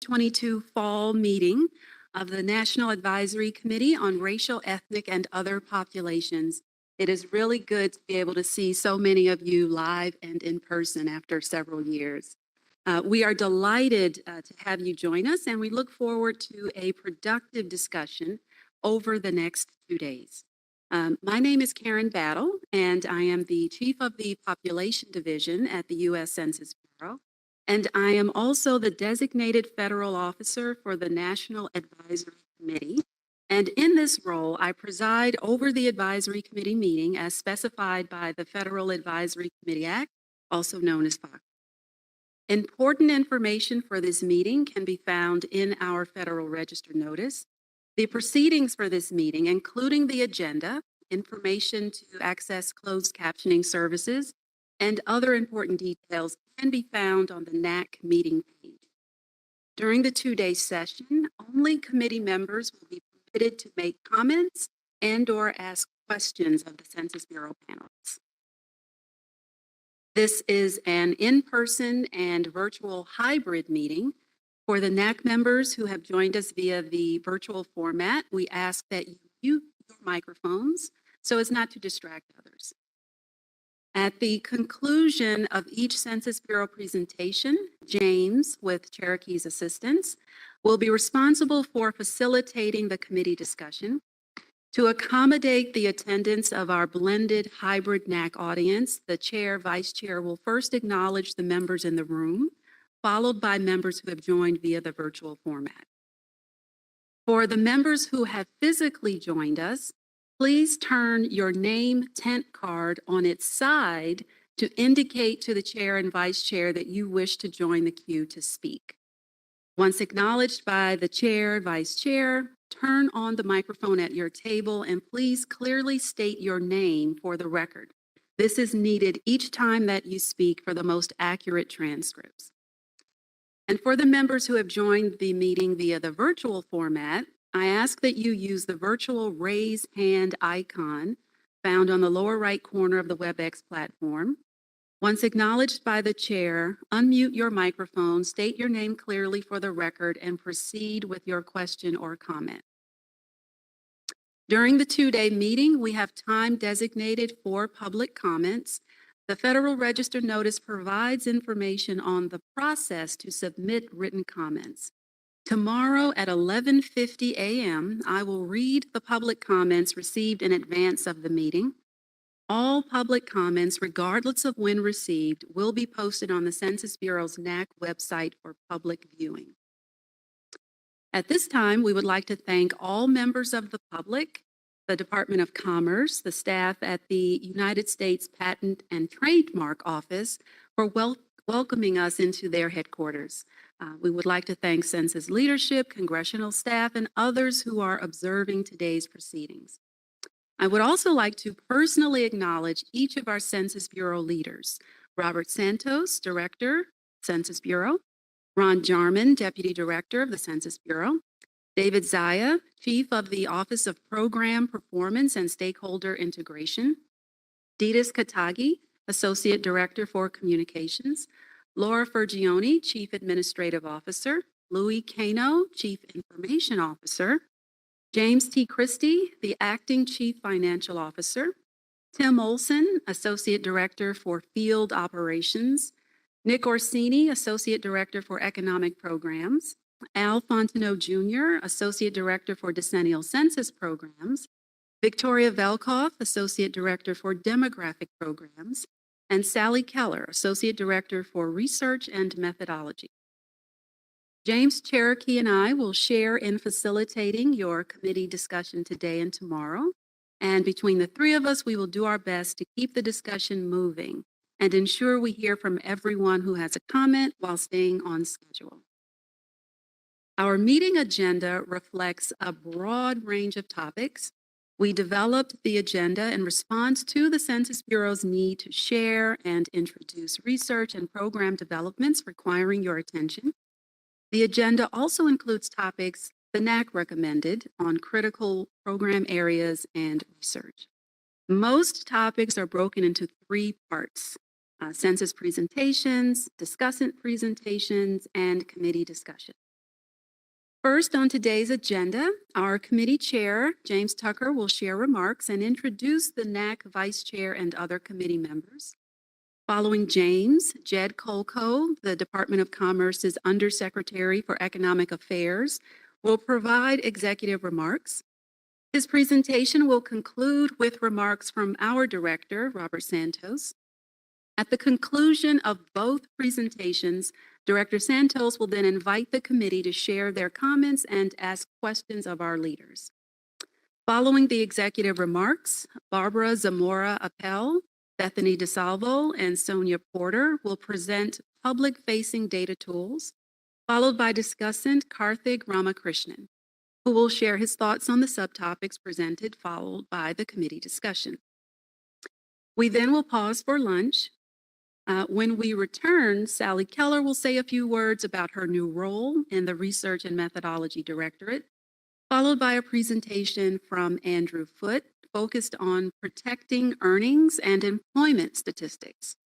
2022 fall meeting of the National Advisory Committee on Racial, Ethnic, and Other Populations. It is really good to be able to see so many of you live and in person after several years. We are delighted to have you join us, and we look forward to a productive discussion over the next 2 days. My name is Karen Battle, and I am the Chief of the Population Division at the U.S. Census Bureau, and I am also the designated federal officer for the National Advisory Committee. And in this role, I preside over the Advisory Committee meeting as specified by the Federal Advisory Committee Act, also known as FACA. Important information for this meeting can be found in our Federal Register notice. The proceedings for this meeting, including the agenda, information to access closed captioning services, and other important details can be found on the NAC meeting page. During the 2-day session, only committee members will be permitted to make comments and/or ask questions of the Census Bureau panelists. This is an in-person and virtual hybrid meeting. For the NAC members who have joined us via the virtual format, we ask that you mute your microphones so as not to distract others. At the conclusion of each Census Bureau presentation, James, with Cherokee's assistance, will be responsible for facilitating the committee discussion. To accommodate the attendance of our blended hybrid NAC audience, the chair, vice chair will first acknowledge the members in the room, followed by members who have joined via the virtual format. For the members who have physically joined us, please turn your name tent card on its side to indicate to the chair and vice chair that you wish to join the queue to speak. Once acknowledged by the chair, vice chair, turn on the microphone at your table and please clearly state your name for the record. This is needed each time that you speak for the most accurate transcripts. And for the members who have joined the meeting via the virtual format, I ask that you use the virtual raise hand icon found on the lower right corner of the WebEx platform. Once acknowledged by the chair, unmute your microphone, state your name clearly for the record, and proceed with your question or comment. During the 2-day meeting, we have time designated for public comments. The Federal Register notice provides information on the process to submit written comments. Tomorrow at 11:50 a.m., I will read the public comments received in advance of the meeting. All public comments, regardless of when received, will be posted on the Census Bureau's NAC website for public viewing. At this time, we would like to thank all members of the public, the Department of Commerce, the staff at the United States Patent and Trademark Office for welcoming us into their headquarters. We would like to thank Census leadership, congressional staff, and others who are observing today's proceedings. I would also like to personally acknowledge each of our Census Bureau leaders: Robert Santos, Director, Census Bureau; Ron Jarmin, Deputy Director of the Census Bureau; David Zaya, Chief of the Office of Program Performance and Stakeholder Integration; Ditas Katagi, Associate Director for Communications; Laura Fergione, Chief Administrative Officer; Louis Cano, Chief Information Officer; James T. Christie, the Acting Chief Financial Officer; Tim Olson, Associate Director for Field Operations; Nick Orsini, Associate Director for Economic Programs; Al Fontenot Jr., Associate Director for Decennial Census Programs; Victoria Velkoff, Associate Director for Demographic Programs; and Sally Keller, Associate Director for Research and Methodology. James, Cherokee, and I will share in facilitating your committee discussion today and tomorrow. And between the three of us, we will do our best to keep the discussion moving and ensure we hear from everyone who has a comment while staying on schedule. Our meeting agenda reflects a broad range of topics. We developed the agenda in response to the Census Bureau's need to share and introduce research and program developments requiring your attention. The agenda also includes topics the NAC recommended on critical program areas and research. Most topics are broken into 3 parts: census presentations, discussant presentations, and committee discussion. First on today's agenda, our committee chair, James Tucker, will share remarks and introduce the NAC vice chair and other committee members. Following James, Jed Kolko, the Department of Commerce's Undersecretary for Economic Affairs, will provide executive remarks. His presentation will conclude with remarks from our director, Robert Santos. At the conclusion of both presentations, Director Santos will then invite the committee to share their comments and ask questions of our leaders. Following the executive remarks, Barbara Zamora Appel, Bethany DeSalvo, and Sonya Porter will present public-facing data tools, followed by Discussant Karthik Ramakrishnan, who will share his thoughts on the subtopics presented, followed by the committee discussion. We then will pause for lunch. When we return, Sally Keller will say a few words about her new role in the Research and Methodology Directorate, followed by a presentation from Andrew Foote focused on protecting earnings and employment statistics.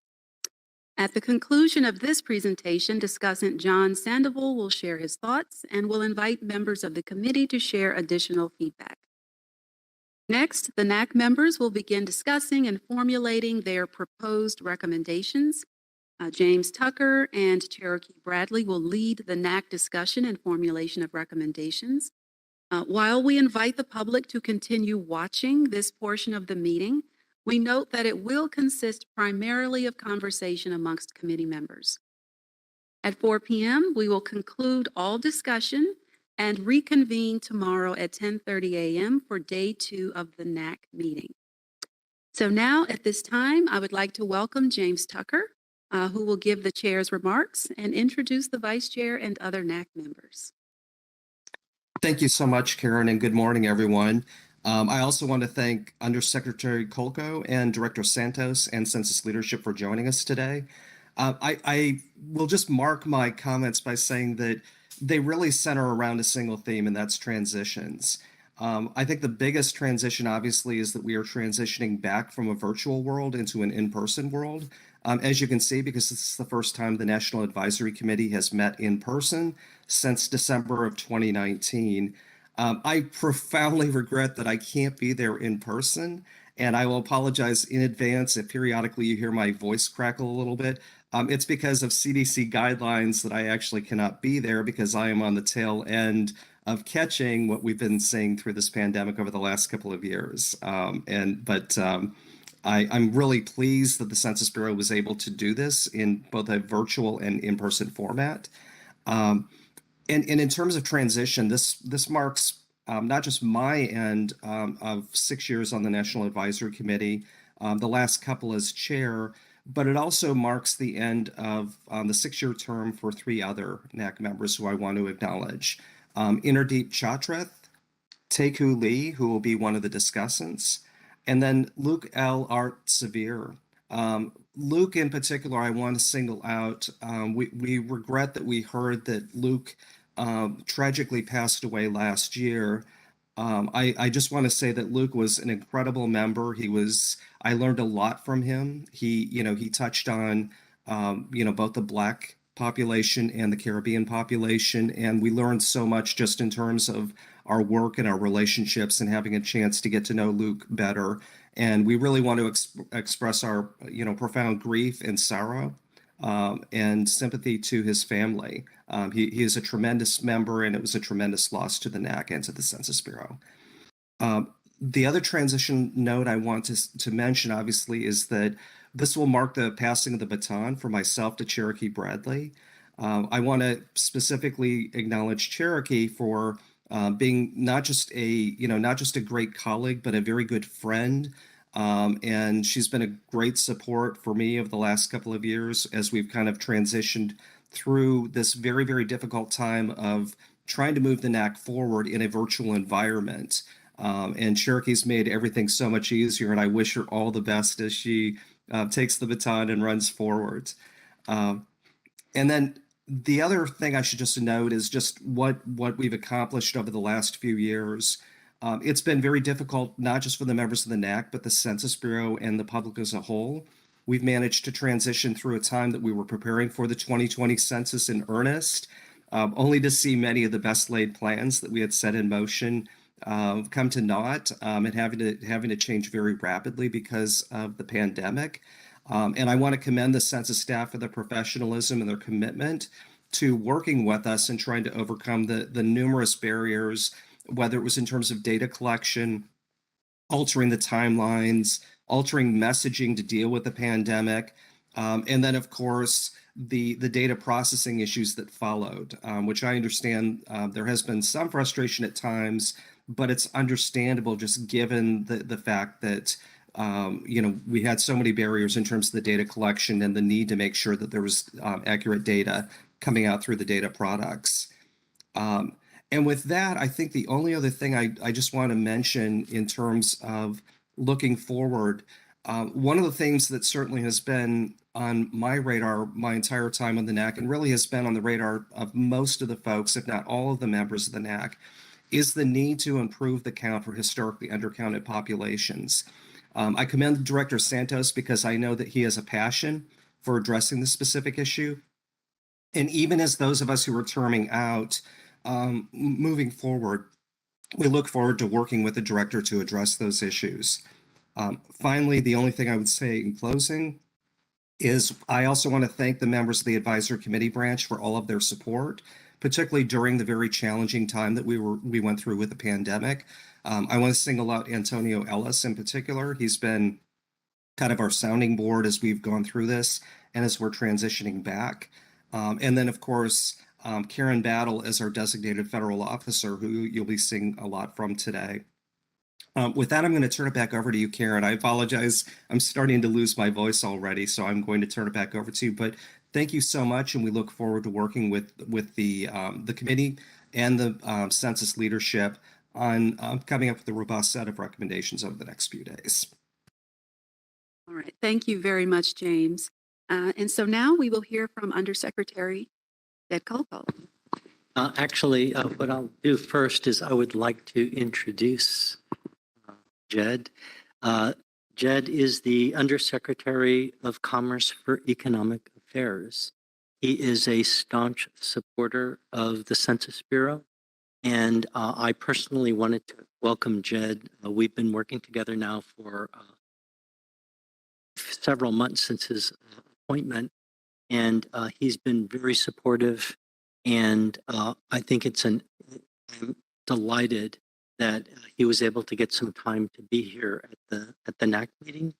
At the conclusion of this presentation, Discussant John Sandoval will share his thoughts and will invite members of the committee to share additional feedback. Next, the NAC members will begin discussing and formulating their proposed recommendations. James Tucker and Cherokee Bradley will lead the NAC discussion and formulation of recommendations. While we invite the public to continue watching this portion of the meeting, we note that it will consist primarily of conversation amongst committee members. At 4 p.m., we will conclude all discussion and reconvene tomorrow at 10:30 a.m. for day 2 of the NAC meeting. So now at this time, I would like to welcome James Tucker, who will give the chair's remarks and introduce the vice chair and other NAC members. Thank you so much, Karen, and good morning, everyone. I also want to thank Undersecretary Kolko and Director Santos and Census Leadership for joining us today. I will just mark my comments by saying that they really center around a single theme, and that's transitions. I think the biggest transition, obviously, is that we are transitioning back from a virtual world into an in-person world. As you can see, because this is the first time the National Advisory Committee has met in person since December of 2019. I profoundly regret that I can't be there in person, and I will apologize in advance if periodically you hear my voice crackle a little bit. It's because of CDC guidelines that I actually cannot be there because I am on the tail end of catching what we've been seeing through this pandemic over the last couple of years. I'm really pleased that the Census Bureau was able to do this in both a virtual and in-person format. And in terms of transition, this marks not just my end of 6 years on the National Advisory Committee, the last couple as chair, but it also marks the end of the 6-year term for 3 other NAC members who I want to acknowledge. Dept Chatrath, Teku Lee, who will be one of the discussants, and then Luke L. Art Severe. Luke in particular, I want to single out. We regret that we heard that Luke tragically passed away last year. I just want to say that Luke was an incredible member. I learned a lot from him. He touched on, both the Black population and the Caribbean population, and we learned so much just in terms of our work and our relationships and having a chance to get to know Luke better. And we really want to express our, profound grief and sorrow and sympathy to his family. He is a tremendous member, and it was a tremendous loss to the NAC and to the Census Bureau. The other transition note I want to mention, obviously, is that this will mark the passing of the baton for myself to Cherokee Bradley. I want to specifically acknowledge Cherokee for being not just a great colleague, but a very good friend. And she's been a great support for me over the last couple of years as we've kind of transitioned through this very, very difficult time of trying to move the NAC forward in a virtual environment. And Cherokee's made everything so much easier, and I wish her all the best as she takes the baton and runs forward. And then the other thing I should just note is just what we've accomplished over the last few years. It's been very difficult, not just for the members of the NAC, but the Census Bureau and the public as a whole. We've managed to transition through a time that we were preparing for the 2020 census in earnest. only to see many of the best laid plans that we had set in motion come to naught and having to change very rapidly because of the pandemic. And I want to commend the Census staff for their professionalism and their commitment to working with us and trying to overcome the numerous barriers, whether it was in terms of data collection, altering the timelines, altering messaging to deal with the pandemic, and then, of course, the data processing issues that followed, which I understand there has been some frustration at times, but it's understandable just given the fact that we had so many barriers in terms of the data collection and the need to make sure that there was accurate data coming out through the data products. And with that, I think the only other thing I just want to mention in terms of looking forward, one of the things that certainly has been on my radar my entire time on the NAC, and really has been on the radar of most of the folks, if not all of the members of the NAC, is the need to improve the count for historically undercounted populations. I commend Director Santos because I know that he has a passion for addressing this specific issue. And even as those of us who are terming out, moving forward, we look forward to working with the director to address those issues. Finally, the only thing I would say in closing is I also want to thank the members of the advisory committee branch for all of their support, particularly during the very challenging time that we went through with the pandemic. I want to single out Antonio Ellis in particular. He's been kind of our sounding board as we've gone through this and as we're transitioning back. And then, of course, Karen Battle as our designated federal officer, who you'll be seeing a lot from today. With that, I'm going to turn it back over to you, Karen. I apologize. I'm starting to lose my voice already, so I'm going to turn it back over to you. But thank you so much, and we look forward to working with the committee and the Census leadership on coming up with a robust set of recommendations over the next few days. All right. Thank you very much, James. And so now we will hear from Undersecretary Dept Kolko. Actually, what I'll do first is I would like to introduce Jed. Jed is the Undersecretary of Commerce for Economic Affairs. He is a staunch supporter of the Census Bureau, and I personally wanted to welcome Jed. We've been working together now for several months since his appointment, and he's been very supportive. And I think I'm delighted that he was able to get some time to be here at the NAC meeting,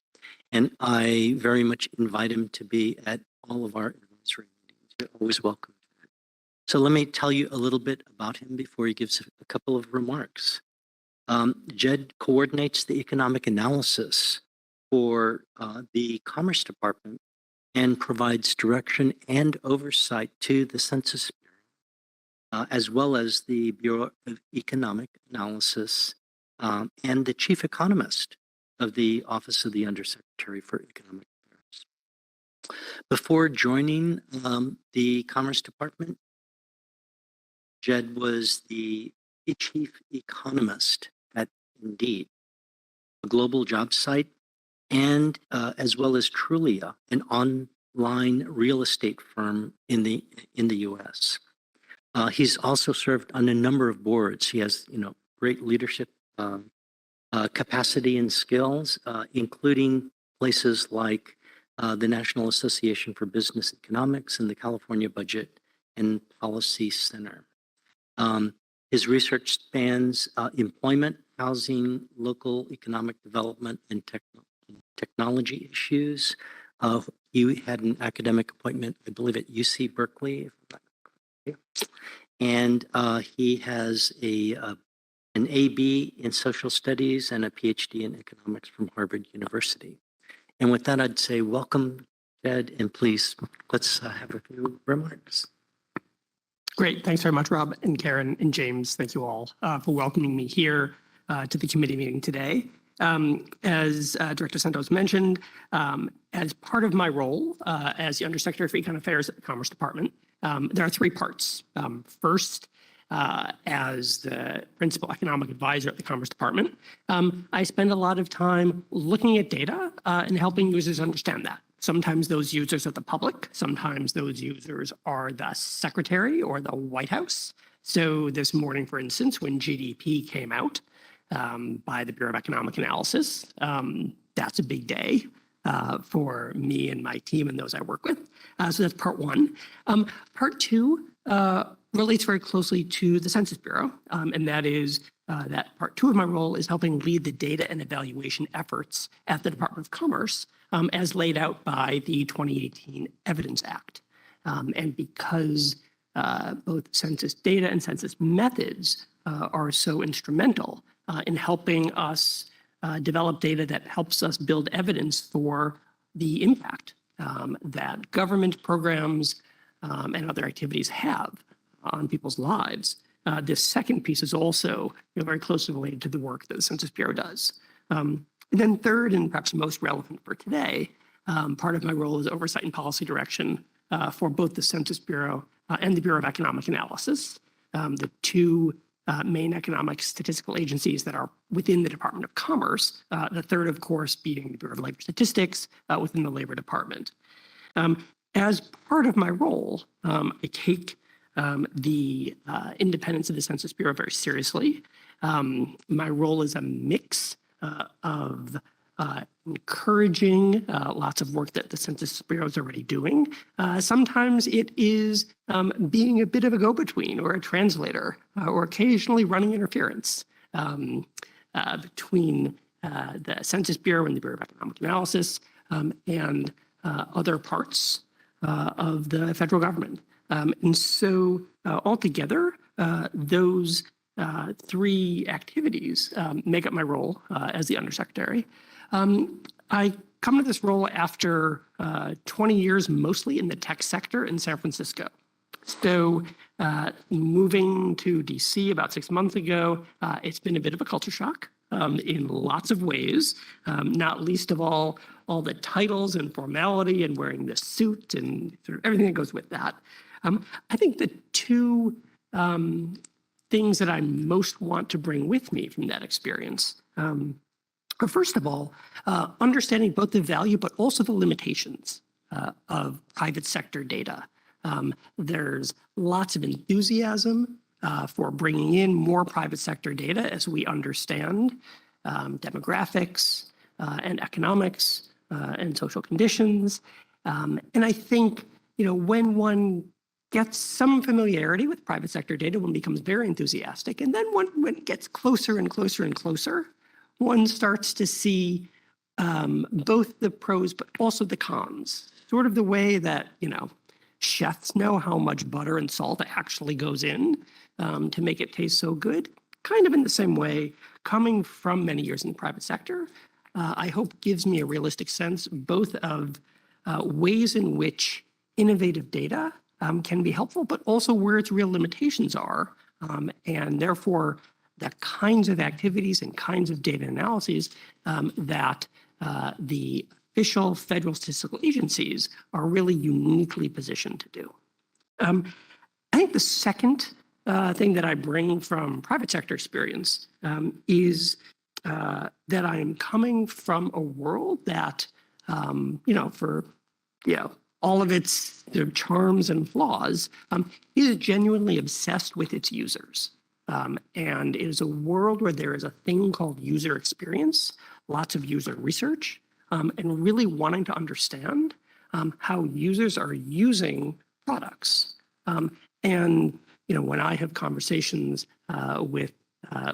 and I very much invite him to be at all of our advisory meetings. You're always welcome. So let me tell you a little bit about him before he gives a couple of remarks. Jed coordinates the economic analysis for the Commerce Department and provides direction and oversight to the Census Bureau, as well as the Bureau of Economic Analysis and the chief economist of the Office of the Undersecretary for Economic Affairs. Before joining the Commerce Department, Jed was the chief economist at Indeed, a global job site, and as well as Trulia, an online real estate firm in the U.S. He's also served on a number of boards. He has, great leadership capacity and skills, including places like the National Association for Business Economics and the California Budget and Policy Center. His research spans employment, housing, local economic development, and technology issues. He had an academic appointment, I believe, at UC Berkeley, and he has an AB in social studies and a PhD in economics from Harvard University. And with that, I'd say welcome, Jed, and please let's have a few remarks. Great. Thanks very much, Rob and Karen and James. Thank you all for welcoming me here to the committee meeting today. As Director Santos mentioned, as part of my role as the Undersecretary for Economic Affairs at the Commerce Department, there are three parts. First, as the Principal Economic Advisor at the Commerce Department, I spend a lot of time looking at data and helping users understand that. Sometimes those users are the public. Sometimes those users are the secretary or the White House. So this morning, for instance, when GDP came out by the Bureau of Economic Analysis, that's a big day for me and my team and those I work with. So that's part one. Part two relates very closely to the Census Bureau, and that is that part two of my role is helping lead the data and evaluation efforts at the Department of Commerce as laid out by the 2018 Evidence Act. And because both census data and census methods are so instrumental in helping us develop data that helps us build evidence for the impact that government programs and other activities have on people's lives. This second piece is also very closely related to the work that the Census Bureau does. And then third, and perhaps most relevant for today, part of my role is oversight and policy direction for both the Census Bureau and the Bureau of Economic Analysis, the two main economic statistical agencies that are within the Department of Commerce, the third, of course, being the Bureau of Labor Statistics within the Labor Department. As part of my role, I take the independence of the Census Bureau very seriously. My role is a mix of encouraging lots of work that the Census Bureau is already doing. Sometimes it is being a bit of a go-between or a translator or occasionally running interference between the Census Bureau and the Bureau of Economic Analysis and other parts of the federal government. And so altogether, those three activities make up my role as the Undersecretary. I come to this role after 20 years mostly in the tech sector in San Francisco. So moving to DC about 6 months ago, it's been a bit of a culture shock in lots of ways, not least of all the titles and formality and wearing the suit and sort of everything that goes with that. I think the two things that I most want to bring with me from that experience are, first of all, understanding both the value but also the limitations of private sector data. There's lots of enthusiasm for bringing in more private sector data as we understand demographics and economics and social conditions. And I think, when one gets some familiarity with private sector data, one becomes very enthusiastic. And then when it gets closer and closer and closer, one starts to see both the pros but also the cons, sort of the way that, chefs know how much butter and salt actually goes in to make it taste so good. Kind of in the same way, coming from many years in the private sector, I hope gives me a realistic sense both of ways in which innovative data can be helpful, but also where its real limitations are. And therefore, the kinds of activities and kinds of data analyses that the official federal statistical agencies are really uniquely positioned to do. I think the second thing that I bring from private sector experience is that I am coming from a world that, for all of its charms and flaws, is genuinely obsessed with its users. And it is a world where there is a thing called user experience, lots of user research, and really wanting to understand how users are using products. And when I have conversations with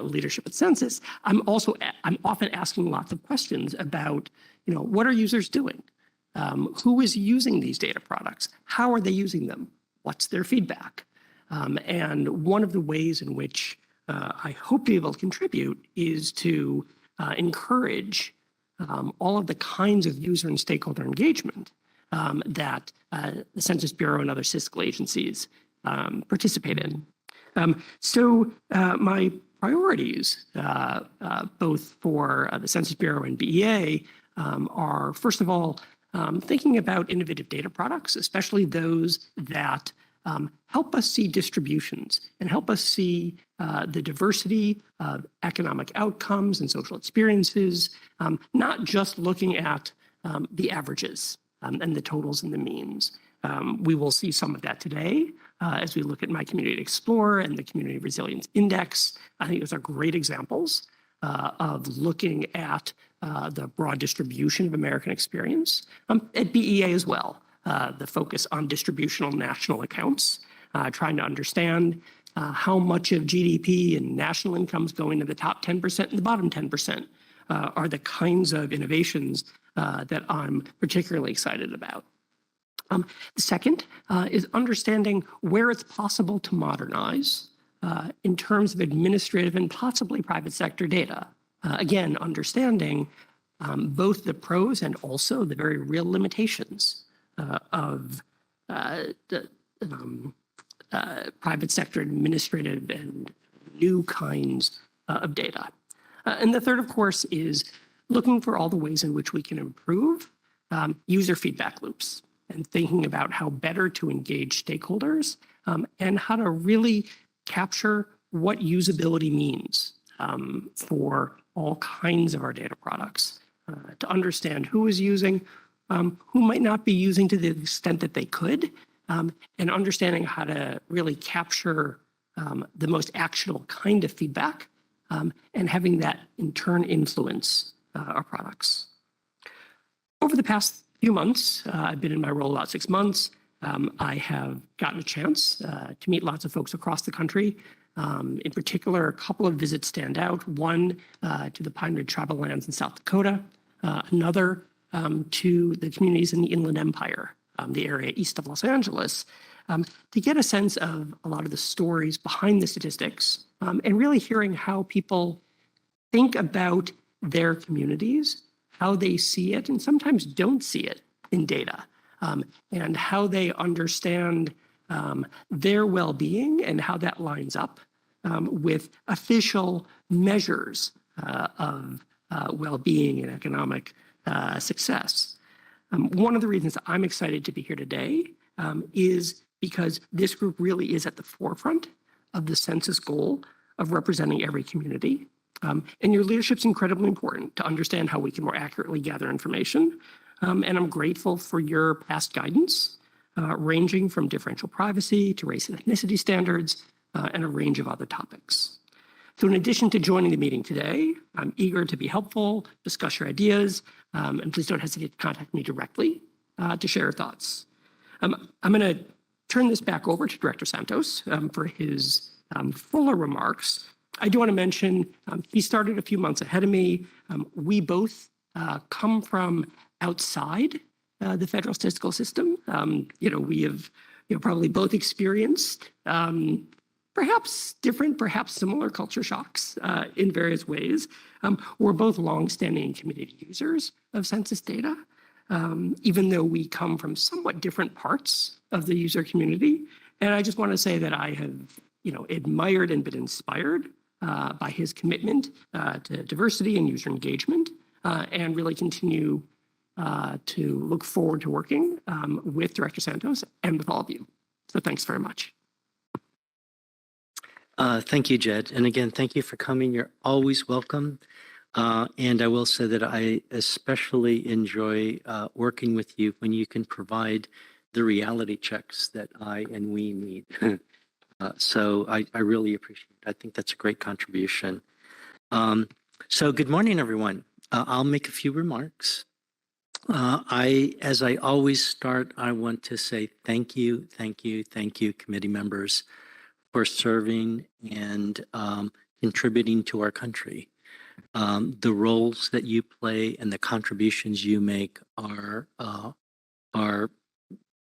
leadership at Census, I'm often asking lots of questions about, what are users doing? Who is using these data products? How are they using them? What's their feedback? And one of the ways in which I hope to be able to contribute is to encourage all of the kinds of user and stakeholder engagement that the Census Bureau and other statistical agencies participate in. So my priorities, both for the Census Bureau and BEA, are, first of all, thinking about innovative data products, especially those that help us see distributions and help us see the diversity of economic outcomes and social experiences, not just looking at the averages. and the totals and the means. We will see some of that today as we look at My Community Explorer and the Community Resilience Index. I think those are great examples of looking at the broad distribution of American experience. At BEA as well, the focus on distributional national accounts, trying to understand how much of GDP and national incomes going to the top 10% and the bottom 10% are the kinds of innovations that I'm particularly excited about. The second is understanding where it's possible to modernize in terms of administrative and possibly private sector data. Again, understanding both the pros and also the very real limitations of the private sector administrative and new kinds of data. And the third, of course, is looking for all the ways in which we can improve user feedback loops and thinking about how better to engage stakeholders and how to really capture what usability means for all kinds of our data products, to understand who is using, who might not be using to the extent that they could, and understanding how to really capture the most actionable kind of feedback and having that in turn influence our products. Over the past few months, I've been in my role about 6 months. I have gotten a chance to meet lots of folks across the country. In particular, a couple of visits stand out. One to the Pine Ridge Tribal Lands in South Dakota, another to the communities in the Inland Empire, the area east of Los Angeles, to get a sense of a lot of the stories behind the statistics and really hearing how people think about their communities, how they see it, and sometimes don't see it in data, and how they understand their well-being and how that lines up with official measures of well-being and economic success. One of the reasons I'm excited to be here today is because this group really is at the forefront of the census goal of representing every community. And your leadership's incredibly important to understand how we can more accurately gather information. And I'm grateful for your past guidance, ranging from differential privacy to race and ethnicity standards, and a range of other topics. So in addition to joining the meeting today, I'm eager to be helpful, discuss your ideas, and please don't hesitate to contact me directly to share your thoughts. I'm going to turn this back over to Director Santos for his fuller remarks. I do want to mention he started a few months ahead of me. We both come from outside the federal statistical system. We have probably both experienced perhaps different, perhaps similar culture shocks in various ways. We're both longstanding and committed users of census data, even though we come from somewhat different parts of the user community. And I just want to say that I have admired and been inspired by his commitment to diversity and user engagement, and really continue to look forward to working with Director Santos and with all of you. So thanks very much. Thank you, Jed. And again, thank you for coming. You're always welcome. And I will say that I especially enjoy working with you when you can provide the reality checks that I and we need. So I really appreciate it. I think that's a great contribution. So good morning, everyone. I'll make a few remarks. As I always start, I want to say thank you, committee members, for serving and contributing to our country. The roles that you play and the contributions you make are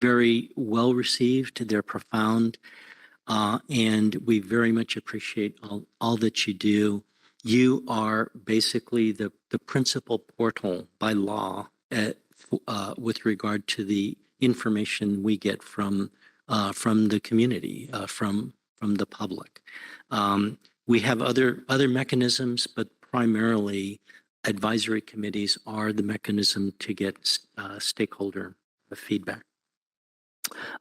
very well received. They're profound. And we very much appreciate all that you do. You are basically the principal portal by law with regard to the information we get from the community, from the public. We have other mechanisms, but primarily advisory committees are the mechanism to get stakeholder feedback.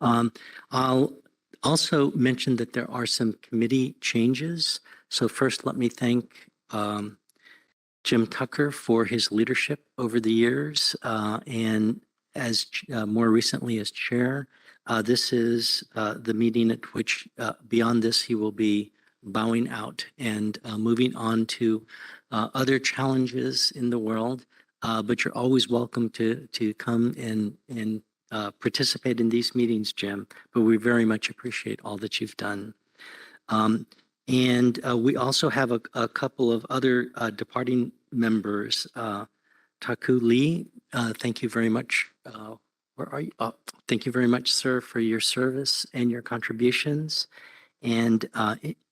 I'll also mention that there are some committee changes. So first, let me thank Jim Tucker for his leadership over the years, and as more recently as chair. This is the meeting at which, beyond this, he will be bowing out and moving on to other challenges in the world. But you're always welcome to come and participate in these meetings, Jim. But we very much appreciate all that you've done. And we also have a couple of other departing members. Taku Lee, thank you very much. Where are you? Thank you very much, sir, for your service and your contributions. And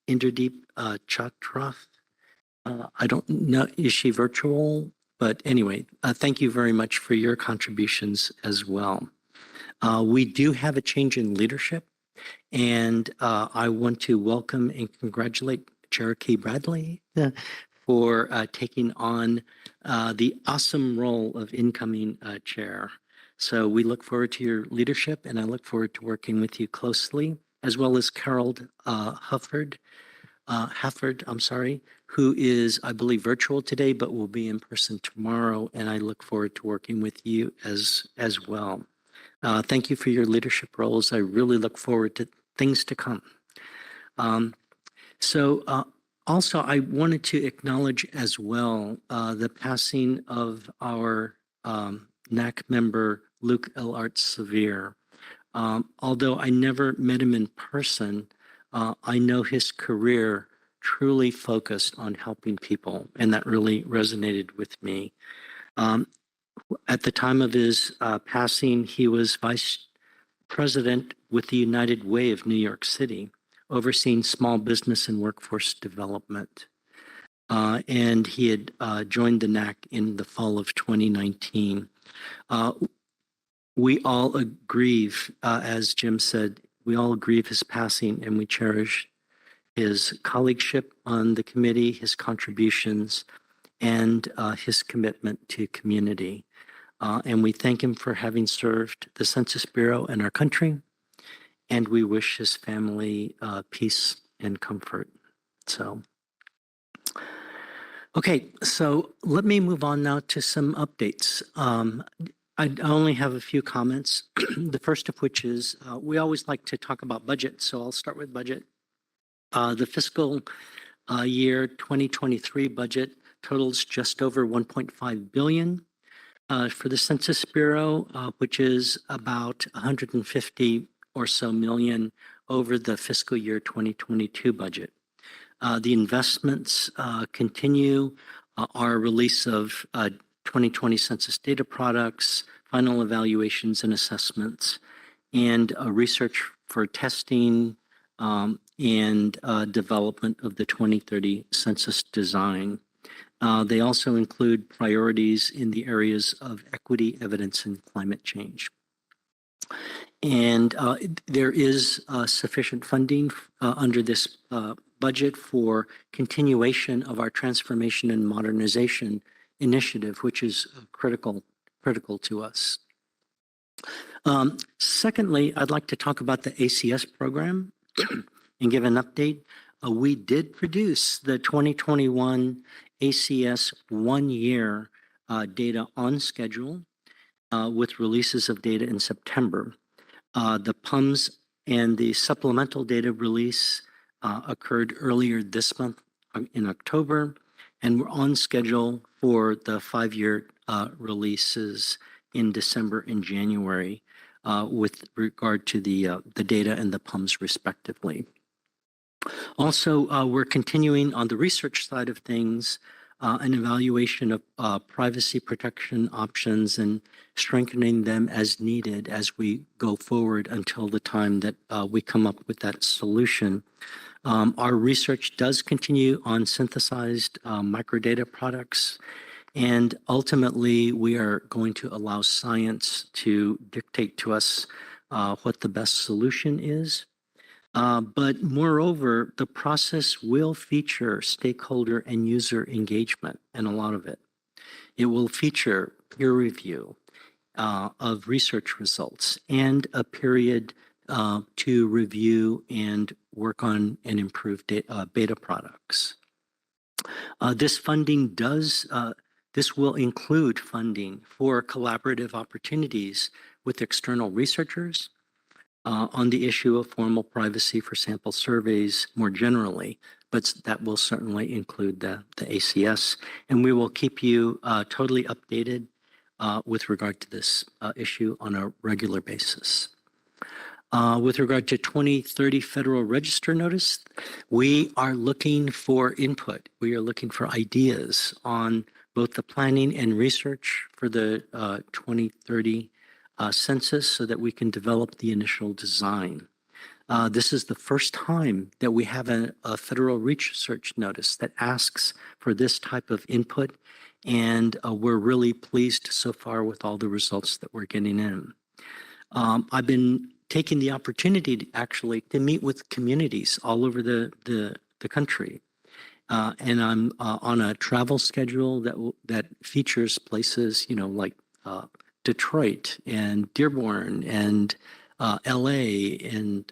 Inderdeep Chatrath, I don't know, is she virtual? But anyway, thank you very much for your contributions as well. We do have a change in leadership, and I want to welcome and congratulate Cherokee Bradley for taking on the awesome role of incoming chair. So we look forward to your leadership, and I look forward to working with you closely, as well as Carol Hafford, who is, I believe, virtual today, but will be in person tomorrow, and I look forward to working with you as well. Thank you for your leadership roles. I really look forward to things to come. Also, I wanted to acknowledge as well the passing of our NAC member, Luke L. Arts Severe. Although I never met him in person, I know his career truly focused on helping people, and that really resonated with me. At the time of his passing, he was vice president with the United Way of New York City, overseeing small business and workforce development. And he had joined the NAC in the fall of 2019. We all grieve, as Jim said, we all grieve his passing, and we cherish his colleagueship on the committee, his contributions, and his commitment to community. And we thank him for having served the Census Bureau and our country, and we wish his family peace and comfort. So, okay, so let me move on now to some updates. I only have a few comments. The first of which is we always like to talk about budget, so I'll start with budget. The fiscal year 2023 budget totals just over $1.5 billion for the Census Bureau, which is about 150 or so million over the fiscal year 2022 budget. The investments continue our release of 2020 census data products, final evaluations and assessments, and research for testing and development of the 2030 census design. They also include priorities in the areas of equity, evidence, and climate change. And there is sufficient funding under this budget for continuation of our transformation and modernization initiative, which is critical to us. Secondly, I'd like to talk about the ACS program and give an update. We did produce the 2021 ACS 1-year data on schedule with releases of data in September. The PUMS and the supplemental data release occurred earlier this month in October, and we're on schedule for the 5-year releases in December and January with regard to the data and the PUMS respectively. Also, we're continuing on the research side of things, an evaluation of privacy protection options and strengthening them as needed as we go forward until the time that we come up with that solution. Our research does continue on synthesized microdata products, and ultimately we are going to allow science to dictate to us what the best solution is. But moreover, the process will feature stakeholder and user engagement, and a lot of it. It will feature peer review of research results and a period to review and work on and improve beta products. This funding does This will include funding for collaborative opportunities with external researchers on the issue of formal privacy for sample surveys more generally, but that will certainly include the ACS. And we will keep you totally updated with regard to this issue on a regular basis. With regard to 2030 Federal Register notice, we are looking for input. We are looking for ideas on both the planning and research for the 2030 census so that we can develop the initial design. This is the first time that we have a federal research notice that asks for this type of input, and we're really pleased so far with all the results that we're getting in. I've been taking the opportunity to meet with communities all over the country. And I'm on a travel schedule that features places, like Detroit and Dearborn and LA and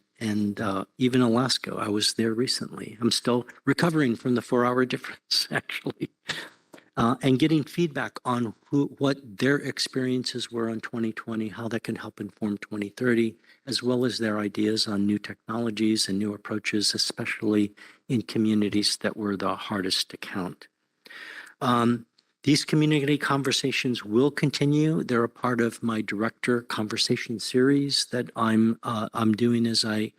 even Alaska. I was there recently. I'm still recovering from the 4-hour difference, actually. And getting feedback on what their experiences were on 2020, how that can help inform 2030, as well as their ideas on new technologies and new approaches, especially in communities that were the hardest to count. These community conversations will continue. They're a part of my director conversation series that I'm doing as I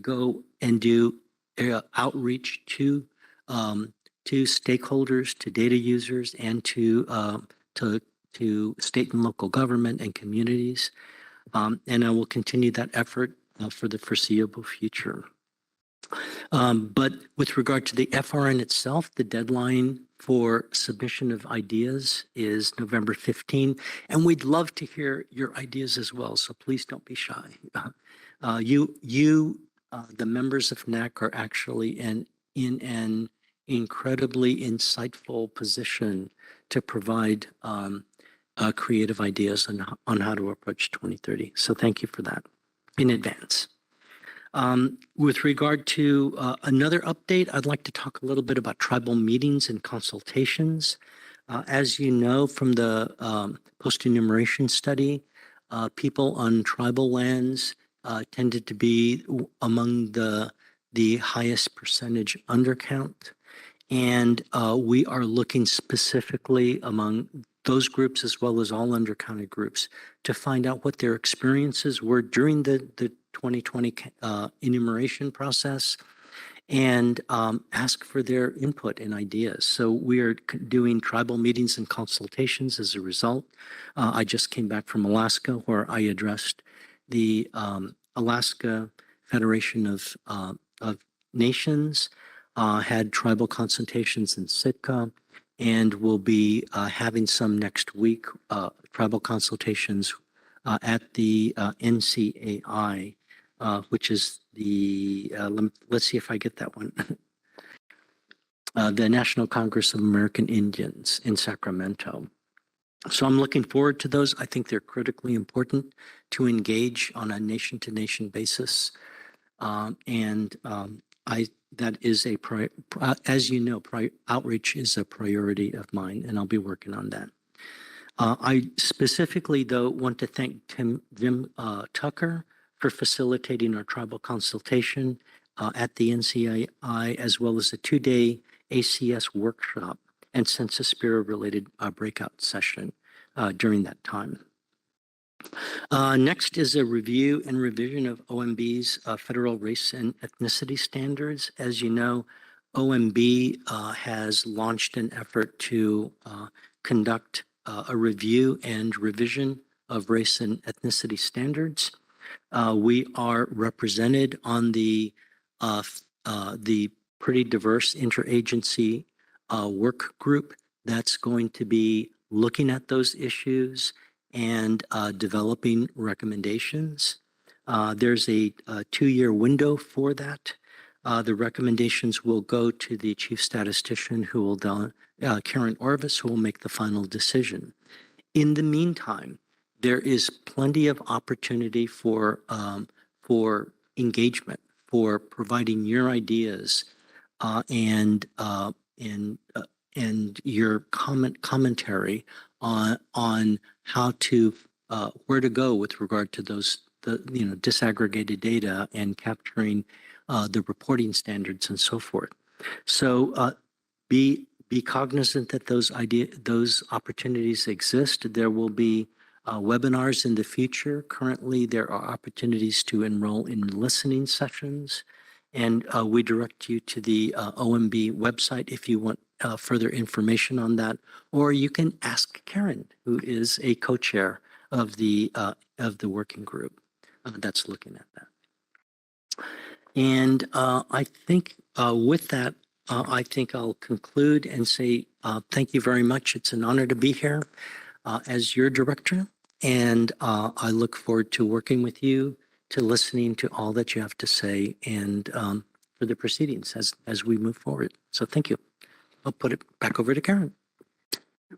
go and do outreach to stakeholders, to data users, and to state and local government and communities. And I will continue that effort for the foreseeable future. But with regard to the FRN itself, the deadline for submission of ideas is November 15, and we'd love to hear your ideas as well, so please don't be shy. The members of NAC are actually in an incredibly insightful position to provide creative ideas on how to approach 2030. So thank you for that in advance. With regard to another update, I'd like to talk a little bit about tribal meetings and consultations. As you know from the post-enumeration study, people on tribal lands tended to be among the highest percentage undercount. And we are looking specifically among those groups as well as all undercounted groups to find out what their experiences were during the 2020 enumeration process and ask for their input and ideas. So we are doing tribal meetings and consultations as a result. I just came back from Alaska where I addressed the Alaska Federation of Nations, had tribal consultations in Sitka, and we'll be having some next week, tribal consultations at the NCAI, which is the, let's see if I get that one, the National Congress of American Indians in Sacramento. So I'm looking forward to those. I think they're critically important to engage on a nation-to-nation basis. That is as you know, outreach is a priority of mine, and I'll be working on that. I specifically, though, want to thank Jim Tucker for facilitating our tribal consultation at the NCAI, as well as a 2-day ACS workshop and Census Bureau-related breakout session during that time. Next is a review and revision of OMB's federal race and ethnicity standards. As you know, OMB has launched an effort to conduct a review and revision of race and ethnicity standards. We are represented on the pretty diverse interagency work group that's going to be looking at those issues and developing recommendations. There's a 2-year window for that. The recommendations will go to the chief statistician, who will Karen Orvis, who will make the final decision. In the meantime, there is plenty of opportunity for engagement, for providing your ideas and your commentary on how to where to go with regard to the disaggregated data and capturing the reporting standards and so forth. So be cognizant that those opportunities exist. There will be webinars in the future. Currently, there are opportunities to enroll in listening sessions, and we direct you to the OMB website if you want further information on that, or you can ask Karen, who is a co-chair of the working group that's looking at that. And I think with that, I think I'll conclude and say thank you very much. It's an honor to be here as your director, and I look forward to working with you, to listening to all that you have to say, and for the proceedings as we move forward. So thank you. I'll put it back over to Karen.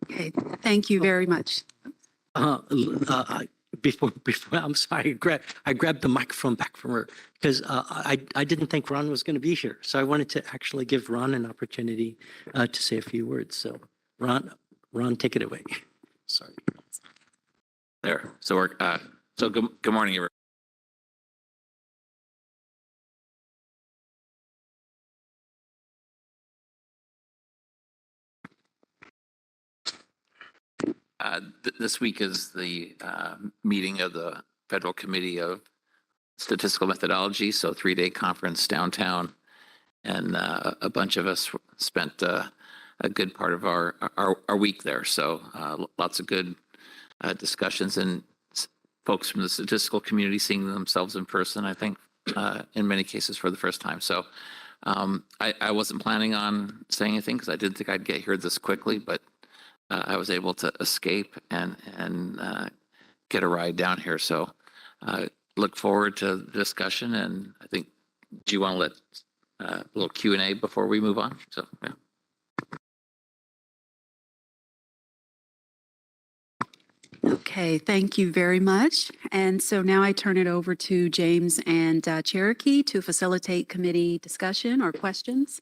Okay, thank you very much. Before I'm sorry, I grabbed the microphone back from her because I didn't think Ron was going to be here. So I wanted to actually give Ron an opportunity to say a few words. So Ron, take it away. Sorry. There. So we're good morning, everyone. This week is the meeting of the Federal Committee of Statistical Methodology, so 3-day conference downtown, and a bunch of us spent a good part of our week there. So lots of good discussions and folks from the statistical community seeing themselves in person, I think, in many cases for the first time. So I wasn't planning on saying anything because I didn't think I'd get here this quickly, but I was able to escape and get a ride down here. So look forward to the discussion. And I think, do you want to let a little Q&A before we move on? So, yeah. Okay, thank you very much. And so now I turn it over to James and Cherokee to facilitate committee discussion or questions.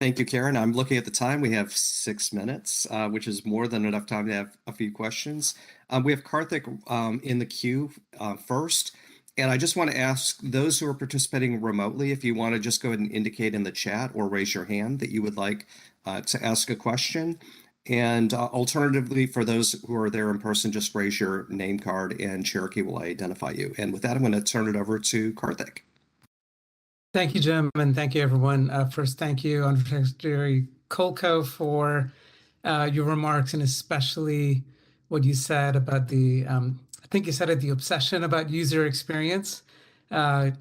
Thank you, Karen. I'm looking at the time. We have 6 minutes, which is more than enough time to have a few questions. We have Karthik in the queue first. And I just want to ask those who are participating remotely, if you want to just go ahead and indicate in the chat or raise your hand that you would like to ask a question. And alternatively, for those who are there in person, just raise your name card and Cherokee will identify you. And with that, I'm going to turn it over to Karthik. Thank you, Jim, and thank you, everyone. First, thank you, Undersecretary Kolko, for your remarks, and especially what you said about the, I think you said it, the obsession about user experience. I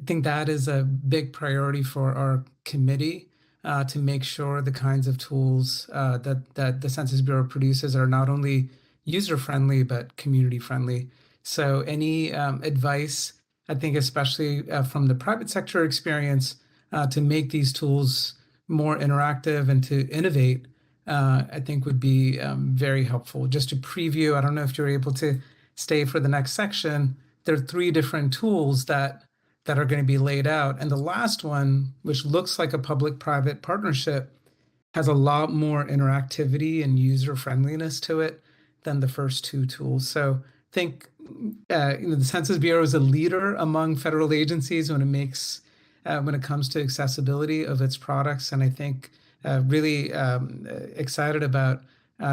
think that is a big priority for our committee to make sure the kinds of tools that the Census Bureau produces are not only user-friendly, but community-friendly. So any advice, I think especially from the private sector experience, to make these tools more interactive and to innovate, I think would be very helpful. Just to preview, I don't know if you're able to stay for the next section, there are 3 different tools that are going to be laid out. And the last one, which looks like a public-private partnership, has a lot more interactivity and user-friendliness to it than the first 2 tools. So I think the Census Bureau is a leader among federal agencies when it comes to accessibility of its products, and I think really excited about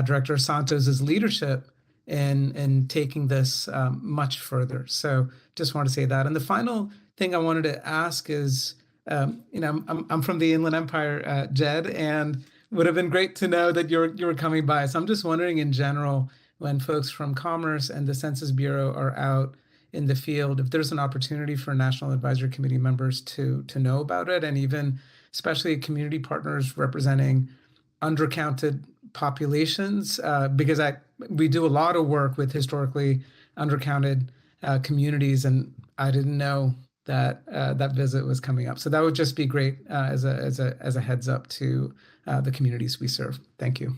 Director Santos's leadership in taking this much further. So just want to say that. And the final thing I wanted to ask is, I'm from the Inland Empire, Jed, and would have been great to know that you were coming by. So I'm just wondering, in general, when folks from Commerce and the Census Bureau are out in the field, if there's an opportunity for National Advisory Committee members to know about it, and even especially community partners representing undercounted populations, because we do a lot of work with historically undercounted communities, and I didn't know that that visit was coming up. So that would just be great as a heads up to the communities we serve. Thank you.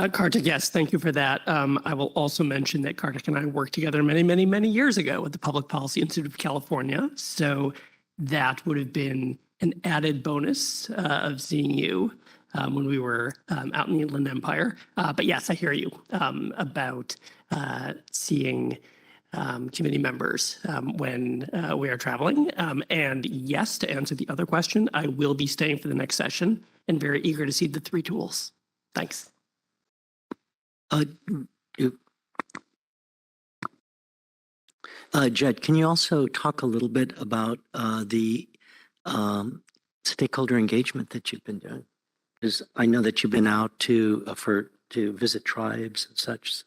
Kartik, yes, thank you for that. I will also mention that Kartik and I worked together many, many, many years ago at the Public Policy Institute of California. So that would have been an added bonus of seeing you when we were out in the Inland Empire. But yes, I hear you about seeing committee members when we are traveling. And yes, to answer the other question, I will be staying for the next session and very eager to see the 3 tools. Thanks. Jed, can you also talk a little bit about the stakeholder engagement that you've been doing? Because I know that you've been out to visit tribes and such.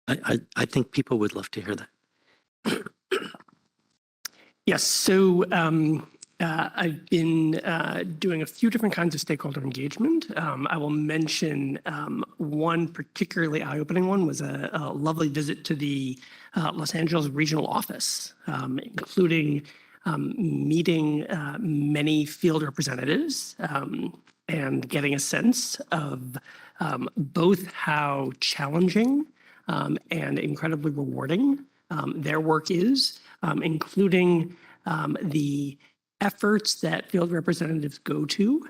I think people would love to hear that. Yes, so I've been doing a few different kinds of stakeholder engagement. I will mention one particularly eye-opening one was a lovely visit to the Los Angeles regional office, including meeting many field representatives and getting a sense of both how challenging and incredibly rewarding their work is, including the efforts that field representatives go to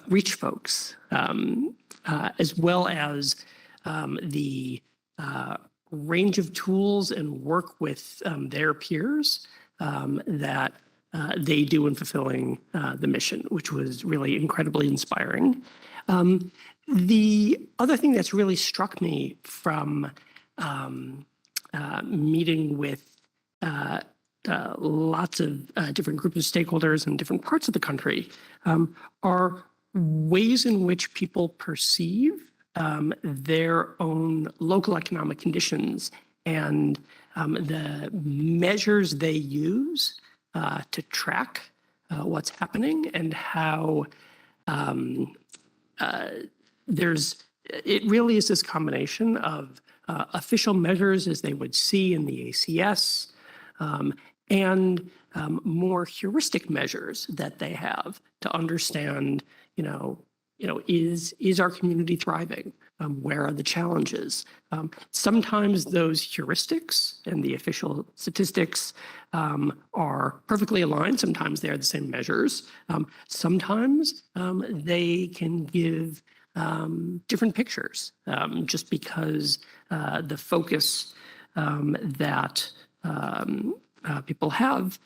reach folks, as well as the range of tools and work with their peers that they do in fulfilling the mission, which was really incredibly inspiring. The other thing that's really struck me from meeting with lots of different groups of stakeholders in different parts of the country are ways in which people perceive their own local economic conditions and the measures they use to track what's happening, and how it really is this combination of official measures as they would see in the ACS, and more heuristic measures that they have to understand, is our community thriving? Where are the challenges? Sometimes those heuristics and the official statistics are perfectly aligned. Sometimes they are the same measures. Sometimes they can give different pictures, just because the focus that people have,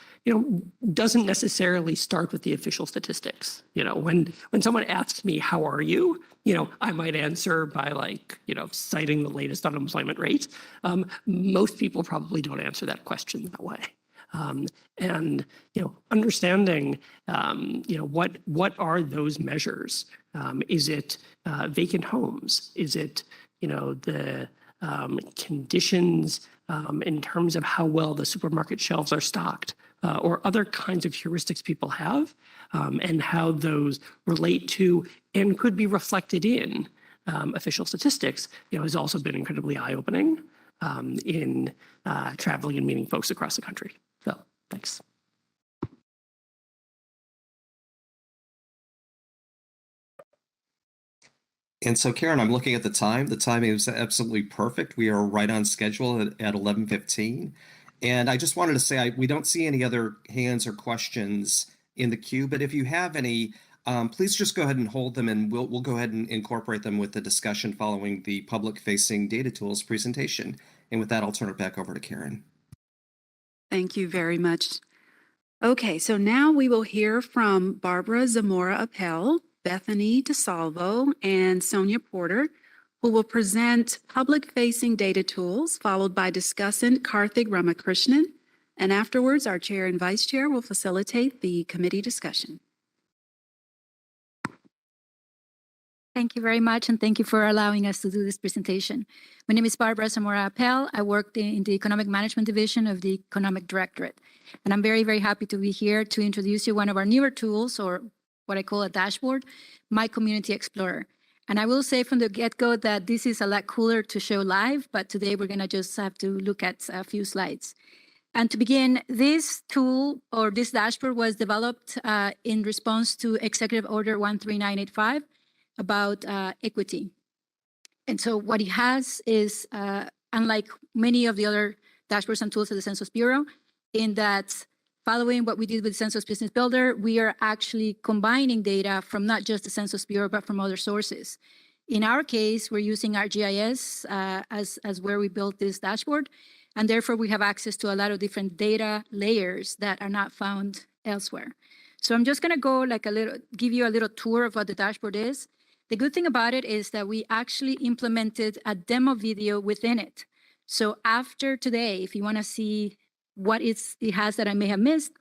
doesn't necessarily start with the official statistics. When someone asks me, how are you? I might answer by citing the latest unemployment rate. Most people probably don't answer that question that way. And understanding, what are those measures? Is it vacant homes? Is it, the conditions in terms of how well the supermarket shelves are stocked, or other kinds of heuristics people have, and how those relate to and could be reflected in official statistics, has also been incredibly eye-opening in traveling and meeting folks across the country. So, thanks. And so, Karen, I'm looking at the time. The timing is absolutely perfect. We are right on schedule at 11:15. And I just wanted to say we don't see any other hands or questions in the queue. But if you have any, please just go ahead and hold them, and we'll go ahead and incorporate them with the discussion following the public-facing data tools presentation. And with that, I'll turn it back over to Karen. Thank you very much. Okay, so now we will hear from Barbara Zamora-Appel, Bethany DeSalvo, and Sonya Porter, who will present public-facing data tools, followed by Discussant Karthik Ramakrishnan. And afterwards, our chair and vice chair will facilitate the committee discussion. Thank you very much, and thank you for allowing us to do this presentation. My name is Barbara Zamora-Appel. I work in the Economic Management Division of the Economic Directorate. And I'm very, very happy to be here to introduce you one of our newer tools, or what I call a dashboard, My Community Explorer. And I will say from the get-go that this is a lot cooler to show live, but today we're going to just have to look at a few slides. And to begin, this tool or this dashboard was developed in response to Executive Order 13985, about equity. And so what it has is, unlike many of the other dashboards and tools of the Census Bureau, in that following what we did with Census Business Builder, we are actually combining data from not just the Census Bureau, but from other sources. In our case, we're using ArcGIS as where we built this dashboard, and therefore we have access to a lot of different data layers that are not found elsewhere. So I'm just going to go give you a little tour of what the dashboard is. The good thing about it is that we actually implemented a demo video within it. So after today, if you want to see what it has that I may have missed,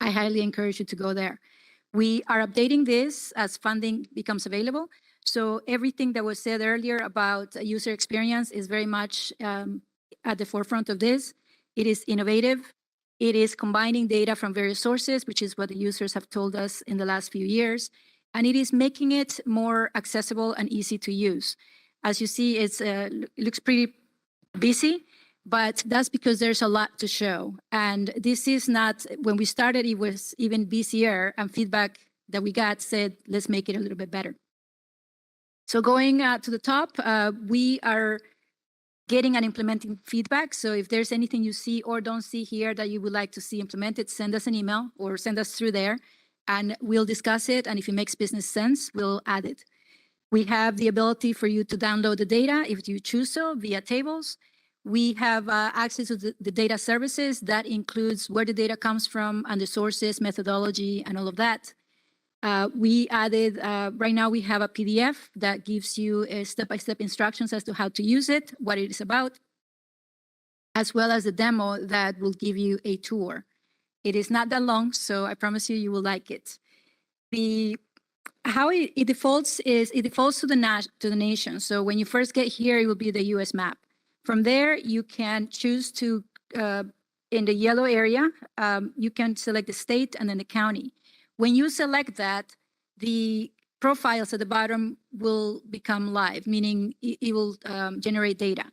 I highly encourage you to go there. We are updating this as funding becomes available. So everything that was said earlier about user experience is very much at the forefront of this. It is innovative. It is combining data from various sources, which is what the users have told us in the last few years. And it is making it more accessible and easy to use. As you see, it looks pretty busy, but that's because there's a lot to show. And this is not, when we started, it was even busier, and feedback that we got said, let's make it a little bit better. So going to the top, we are getting and implementing feedback. So if there's anything you see or don't see here that you would like to see implemented, send us an email or send us through there, and we'll discuss it. And if it makes business sense, we'll add it. We have the ability for you to download the data if you choose so via tables. We have access to the data services. That includes where the data comes from and the sources, methodology, and all of that. We added, right now we have a PDF that gives you step-by-step instructions as to how to use it, what it is about, as well as a demo that will give you a tour. It is not that long, so I promise you, you will like it. How it defaults is, it defaults to the nation. So when you first get here, it will be the US map. From there, you can choose to, in the yellow area, you can select the state and then the county. When you select that, the profiles at the bottom will become live, meaning it will generate data.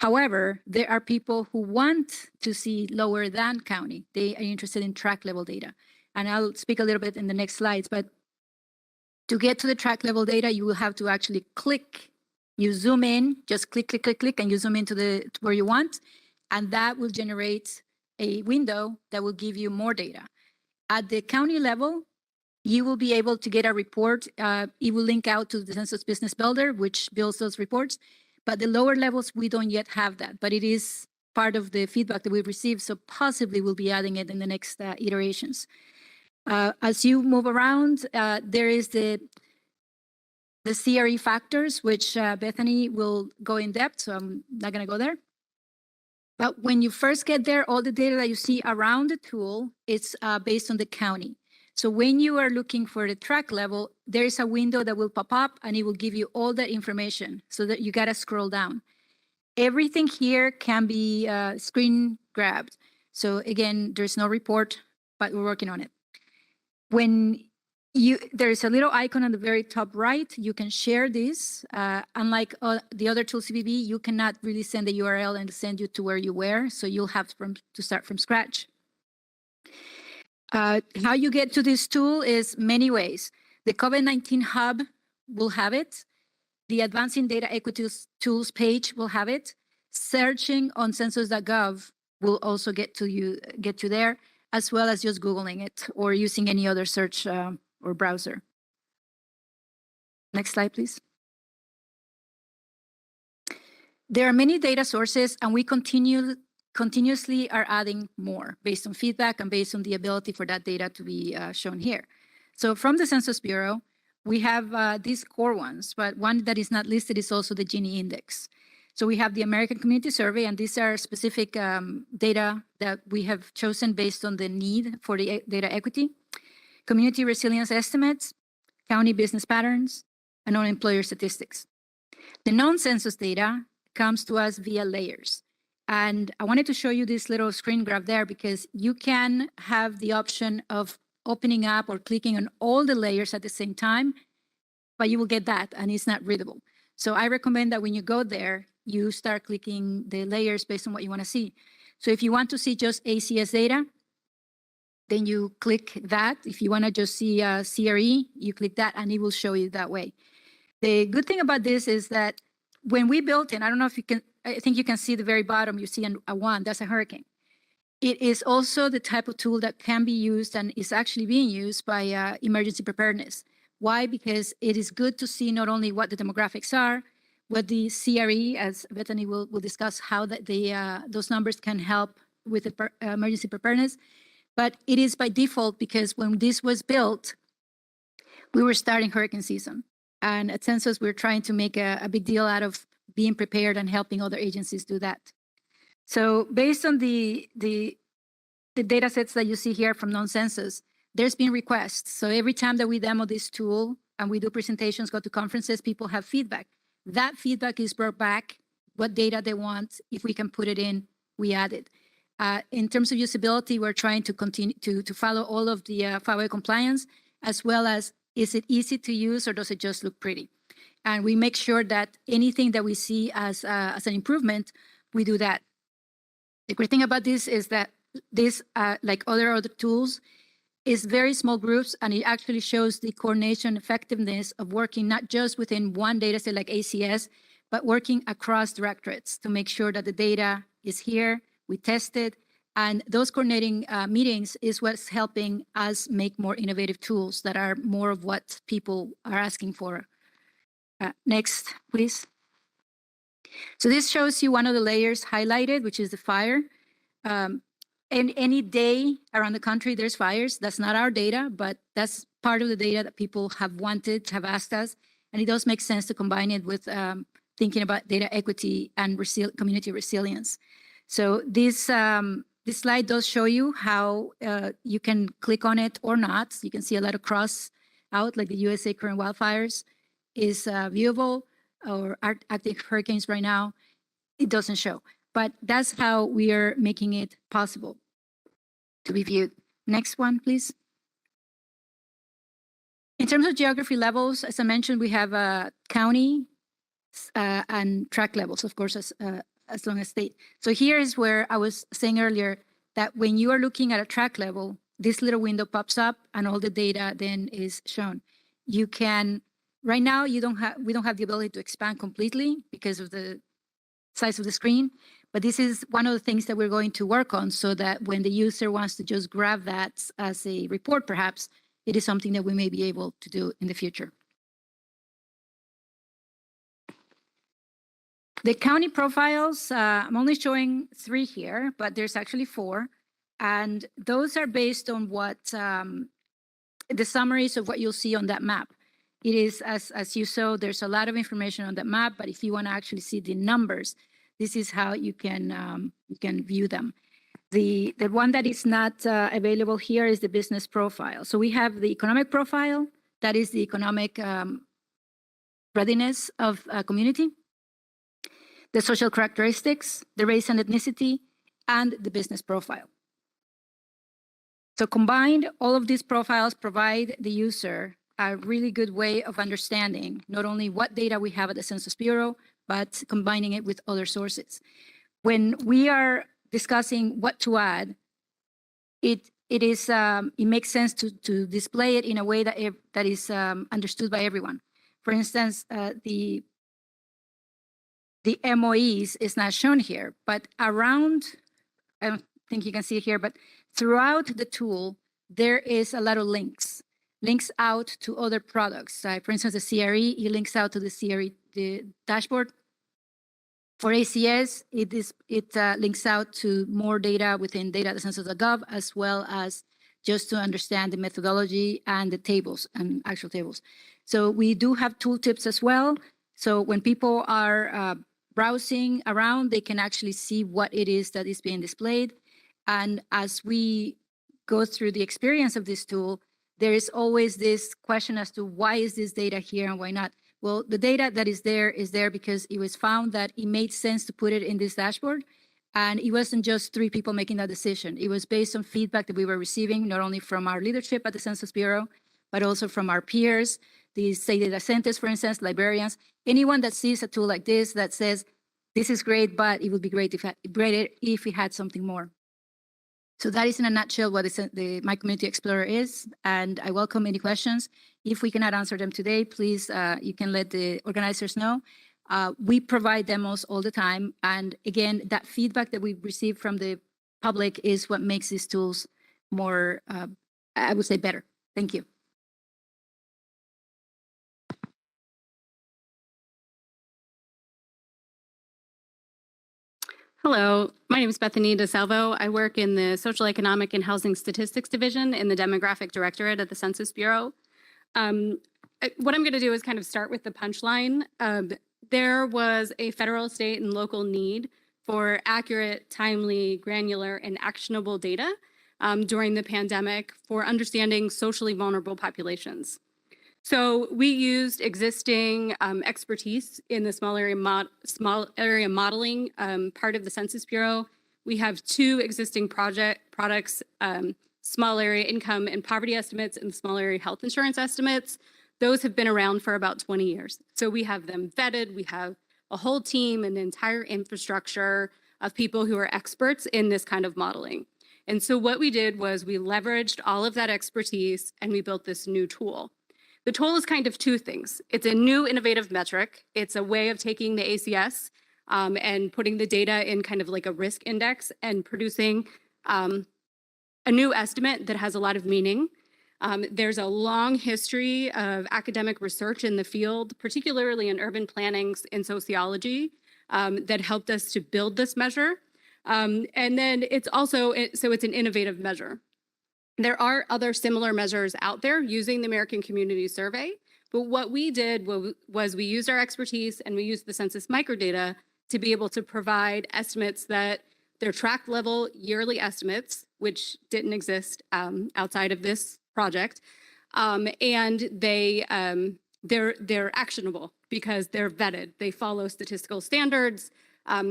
However, there are people who want to see lower than county. They are interested in track level data. And I'll speak a little bit in the next slides, but to get to the track level data, you will have to actually click. You zoom in, just click, click, click, click, and you zoom into to where you want. And that will generate a window that will give you more data. At the county level, you will be able to get a report. It will link out to the Census Business Builder, which builds those reports. But the lower levels, we don't yet have that. But it is part of the feedback that we've received, so possibly we'll be adding it in the next iterations. As you move around, there is the CRE factors, which Bethany will go in depth, so I'm not going to go there. But when you first get there, all the data that you see around the tool, it's based on the county. So when you are looking for the track level, there is a window that will pop up and it will give you all that information so that you got to scroll down. Everything here can be screen grabbed. So again, there's no report, but we're working on it. When there's a little icon on the very top right, you can share this. Unlike the other tool CVB, you cannot really send the URL and send you to where you were. So you'll have to start from scratch. How you get to this tool is many ways. The COVID-19 Hub will have it. The Advancing Data Equity Tools page will have it. Searching on census.gov will also get you there, as well as just Googling it or using any other search or browser. Next slide, please. There are many data sources, and we continuously are adding more based on feedback and based on the ability for that data to be shown here. So from the Census Bureau, we have these core ones, but one that is not listed is also the Gini Index. So we have the American Community Survey, and these are specific data that we have chosen based on the need for the data equity, community resilience estimates, county business patterns, and non-employer statistics. The non-census data comes to us via layers. And I wanted to show you this little screen grab there because you can have the option of opening up or clicking on all the layers at the same time, but you will get that and it's not readable. So I recommend that when you go there, you start clicking the layers based on what you want to see. So if you want to see just ACS data, then you click that. If you want to just see CRE, you click that and it will show you that way. The good thing about this is that when we built it, I don't know if you can, I think you can see the very bottom, you see a 1, that's a hurricane. It is also the type of tool that can be used and is actually being used by emergency preparedness. Why? Because it is good to see not only what the demographics are, what the CRE, as Bethany will discuss, how those numbers can help with the emergency preparedness. But it is by default because when this was built, we were starting hurricane season. And at Census, we're trying to make a big deal out of being prepared and helping other agencies do that. So based on the data sets that you see here from non-census, there's been requests. So every time that we demo this tool and we do presentations, go to conferences, people have feedback. That feedback is brought back, what data they want. If we can put it in, we add it. In terms of usability, we're trying to continue to follow all of the FOIA compliance, as well as is it easy to use or does it just look pretty? And we make sure that anything that we see as an improvement, we do that. The great thing about this is that this, like other tools, is very small groups, and it actually shows the coordination effectiveness of working not just within one data set like ACS, but working across directorates to make sure that the data is here, we test it, and those coordinating meetings is what's helping us make more innovative tools that are more of what people are asking for. Next, please. So this shows you one of the layers highlighted, which is the fire. And any day around the country, there's fires. That's not our data, but that's part of the data that people have wanted, have asked us. And it does make sense to combine it with thinking about data equity and community resilience. So this slide does show you how you can click on it or not. You can see a lot of cross out, like the USA current wildfires is viewable, or Arctic hurricanes right now. It doesn't show. But that's how we are making it possible to be viewed. Next one, please. In terms of geography levels, as I mentioned, we have county and tract levels, of course, as long as state. So here is where I was saying earlier that when you are looking at a tract level, this little window pops up and all the data then is shown. You can, right now, we don't have the ability to expand completely because of the size of the screen. But this is one of the things that we're going to work on so that when the user wants to just grab that as a report, perhaps, it is something that we may be able to do in the future. The county profiles, I'm only showing 3 here, but there's actually 4. And those are based on what the summaries of what you'll see on that map. It is, as you saw, there's a lot of information on that map, but if you want to actually see the numbers, this is how you can view them. The one that is not available here is the business profile. So we have the economic profile, that is the economic readiness of a community, the social characteristics, the race and ethnicity, and the business profile. So combined, all of these profiles provide the user a really good way of understanding not only what data we have at the Census Bureau, but combining it with other sources. When we are discussing what to add, it makes sense to display it in a way that is understood by everyone. For instance, the MOEs is not shown here, but around, I don't think you can see it here, but throughout the tool, there is a lot of links out to other products. For instance, the CRE, it links out to the CRE the dashboard. For ACS, it links out to more data within data.census.gov, as well as just to understand the methodology and the tables and actual tables. So we do have tooltips as well. So when people are browsing around, they can actually see what it is that is being displayed. And as we go through the experience of this tool, there is always this question as to why is this data here and why not? Well, the data that is there because it was found that it made sense to put it in this dashboard. And it wasn't just 3 people making that decision. It was based on feedback that we were receiving, not only from our leadership at the Census Bureau, but also from our peers, the state data scientists, for instance, librarians, anyone that sees a tool like this that says, this is great, but it would be great if it had something more. So that is in a nutshell what the My Community Explorer is, and I welcome any questions. If we cannot answer them today, please, you can let the organizers know. We provide demos all the time, and again, that feedback that we receive from the public is what makes these tools more, I would say, better. Thank you. Hello, my name is Bethany DeSalvo. I work in the Social, Economic, and Housing Statistics Division in the Demographic Directorate at the Census Bureau. What I'm going to do is kind of start with the punchline. There was a federal, state, and local need for accurate, timely, granular, and actionable data during the pandemic for understanding socially vulnerable populations. So we used existing expertise in the small area modeling part of the Census Bureau. We have two existing products, small area income and poverty estimates and small area health insurance estimates. Those have been around for about 20 years. So we have them vetted. We have a whole team and entire infrastructure of people who are experts in this kind of modeling. And so what we did was we leveraged all of that expertise and we built this new tool. The tool is kind of two things. It's a new innovative metric. It's a way of taking the ACS and putting the data in kind of like a risk index and producing a new estimate that has a lot of meaning. There's a long history of academic research in the field, particularly in urban planning and sociology, that helped us to build this measure. And then it's also, so it's an innovative measure. There are other similar measures out there using the American Community Survey, but what we did was we used our expertise and we used the census microdata to be able to provide estimates that they're tract level yearly estimates, which didn't exist outside of this project, and they're actionable because they're vetted. They follow statistical standards.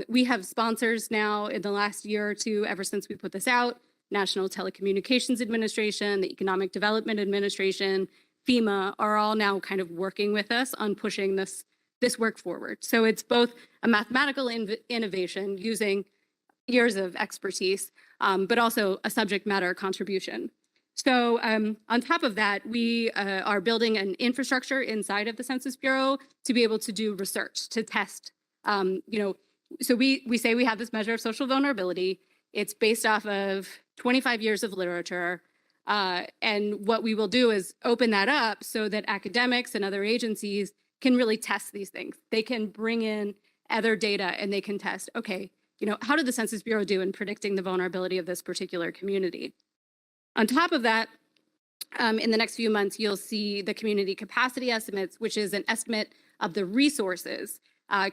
We have sponsors now in the last year or two, ever since we put this out. National Telecommunications Administration, the Economic Development Administration, FEMA are all now kind of working with us on pushing this work forward. So it's both a mathematical innovation using years of expertise, but also a subject matter contribution. So on top of that, we are building an infrastructure inside of the Census Bureau to be able to do research, to test. So we say we have this measure of social vulnerability. It's based off of 25 years of literature. And what we will do is open that up so that academics and other agencies can really test these things. They can bring in other data and they can test, okay, how did the Census Bureau do in predicting the vulnerability of this particular community? On top of that, in the next few months, you'll see the community capacity estimates, which is an estimate of the resources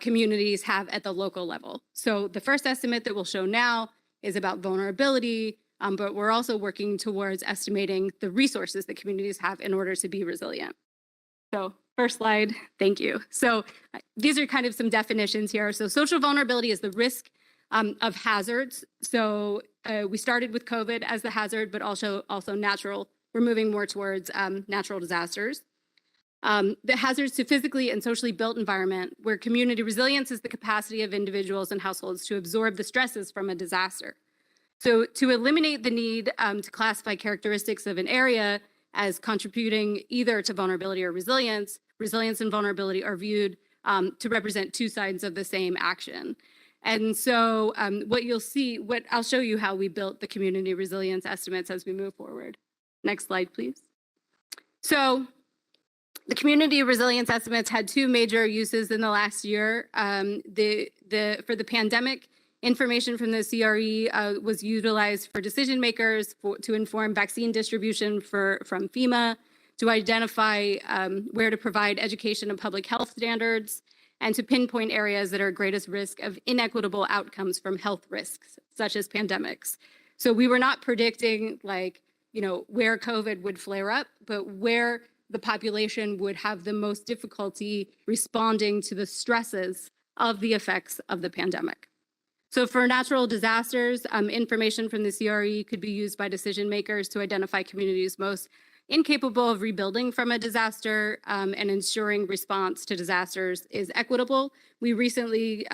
communities have at the local level. So the first estimate that we'll show now is about vulnerability, but we're also working towards estimating the resources that communities have in order to be resilient. So first slide, thank you. So these are kind of some definitions here. So social vulnerability is the risk of hazards. So we started with COVID as the hazard, but also natural. We're moving more towards natural disasters. The hazards to physically and socially built environment, where community resilience is the capacity of individuals and households to absorb the stresses from a disaster. So to eliminate the need to classify characteristics of an area as contributing either to vulnerability or resilience and vulnerability are viewed to represent two sides of the same action. And so what you'll see, I'll show you how we built the community resilience estimates as we move forward. Next slide, please. So the community resilience estimates had two major uses in the last year. For the pandemic, information from the CRE was utilized for decision makers to inform vaccine distribution from FEMA, to identify where to provide education and public health standards, and to pinpoint areas that are greatest risk of inequitable outcomes from health risks, such as pandemics. So we were not predicting where COVID would flare up, but where the population would have the most difficulty responding to the stresses of the effects of the pandemic. So for natural disasters, information from the CRE could be used by decision makers to identify communities most incapable of rebuilding from a disaster and ensuring response to disasters is equitable. We recently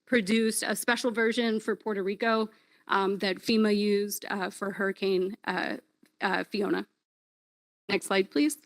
produced a special version for Puerto Rico that FEMA used for Hurricane Fiona. Next slide, please.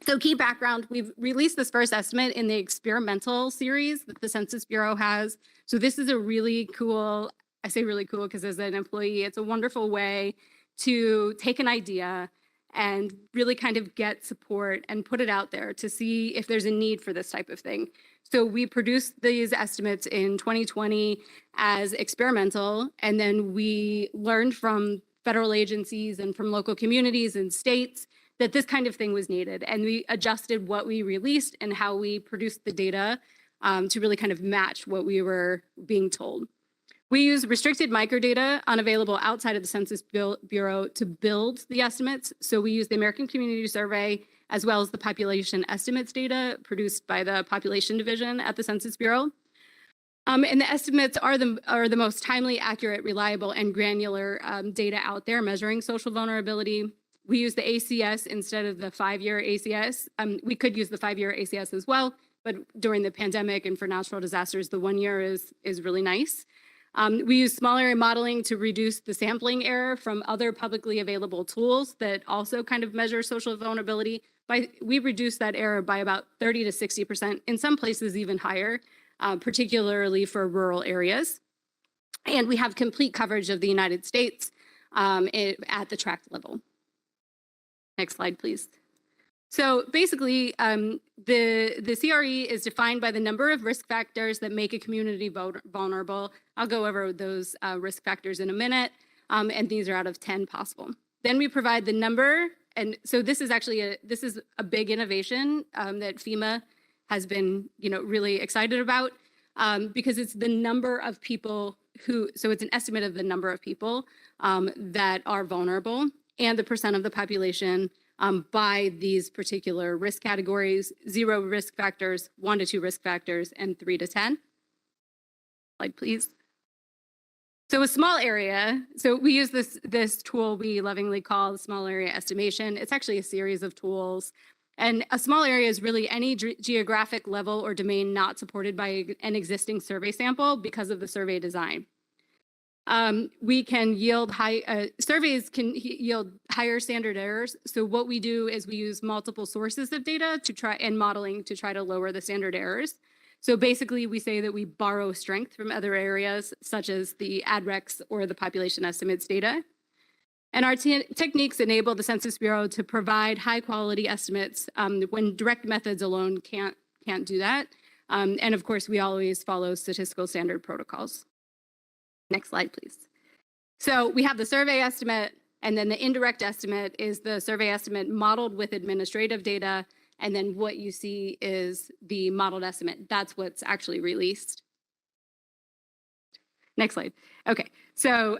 So key background, we've released this first estimate in the experimental series that the Census Bureau has. So this is a really cool, I say really cool because as an employee, it's a wonderful way to take an idea and really kind of get support and put it out there to see if there's a need for this type of thing. So we produced these estimates in 2020 as experimental, and then we learned from federal agencies and from local communities and states that this kind of thing was needed. And we adjusted what we released and how we produced the data to really kind of match what we were being told. We use restricted microdata unavailable outside of the Census Bureau to build the estimates. So we use the American Community Survey as well as the population estimates data produced by the Population Division at the Census Bureau. And the estimates are the most timely, accurate, reliable, and granular data out there measuring social vulnerability. We use the ACS instead of the 5-year ACS. We could use the 5-year ACS as well, but during the pandemic and for natural disasters, the 1 year is really nice. We use small area modeling to reduce the sampling error from other publicly available tools that also kind of measure social vulnerability. We reduce that error by about 30 to 60%, in some places even higher, particularly for rural areas. And we have complete coverage of the United States at the tract level. Next slide, please. So basically, the CRE is defined by the number of risk factors that make a community vulnerable. I'll go over those risk factors in a minute, and these are out of 10 possible. Then we provide the number, and so this is actually a big innovation that FEMA has been really excited about because it's the number of people so it's an estimate of the number of people that are vulnerable and the percent of the population by these particular risk categories: 0 risk factors, 1 to 2 risk factors, and 3 to 10. Slide, please. So a small area, so we use this tool we lovingly call the small area estimation. It's actually a series of tools. And a small area is really any geographic level or domain not supported by an existing survey sample because of the survey design. We can yield surveys can yield higher standard errors. So what we do is we use multiple sources of data and modeling to try to lower the standard errors. So basically we say that we borrow strength from other areas such as the ADREX or the population estimates data. And our techniques enable the Census Bureau to provide high quality estimates when direct methods alone can't do that. And of course, we always follow statistical standard protocols. Next slide, please. So we have the survey estimate, and then the indirect estimate is the survey estimate modeled with administrative data, and then what you see is the modeled estimate. That's what's actually released. Next slide. Okay, so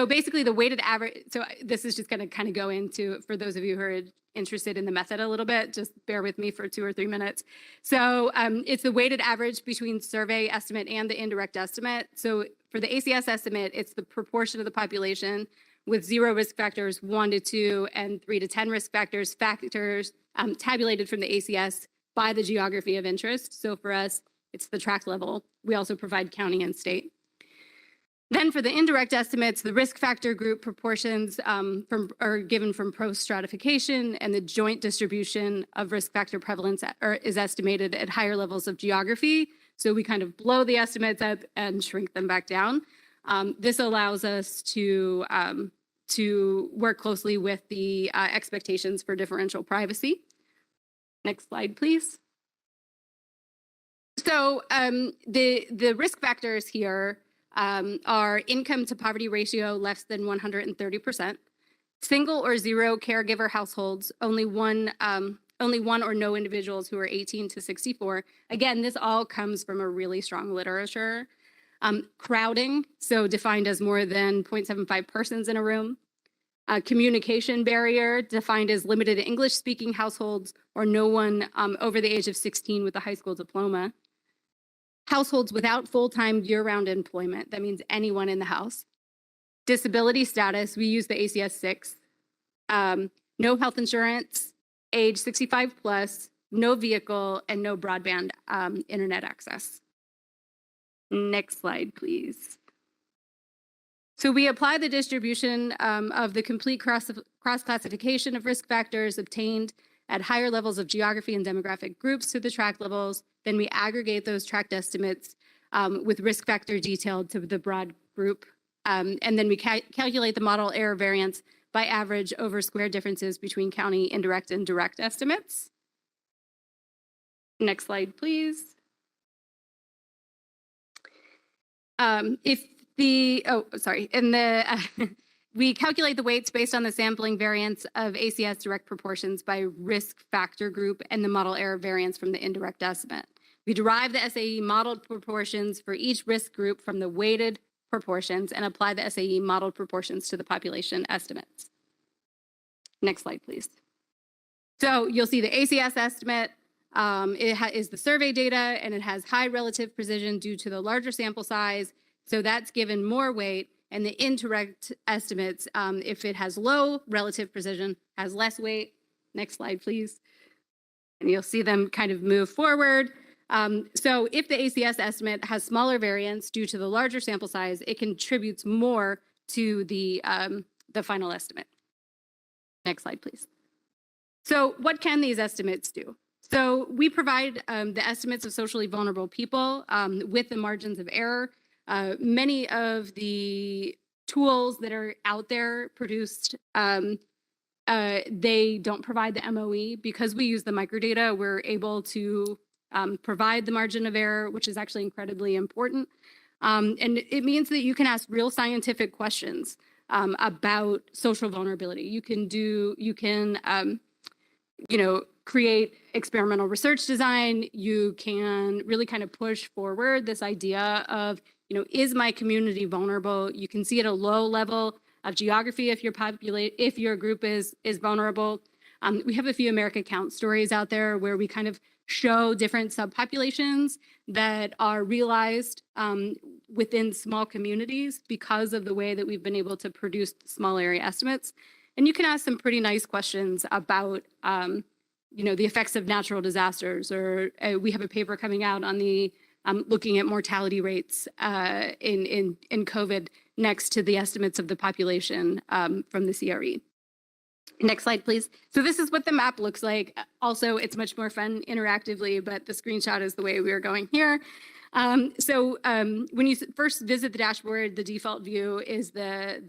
basically the weighted average, so this is just going to kind of go into, for those of you who are interested in the method a little bit, just bear with me for 2 or 3 minutes. So it's the weighted average between survey estimate and the indirect estimate. So for the ACS estimate, it's the proportion of the population with 0 risk factors, 1 to 2, and 3 to 10 risk factors tabulated from the ACS by the geography of interest. So for us, it's the tract level. We also provide county and state. Then for the indirect estimates, the risk factor group proportions are given from post-stratification, and the joint distribution of risk factor prevalence is estimated at higher levels of geography. So we kind of blow the estimates up and shrink them back down. This allows us to work closely with the expectations for differential privacy. Next slide, please. So the risk factors here are income to poverty ratio less than 130%, single or 0 caregiver households, only one or no individuals who are 18 to 64. Again, this all comes from a really strong literature. Crowding, so defined as more than 0.75 persons in a room. Communication barrier, defined as limited English-speaking households or no one over the age of 16 with a high school diploma. Households without full-time year-round employment, that means anyone in the house. Disability status, we use the ACS 6. No health insurance, age 65 plus, no vehicle, and no broadband internet access. Next slide, please. So we apply the distribution of the complete cross-classification of risk factors obtained at higher levels of geography and demographic groups to the tract levels. Then we aggregate those tract estimates with risk factor detailed to the broad group. And then we calculate the model error variance by average over square differences between county indirect and direct estimates. Next slide, please. We calculate the weights based on the sampling variance of ACS direct proportions by risk factor group and the model error variance from the indirect estimate. We derive the SAE modeled proportions for each risk group from the weighted proportions and apply the SAE modeled proportions to the population estimates. Next slide, please. So you'll see the ACS estimate. Is the survey data, and it has high relative precision due to the larger sample size. So that's given more weight. And the indirect estimates, if it has low relative precision, has less weight. Next slide, please. And you'll see them kind of move forward. So if the ACS estimate has smaller variance due to the larger sample size, it contributes more to the final estimate. Next slide, please. So what can these estimates do? So we provide the estimates of socially vulnerable people with the margins of error. Many of the tools that are out there produced, they don't provide the MOE. Because we use the microdata, we're able to provide the margin of error, which is actually incredibly important. And it means that you can ask real scientific questions about social vulnerability. You can create experimental research design. You can really kind of push forward this idea of, is my community vulnerable? You can see at a low level of geography if your group is vulnerable. We have a few America Count stories out there where we kind of show different subpopulations that are realized within small communities because of the way that we've been able to produce small area estimates. And you can ask some pretty nice questions about the effects of natural disasters, or we have a paper coming out on the looking at mortality rates in COVID next to the estimates of the population from the CRE. Next slide, please. So this is what the map looks like. Also, it's much more fun interactively, but the screenshot is the way we are going here. When you first visit the dashboard, the default view is the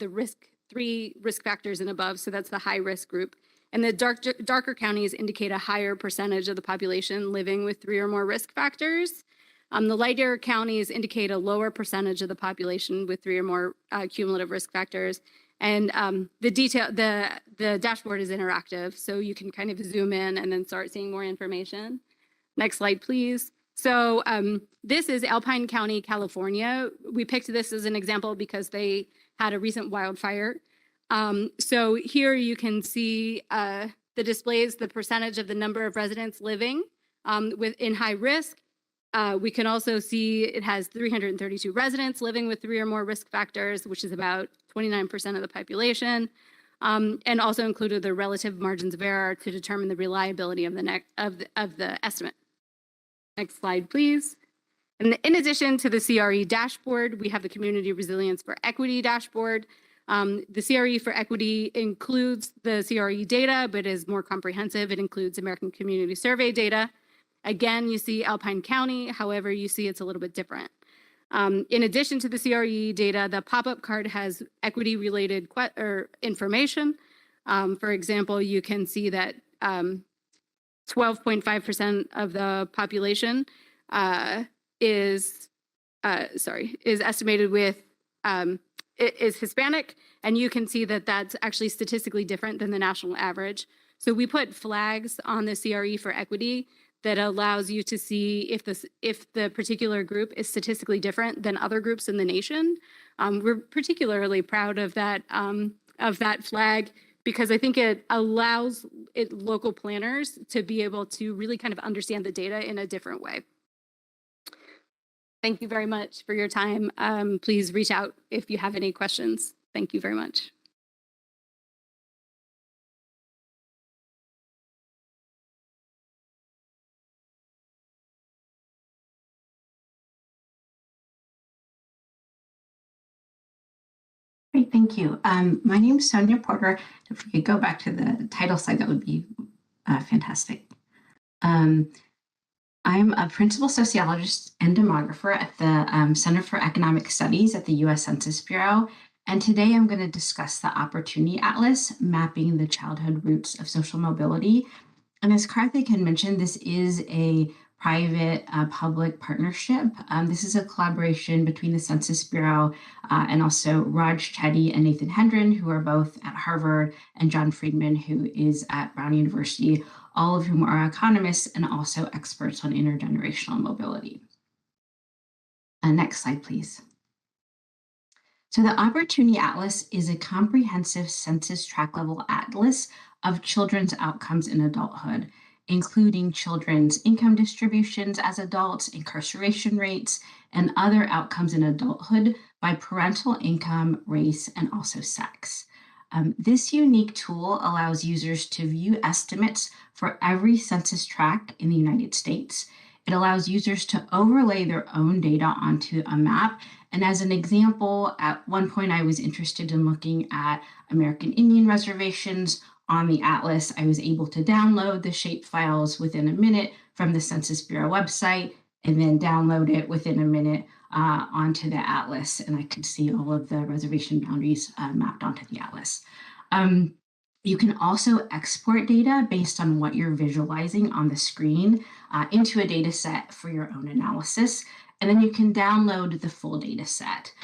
3 risk factors and above. So that's the high risk group. And the darker counties indicate a higher percentage of the population living with 3 or more risk factors. The lighter counties indicate a lower percentage of the population with 3 or more cumulative risk factors. And the dashboard is interactive, so you can kind of zoom in and then start seeing more information. Next slide, please. So this is Alpine County, California. We picked this as an example because they had a recent wildfire. So here you can see the displays the percentage of the number of residents living in high risk. We can also see it has 332 residents living with 3 or more risk factors, which is about 29% of the population, and also included the relative margins of error to determine the reliability of the estimate. Next slide, please. And in addition to the CRE dashboard, we have the Community Resilience for Equity dashboard. The CRE for Equity includes the CRE data, but is more comprehensive. It includes American Community Survey data. Again, you see Alpine County, however, you see it's a little bit different. In addition to the CRE data, the pop-up card has equity-related information. For example, you can see that 12.5% of the population is estimated with is Hispanic, and you can see that that's actually statistically different than the national average. So we put flags on the CRE for Equity that allows you to see if the particular group is statistically different than other groups in the nation. We're particularly proud of that flag because I think it allows local planners to be able to really kind of understand the data in a different way. Thank you very much for your time. Please reach out if you have any questions. Thank you very much. Great, thank you. My name is Sonya Porter. If we could go back to the title slide, that would be fantastic. I'm a principal sociologist and demographer at the Center for Economic Studies at the U.S. Census Bureau. And today I'm going to discuss the Opportunity Atlas, mapping the childhood roots of social mobility. And as Karthik had mentioned, this is a private-public partnership. This is a collaboration between the Census Bureau and also Raj Chetty and Nathan Hendren, who are both at Harvard, and John Friedman, who is at Brown University, all of whom are economists and also experts on intergenerational mobility. Next slide, please. So the Opportunity Atlas is a comprehensive census tract level atlas of children's outcomes in adulthood, including children's income distributions as adults, incarceration rates, and other outcomes in adulthood by parental income, race, and also sex. This unique tool allows users to view estimates for every census tract in the United States. It allows users to overlay their own data onto a map. And as an example, at one point I was interested in looking at American Indian reservations on the atlas. I was able to download the shape files within a minute from the Census Bureau website and then download it within a minute onto the atlas. And I could see all of the reservation boundaries mapped onto the atlas. You can also export data based on what you're visualizing on the screen into a data set for your own analysis. And then you can download the full data set.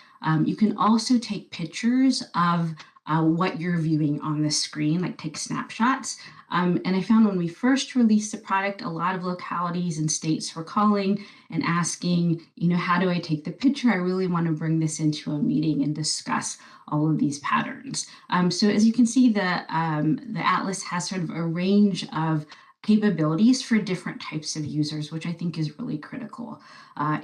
You can also take pictures of what you're viewing on the screen, like take snapshots. And I found when we first released the product, a lot of localities and states were calling and asking, how do I take the picture? I really want to bring this into a meeting and discuss all of these patterns. So as you can see, the Atlas has sort of a range of capabilities for different types of users, which I think is really critical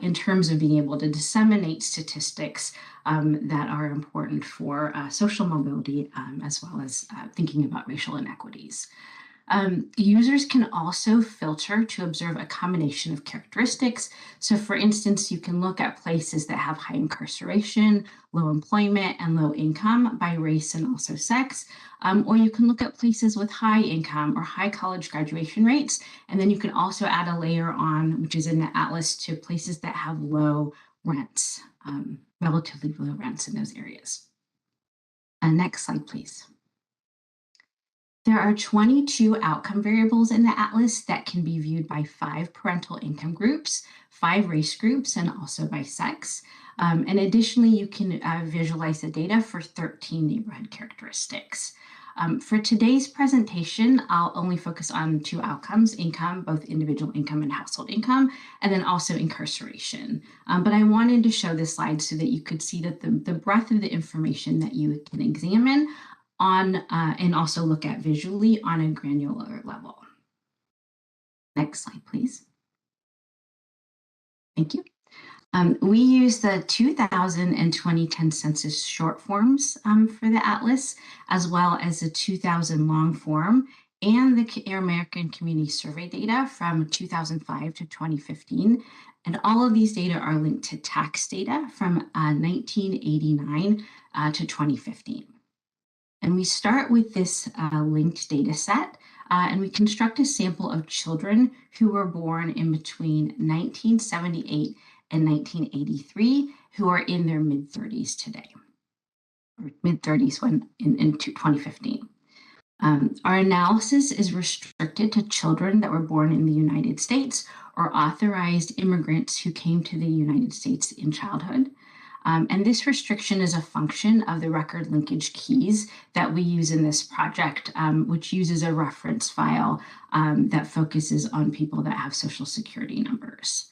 in terms of being able to disseminate statistics that are important for social mobility, as well as thinking about racial inequities. Users can also filter to observe a combination of characteristics. So for instance, you can look at places that have high incarceration, low employment, and low income by race and also sex. Or you can look at places with high income or high college graduation rates. And then you can also add a layer on, which is in the atlas, to places that have low rents, relatively low rents in those areas. Next slide, please. There are 22 outcome variables in the atlas that can be viewed by 5 parental income groups, 5 race groups, and also by sex. And additionally, you can visualize the data for 13 neighborhood characteristics. For today's presentation, I'll only focus on 2 outcomes: income, both individual income and household income, and then also incarceration. But I wanted to show this slide so that you could see that the breadth of the information that you can examine on and also look at visually on a granular level. Next slide, please. Thank you. We use the 2000 and 2010 census short forms for the atlas, as well as the 2000 long form and the American Community Survey data from 2005 to 2015. And all of these data are linked to tax data from 1989 to 2015. And we start with this linked data set, and we construct a sample of children who were born in between 1978 and 1983, who are in their mid-30s today, or mid-30s when in 2015. Our analysis is restricted to children that were born in the United States or authorized immigrants who came to the United States in childhood. And this restriction is a function of the record linkage keys that we use in this project, which uses a reference file that focuses on people that have Social Security numbers.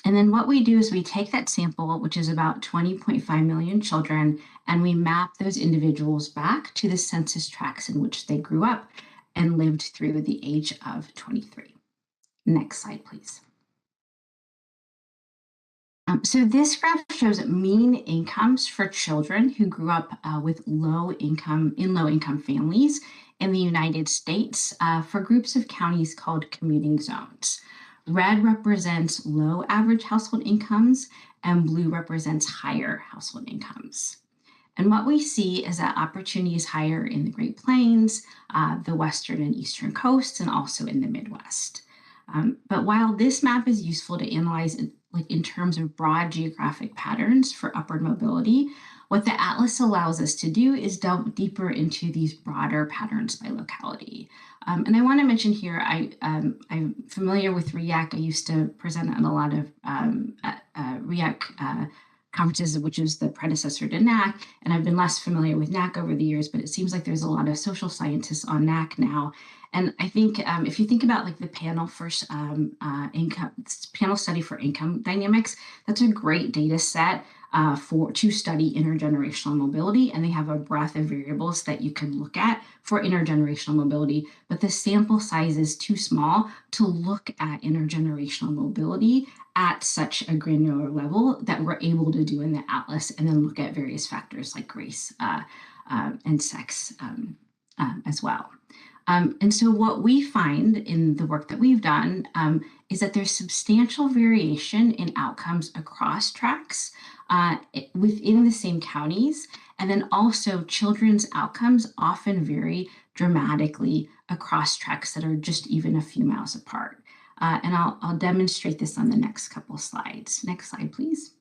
And then what we do is we take that sample, which is about 20.5 million children, and we map those individuals back to the census tracts in which they grew up and lived through the age of 23. Next slide, please. So this graph shows mean incomes for children who grew up with low income families in the United States for groups of counties called commuting zones. Red represents low average household incomes and blue represents higher household incomes. And what we see is that opportunity is higher in the Great Plains, the western and eastern coasts, and also in the Midwest. But while this map is useful to analyze in terms of broad geographic patterns for upward mobility, what the atlas allows us to do is delve deeper into these broader patterns by locality. And I want to mention here, I'm familiar with REAC. I used to present at a lot of REAC conferences, which is the predecessor to NAC, and I've been less familiar with NAC over the years, but it seems like there's a lot of social scientists on NAC now. And I think if you think about like the panel for panel study for income dynamics, that's a great data set to study intergenerational mobility, and they have a breadth of variables that you can look at for intergenerational mobility, but the sample size is too small to look at intergenerational mobility at such a granular level that we're able to do in the atlas, and then look at various factors like race and sex as well. And so what we find in the work that we've done is that there's substantial variation in outcomes across tracts within the same counties. And then also children's outcomes often vary dramatically across tracts that are just even a few miles apart. And I'll demonstrate this on the next couple slides. Next slide, please.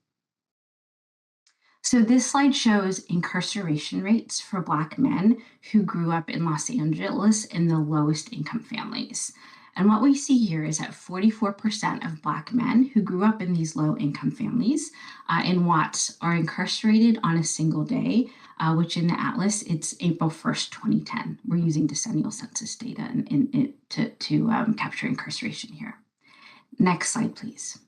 So this slide shows incarceration rates for Black men who grew up in Los Angeles in the lowest income families. And what we see here is that 44% of Black men who grew up in these low income families in Watts are incarcerated on a single day, which in the atlas, it's April 1st, 2010. We're using decennial census data to capture incarceration here. Next slide, please.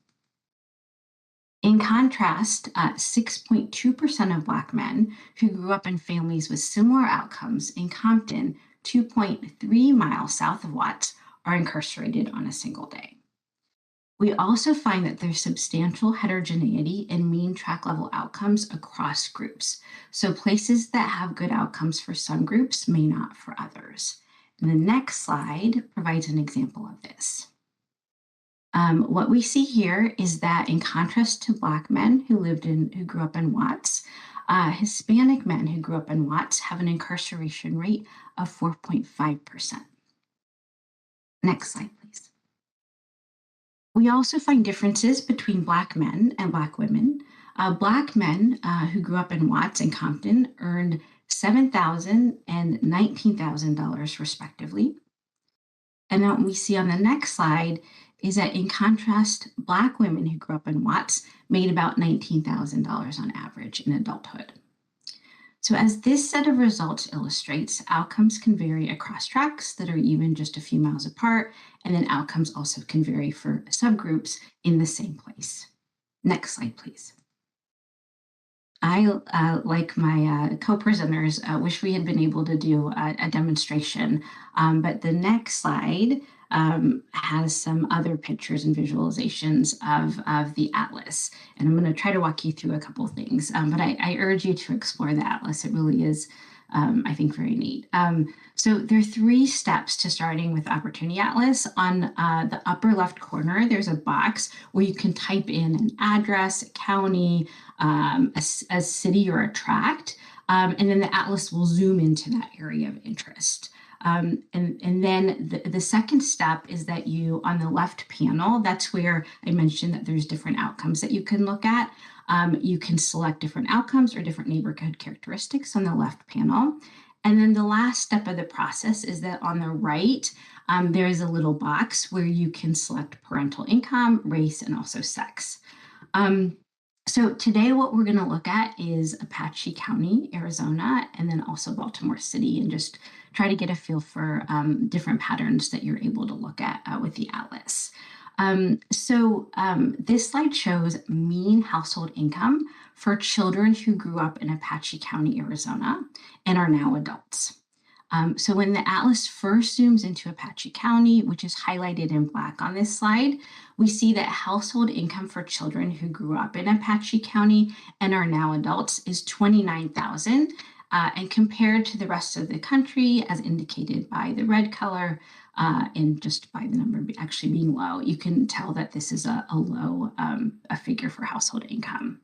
In contrast, 6.2% of Black men who grew up in families with similar outcomes in Compton, 2.3 miles south of Watts, are incarcerated on a single day. We also find that there's substantial heterogeneity in mean tract level outcomes across groups. So places that have good outcomes for some groups may not for others. And the next slide provides an example of this. What we see here is that in contrast to Black men who grew up in Watts, Hispanic men who grew up in Watts have an incarceration rate of 4.5%. Next slide, please. We also find differences between Black men and Black women. Black men who grew up in Watts and Compton earned $7,000 and $19,000 respectively. And then what we see on the next slide is that in contrast, Black women who grew up in Watts made about $19,000 on average in adulthood. So as this set of results illustrates, outcomes can vary across tracts that are even just a few miles apart, and then outcomes also can vary for subgroups in the same place. Next slide, please. I, like my co-presenters, wish we had been able to do a demonstration, but the next slide has some other pictures and visualizations of the atlas. And I'm going to try to walk you through a couple things, but I urge you to explore the atlas. It really is, I think, very neat. So there are 3 steps to starting with Opportunity Atlas. On the upper left corner, there's a box where you can type in an address, a county, a city, or a tract, and then the atlas will zoom into that area of interest. And then the second step is that you, on the left panel, that's where I mentioned that there's different outcomes that you can look at. You can select different outcomes or different neighborhood characteristics on the left panel. And then the last step of the process is that on the right, there is a little box where you can select parental income, race, and also sex. So today what we're going to look at is Apache County, Arizona, and then also Baltimore City, and just try to get a feel for different patterns that you're able to look at with the atlas. This slide shows mean household income for children who grew up in Apache County, Arizona, and are now adults. So when the atlas first zooms into Apache County, which is highlighted in black on this slide, we see that household income for children who grew up in Apache County and are now adults is $29,000. And compared to the rest of the country, as indicated by the red color, and just by the number actually being low, you can tell that this is a low figure for household income.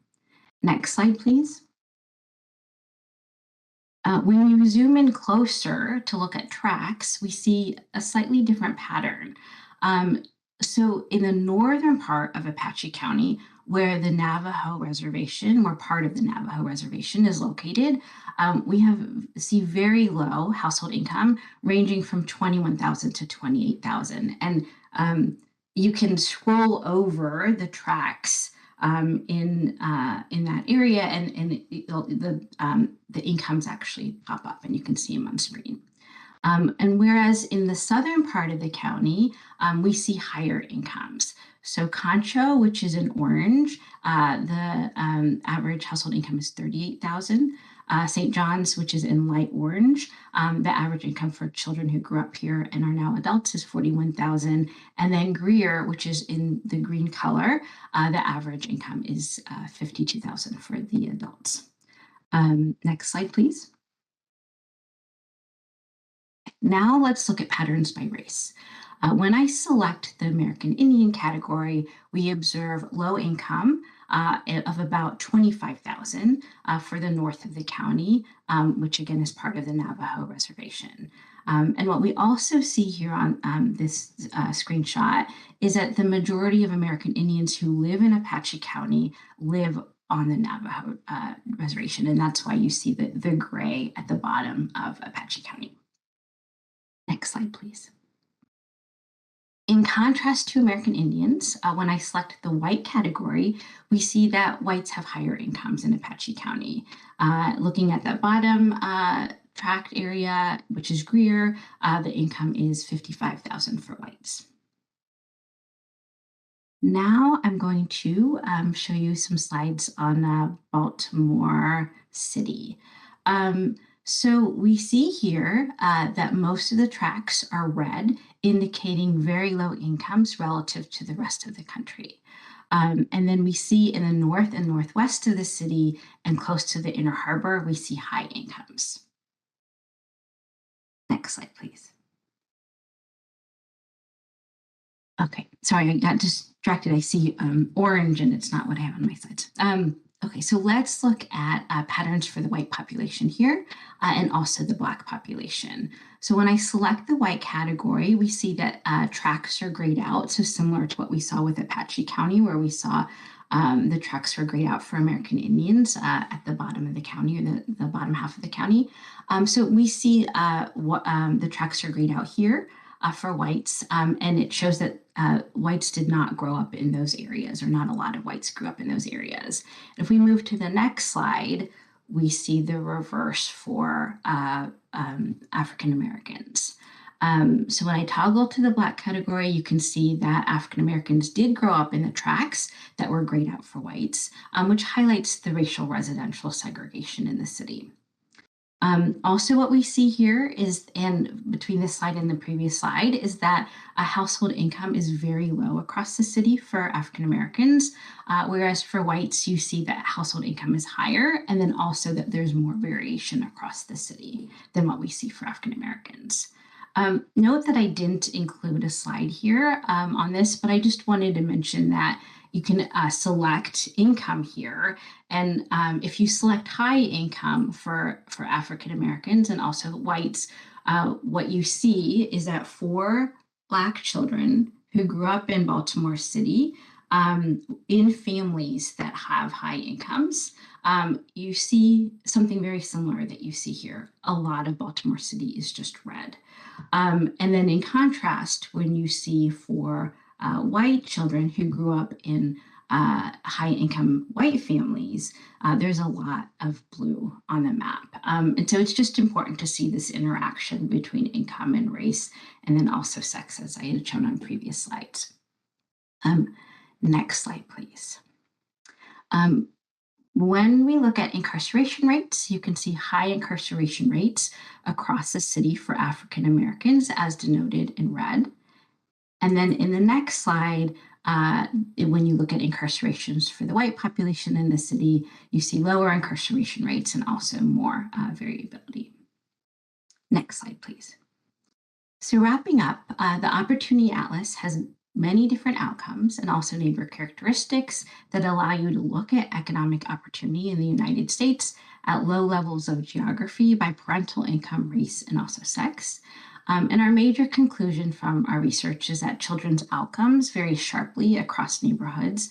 Next slide, please. When we zoom in closer to look at tracks, we see a slightly different pattern. So in the northern part of Apache County, where the Navajo Reservation, where part of the Navajo Reservation is located, we see very low household income ranging from 21,000 to 28,000. And you can scroll over the tracks in that area, and the incomes actually pop up, and you can see them on screen. And whereas in the southern part of the county, we see higher incomes. So Concho, which is in orange, the average household income is 38,000. St. John's, which is in light orange, the average income for children who grew up here and are now adults is 41,000. And then Greer, which is in the green color, the average income is 52,000 for the adults. Next slide, please. Now let's look at patterns by race. When I select the American Indian category, we observe low income of about 25,000 for the north of the county, which again is part of the Navajo Reservation. And what we also see here on this screenshot is that the majority of American Indians who live in Apache County live on the Navajo Reservation, and that's why you see the gray at the bottom of Apache County. Next slide, please. In contrast to American Indians, when I select the white category, we see that whites have higher incomes in Apache County. Looking at that bottom tract area, which is Greer, the income is 55,000 for whites. Now I'm going to show you some slides on Baltimore City. So we see here that most of the tracts are red, indicating very low incomes relative to the rest of the country. And then we see in the north and northwest of the city and close to the inner harbor, we see high incomes. Next slide, please. Okay, sorry, I got distracted. I see orange and it's not what I have on my slides. Okay, so let's look at patterns for the white population here and also the Black population. So when I select the white category, we see that tracts are grayed out. So similar to what we saw with Apache County, where we saw the tracts were grayed out for American Indians at the bottom of the county, or the bottom half of the county. So we see the tracts are grayed out here for whites, and it shows that whites did not grow up in those areas, or not a lot of whites grew up in those areas. If we move to the next slide, we see the reverse for African Americans. So when I toggle to the Black category, you can see that African Americans did grow up in the tracts that were grayed out for whites, which highlights the racial residential segregation in the city. Also, what we see here is, and between this slide and the previous slide, is that a household income is very low across the city for African Americans, whereas for whites, you see that household income is higher, and then also that there's more variation across the city than what we see for African Americans. Note that I didn't include a slide here on this, but I just wanted to mention that you can select income here. And if you select high income for African Americans and also whites, what you see is that for Black children who grew up in Baltimore City, in families that have high incomes, you see something very similar that you see here. A lot of Baltimore City is just red. And then in contrast, when you see for white children who grew up in high-income white families, there's a lot of blue on the map. And so it's just important to see this interaction between income and race, and then also sex, as I had shown on previous slides. Next slide, please. When we look at incarceration rates, you can see high incarceration rates across the city for African Americans, as denoted in red. And then in the next slide, when you look at incarcerations for the white population in the city, you see lower incarceration rates and also more variability. Next slide, please. So wrapping up, the Opportunity Atlas has many different outcomes and also neighbor characteristics that allow you to look at economic opportunity in the United States at low levels of geography by parental income, race, and also sex. And our major conclusion from our research is that children's outcomes vary sharply across neighborhoods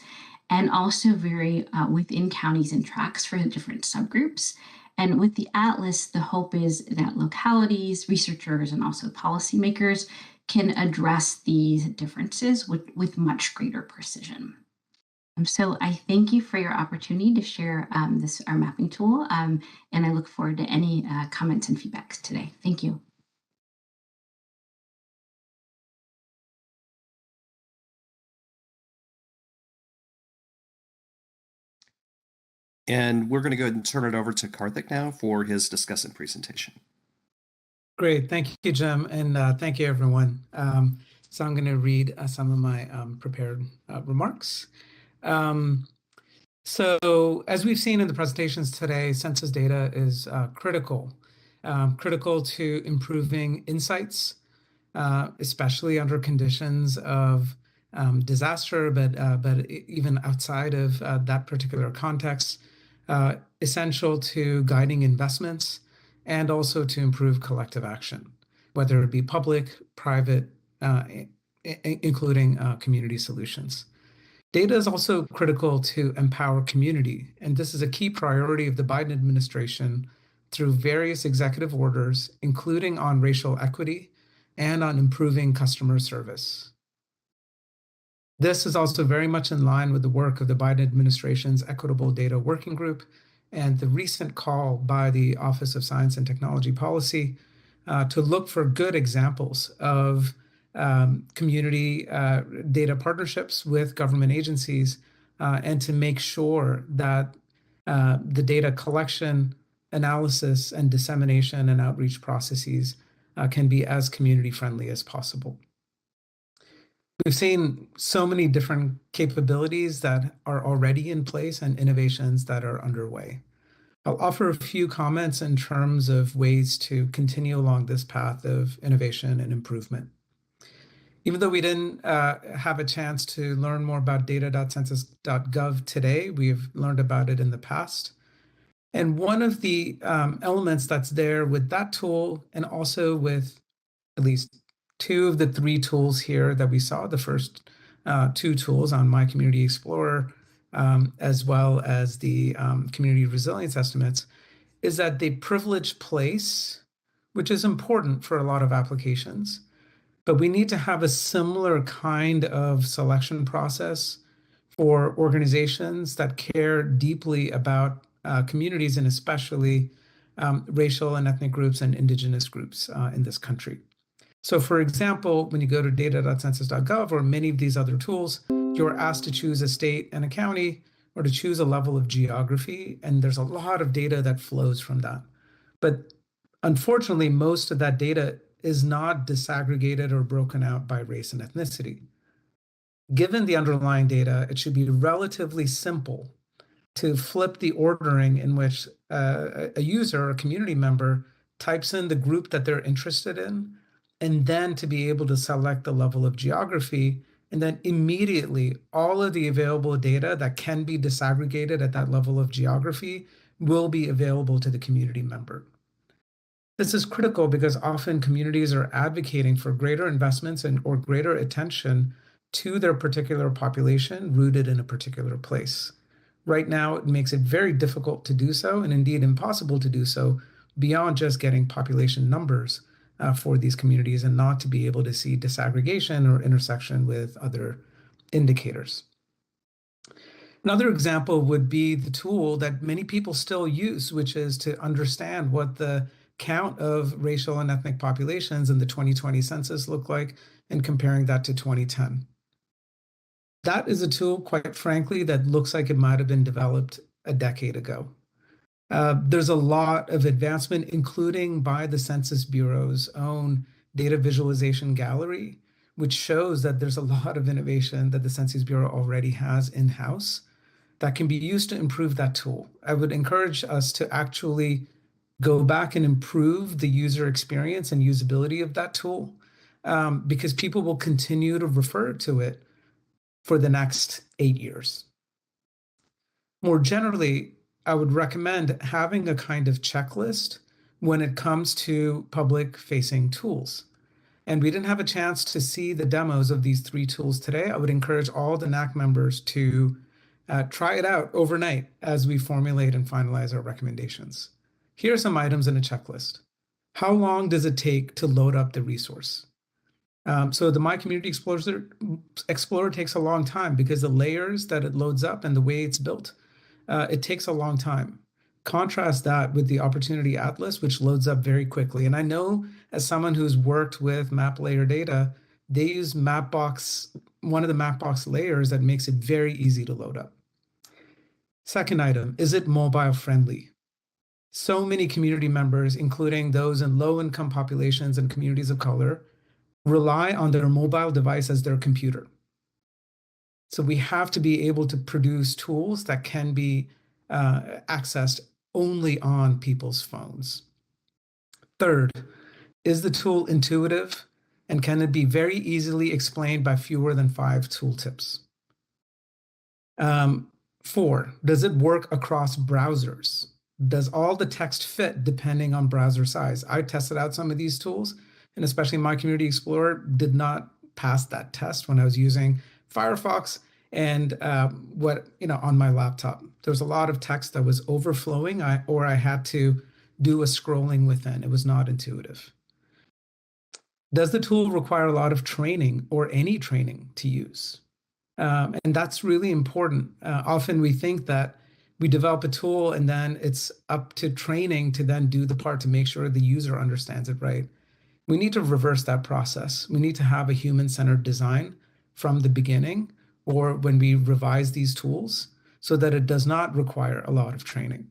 and also vary within counties and tracts for the different subgroups. And with the atlas, the hope is that localities, researchers, and also policymakers can address these differences with much greater precision. So I thank you for your opportunity to share our mapping tool, and I look forward to any comments and feedbacks today. Thank you. And we're going to go ahead and turn it over to Karthik now for his Discussant presentation. Great. Thank you, Jim. And thank you, everyone. So I'm going to read some of my prepared remarks. So as we've seen in the presentations today, census data is critical to improving insights, especially under conditions of disaster, but even outside of that particular context, essential to guiding investments and also to improve collective action, whether it be public, private, including community solutions. Data is also critical to empower community, and this is a key priority of the Biden administration through various executive orders, including on racial equity and on improving customer service. This is also very much in line with the work of the Biden administration's Equitable Data Working Group and the recent call by the Office of Science and Technology Policy to look for good examples of community data partnerships with government agencies and to make sure that the data collection, analysis, and dissemination and outreach processes can be as community friendly as possible. We've seen so many different capabilities that are already in place and innovations that are underway. I'll offer a few comments in terms of ways to continue along this path of innovation and improvement. Even though we didn't have a chance to learn more about data.census.gov today, we've learned about it in the past. And one of the elements that's there with that tool, and also with at least two of the three tools here that we saw, the first two tools on My Community Explorer, as well as the community resilience estimates, is that they privilege place, which is important for a lot of applications. But we need to have a similar kind of selection process for organizations that care deeply about communities, and especially racial and ethnic groups and indigenous groups in this country. So for example, when you go to data.census.gov or many of these other tools, you're asked to choose a state and a county or to choose a level of geography. And there's a lot of data that flows from that. But unfortunately, most of that data is not disaggregated or broken out by race and ethnicity. Given the underlying data, it should be relatively simple to flip the ordering in which a user or a community member types in the group that they're interested in, and then to be able to select the level of geography, and then immediately all of the available data that can be disaggregated at that level of geography will be available to the community member. This is critical because often communities are advocating for greater investments or greater attention to their particular population rooted in a particular place. Right now, it makes it very difficult to do so, and indeed impossible to do so, beyond just getting population numbers for these communities and not to be able to see disaggregation or intersection with other indicators. Another example would be the tool that many people still use, which is to understand what the count of racial and ethnic populations in the 2020 census look like and comparing that to 2010. That is a tool, quite frankly, that looks like it might have been developed a decade ago. There's a lot of advancement, including by the Census Bureau's own data visualization gallery, which shows that there's a lot of innovation that the Census Bureau already has in-house that can be used to improve that tool. I would encourage us to actually go back and improve the user experience and usability of that tool. because people will continue to refer to it for the next 8 years. More generally, I would recommend having a kind of checklist when it comes to public-facing tools. And we didn't have a chance to see the demos of these 3 tools today. I would encourage all the NAC members to try it out overnight as we formulate and finalize our recommendations. Here are some items in a checklist. How long does it take to load up the resource? So the My Community Explorer takes a long time because the layers that it loads up and the way it's built, it takes a long time. Contrast that with the Opportunity Atlas, which loads up very quickly. And I know as someone who's worked with map layer data, they use Mapbox, one of the Mapbox layers that makes it very easy to load up. Second item, is it mobile friendly? So many community members, including those in low-income populations and communities of color, rely on their mobile device as their computer. So we have to be able to produce tools that can be accessed only on people's phones. Third, is the tool intuitive and can it be very easily explained by fewer than 5 tooltips? 4, does it work across browsers? Does all the text fit depending on browser size? I tested out some of these tools, and especially My Community Explorer did not pass that test when I was using Firefox and on my laptop. There was a lot of text that was overflowing, or I had to do a scrolling within. It was not intuitive. Does the tool require a lot of training or any training to use? And that's really important. Often we think that we develop a tool and then it's up to training to then do the part to make sure the user understands it right. We need to reverse that process. We need to have a human-centered design from the beginning or when we revise these tools so that it does not require a lot of training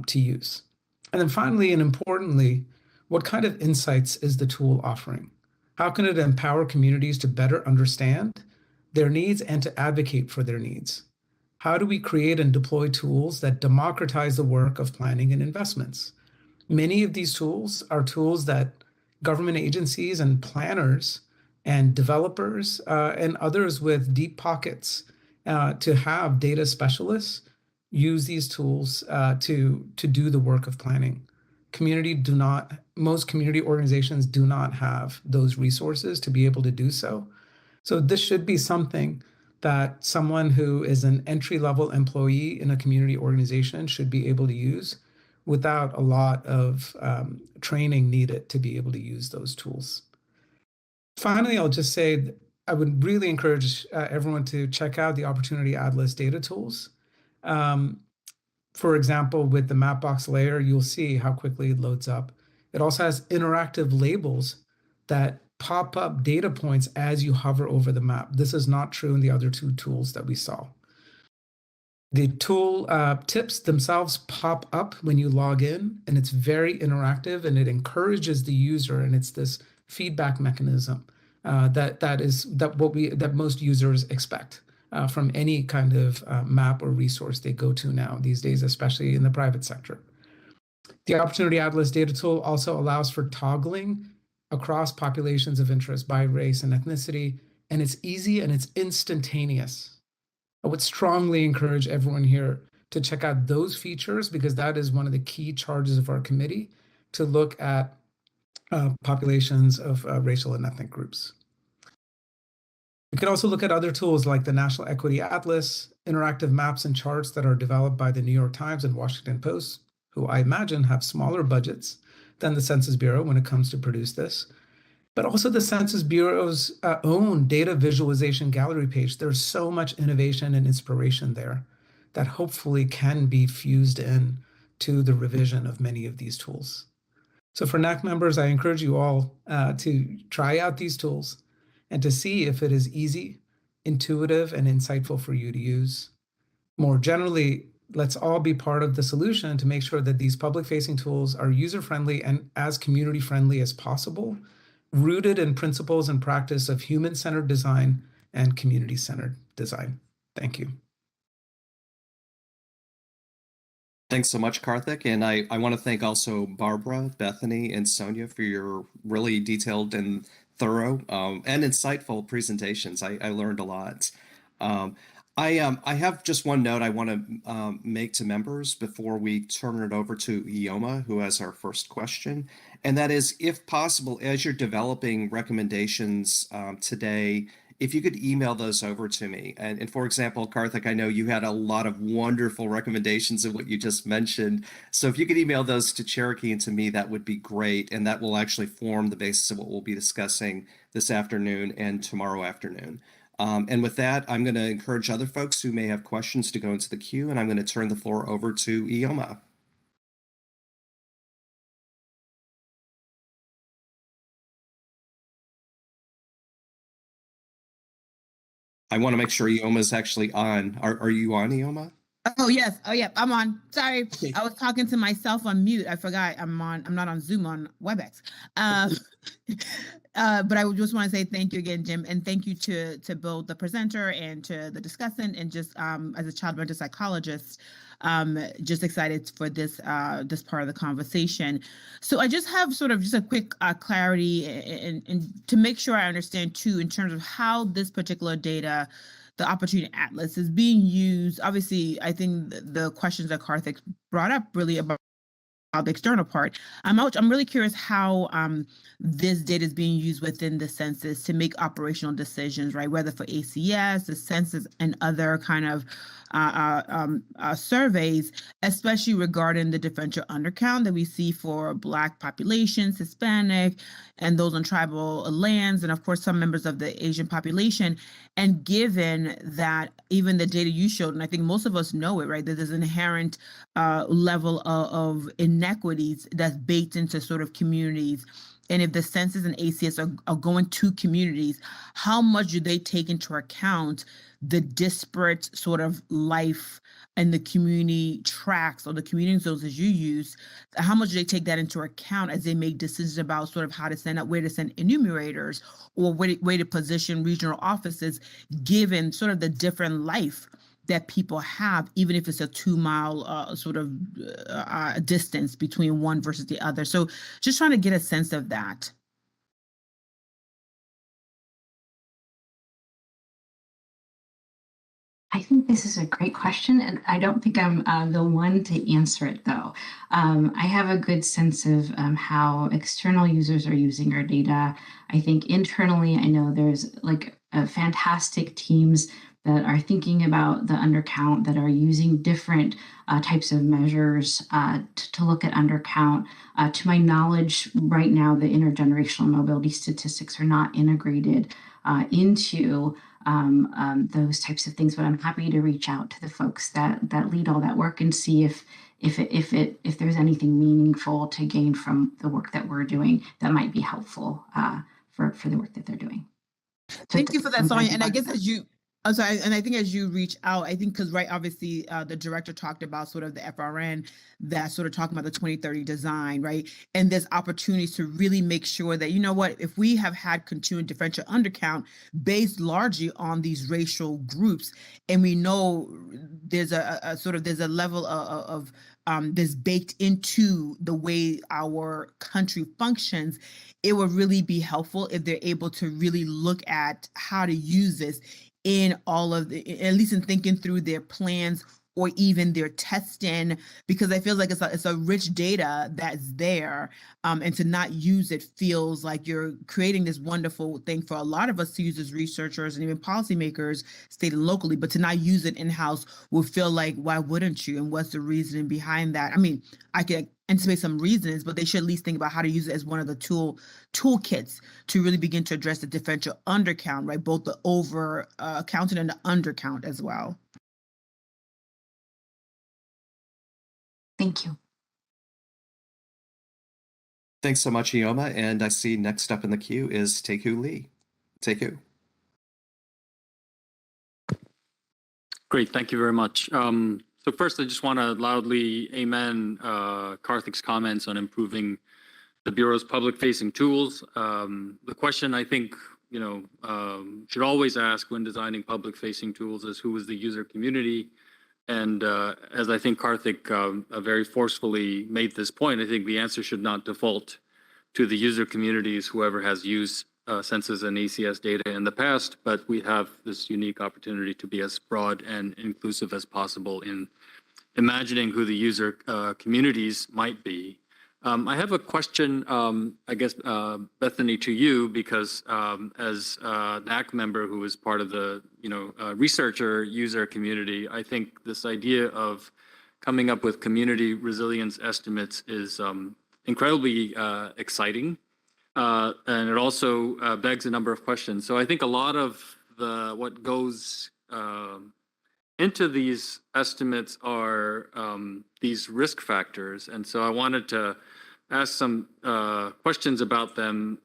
to use. And then finally and importantly, what kind of insights is the tool offering? How can it empower communities to better understand their needs and to advocate for their needs? How do we create and deploy tools that democratize the work of planning and investments? Many of these tools are tools that government agencies and planners and developers and others with deep pockets to have data specialists use these tools to do the work of planning. Most community organizations do not have those resources to be able to do so. So this should be something that someone who is an entry-level employee in a community organization should be able to use without a lot of training needed to be able to use those tools. Finally, I'll just say I would really encourage everyone to check out the Opportunity Atlas data tools. For example, with the Mapbox layer, you'll see how quickly it loads up. It also has interactive labels that pop up data points as you hover over the map. This is not true in the other 2 tools that we saw. The tool tips themselves pop up when you log in, and it's very interactive, and it encourages the user, and it's this feedback mechanism that most users expect from any kind of map or resource they go to now these days, especially in the private sector. The Opportunity Atlas data tool also allows for toggling across populations of interest by race and ethnicity, and it's easy and it's instantaneous. I would strongly encourage everyone here to check out those features because that is one of the key charges of our committee to look at populations of racial and ethnic groups. We could also look at other tools like the National Equity Atlas, interactive maps and charts that are developed by the New York Times and Washington Post, who I imagine have smaller budgets than the Census Bureau when it comes to produce this, but also the Census Bureau's own data visualization gallery page. There's so much innovation and inspiration there that hopefully can be fused in to the revision of many of these tools. So for NAC members, I encourage you all to try out these tools and to see if it is easy, intuitive, and insightful for you to use. More generally, let's all be part of the solution to make sure that these public-facing tools are user-friendly and as community-friendly as possible, rooted in principles and practice of human-centered design and community-centered design. Thank you. Thanks so much, Karthik. And I want to thank also Barbara, Bethany, and Sonya for your really detailed and thorough and insightful presentations. I learned a lot. I have just one note I want to make to members before we turn it over to Ioma, who has our first question. And that is, if possible, as you're developing recommendations today, if you could email those over to me. And for example, Karthik, I know you had a lot of wonderful recommendations of what you just mentioned. So if you could email those to Cherokee and to me, that would be great. And that will actually form the basis of what we'll be discussing this afternoon and tomorrow afternoon. And with that, I'm going to encourage other folks who may have questions to go into the queue, and I'm going to turn the floor over to Ioma. I want to make sure Ioma is actually on. Are you on, Ioma? Oh yes. Oh yeah. I'm on. Sorry, I was talking to myself on mute. I forgot I'm on. I'm not on Zoom, on WebEx. But I would just want to say thank you again, Jim, and thank you to both the presenter and to the discussant, and just as a child mental psychologist, just excited for this this part of the conversation. So I just have sort of just a quick clarity and to make sure I understand too, in terms of how this particular data, the Opportunity Atlas, is being used. Obviously, I think the questions that Karthik brought up really about the external part. I'm really curious how this data is being used within the census to make operational decisions, right? Whether for ACS, the census, and other kind of surveys, especially regarding the differential undercount that we see for Black populations, Hispanic, and those on tribal lands, and of course some members of the Asian population. And given that even the data you showed, and I think most of us know it, right, that there's an inherent level of inequities that's baked into sort of communities. And if the census and ACS are going to communities, how much do they take into account the disparate sort of life and the community tracks or the community zones as you use? How much do they take that into account as they make decisions about sort of how to send out, where to send enumerators, or where to position regional offices, given sort of the different life that people have, even if it's a 2-mile sort of distance between one versus the other? So just trying to get a sense of that. I think this is a great question, and I don't think I'm the one to answer it, though. I have a good sense of how external users are using our data. I think internally, I know there's like fantastic teams that are thinking about the undercount, that are using different types of measures to look at undercount. To my knowledge, right now, the intergenerational mobility statistics are not integrated into those types of things, but I'm happy to reach out to the folks that lead all that work and see if there's anything meaningful to gain from the work that we're doing that might be helpful for the work that they're doing. Thank you for that, Sonya. And I guess as you, I'm sorry, and I think as you reach out, I think because, right, obviously the director talked about sort of the FRN that sort of talking about the 2030 design, right? And there's opportunities to really make sure that, you know what, if we have had continued differential undercount based largely on these racial groups, and we know there's a sort of, there's a level of that's baked into the way our country functions, it would really be helpful if they're able to really look at how to use this in all of the, at least in thinking through their plans or even their testing, because I feel like it's a rich data that's there, and to not use it feels like you're creating this wonderful thing for a lot of us to use as researchers and even policymakers, state and locally, but to not use it in-house will feel like, why wouldn't you? And what's the reasoning behind that? I mean, I can anticipate some reasons, but they should at least think about how to use it as one of the toolkits to really begin to address the differential undercount, right? Both the over counting and the undercount as well. Thank you. Thanks so much, Ioma. And I see next up in the queue is Taeku Lee. Taeku. Great, thank you very much. So first, I just want to loudly amen Karthik's comments on improving the Bureau's public-facing tools. The question I think should always ask when designing public-facing tools is, who is the user community? And as I think Karthik very forcefully made this point, I think the answer should not default to the user communities, whoever has used census and ACS data in the past, but we have this unique opportunity to be as broad and inclusive as possible in imagining who the user communities might be. I have a question, I guess, Bethany, to you, because as a NAC member who is part of the researcher user community, I think this idea of coming up with community resilience estimates is incredibly exciting. And it also begs a number of questions. So I think a lot of what goes into these estimates are these risk factors. And so I wanted to ask some questions about them.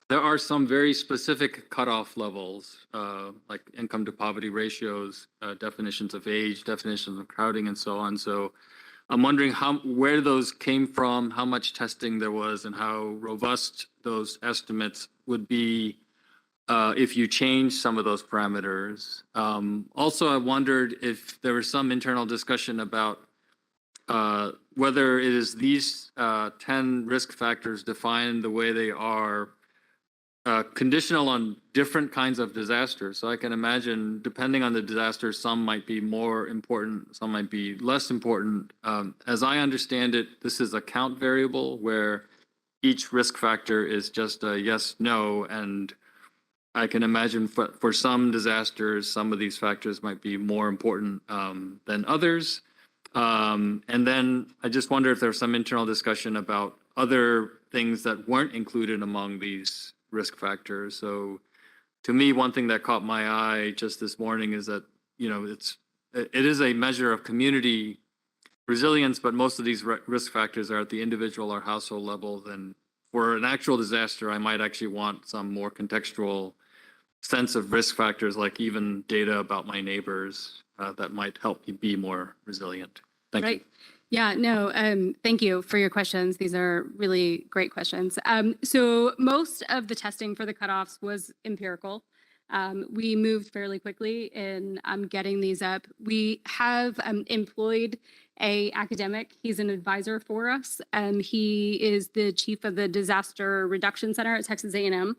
There are some very specific cutoff levels, like income to poverty ratios, definitions of age, definitions of crowding, and so on. So I'm wondering where those came from, how much testing there was, and how robust those estimates would be if you change some of those parameters. Also, I wondered if there was some internal discussion about whether it is these 10 risk factors defined the way they are conditional on different kinds of disasters. So I can imagine, depending on the disaster, some might be more important, some might be less important. As I understand it, this is a count variable where each risk factor is just a yes, no, and I can imagine for some disasters, some of these factors might be more important than others. And then I just wonder if there's some internal discussion about other things that weren't included among these risk factors. So to me, one thing that caught my eye just this morning is that, it is a measure of community resilience, but most of these risk factors are at the individual or household level. Then for an actual disaster, I might actually want some more contextual sense of risk factors, like even data about my neighbors that might help me be more resilient. Thank you. Yeah, no, thank you for your questions. These are really great questions. So most of the testing for the cutoffs was empirical. We moved fairly quickly in getting these up. We have employed an academic. He's an advisor for us. He is the chief of the Disaster Reduction Center at Texas A&M.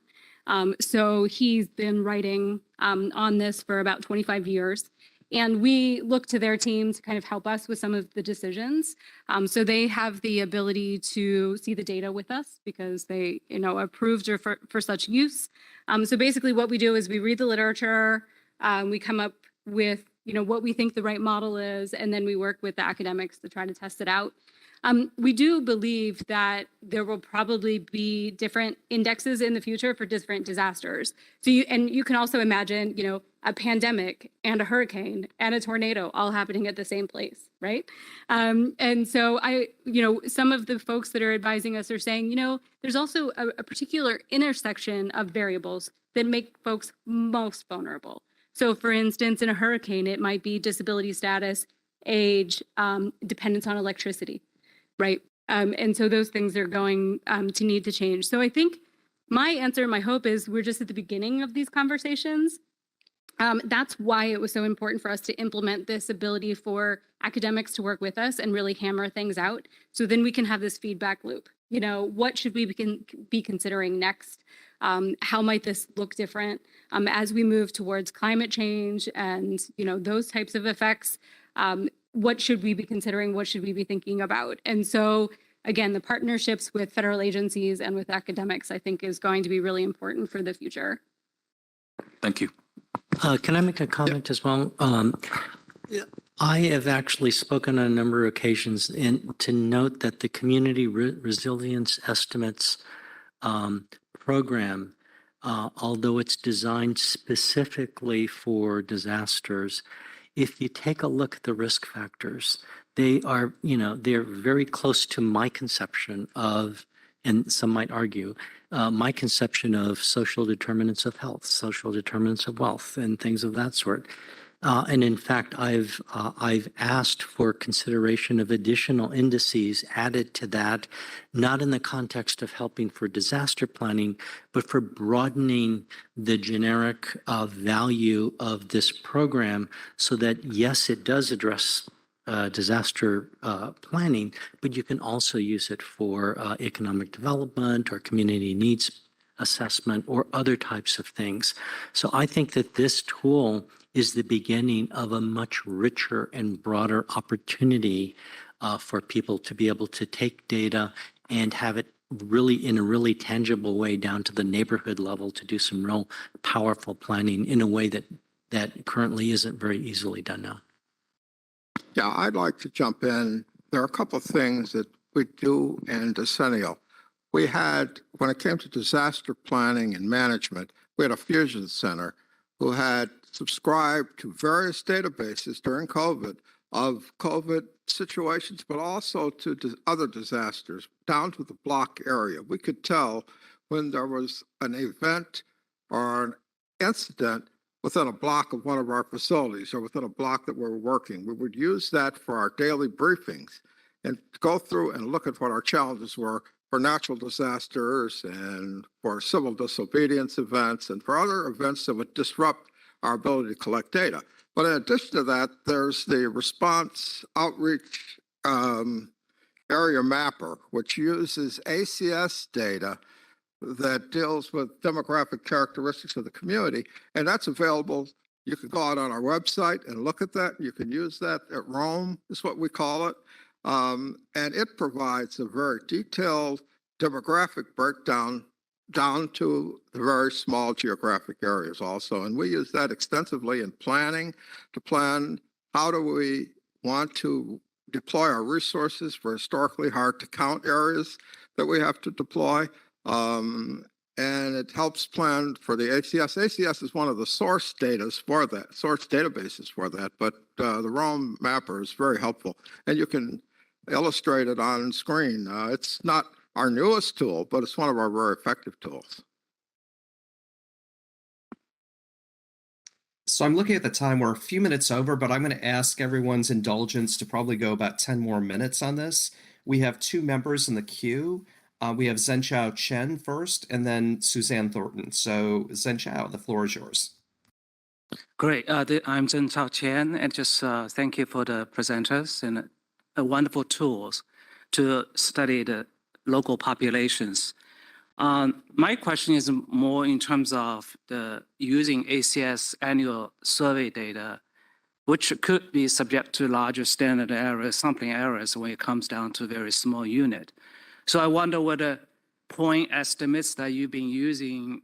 So he's been writing on this for about 25 years. And we look to their team to kind of help us with some of the decisions. So they have the ability to see the data with us because they, approved for such use. So basically what we do is we read the literature, we come up with, what we think the right model is, and then we work with the academics to try to test it out. We do believe that there will probably be different indexes in the future for different disasters. So you can also imagine, a pandemic and a hurricane and a tornado all happening at the same place, right? And so some of the folks that are advising us are saying, there's also a particular intersection of variables that make folks most vulnerable. So for instance, in a hurricane, it might be disability status, age, dependence on electricity. Right. And so those things are going to need to change. So I think my answer, my hope is we're just at the beginning of these conversations. That's why it was so important for us to implement this ability for academics to work with us and really hammer things out. So then we can have this feedback loop. What should we be considering next? How might this look different as we move towards climate change and, those types of effects? What should we be considering? What should we be thinking about? And so, again, the partnerships with federal agencies and with academics, I think, is going to be really important for the future. Thank you. Can I make a comment as well? I have actually spoken on a number of occasions to note that the Community Resilience Estimates program, although it's designed specifically for disasters, if you take a look at the risk factors, they are, they're very close to my conception of, and some might argue, my conception of social determinants of health, social determinants of wealth, and things of that sort. And in fact, I've asked for consideration of additional indices added to that, not in the context of helping for disaster planning, but for broadening the generic value of this program so that, yes, it does address disaster planning, but you can also use it for economic development or community needs assessment or other types of things. So I think that this tool is the beginning of a much richer and broader opportunity for people to be able to take data and have it really in a really tangible way down to the neighborhood level to do some real powerful planning in a way that currently isn't very easily done now. Yeah, I'd like to jump in. There are a couple of things that we do in Decennial. We had, when it came to disaster planning and management, we had a fusion center who had subscribed to various databases during COVID of COVID situations, but also to other disasters down to the block area. We could tell when there was an event or an incident within a block of one of our facilities or within a block that we're working. We would use that for our daily briefings and go through and look at what our challenges were for natural disasters and for civil disobedience events and for other events that would disrupt our ability to collect data. But in addition to that, there's the response outreach area mapper, which uses ACS data that deals with demographic characteristics of the community. And that's available. You can go out on our website and look at that. You can use that at Rome, is what we call it. And it provides a very detailed demographic breakdown down to the very small geographic areas also. And we use that extensively in planning to plan how do we want to deploy our resources for historically hard to count areas that we have to deploy. And it helps plan for the ACS. ACS is one of the source databases for that, but the Rome mapper is very helpful. And you can illustrate it on screen. It's not our newest tool, but it's one of our very effective tools. So I'm looking at the time. We're a few minutes over, but I'm going to ask everyone's indulgence to probably go about 10 more minutes on this. We have two members in the queue. We have Zhenchao Chen first, and then Suzanne Thornton. So Zhenchao, the floor is yours. Great. I'm Zhenchao Chen, and just thank you for the presenters and wonderful tools to study the local populations. My question is more in terms of the using ACS annual survey data, which could be subject to larger standard errors, sampling errors when it comes down to a very small unit. So I wonder whether point estimates that you've been using,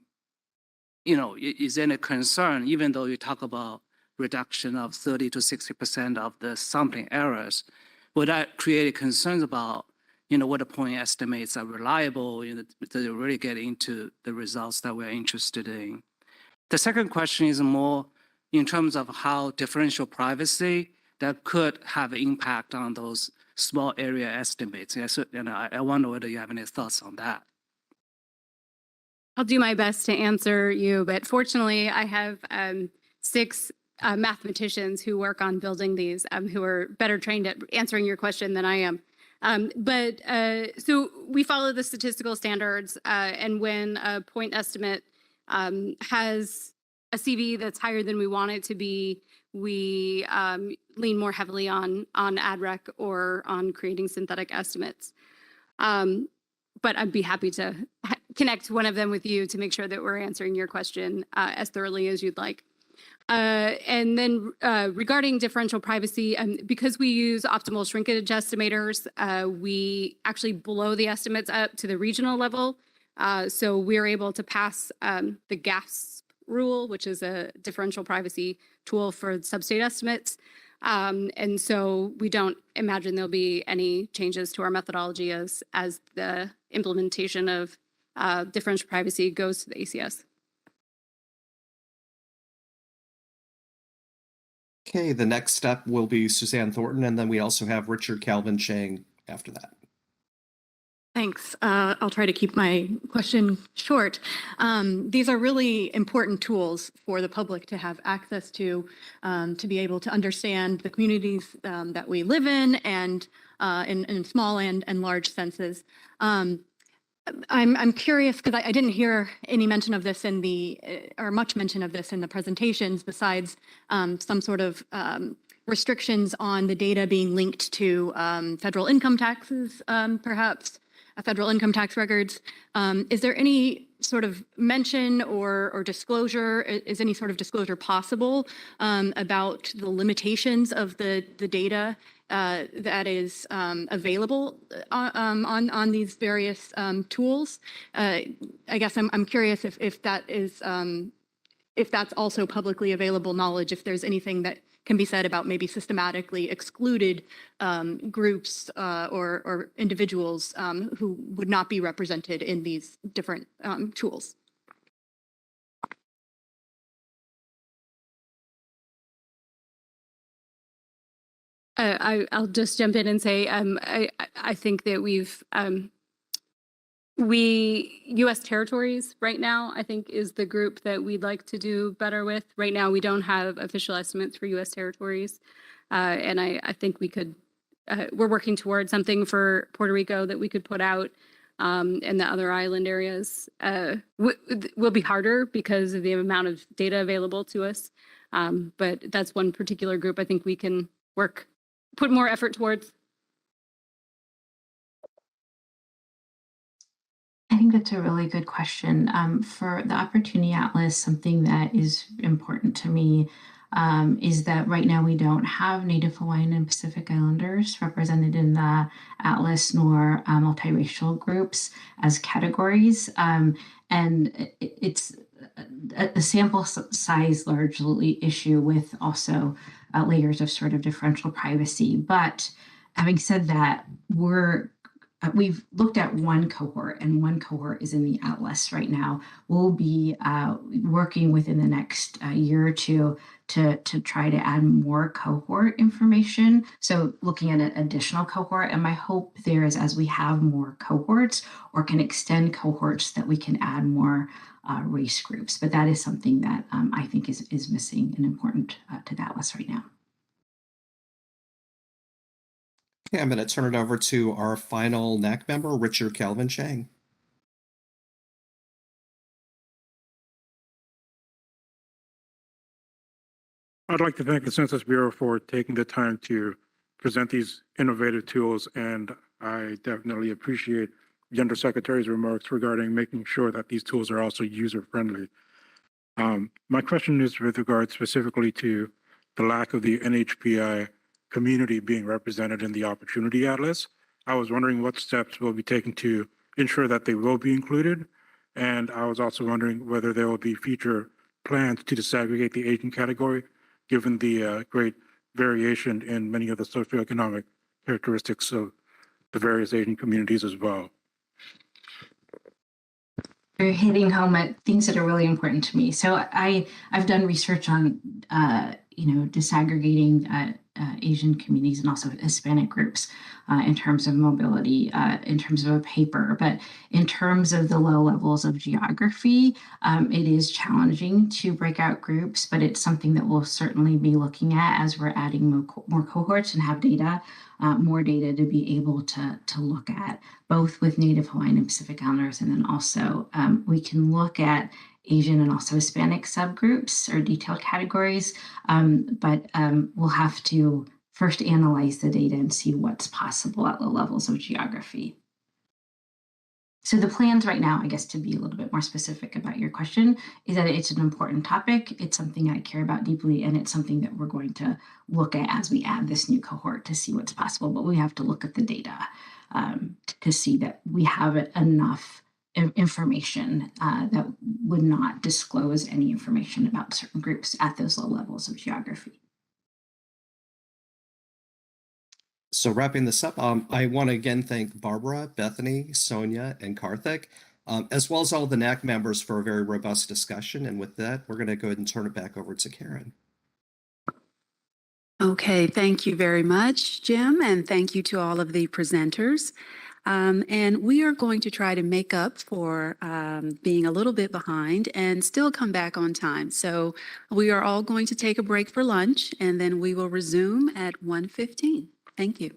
is any concern, even though you talk about reduction of 30 to 60% of the sampling errors, would that create concerns about, whether point estimates are reliable, to really get into the results that we're interested in? The second question is more in terms of how differential privacy that could have an impact on those small area estimates. Yes, and I wonder whether you have any thoughts on that. I'll do my best to answer you, but fortunately I have 6 mathematicians who work on building these, who are better trained at answering your question than I am. So we follow the statistical standards, and when a point estimate has a CV that's higher than we want it to be, we lean more heavily on AdRec or on creating synthetic estimates. But I'd be happy to connect one of them with you to make sure that we're answering your question as thoroughly as you'd like. And then regarding differential privacy, because we use optimal shrinkage estimators, we actually blow the estimates up to the regional level. So we're able to pass the GASP rule, which is a differential privacy tool for sub-state estimates. And so we don't imagine there'll be any changes to our methodology as the implementation of differential privacy goes to the ACS. Okay, the next step will be Suzanne Thornton, and then we also have Richard Calvin Chang after that. Thanks. I'll try to keep my question short. These are really important tools for the public to have access to be able to understand the communities that we live in and in small and large senses. I'm curious because I didn't hear any mention of this or much mention of this in the presentations besides some sort of restrictions on the data being linked to federal income taxes, perhaps. federal income tax records. Is there any sort of mention or disclosure, is any sort of disclosure possible about the limitations of the data that is available on these various tools? I guess I'm curious if that is if that's also publicly available knowledge, if there's anything that can be said about maybe systematically excluded groups or individuals who would not be represented in these different tools. I'll just jump in and say I think that U.S. territories right now, I think, is the group that we'd like to do better with. Right now, we don't have official estimates for U.S. territories. And I think we could, we're working towards something for Puerto Rico that we could put out, and the other island areas will be harder because of the amount of data available to us. But that's one particular group I think we can put more effort towards. I think that's a really good question. For the Opportunity Atlas, something that is important to me is that right now we don't have Native Hawaiian and Pacific Islanders represented in the Atlas, nor multiracial groups as categories. And it's a sample size largely issue with also layers of sort of differential privacy. But having said that, we've looked at one cohort, and one cohort is in the Atlas right now. We'll be working within the next year or two to try to add more cohort information. So looking at an additional cohort, and my hope there is as we have more cohorts or can extend cohorts that we can add more race groups. But that is something that I think is missing and important to the Atlas right now. Okay, I'm going to turn it over to our final NAC member, Richard Calvin Chang. I'd like to thank the Census Bureau for taking the time to present these innovative tools, and I definitely appreciate the Undersecretary's remarks regarding making sure that these tools are also user-friendly. My question is with regard specifically to the lack of the NHPI community being represented in the Opportunity Atlas. I was wondering what steps will be taken to ensure that they will be included. And I was also wondering whether there will be future plans to disaggregate the Asian category, given the great variation in many of the socioeconomic characteristics of the various Asian communities as well. You're hitting home at things that are really important to me. So I've done research on disaggregating Asian communities and also Hispanic groups in terms of mobility, in terms of a paper. But in terms of the low levels of geography, it is challenging to break out groups, but it's something that we'll certainly be looking at as we're adding more cohorts and have data, more data to be able to look at, both with Native Hawaiian and Pacific Islanders, and then also we can look at Asian and also Hispanic subgroups or detailed categories, but we'll have to first analyze the data and see what's possible at low levels of geography. So the plans right now, I guess, to be a little bit more specific about your question, is that it's an important topic. It's something I care about deeply, and it's something that we're going to look at as we add this new cohort to see what's possible. But we have to look at the data to see that we have enough information that would not disclose any information about certain groups at those low levels of geography. So wrapping this up, I want to again thank Barbara, Bethany, Sonya, and Karthik, as well as all the NAC members for a very robust discussion. And with that, we're going to go ahead and turn it back over to Karen. Okay, thank you very much, Jim, and thank you to all of the presenters. And we are going to try to make up for being a little bit behind and still come back on time. So we are all going to take a break for lunch, and then we will resume at 1:15. Thank you.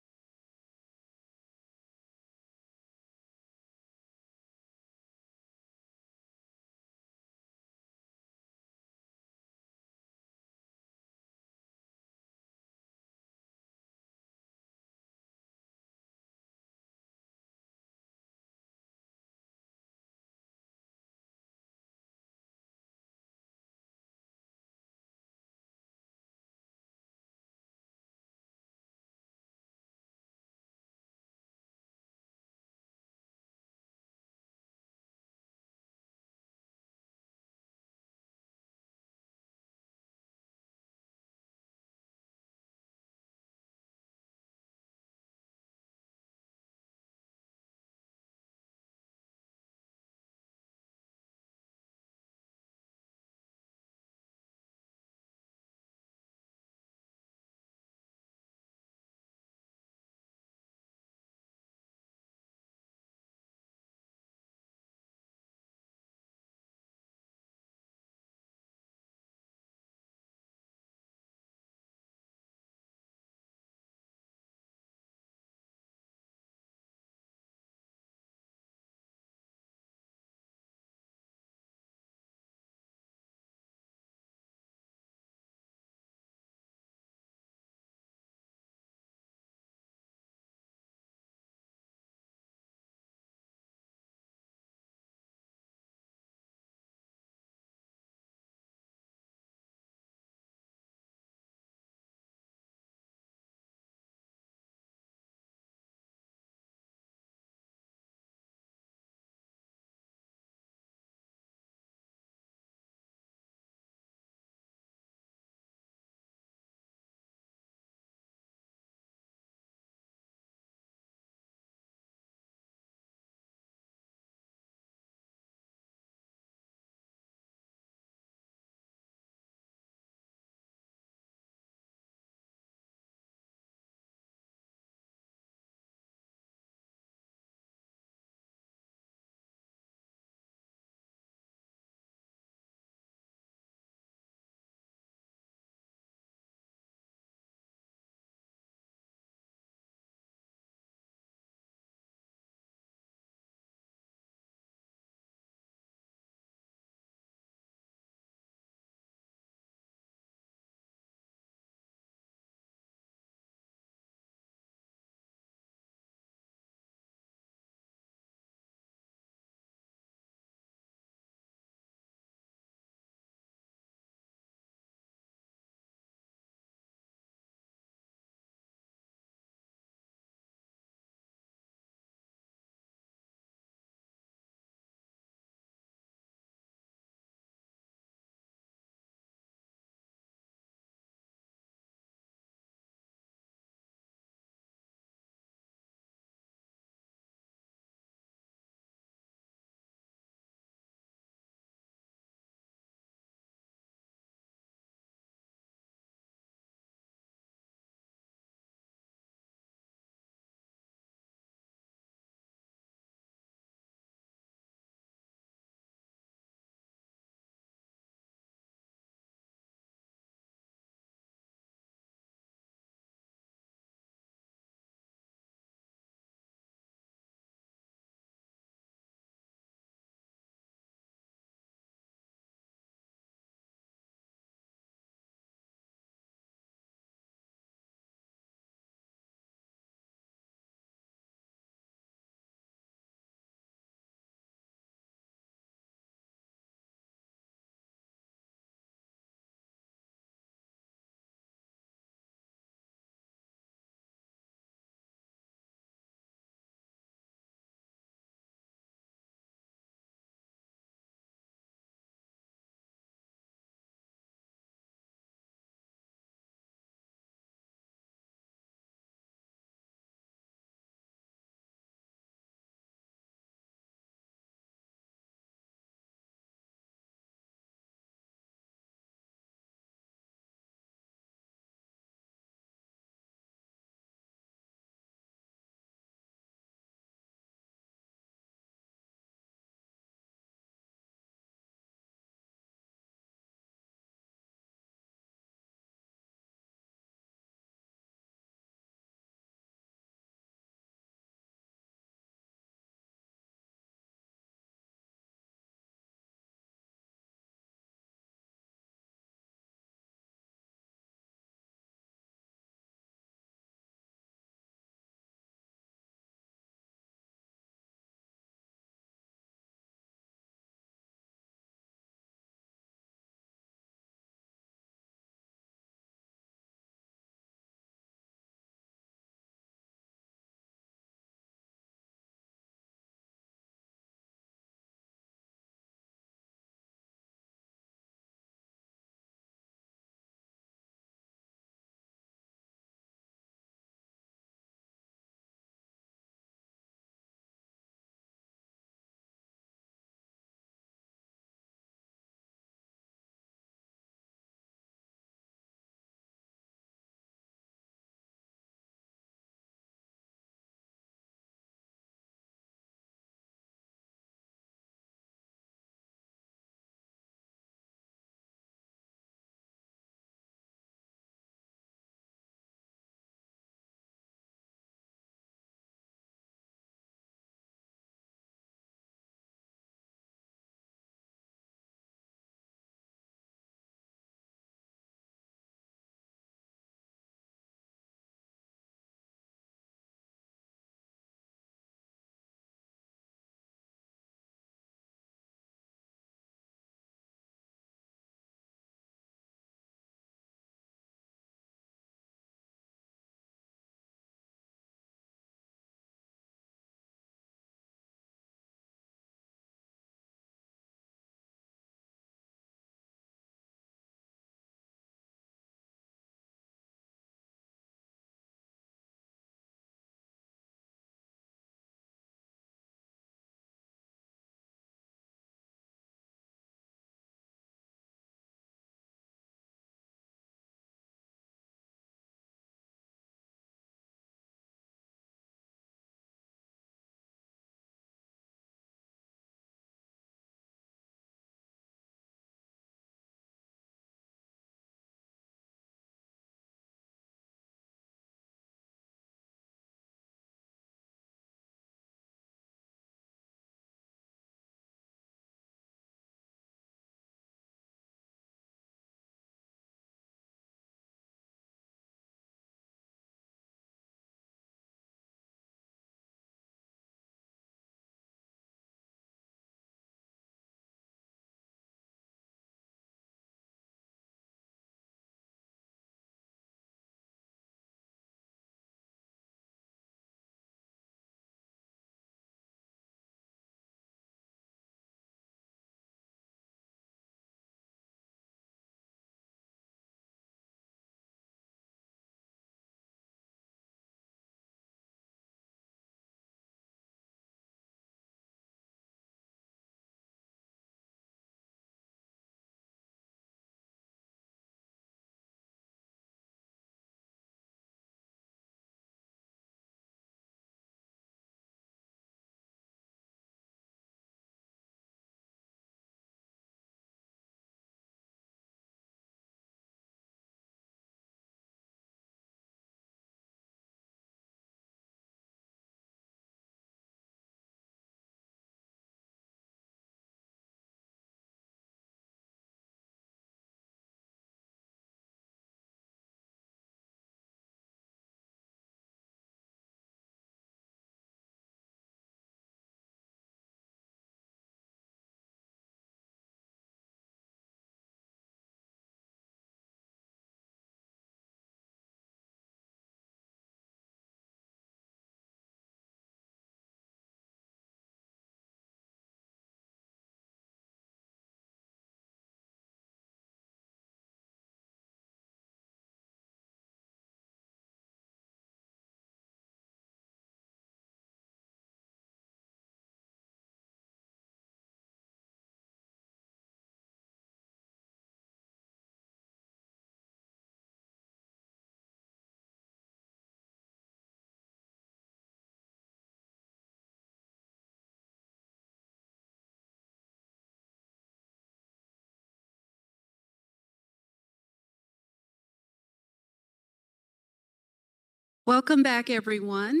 Welcome back, everyone.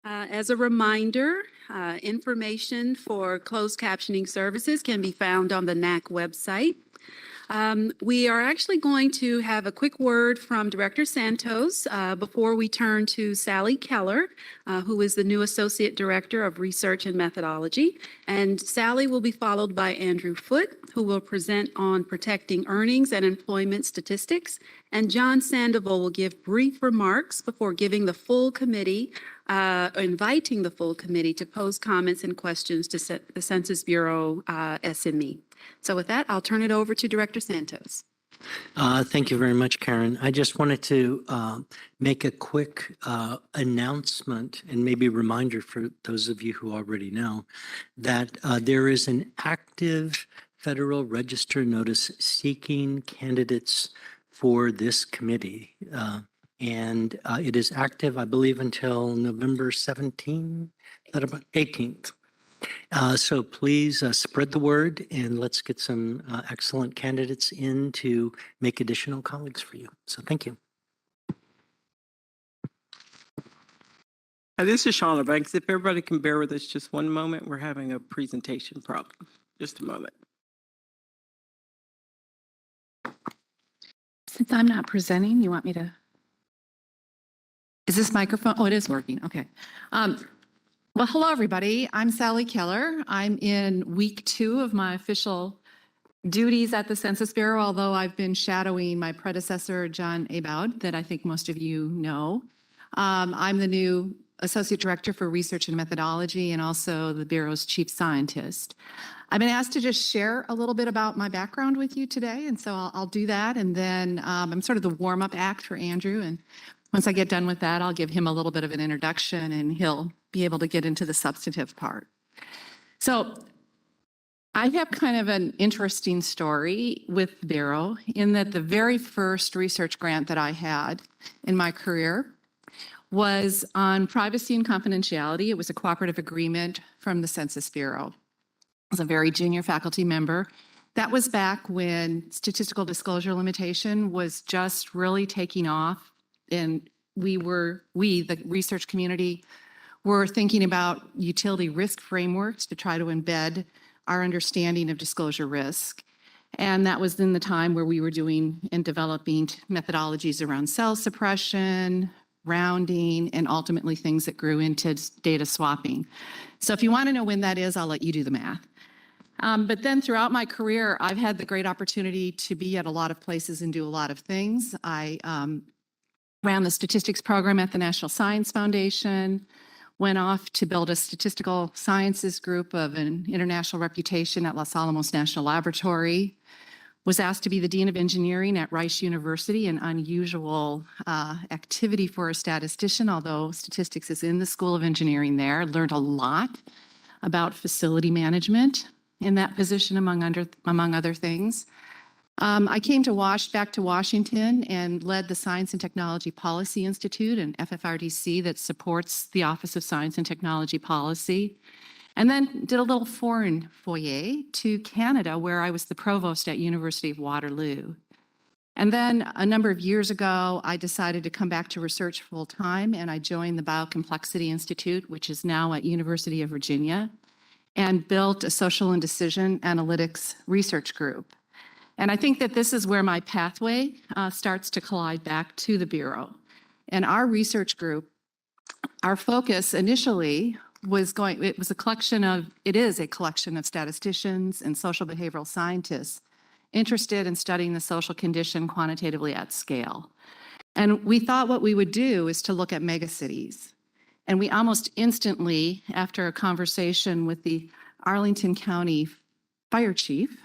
As a reminder, information for closed captioning services can be found on the NAC website. We are actually going to have a quick word from Director Santos before we turn to Sally Keller, who is the new Associate Director of Research and Methodology. And Sally will be followed by Andrew Foote, who will present on protecting earnings and employment statistics. And John Sandoval will give brief remarks before giving the full committee, inviting the full committee to pose comments and questions to the Census Bureau SME. So with that, I'll turn it over to Director Santos. Thank you very much, Karen. I just wanted to make a quick announcement and maybe reminder for those of you who already know that there is an active Federal Register notice seeking candidates for this committee. And it is active, I believe, until November 17th, 18th. So please spread the word and let's get some excellent candidates in to make additional colleagues for you. So thank you. This is Shauna Banks. If everybody can bear with us just one moment, we're having a presentation problem. Just a moment. Since I'm not presenting, you want me to? Is this microphone? Oh, it is working. Okay. Well, hello, everybody. I'm Sally Keller. I'm in week 2 of my official duties at the Census Bureau, although I've been shadowing my predecessor, John Aboud, that I think most of you know. I'm the new Associate Director for Research and Methodology and also the Bureau's Chief Scientist. I've been asked to just share a little bit about my background with you today, and so I'll do that. And then I'm sort of the warm-up act for Andrew. And once I get done with that, I'll give him a little bit of an introduction and he'll be able to get into the substantive part. So I have kind of an interesting story with the Bureau in that the very first research grant that I had in my career was on privacy and confidentiality. It was a cooperative agreement from the Census Bureau. I was a very junior faculty member. That was back when statistical disclosure limitation was just really taking off. And we, the research community, were thinking about utility risk frameworks to try to embed our understanding of disclosure risk. And that was in the time where we were doing and developing methodologies around cell suppression, rounding, and ultimately things that grew into data swapping. So if you want to know when that is, I'll let you do the math. But then throughout my career, I've had the great opportunity to be at a lot of places and do a lot of things. I ran the statistics program at the National Science Foundation, went off to build a statistical sciences group of an international reputation at Los Alamos National Laboratory, was asked to be the Dean of Engineering at Rice University, an unusual activity for a statistician, although statistics is in the School of Engineering there. Learned a lot about facility management in that position, among other things. I came back to Washington and led the Science and Technology Policy Institute, an FFRDC that supports the Office of Science and Technology Policy, and then did a little foreign foyer to Canada, where I was the provost at University of Waterloo. And then a number of years ago, I decided to come back to research full time, and I joined the Biocomplexity Institute, which is now at University of Virginia, and built a social and decision analytics research group. And I think that this is where my pathway starts to collide back to the Bureau. And our research group, our focus initially it is a collection of statisticians and social behavioral scientists interested in studying the social condition quantitatively at scale. And we thought what we would do is to look at megacities. And we almost instantly, after a conversation with the Arlington County Fire Chief,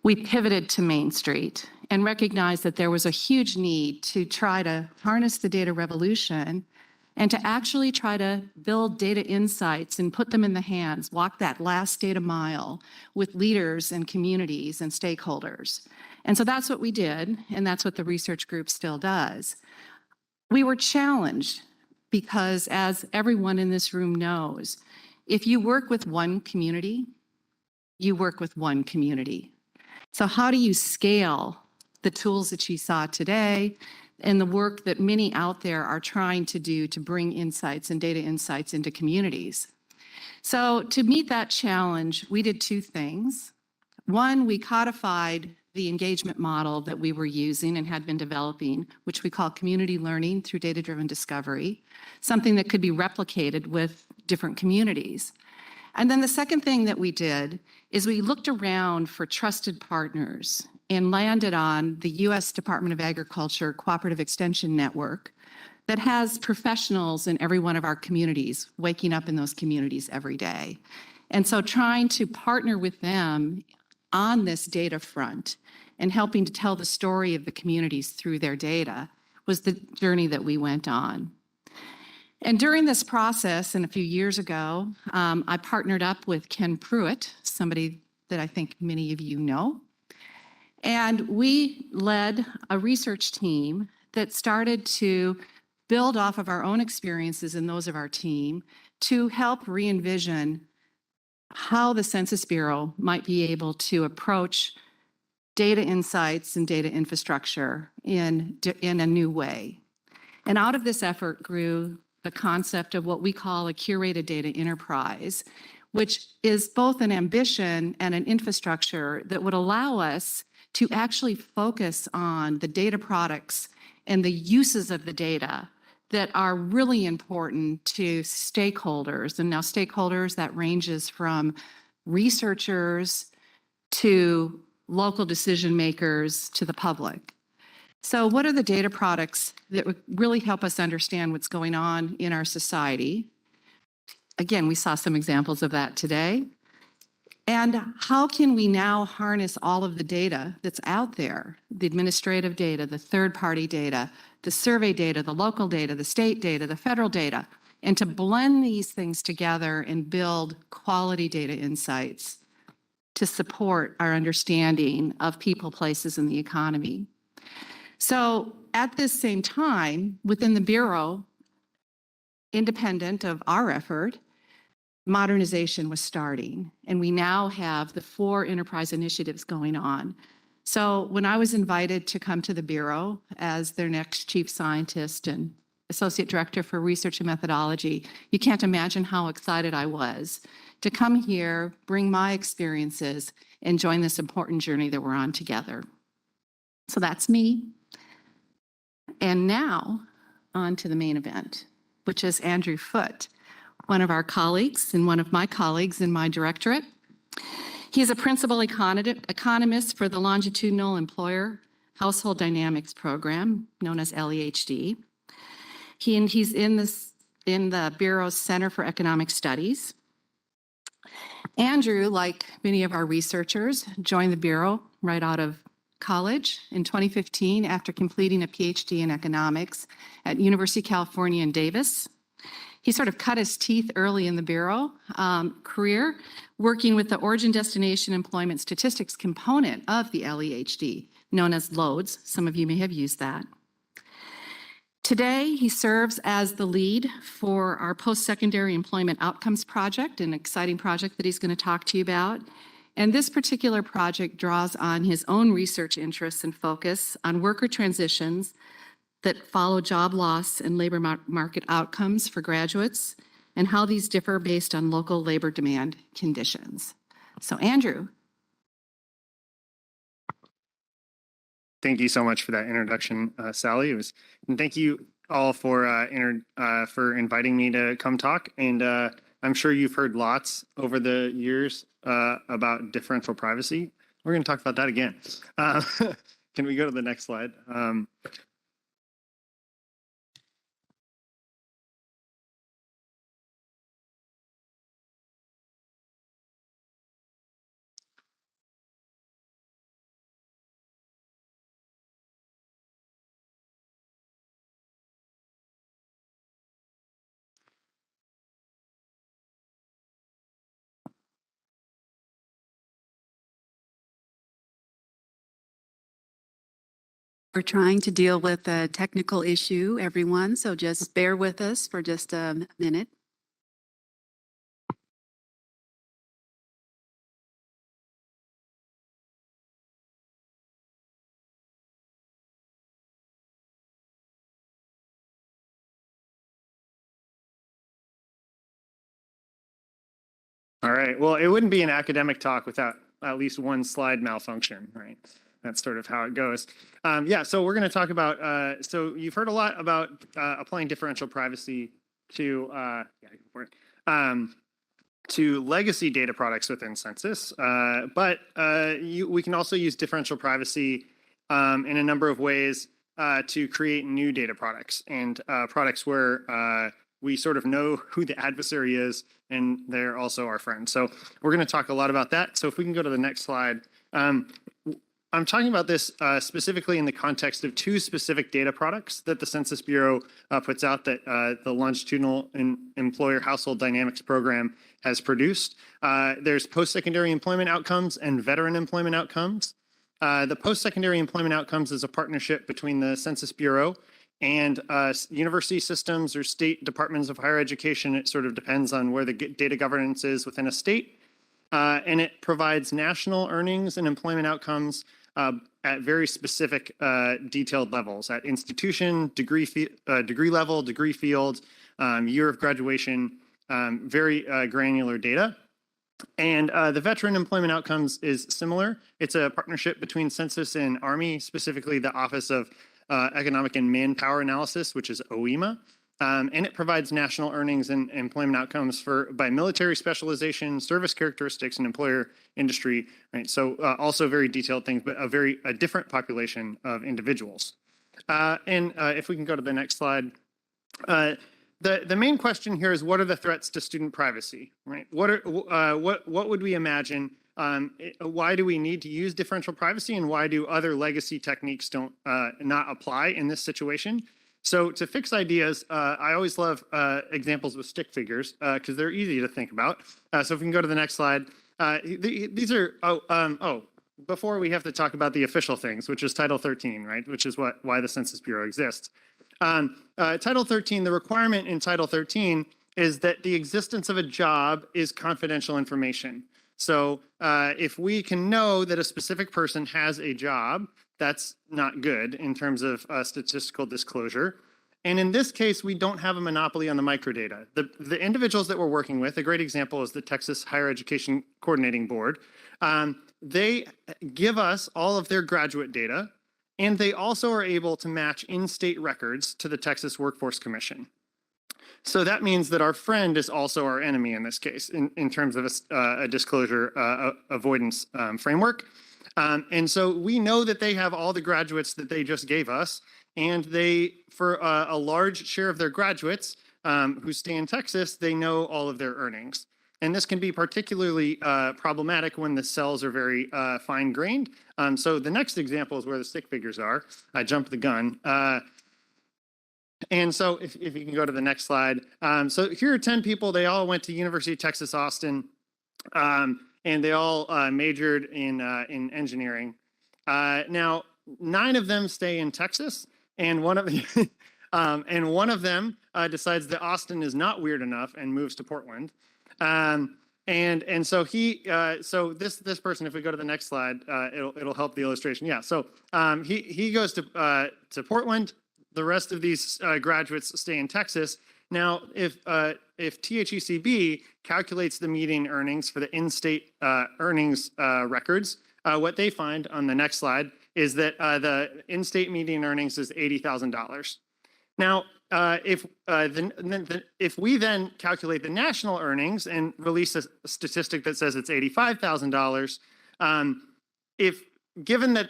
we pivoted to Main Street and recognized that there was a huge need to try to harness the data revolution and to actually try to build data insights and put them in the hands, walk that last data mile with leaders and communities and stakeholders. And so that's what we did, and that's what the research group still does. We were challenged because, as everyone in this room knows, if you work with one community, you work with one community. So how do you scale the tools that you saw today, and the work that many out there are trying to do to bring insights and data insights into communities. So to meet that challenge, we did two things. One, we codified the engagement model that we were using and had been developing, which we call community learning through data-driven discovery, something that could be replicated with different communities. And then the second thing that we did is we looked around for trusted partners and landed on the U.S. Department of Agriculture Cooperative Extension Network that has professionals in every one of our communities, waking up in those communities every day. And so trying to partner with them on this data front and helping to tell the story of the communities through their data was the journey that we went on. And during this process, and a few years ago, I partnered up with Ken Pruitt, somebody that I think many of you know. And we led a research team that started to build off of our own experiences and those of our team to help re-envision how the Census Bureau might be able to approach data insights and data infrastructure in a new way. And out of this effort grew the concept of what we call a curated data enterprise, which is both an ambition and an infrastructure that would allow us to actually focus on the data products and the uses of the data that are really important to stakeholders. And now stakeholders, that ranges from researchers to local decision makers to the public. So what are the data products that would really help us understand what's going on in our society? Again, we saw some examples of that today. And how can we now harness all of the data that's out there, the administrative data, the third-party data, the survey data, the local data, the state data, the federal data, and to blend these things together and build quality data insights to support our understanding of people, places, and the economy. So at this same time, within the Bureau, independent of our effort, modernization was starting, and we now have the 4 enterprise initiatives going on. So when I was invited to come to the Bureau as their next chief scientist and associate director for research and methodology, you can't imagine how excited I was to come here, bring my experiences, and join this important journey that we're on together. So that's me. And now on to the main event, which is Andrew Foote, one of our colleagues and one of my colleagues in my directorate. He's a principal economist for the Longitudinal Employer Household Dynamics Program, known as LEHD. He's in the Bureau's Center for Economic Studies. Andrew, like many of our researchers, joined the Bureau right out of college in 2015 after completing a PhD in economics at University of California in Davis. He sort of cut his teeth early in the Bureau career, working with the Origin Destination Employment Statistics component of the LEHD, known as LOADS. Some of you may have used that. Today, he serves as the lead for our post-secondary employment outcomes project, an exciting project that he's going to talk to you about. And this particular project draws on his own research interests and focus on worker transitions that follow job loss and labor market outcomes for graduates and how these differ based on local labor demand conditions. So Andrew. Thank you so much for that introduction, Sally. And thank you all for inviting me to come talk. And I'm sure you've heard lots over the years about differential privacy. We're going to talk about that again. Can we go to the next slide? We're trying to deal with a technical issue, everyone, so just bear with us for just a minute. All right. Well, it wouldn't be an academic talk without at least one slide malfunction, right? That's sort of how it goes. Yeah, so we're going to talk about, so you've heard a lot about applying differential privacy to, to legacy data products within Census, but we can also use differential privacy in a number of ways to create new data products and products where we sort of know who the adversary is and they're also our friend. So we're going to talk a lot about that. So if we can go to the next slide. I'm talking about this specifically in the context of two specific data products that the Census Bureau puts out that the Longitudinal Employer Household Dynamics Program has produced. There's post-secondary employment outcomes and veteran employment outcomes. The post-secondary employment outcomes is a partnership between the Census Bureau and university systems or state departments of higher education. It sort of depends on where the data governance is within a state. And it provides national earnings and employment outcomes at very specific detailed levels at institution, degree level, degree field, year of graduation, very granular data. And the veteran employment outcomes is similar. It's a partnership between Census and Army, specifically the Office of Economic and Manpower Analysis, which is OEMA. And it provides national earnings and employment outcomes by military specialization, service characteristics, and employer industry. Right? So also very detailed things, but a different population of individuals. And if we can go to the next slide. The main question here is, what are the threats to student privacy? Right? What would we imagine? Why do we need to use differential privacy, and why do other legacy techniques not apply in this situation? So to fix ideas, I always love examples with stick figures because they're easy to think about. So if we can go to the next slide. These are, before we have to talk about the official things, which is Title 13, right? Which is why the Census Bureau exists. Title 13, the requirement in Title 13 is that the existence of a job is confidential information. So if we can know that a specific person has a job, that's not good in terms of statistical disclosure. And in this case, we don't have a monopoly on the microdata. The individuals that we're working with, a great example is the Texas Higher Education Coordinating Board. They give us all of their graduate data, and they also are able to match in-state records to the Texas Workforce Commission. So that means that our friend is also our enemy in this case, in terms of a disclosure avoidance framework. And so we know that they have all the graduates that they just gave us, and they, for a large share of their graduates who stay in Texas, they know all of their earnings. And this can be particularly problematic when the cells are very fine-grained. So the next example is where the stick figures are. I jumped the gun. And so if you can go to the next slide. So here are 10 people. They all went to University of Texas, Austin. And they all majored in engineering. Now, 9 of them stay in Texas, and one of them decides that Austin is not weird enough and moves to Portland. And so so this person, if we go to the next slide, it'll help the illustration. Yeah. So he goes to Portland. The rest of these graduates stay in Texas. Now, if THECB calculates the median earnings for the in-state earnings records, what they find on the next slide is that the in-state median earnings is $80,000. Now, if we then calculate the national earnings and release a statistic that says it's $85,000, if given that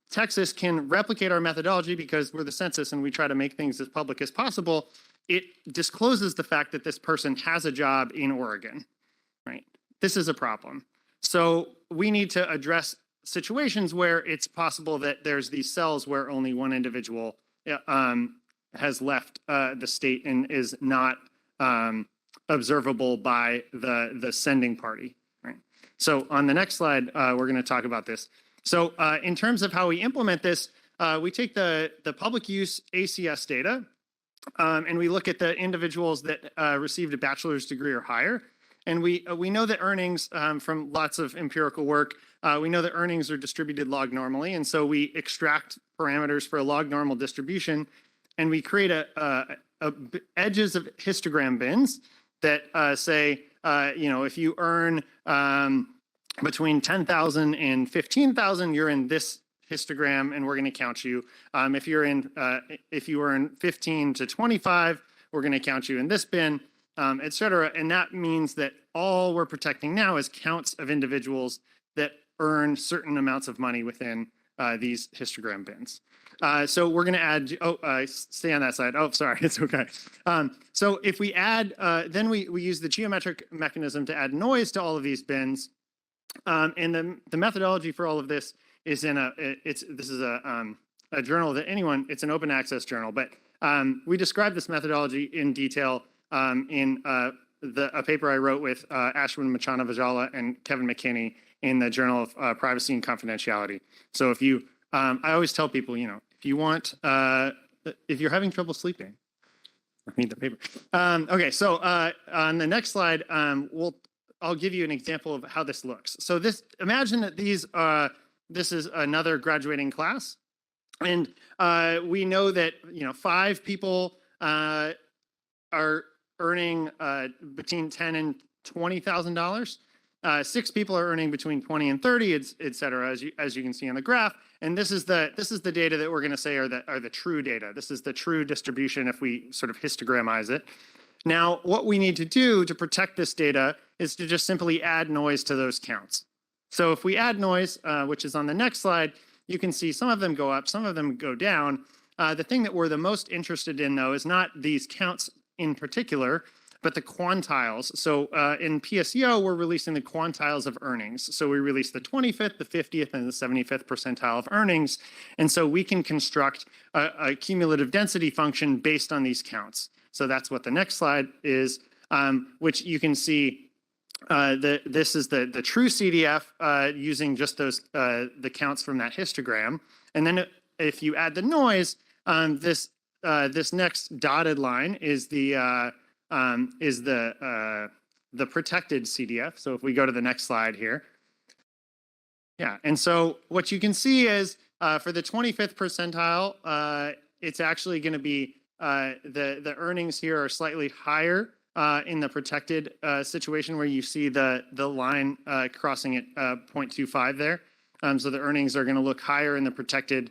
Texas can replicate our methodology because we're the census and we try to make things as public as possible, it discloses the fact that this person has a job in Oregon, right? This is a problem. So we need to address situations where it's possible that there's these cells where only one individual has left the state and is not observable by the sending party, right? So on the next slide, we're going to talk about this. So in terms of how we implement this, we take the public use ACS data, and we look at the individuals that received a bachelor's degree or higher. And we know that earnings from lots of empirical work, we know that earnings are distributed log normally. And so we extract parameters for a log normal distribution, and we create edges of histogram bins that say if you earn between 10,000 and 15,000, you're in this histogram, and we're going to count you. If you earn 15 to 25, we're going to count you in this bin, et cetera. And that means that all we're protecting now is counts of individuals that earn certain amounts of money within these histogram bins. So we're going to add, stay on that side. Oh, sorry, it's okay. So if we add, then we use the geometric mechanism to add noise to all of these bins. And the methodology for all of this is this is a journal that it's an open access journal, but we describe this methodology in detail in a paper I wrote with Ashwin Machana-Vajala and Kevin McKinney in the Journal of Privacy and Confidentiality. So if you, I always tell people, if you want, if you're having trouble sleeping, read the paper. Okay, so on the next slide, I'll give you an example of how this looks. So imagine that this is another graduating class, and we know that 5 people are earning between $10,000 and $20,000. 6 people are earning between 20 and 30, et cetera, as you can see on the graph. And this is the data that we're going to say are the true data. This is the true distribution if we sort of histogramize it. Now, what we need to do to protect this data is to just simply add noise to those counts. So if we add noise, which is on the next slide, you can see some of them go up, some of them go down. The thing that we're the most interested in, though, is not these counts in particular, but the quantiles. So in PSEO, we're releasing the quantiles of earnings. So we release the 25th, the 50th, and the 75th percentile of earnings. And so we can construct a cumulative density function based on these counts. So that's what the next slide is, which you can see this is the true CDF using just the counts from that histogram. And then if you add the noise, this next dotted line is the protected CDF. So if we go to the next slide here. Yeah, and so what you can see is for the 25th percentile, it's actually going to be the earnings here are slightly higher in the protected situation where you see the line crossing at 0.25 there. So the earnings are going to look higher in the protected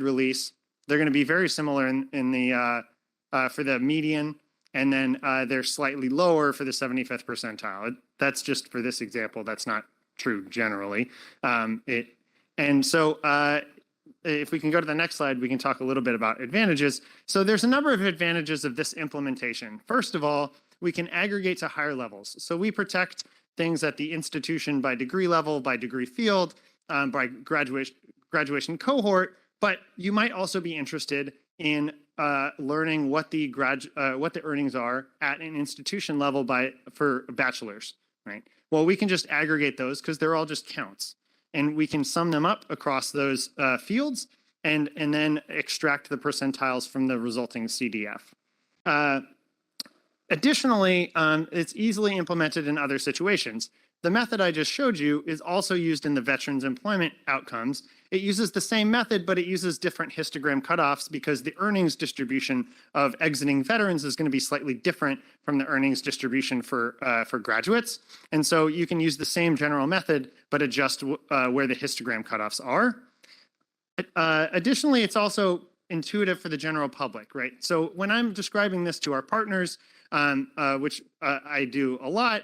release. They're going to be very similar in the for the median, and then they're slightly lower for the 75th percentile. That's just for this example. That's not true generally. If we can go to the next slide, we can talk a little bit about advantages. So there's a number of advantages of this implementation. First of all, we can aggregate to higher levels. So we protect things at the institution by degree level, by degree field, by graduation cohort, but you might also be interested in learning what the earnings are at an institution level for bachelors, right? Well, we can just aggregate those because they're all just counts. And we can sum them up across those fields and then extract the percentiles from the resulting CDF. Additionally, it's easily implemented in other situations. The method I just showed you is also used in the veterans employment outcomes. It uses the same method, but it uses different histogram cutoffs because the earnings distribution of exiting veterans is going to be slightly different from the earnings distribution for graduates. And so you can use the same general method, but adjust where the histogram cutoffs are. Additionally, it's also intuitive for the general public, right? So when I'm describing this to our partners, which I do a lot,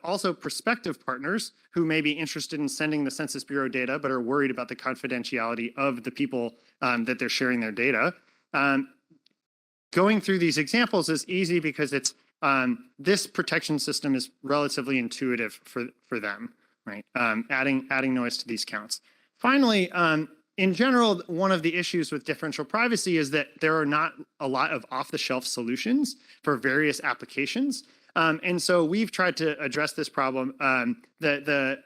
also prospective partners who may be interested in sending the Census Bureau data but are worried about the confidentiality of the people that they're sharing their data. Going through these examples is easy because it's this protection system is relatively intuitive for them, right? Adding noise to these counts. Finally, in general, one of the issues with differential privacy is that there are not a lot of off-the-shelf solutions for various applications. And so we've tried to address this problem. The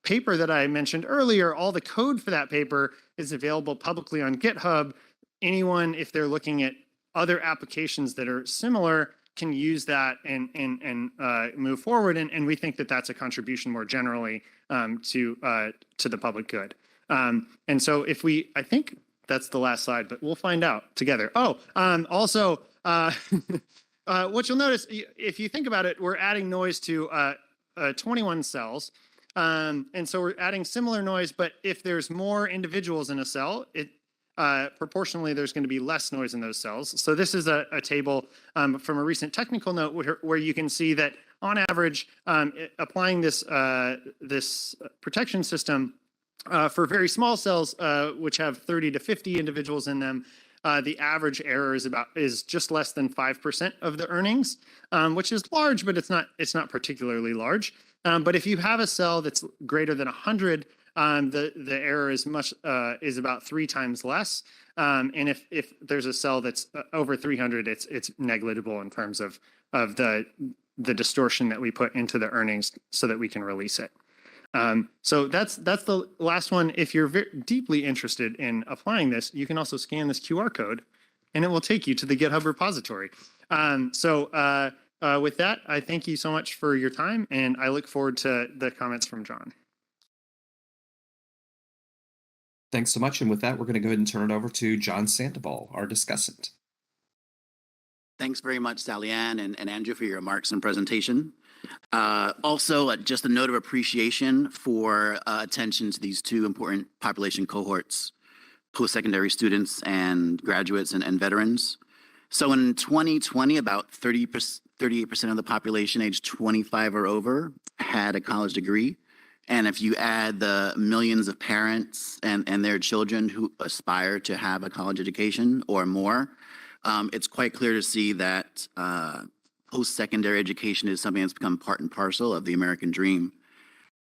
paper that I mentioned earlier, all the code for that paper is available publicly on GitHub. Anyone, if they're looking at other applications that are similar, can use that and move forward. And we think that that's a contribution more generally to the public good. And so I think that's the last slide, but we'll find out together. Also, what you'll notice, if you think about it, we're adding noise to 21 cells. And so we're adding similar noise, but if there's more individuals in a cell, proportionally, there's going to be less noise in those cells. So this is a table from a recent technical note where you can see that on average, applying this protection system for very small cells, which have 30 to 50 individuals in them, the average error is just less than 5% of the earnings, which is large, but it's not particularly large. But if you have a cell that's greater than 100, the error is about 3 times less. And if there's a cell that's over 300, it's negligible in terms of the distortion that we put into the earnings so that we can release it. So that's the last one. If you're deeply interested in applying this, you can also scan this QR code and it will take you to the GitHub repository. With that, I thank you so much for your time and I look forward to the comments from John. Thanks so much. And with that, we're going to go ahead and turn it over to John Sandoval, our discussant. Thanks very much, Sally Ann and Andrew, for your remarks and presentation. Also, just a note of appreciation for attention to these 2 important population cohorts, post-secondary students and graduates and veterans. So in 2020, about 38% of the population aged 25 or over had a college degree. And if you add the millions of parents and their children who aspire to have a college education or more, it's quite clear to see that post-secondary education is something that's become part and parcel of the American dream.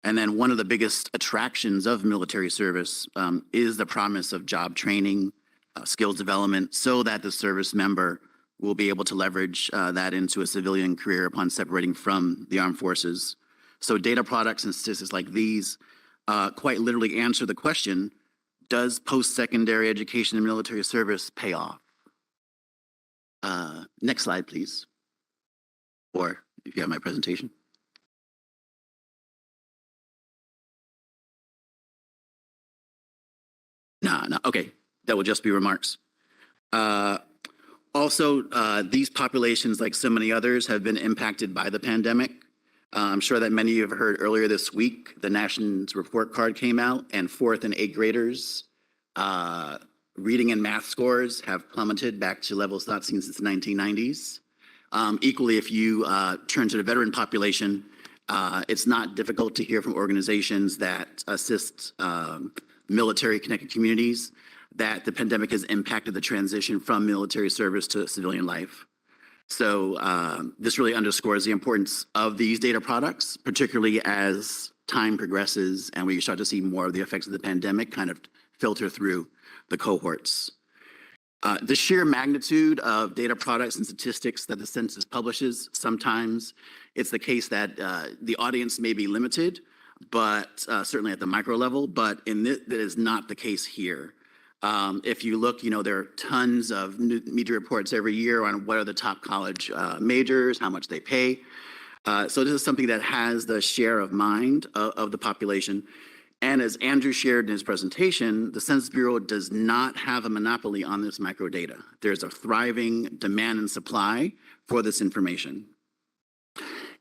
And then one of the biggest attractions of military service is the promise of job training, skills development, so that the service member will be able to leverage that into a civilian career upon separating from the armed forces. So data products and statistics like these quite literally answer the question, does post-secondary education and military service pay off? Next slide, please. Or if you have my presentation. No, okay, that will just be remarks. Also, these populations, like so many others, have been impacted by the pandemic. I'm sure that many of you have heard earlier this week, the nation's report card came out and 4th and 8th graders reading and math scores have plummeted back to levels not seen since the 1990s. Equally, if you turn to the veteran population, it's not difficult to hear from organizations that assist military-connected communities that the pandemic has impacted the transition from military service to civilian life. So this really underscores the importance of these data products, particularly as time progresses and we start to see more of the effects of the pandemic kind of filter through the cohorts. The sheer magnitude of data products and statistics that the census publishes, sometimes it's the case that the audience may be limited, but certainly at the micro level, but that is not the case here. If you look, there are tons of media reports every year on what are the top college majors, how much they pay. So this is something that has the share of mind of the population. And as Andrew shared in his presentation, the Census Bureau does not have a monopoly on this microdata. There's a thriving demand and supply for this information.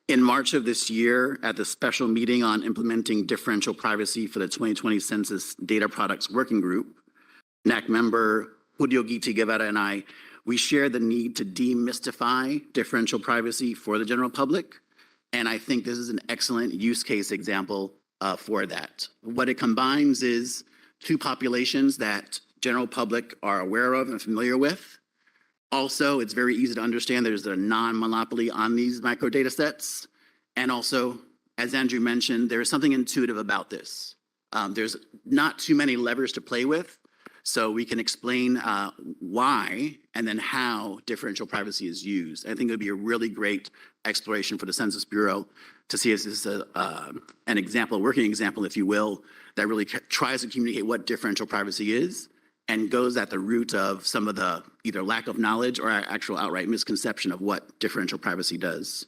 In March of this year, at the special meeting on implementing differential privacy for the 2020 Census Data Products Working Group, NAC member Julio Guiti Guevara and I, we shared the need to demystify differential privacy for the general public. And I think this is an excellent use case example for that. What it combines is 2 populations that general public are aware of and familiar with. Also, it's very easy to understand there's a non-monopoly on these micro data sets. And also, as Andrew mentioned, there is something intuitive about this. There's not too many levers to play with, so we can explain why and then how differential privacy is used. I think it would be a really great exploration for the Census Bureau to see if this is an example, a working example, if you will, that really tries to communicate what differential privacy is and goes at the root of some of the either lack of knowledge or actual outright misconception of what differential privacy does.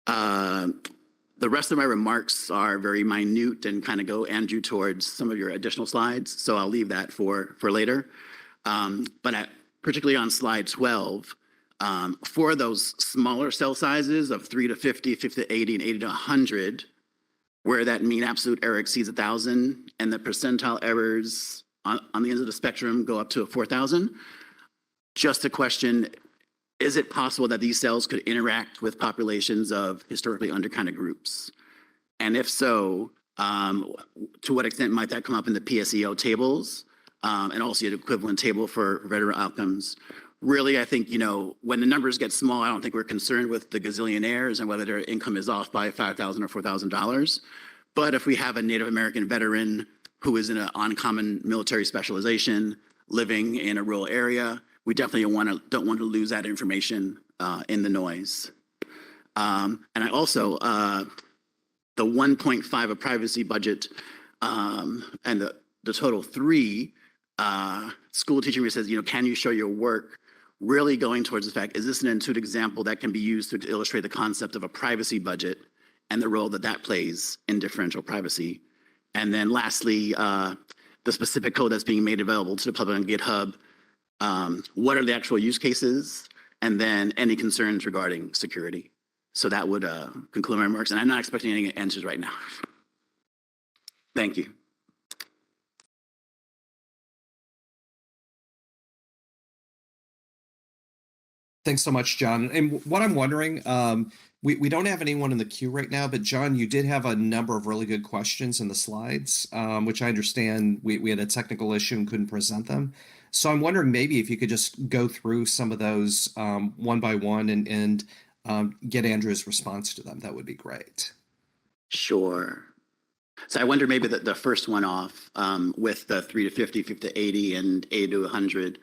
The rest of my remarks are very minute and kind of go, Andrew, towards some of your additional slides. So I'll leave that for later. But particularly on slide 12, for those smaller cell sizes of 3 to 50, 50 to 80, and 80 to 100, where that mean absolute error exceeds 1,000 and the percentile errors on the ends of the spectrum go up to 4,000. Just a question, is it possible that these cells could interact with populations of historically undercounted groups? And if so, to what extent might that come up in the PSEO tables and also an equivalent table for veteran outcomes? Really, I think, when the numbers get small, I don't think we're concerned with the gazillionaires and whether their income is off by $5,000 or $4,000. But if we have a Native American veteran who is in an uncommon military specialization, living in a rural area, we definitely don't want to lose that information in the noise. And I also, the 1.5 of privacy budget and the total 3, school teaching says, can you show your work? Really going towards the fact, is this an intuitive example that can be used to illustrate the concept of a privacy budget and the role that that plays in differential privacy? And then lastly, the specific code that's being made available to the public on GitHub. What are the actual use cases? And then any concerns regarding security. So that would conclude my remarks. And I'm not expecting any answers right now. Thank you. Thanks so much, John. And what I'm wondering, we don't have anyone in the queue right now, but John, you did have a number of really good questions in the slides, which I understand we had a technical issue and couldn't present them. So I'm wondering maybe if you could just go through some of those one by one and get Andrew's response to them. That would be great. Sure. So I wonder maybe the first one off with the 3 to 50, 50 to 80, and 80 to 100.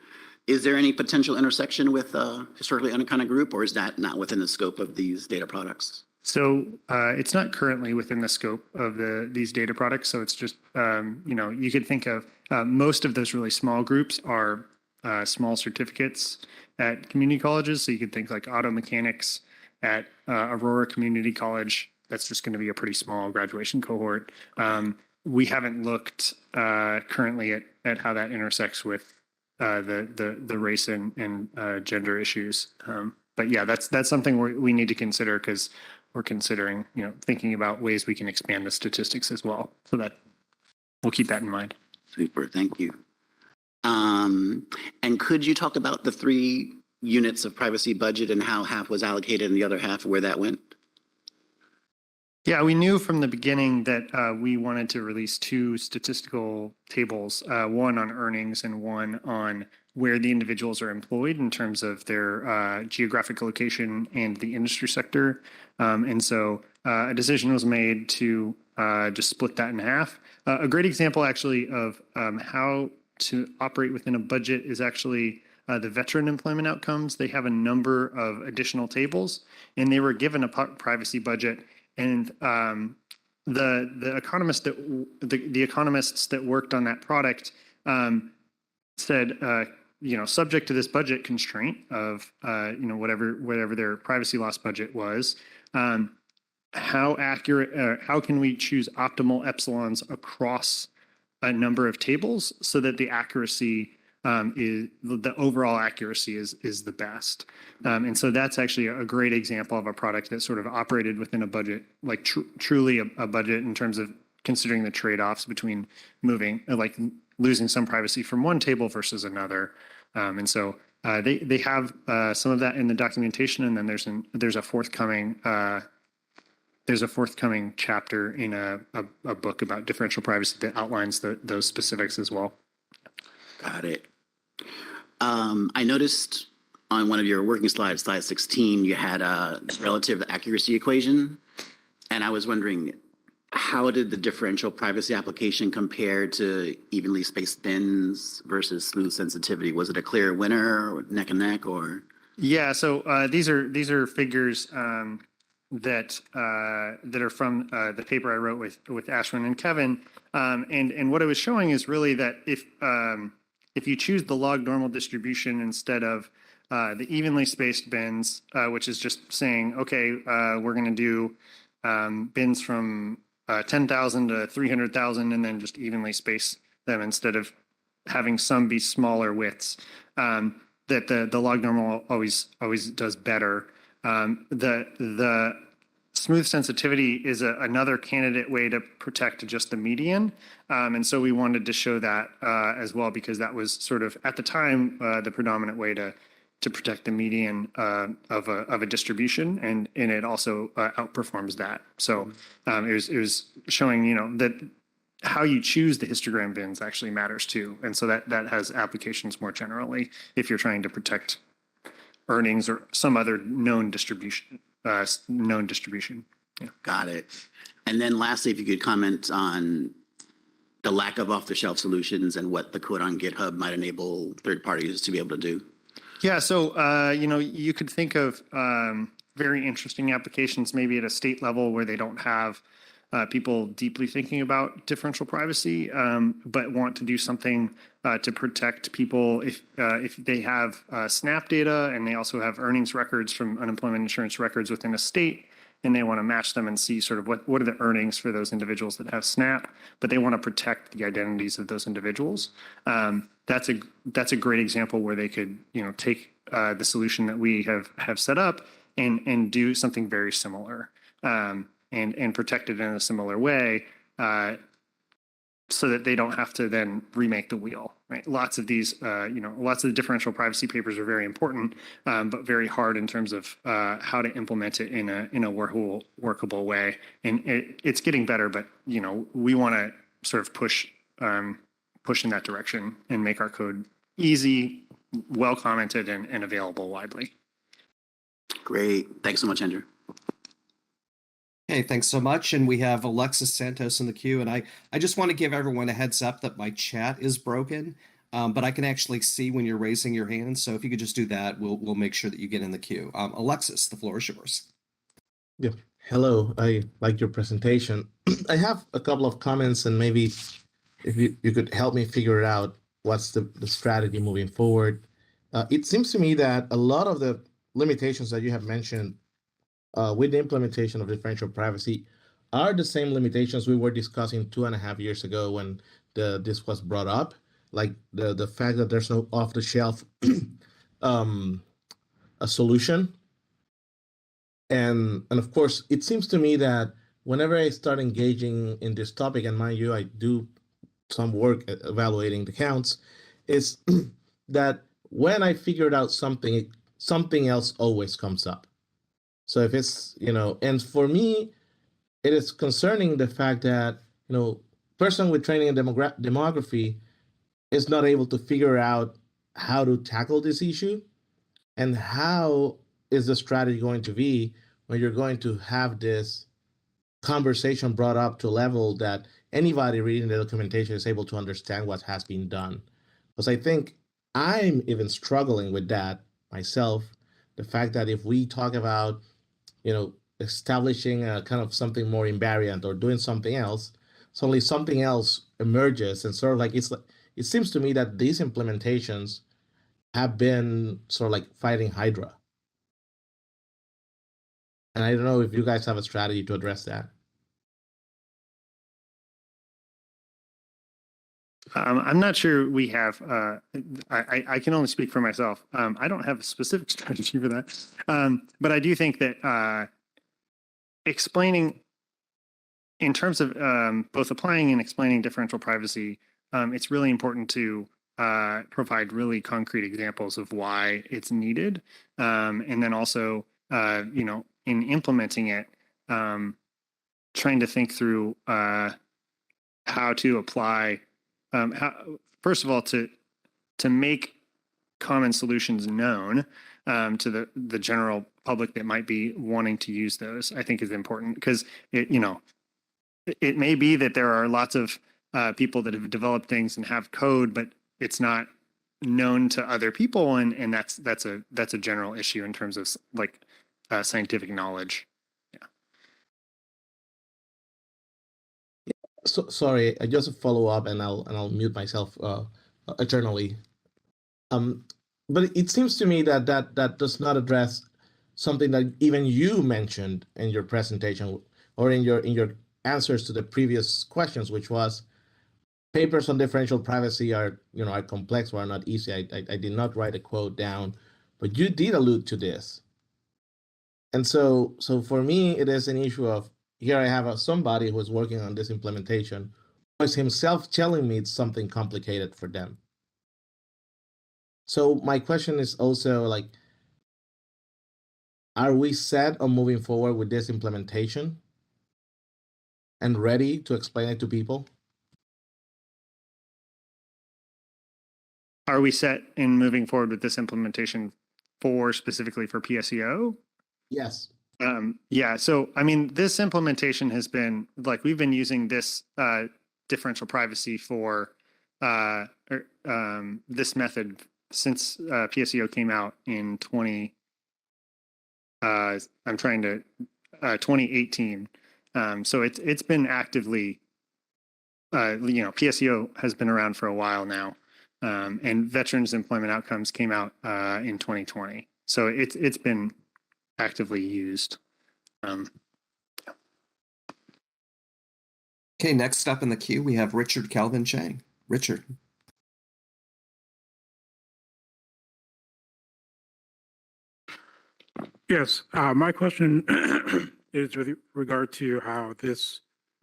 Is there any potential intersection with historically unaccounted group, or is that not within the scope of these data products? So it's not currently within the scope of these data products. So it's just, you could think of most of those really small groups are small certificates at community colleges. So you could think like auto mechanics at Aurora Community College. That's just going to be a pretty small graduation cohort. We haven't looked currently at how that intersects with the race and gender issues. But yeah, that's something we need to consider because we're considering, thinking about ways we can expand the statistics as well. So that we'll keep that in mind. Super, thank you. And could you talk about the 3 units of privacy budget and how half was allocated and the other half, where that went? Yeah, we knew from the beginning that we wanted to release 2 statistical tables, one on earnings and one on where the individuals are employed in terms of their geographic location and the industry sector. And so a decision was made to just split that in half. A great example actually of how to operate within a budget is actually the veteran employment outcomes. They have a number of additional tables, and they were given a privacy budget. And the economists that worked on that product said, subject to this budget constraint of whatever their privacy loss budget was, how can we choose optimal epsilons across a number of tables so that the accuracy is the overall accuracy is the best. And so that's actually a great example of a product that sort of operated within a budget, like truly a budget in terms of considering the trade-offs between losing some privacy from one table versus another. And so they have some of that in the documentation, and then there's a forthcoming chapter in a book about differential privacy that outlines those specifics as well. Got it. I noticed on one of your working slides, slide 16, you had a relative accuracy equation. And I was wondering, how did the differential privacy application compare to evenly spaced bins versus smooth sensitivity? Was it a clear winner, or neck and neck, or? Yeah, so these are figures that are from the paper I wrote with Ashwin and Kevin, and what it was showing is really that if you choose the log normal distribution instead of the evenly spaced bins, which is just saying, okay, we're going to do bins from 10,000 to 300,000 and then just evenly space them instead of having some be smaller widths. that the log normal always does better. The smooth sensitivity is another candidate way to protect just the median. And so we wanted to show that as well, because that was sort of at the time the predominant way to protect the median of a distribution, and it also outperforms that. So it was showing, you know, that how you choose the histogram bins actually matters too, and so that has applications more generally if you're trying to protect earnings or some other known distribution. Yeah. Got it. And then lastly, if you could comment on the lack of off-the-shelf solutions and what the code on GitHub might enable third parties to be able to do. Yeah, so you know, you could think of very interesting applications maybe at a state level where they don't have people deeply thinking about differential privacy, but want to do something to protect people if they have SNAP data and they also have earnings records from unemployment insurance records within a state, and they want to match them and see sort of what are the earnings for those individuals that have SNAP, but they want to protect the identities of those individuals. That's a great example where they could, you know, take the solution that we have set up and do something very similar, and protect it in a similar way, so that they don't have to then remake the wheel, right? Lots of these, you know, lots of the differential privacy papers are very important, but very hard in terms of how to implement it in a workable way. And it's getting better, but, you know, we want to sort of push in that direction and make our code easy, well commented, and available widely. Great. Thanks so much, Andrew. Hey, thanks so much. And we have Alexis Santos in the queue. And I just want to give everyone a heads up that my chat is broken, but I can actually see when you're raising your hand. So if you could just do that, we'll make sure that you get in the queue. Alexis, the floor is yours. Yeah. Hello. I like your presentation. I have a couple of comments, and maybe if you could help me figure out what's the strategy moving forward. It seems to me that a lot of the limitations that you have mentioned with the implementation of differential privacy are the same limitations we were discussing 2.5 years ago when this was brought up, like the fact that there's no off-the-shelf a solution. And of course, it seems to me that whenever I start engaging in this topic, and mind you, I do some work at evaluating the counts, is that when I figured out something else always comes up. So if it's, you know, and for me, it is concerning the fact that, you know, person with training in demography is not able to figure out how to tackle this issue, and how is the strategy going to be when you're going to have this conversation brought up to a level that anybody reading the documentation is able to understand what has been done. Because I think I'm even struggling with that myself. The fact that if we talk about, you know, establishing a kind of something more invariant or doing something else, suddenly something else emerges, and sort of like it seems to me that these implementations have been sort of like fighting Hydra. And I don't know if you guys have a strategy to address that. I'm not sure we have, I can only speak for myself. I don't have a specific strategy for that. But I do think that explaining, in terms of both applying and explaining differential privacy, it's really important to provide really concrete examples of why it's needed. And then also, you know, in implementing it, trying to think through how to apply, first of all, to make common solutions known to the general public that might be wanting to use those, I think is important, because it, you know, it may be that there are lots of people that have developed things and have code, but it's not known to other people, and that's a general issue in terms of like scientific knowledge. So, sorry, just a follow up, and I'll mute myself eternally. But it seems to me that does not address something that even you mentioned in your presentation or in your answers to the previous questions, which was papers on differential privacy are, are complex or are not easy. I did not write a quote down, but you did allude to this. And so for me, it is an issue of, here I have somebody who is working on this implementation, who is himself telling me it's something complicated for them. So my question is also like, are we set on moving forward with this implementation and ready to explain it to people? Are we set in moving forward with this implementation specifically for PSEO? Yes. Yeah. So, I mean, this implementation has been like, we've been using this differential privacy for this method since PSEO came out in 2018. So it's been actively, PSEO has been around for a while now. And Veterans Employment Outcomes came out in 2020. So it's been actively used. Okay, next up in the queue, we have Richard Calvin Chang. Richard. Yes, my question is with regard to how this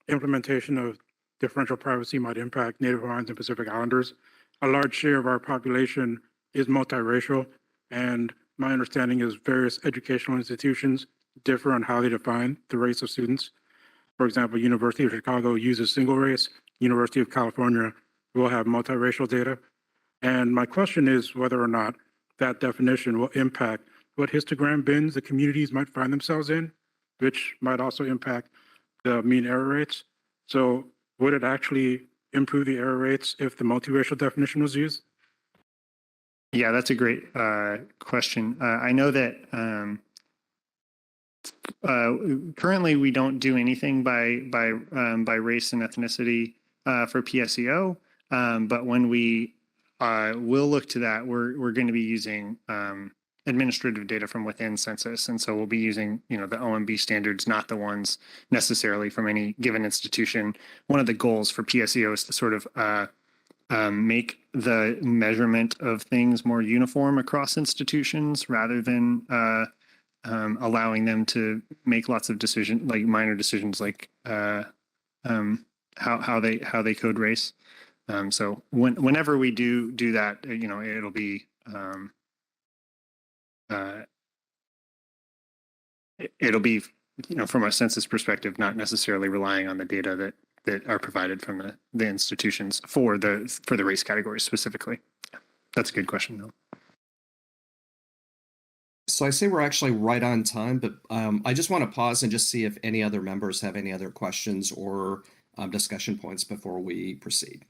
implementation of differential privacy might impact Native Hawaiians and Pacific Islanders. A large share of our population is multiracial, and my understanding is various educational institutions differ on how they define the race of students. For example, University of Chicago uses single race. University of California will have multiracial data. And my question is whether or not that definition will impact what histogram bins the communities might find themselves in, which might also impact the mean error rates. So would it actually improve the error rates if the multiracial definition was used? Yeah, that's a great question. I know that currently we don't do anything by race and ethnicity for PSEO, but when we will look to that, we're going to be using administrative data from within Census, and so we'll be using the OMB standards, not the ones necessarily from any given institution. One of the goals for PSEO is to sort of make the measurement of things more uniform across institutions rather than allowing them to make lots of decisions, like minor decisions, like how they code race. So whenever we do that, it'll be from a census perspective, not necessarily relying on the data that are provided from the institutions for the race categories specifically. That's a good question, though. So I say we're actually right on time, but I just want to pause and just see if any other members have any other questions or discussion points before we proceed.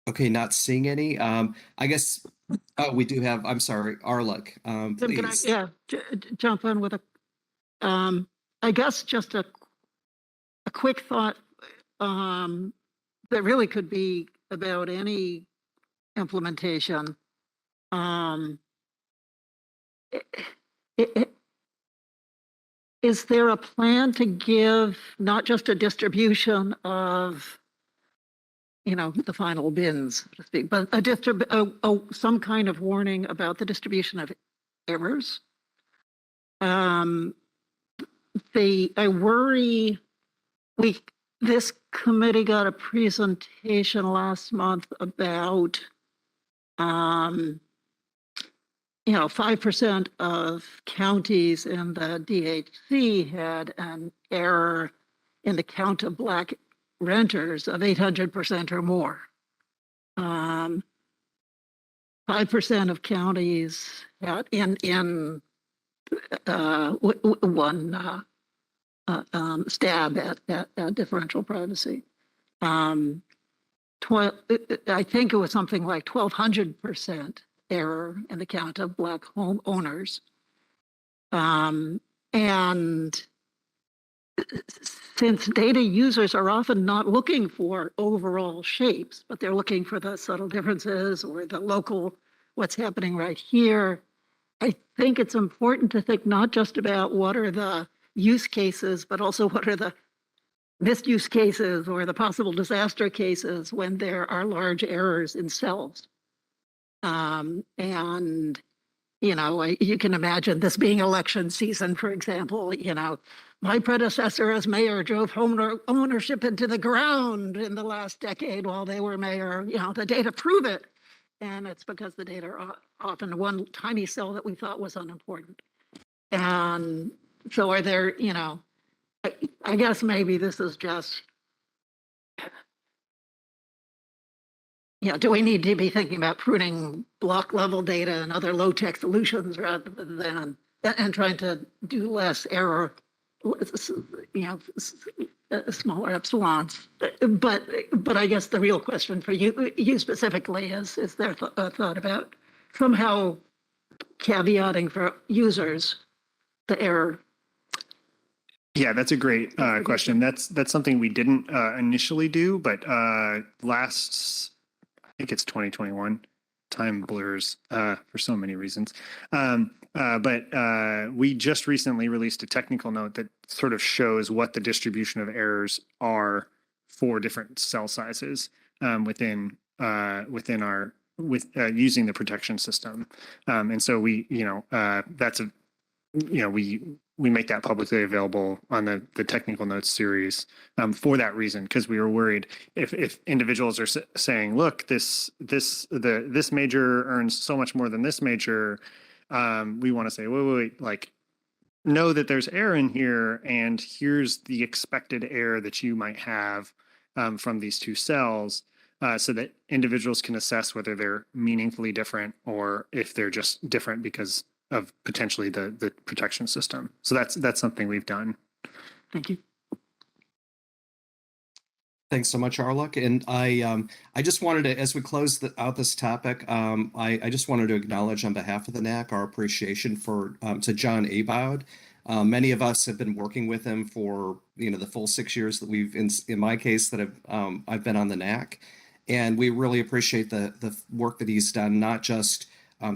Okay, not seeing any. I guess we do have. I'm sorry, Arlek. Tim, can I, Please. jump in with I guess just a quick thought that really could be about any implementation. Is there a plan to give not just a distribution of the final bins, so to speak, but some kind of warning about the distribution of errors? I worry this committee got a presentation last month about 5% of counties in the DHC had an error in the count of Black renters of 800% or more. 5% of counties had in one stab at differential privacy. I think it was something like 1,200% error in the count of Black homeowners. And since data users are often not looking for overall shapes, but they're looking for the subtle differences or the local, what's happening right here, I think it's important to think not just about what are the use cases, but also what are the misuse cases or the possible disaster cases when there are large errors in cells. And, you know, you can imagine this being election season, for example, you know, my predecessor as mayor drove home ownership into the ground in the last decade while they were mayor. You know, the data prove it. And it's because the data are often one tiny cell that we thought was unimportant. And so are there, you know, I guess maybe this is just, you know, do we need to be thinking about pruning block level data and other low tech solutions rather than, and trying to do less error, you know, smaller epsilons. But I guess the real question for you specifically is there a thought about somehow caveating for users the error? Yeah, that's a great question. That's something we didn't initially do, but I think it's 2021. Time blurs for so many reasons. But we just recently released a technical note that sort of shows what the distribution of errors are for different cell sizes within our using the protection system. And so we, you know, that's a, you know, we make that publicly available on the technical notes series for that reason, because we were worried if individuals are saying, look, this major earns so much more than this major, we want to say, wait, like, know that there's error in here, and here's the expected error that you might have from these two cells, so that individuals can assess whether they're meaningfully different or if they're just different because of potentially the protection system. So that's something we've done. Thank you. Thanks so much, Arluk. And I just wanted to, as we close out this topic, I just wanted to acknowledge on behalf of the NAC our appreciation to John Aboud. Many of us have been working with him for, you know, the full 6 years that we've, in my case, that I've been on the NAC, and we really appreciate the work that he's done, not just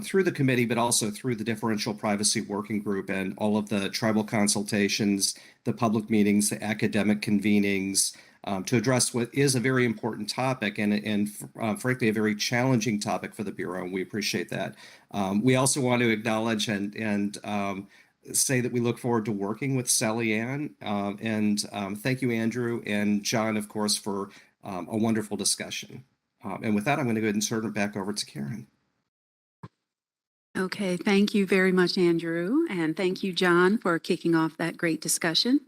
through the committee, but also through the Differential Privacy Working Group and all of the tribal consultations, the public meetings, the academic convenings, to address what is a very important topic and frankly, a very challenging topic for the Bureau, and we appreciate that. We also want to acknowledge and say that we look forward to working with Sally Ann, and thank you, Andrew, and John, of course, for a wonderful discussion. And with that, I'm going to go ahead and turn it back over to Karen. Okay, thank you very much, Andrew, and thank you, John, for kicking off that great discussion.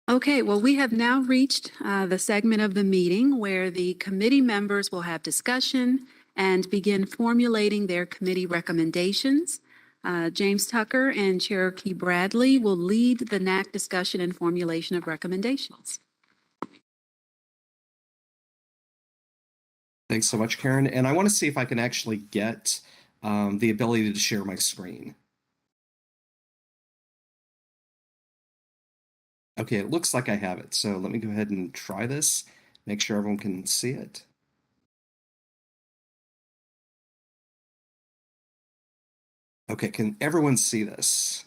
Okay, well, we have now reached the segment of the meeting where the committee members will have discussion and begin formulating their committee recommendations. James Tucker and Cherokee Bradley will lead the NAC discussion and formulation of recommendations. Thanks so much, Karen. And I want to see if I can actually get the ability to share my screen. Okay, it looks like I have it. So let me go ahead and try this, make sure everyone can see it. Okay, can everyone see this?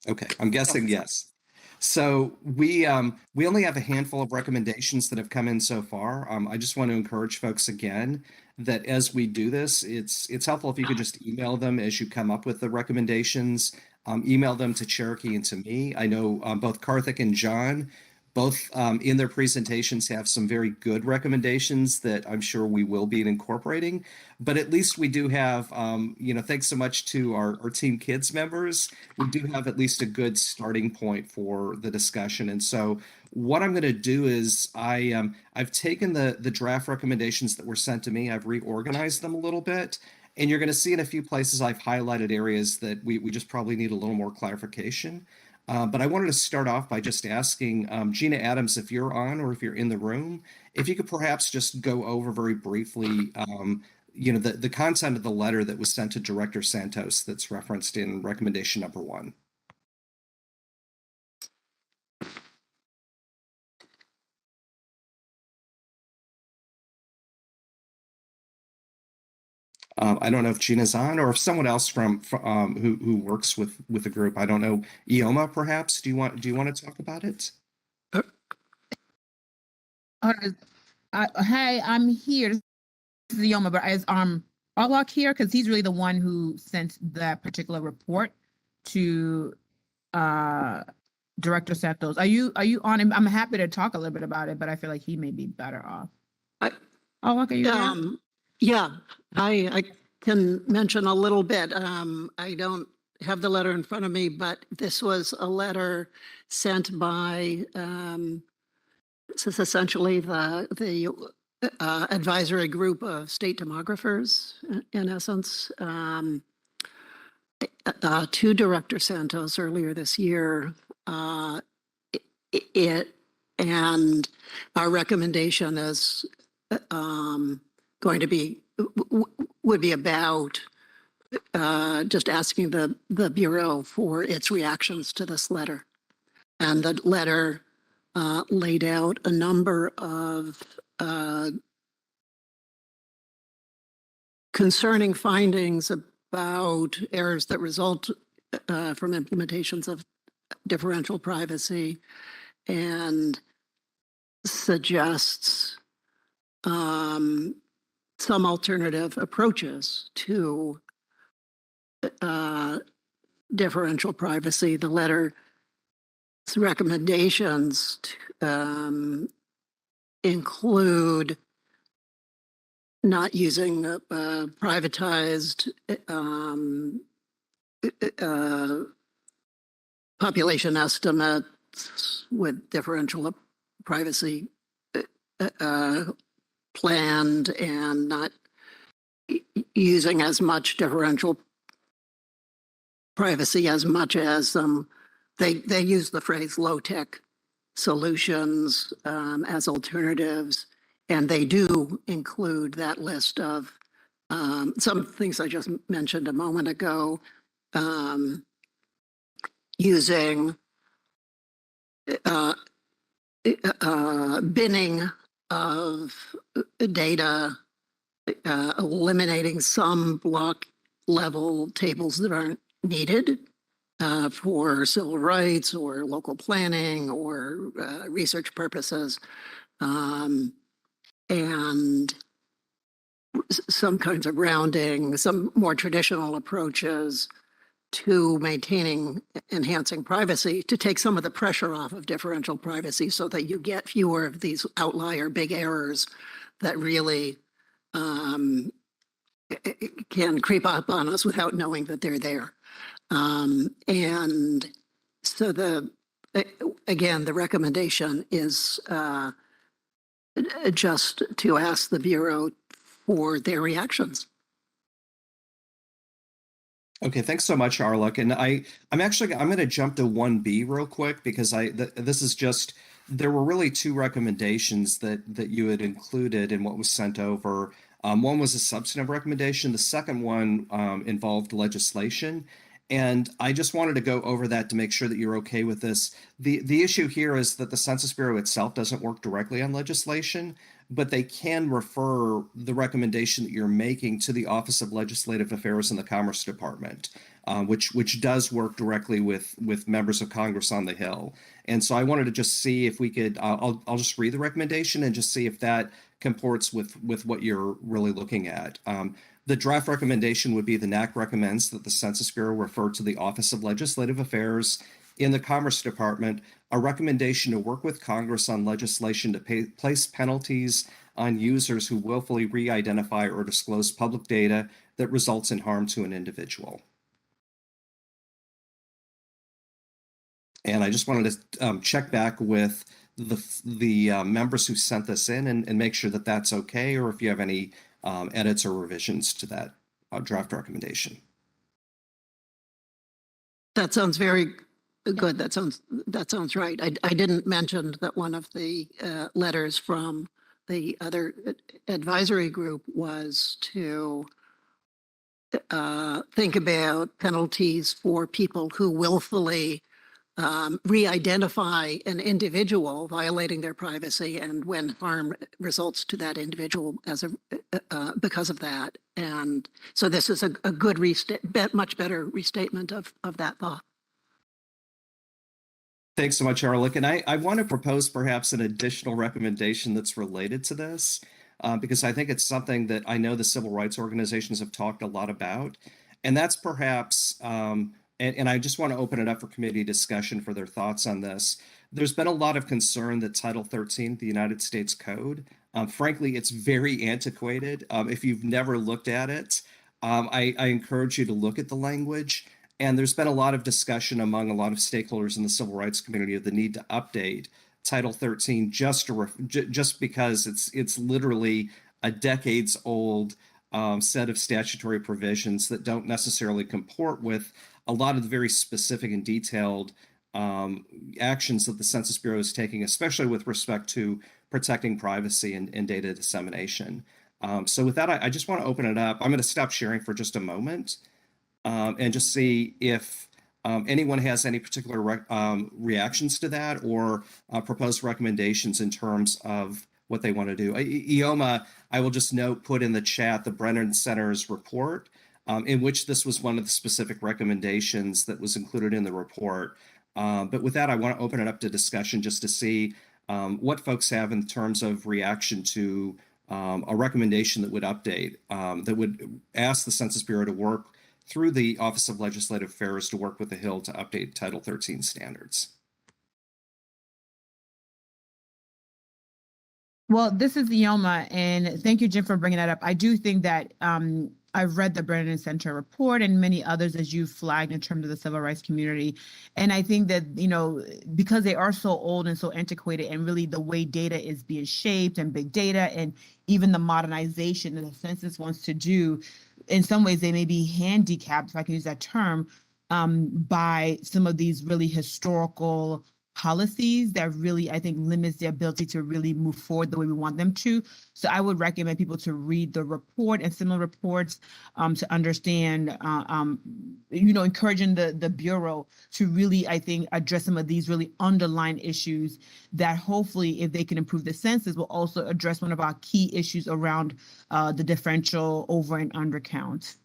Okay, I'm guessing yes. So we only have a handful of recommendations that have come in so far. I just want to encourage folks again that as we do this, it's helpful if you could just email them as you come up with the recommendations. Email them to Cherokee and to me. I know both Karthik and John, both in their presentations, have some very good recommendations that I'm sure we will be incorporating. But at least we do have, you know, thanks so much to our Team Kids members, we do have at least a good starting point for the discussion. And so what I'm going to do is I've taken the draft recommendations that were sent to me, I've reorganized them a little bit. And you're going to see in a few places I've highlighted areas that we just probably need a little more clarification. But I wanted to start off by just asking Gina Adams, if you're on or if you're in the room, if you could perhaps just go over very briefly, you know, the content of the letter that was sent to Director Santos that's referenced in recommendation number 1. I don't know if Gina's on or if someone else from who works with the group. I don't know. Ioma, perhaps. Do you want to talk about it? Hey, I'm here. This is Yoma, but is Arlock here? Because he's really the one who sent that particular report to Director Santos. Are you on? I'm happy to talk a little bit about it, but I feel like he may be better off. Arlock, are you there? Yeah, I can mention a little bit. I don't have the letter in front of me, but this was a letter sent by, this is essentially the advisory group of state demographers, in essence, to Director Santos earlier this year. And our recommendation is going to be, would be about just asking the Bureau for its reactions to this letter. And the letter laid out a number of concerning findings about errors that result from implementations of differential privacy, and suggests some alternative approaches to differential privacy. The letter's recommendations include not using privatized population estimates with differential privacy planned, and not using as much differential privacy as much as they use the phrase low-tech solutions as alternatives, and they do include that list of some things I just mentioned a moment ago, using binning of data, eliminating some block level tables that aren't needed for civil rights or local planning or research purposes, and some kinds of rounding, some more traditional approaches to enhancing privacy, to take some of the pressure off of differential privacy so that you get fewer of these outlier big errors that really can creep up on us without knowing that they're there. And so again, the recommendation is just to ask the Bureau for their reactions. Okay, thanks so much, Arlock. And I'm going to jump to 1B real quick, because this is just, there were really two recommendations that you had included in what was sent over. One was a substantive recommendation. The second one involved legislation. And I just wanted to go over that to make sure that you're okay with this. The issue here is that the Census Bureau itself doesn't work directly on legislation, but they can refer the recommendation that you're making to the Office of Legislative Affairs in the Commerce Department, which does work directly with members of Congress on the Hill. And so I wanted to just see if we could, I'll just read the recommendation and just see if that comports with what you're really looking at. The draft recommendation would be: the NAC recommends that the Census Bureau refer to the Office of Legislative Affairs in the Commerce Department a recommendation to work with Congress on legislation to place penalties on users who willfully re-identify or disclose public data that results in harm to an individual. And I just wanted to check back with the members who sent this in and make sure that that's okay, or if you have any edits or revisions to that draft recommendation. That sounds very good. That sounds right. I didn't mention that one of the letters from the other advisory group was to think about penalties for people who willfully re-identify an individual violating their privacy and when harm results to that individual as because of that. And so this is a good much better restatement of that law. Thanks so much, Arlick. And I want to propose perhaps an additional recommendation that's related to this, because I think it's something that I know the civil rights organizations have talked a lot about. And that's perhaps, and I just want to open it up for committee discussion for their thoughts on this. There's been a lot of concern that Title 13, the United States Code, frankly, it's very antiquated. If you've never looked at it, I encourage you to look at the language. And there's been a lot of discussion among a lot of stakeholders in the civil rights community of the need to update Title 13 just because it's literally a decades old set of statutory provisions that don't necessarily comport with a lot of the very specific and detailed actions that the Census Bureau is taking, especially with respect to protecting privacy and data dissemination. So with that, I just want to open it up. I'm going to stop sharing for just a moment. And just see if anyone has any particular reactions to that or proposed recommendations in terms of what they want to do. Ioma, I will just note, put in the chat the Brennan Center's report, in which this was one of the specific recommendations that was included in the report. But with that, I want to open it up to discussion just to see what folks have in terms of reaction to a recommendation that would update, that would ask the Census Bureau to work through the Office of Legislative Affairs to work with the Hill to update Title 13 standards. Well, this is Ioma, and thank you, Jim, for bringing that up. I do think that I've read the Brennan Center report and many others as you flagged in terms of the civil rights community. And I think that, you know, because they are so old and so antiquated and really the way data is being shaped and big data and even the modernization that the census wants to do, in some ways they may be handicapped, if I can use that term, by some of these really historical policies that really, I think, limits their ability to really move forward the way we want them to. So I would recommend people to read the report and similar reports to understand, you know, encouraging the Bureau to really, I think, address some of these really underlying issues that hopefully, if they can improve the census, will also address one of our key issues around the differential over and under count.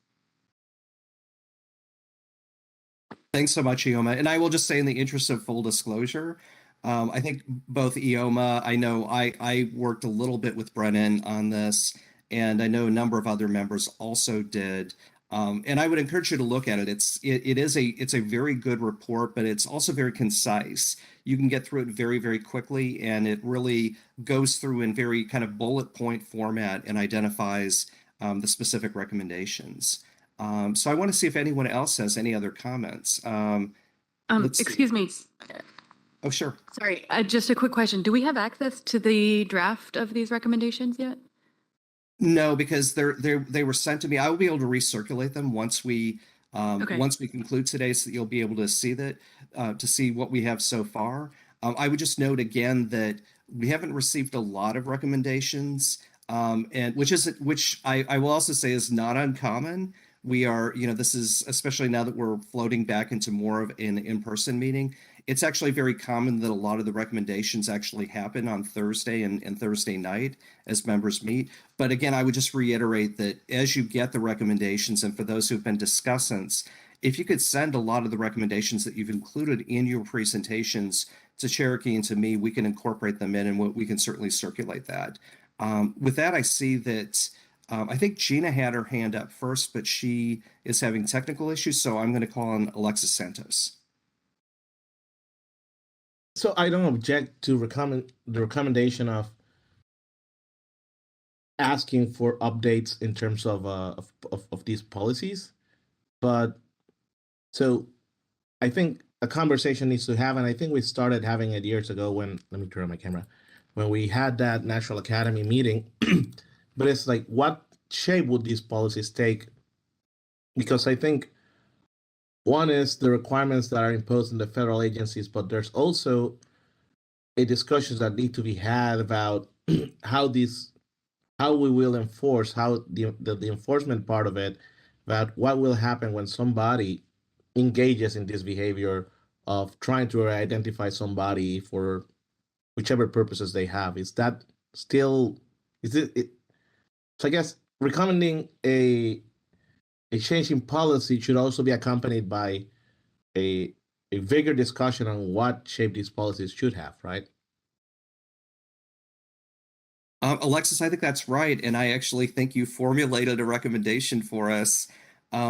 Thanks so much, Ioma. And I will just say, in the interest of full disclosure, I think both Ioma, I know I worked a little bit with Brennan on this, and I know a number of other members also did. And I would encourage you to look at it. It's a very good report, but it's also very concise. You can get through it very, very quickly, and it really goes through in very kind of bullet point format and identifies the specific recommendations. So I want to see if anyone else has any other comments. Excuse me. Oh, sure. Sorry, just a quick question. Do we have access to the draft of these recommendations yet? No, because they were sent to me. I will be able to recirculate them once we once we conclude today, so that you'll be able to see that to see what we have so far. I would just note again that we haven't received a lot of recommendations, and which I will also say is not uncommon. We are, you know, this is, especially now that we're floating back into more of an in-person meeting, it's actually very common that a lot of the recommendations actually happen on Thursday and Thursday night as members meet. But again, I would just reiterate that as you get the recommendations, and for those who've been discussants, if you could send a lot of the recommendations that you've included in your presentations to Cherokee and to me, we can incorporate them in, and we can certainly circulate that. With that, I see that I think Gina had her hand up first, but she is having technical issues, so I'm going to call on Alexis Santos. So I don't object to the recommendation of asking for updates in terms of these policies, but so I think a conversation needs to have, and I think we started having it years ago when, let me turn on my camera, when we had that National Academy meeting. But it's like, what shape would these policies take? Because I think one is the requirements that are imposed in the federal agencies, but there's also a discussions that need to be had about how we will enforce, how the enforcement part of it, about what will happen when somebody engages in this behavior of trying to identify somebody for whichever purposes they have. Is that still, so I guess recommending a change in policy should also be accompanied by a bigger discussion on what shape these policies should have, right? Alexis, I think that's right. And I actually think you formulated a recommendation for us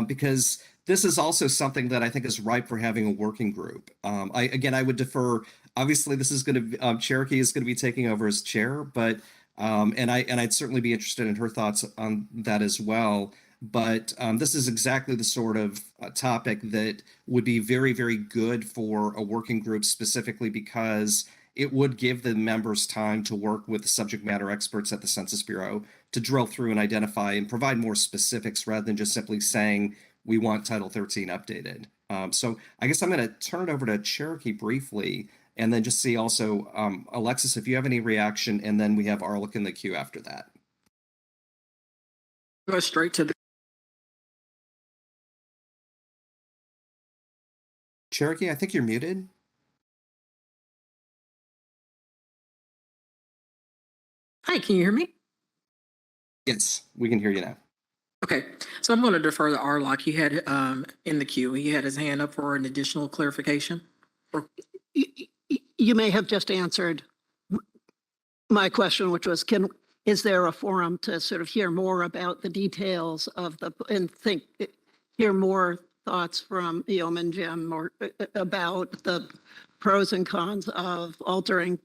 because this is also something that I think is ripe for having a working group. I would defer. Obviously, this is going to Cherokee is going to be taking over as chair, but I'd certainly be interested in her thoughts on that as well. But this is exactly the sort of topic that would be very, very good for a working group, specifically because it would give the members time to work with the subject matter experts at the Census Bureau to drill through and identify and provide more specifics rather than just simply saying we want Title 13 updated. So I guess I'm going to turn it over to Cherokee briefly and then just see also, Alexis, if you have any reaction, and then we have Arlick in the queue after that. Go straight to the. Cherokee, I think you're muted. Hi, can you hear me? Yes, we can hear you now. Okay, so I'm going to defer to Arlock. He had in the queue. He had his hand up for an additional clarification. You may have just answered my question, which was, is there a forum to sort of hear more about the details of hear more thoughts from Yeoman Jim or about the pros and cons of altering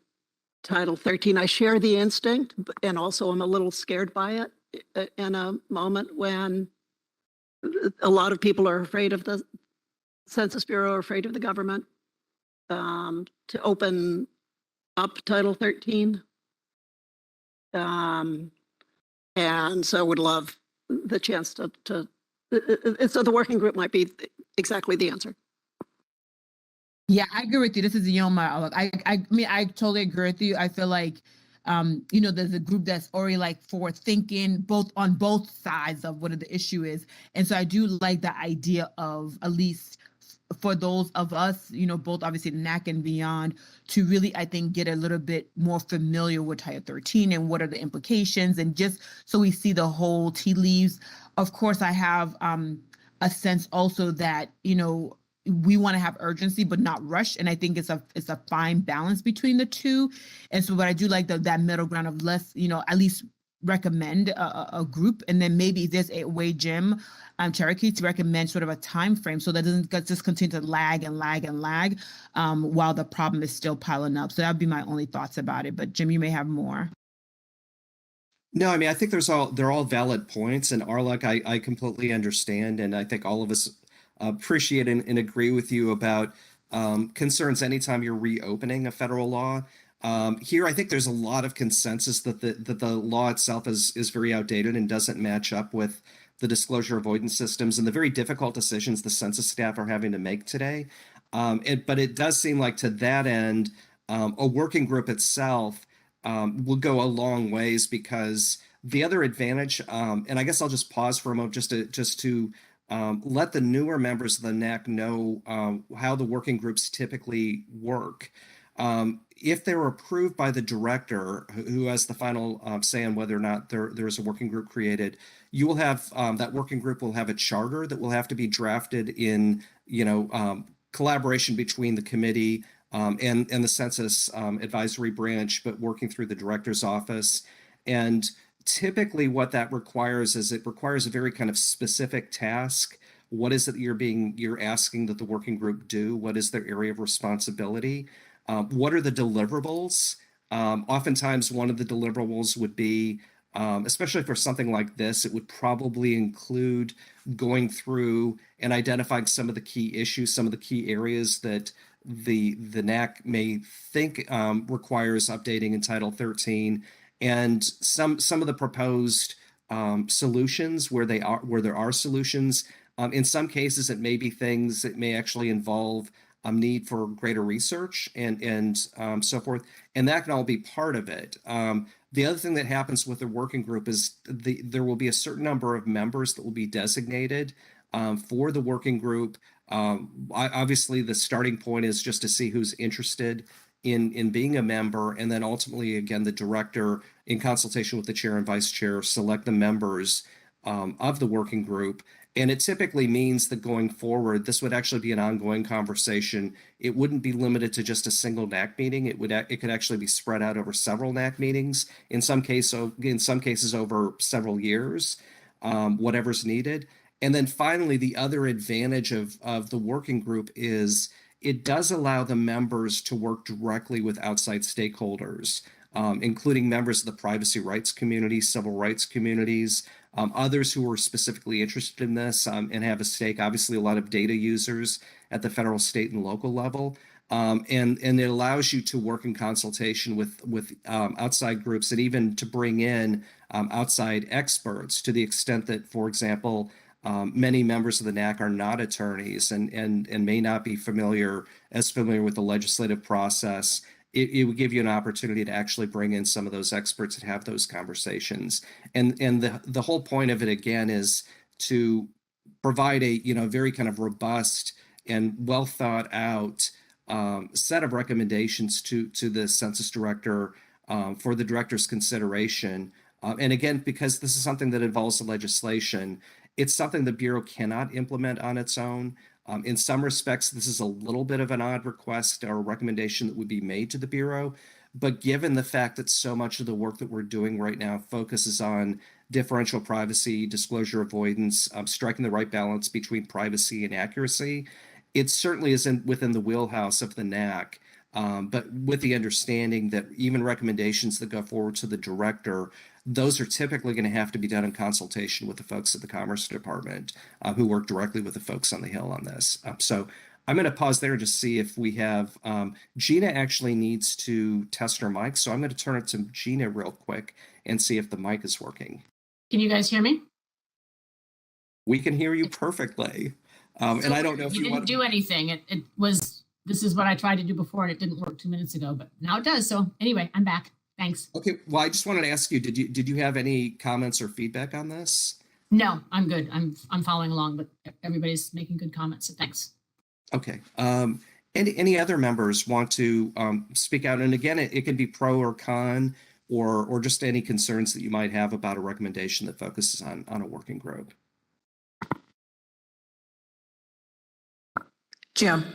Title 13. I share the instinct, and also I'm a little scared by it in a moment when a lot of people are afraid of the Census Bureau, afraid of the government, to open up Title 13. And so would love the chance so the working group might be exactly the answer. Yeah, I agree with you. This is Yoma. I mean, I totally agree with you. I feel like, there's a group that's already like forward thinking on both sides of what the issue is. And so I do like the idea of, at least for those of us, both obviously the NAC and beyond, to really, I think, get a little bit more familiar with Title 13 and what are the implications, and just so we see the whole tea leaves. Of course, I have a sense also that, we want to have urgency, but not rush. And I think it's a fine balance between the two. And so, but I do like that middle ground of let's, at least recommend a group, and then maybe there's a way, Jim, Cherokee, to recommend sort of a time frame so that doesn't just continue to lag while the problem is still piling up. So that'd be my only thoughts about it. But Jim, you may have more. No, I mean, I think they're all valid points, and Arlick, I completely understand, and I think all of us appreciate and agree with you about concerns anytime you're reopening a federal law. Here, I think there's a lot of consensus that the law itself is very outdated and doesn't match up with the disclosure avoidance systems and the very difficult decisions the census staff are having to make today. But it does seem like to that end, a working group itself will go a long ways, because the other advantage, and I guess I'll just pause for a moment just to let the newer members of the NAC know how the working groups typically work. If they're approved by the director, who has the final say on whether or not there is a working group created, you will have that working group will have a charter that will have to be drafted in collaboration between the committee and the census advisory branch, but working through the director's office. And typically what that requires is it requires a very kind of specific task. What is it you're asking that the working group do? What is their area of responsibility? What are the deliverables? Oftentimes one of the deliverables would be, especially for something like this, it would probably include going through and identifying some of the key issues, some of the key areas that the NAC may think requires updating in Title 13, and some of the proposed solutions where there are solutions. In some cases, it may be things that may actually involve need for greater research and so forth, and that can all be part of it. The other thing that happens with the working group is there will be a certain number of members that will be designated for the working group. Obviously, the starting point is just to see who's interested in being a member, and then ultimately, again, the director, in consultation with the chair and vice chair, select the members of the working group. And it typically means that going forward, this would actually be an ongoing conversation. It wouldn't be limited to just a single NAC meeting. It could actually be spread out over several NAC meetings, in some cases over several years, whatever's needed. And then finally, the other advantage of the working group is it does allow the members to work directly with outside stakeholders, including members of the privacy rights community, civil rights communities, others who are specifically interested in this and have a stake. Obviously, a lot of data users at the federal, state, and local level. And it allows you to work in consultation with outside groups, and even to bring in outside experts, to the extent that, for example, many members of the NAC are not attorneys and may not be familiar with the legislative process. It would give you an opportunity to actually bring in some of those experts and have those conversations. And the whole point of it, again, is to provide a very kind of robust and well thought out set of recommendations to the census director for the director's consideration. And again, because this is something that involves the legislation, it's something the Bureau cannot implement on its own. In some respects, this is a little bit of an odd request or recommendation that would be made to the Bureau. But given the fact that so much of the work that we're doing right now focuses on differential privacy, disclosure avoidance, striking the right balance between privacy and accuracy, it certainly is within the wheelhouse of the NAC. But with the understanding that even recommendations that go forward to the director, those are typically going to have to be done in consultation with the folks at the Commerce Department who work directly with the folks on the Hill on this. So I'm going to pause there and just see if we have, Gina actually needs to test her mic. So I'm going to turn it to Gina real quick and see if the mic is working. Can you guys hear me? We can hear you perfectly. And I don't know if you didn't do anything. This is what I tried to do before and it didn't work 2 minutes ago, but now it does. So anyway, I'm back. Thanks. Okay. Well, I just wanted to ask you, did you have any comments or feedback on this? No, I'm good. I'm following along, but everybody's making good comments. So thanks. Okay. Any other members want to speak out? And again, it can be pro or con, or just any concerns that you might have about a recommendation that focuses on a working group. Jim,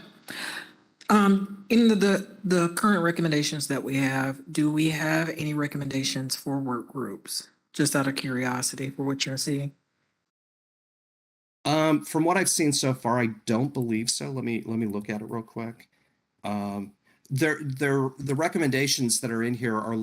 in the current recommendations that we have, do we have any recommendations for work groups? Just out of curiosity for what you're seeing. From what I've seen so far, I don't believe so. Let me look at it real quick. The recommendations that are in here are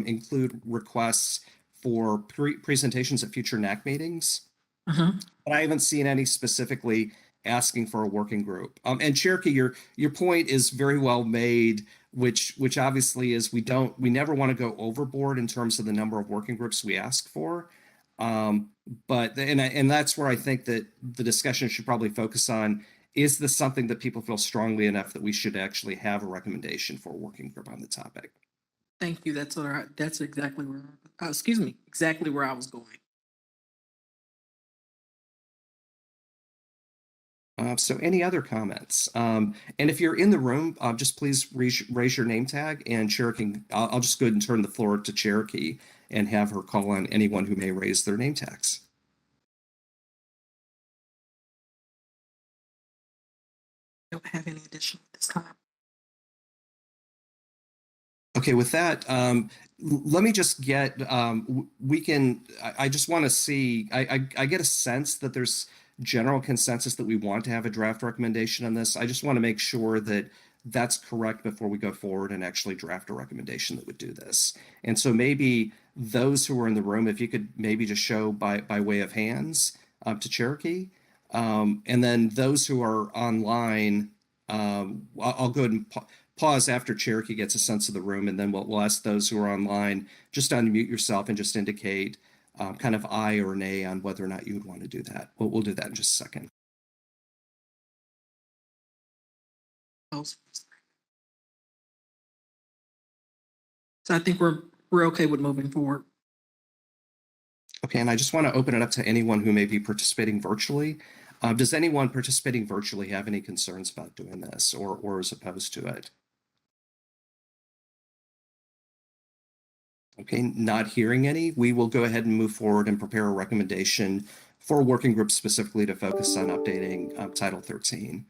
include requests for presentations at future NAC meetings. But I haven't seen any specifically asking for a working group. And Cherokee, your point is very well made, which obviously is we never want to go overboard in terms of the number of working groups we ask for. But that's where I think that the discussion should probably focus on, is this something that people feel strongly enough that we should actually have a recommendation for a working group on the topic? Thank you. That's exactly where, exactly where I was going. So any other comments? And if you're in the room, just please raise your name tag, and Cherokee, I'll just go ahead and turn the floor to Cherokee and have her call on anyone who may raise their name tags. Don't have any additional this time. Okay, with that, let me just get, I just want to see, I get a sense that there's general consensus that we want to have a draft recommendation on this. I just want to make sure that that's correct before we go forward and actually draft a recommendation that would do this. And so maybe those who are in the room, if you could maybe just show by way of hands to Cherokee. And then those who are online, I'll go ahead and pause after Cherokee gets a sense of the room, and then we'll ask those who are online just to unmute yourself and just indicate kind of aye or nay on whether or not you would want to do that. We'll do that in just a second. So I think we're okay with moving forward. Okay, and I just want to open it up to anyone who may be participating virtually. Does anyone participating virtually have any concerns about doing this or is opposed to it? Okay, not hearing any, we will go ahead and move forward and prepare a recommendation for a working group specifically to focus on updating Title 13.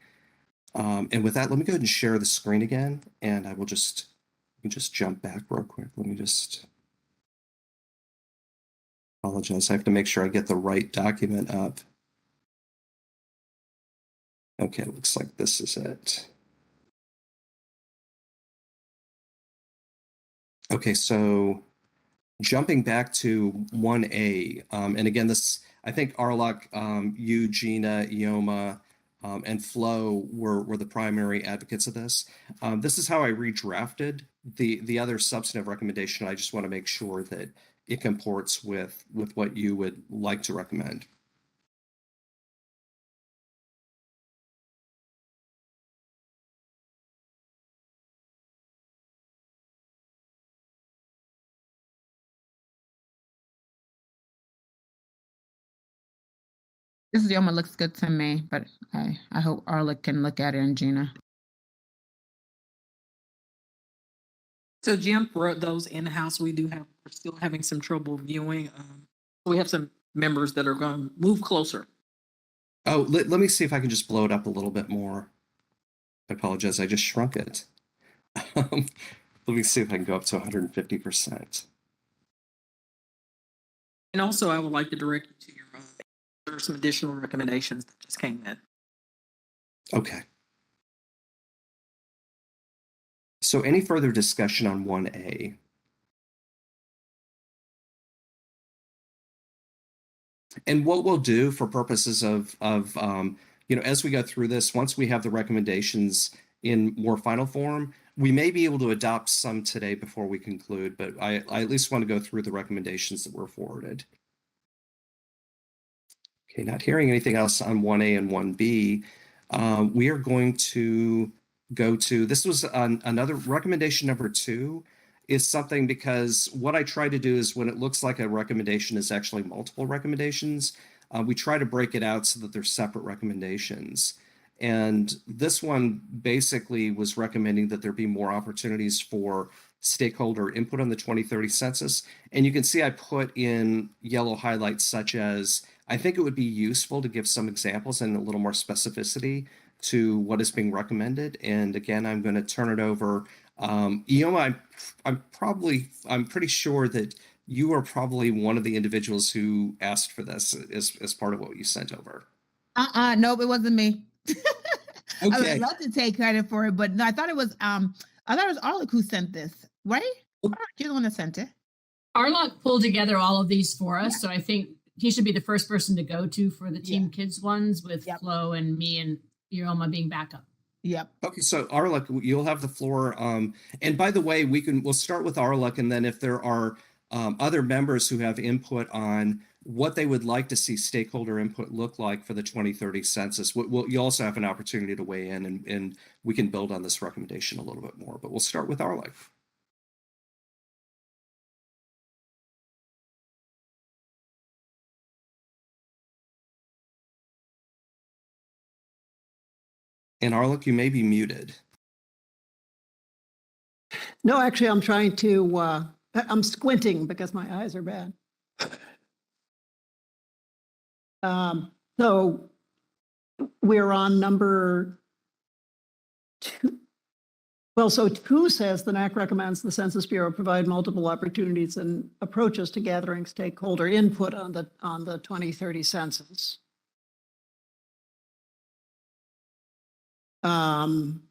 And with that, let me go ahead and share the screen again, and I will just jump back real quick. Let me just apologize. I have to make sure I get the right document up. Okay, looks like this is it. Okay, so jumping back to 1A, and again, this, I think Arlok, you, Gina, Ioma, and Flo were the primary advocates of this. This is how I redrafted the other substantive recommendation. I just want to make sure that it comports with what you would like to recommend. This is Yoma, looks good to me, but I hope Arla can look at it and Gina. So Jim brought those in-house. We're still having some trouble viewing. We have some members that are going to move closer. Oh, let me see if I can just blow it up a little bit more. I apologize, I just shrunk it. Let me see if I can go up to 150%. And also, I would like to direct you to your, there are some additional recommendations that just came in. Okay. So any further discussion on 1A? And what we'll do for purposes of as we go through this, once we have the recommendations in more final form, we may be able to adopt some today before we conclude, but I at least want to go through the recommendations that were forwarded. Okay, not hearing anything else on 1A and 1B, we are going to go to, this was another recommendation number 2 is something, because what I try to do is when it looks like a recommendation is actually multiple recommendations, we try to break it out so that they're separate recommendations. And this one basically was recommending that there be more opportunities for stakeholder input on the 2030 census. And you can see I put in yellow highlights such as, I think it would be useful to give some examples and a little more specificity to what is being recommended. And again, I'm going to turn it over. Ioma, I'm pretty sure that you are probably one of the individuals who asked for this as part of what you sent over. Nope, it wasn't me. I Okay. would love to take credit for it, but no, I thought it was Arlick who sent this, right? You're the one that sent it. Arlok pulled together all of these for us, so I think he should be the first person to go to for the Team Kids ones, with Flo and me and Ioma being backup. Yep. Okay, so Arlok, you'll have the floor. And by the way, we'll start with Arlok, and then if there are other members who have input on what they would like to see stakeholder input look like for the 2030 census, you also have an opportunity to weigh in, and we can build on this recommendation a little bit more. But we'll start with Arlok. And Arlok, you may be muted. No, actually, I'm trying to, I'm squinting because my eyes are bad. So we're on number 2. Well, so 2 says the NAC recommends the Census Bureau provide multiple opportunities and approaches to gathering stakeholder input on the 2030 census. And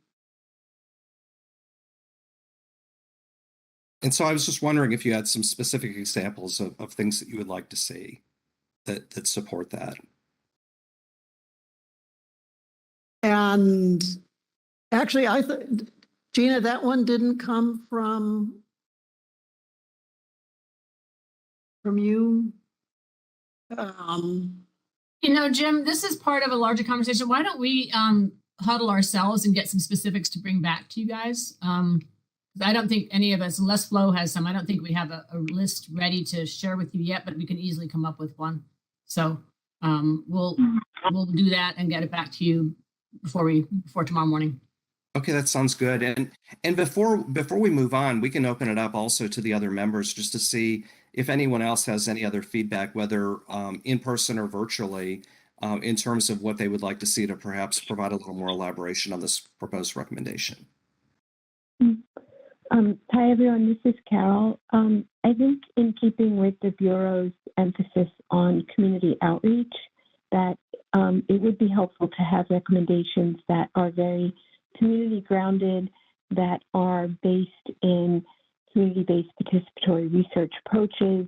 so I was just wondering if you had some specific examples of things that you would like to see that support that. And actually, I thought, Gina, that one didn't come from you. Jim, this is part of a larger conversation. Why don't we huddle ourselves and get some specifics to bring back to you guys? I don't think any of us, unless Flo has some, I don't think we have a list ready to share with you yet, but we can easily come up with one. So We'll do that and get it back to you before tomorrow morning. Okay, that sounds good. And before we move on, we can open it up also to the other members just to see if anyone else has any other feedback, whether in person or virtually, in terms of what they would like to see to perhaps provide a little more elaboration on this proposed recommendation. Hi, everyone. This is Carol. I think in keeping with the Bureau's emphasis on community outreach, that it would be helpful to have recommendations that are very community grounded, that are based in community-based participatory research approaches,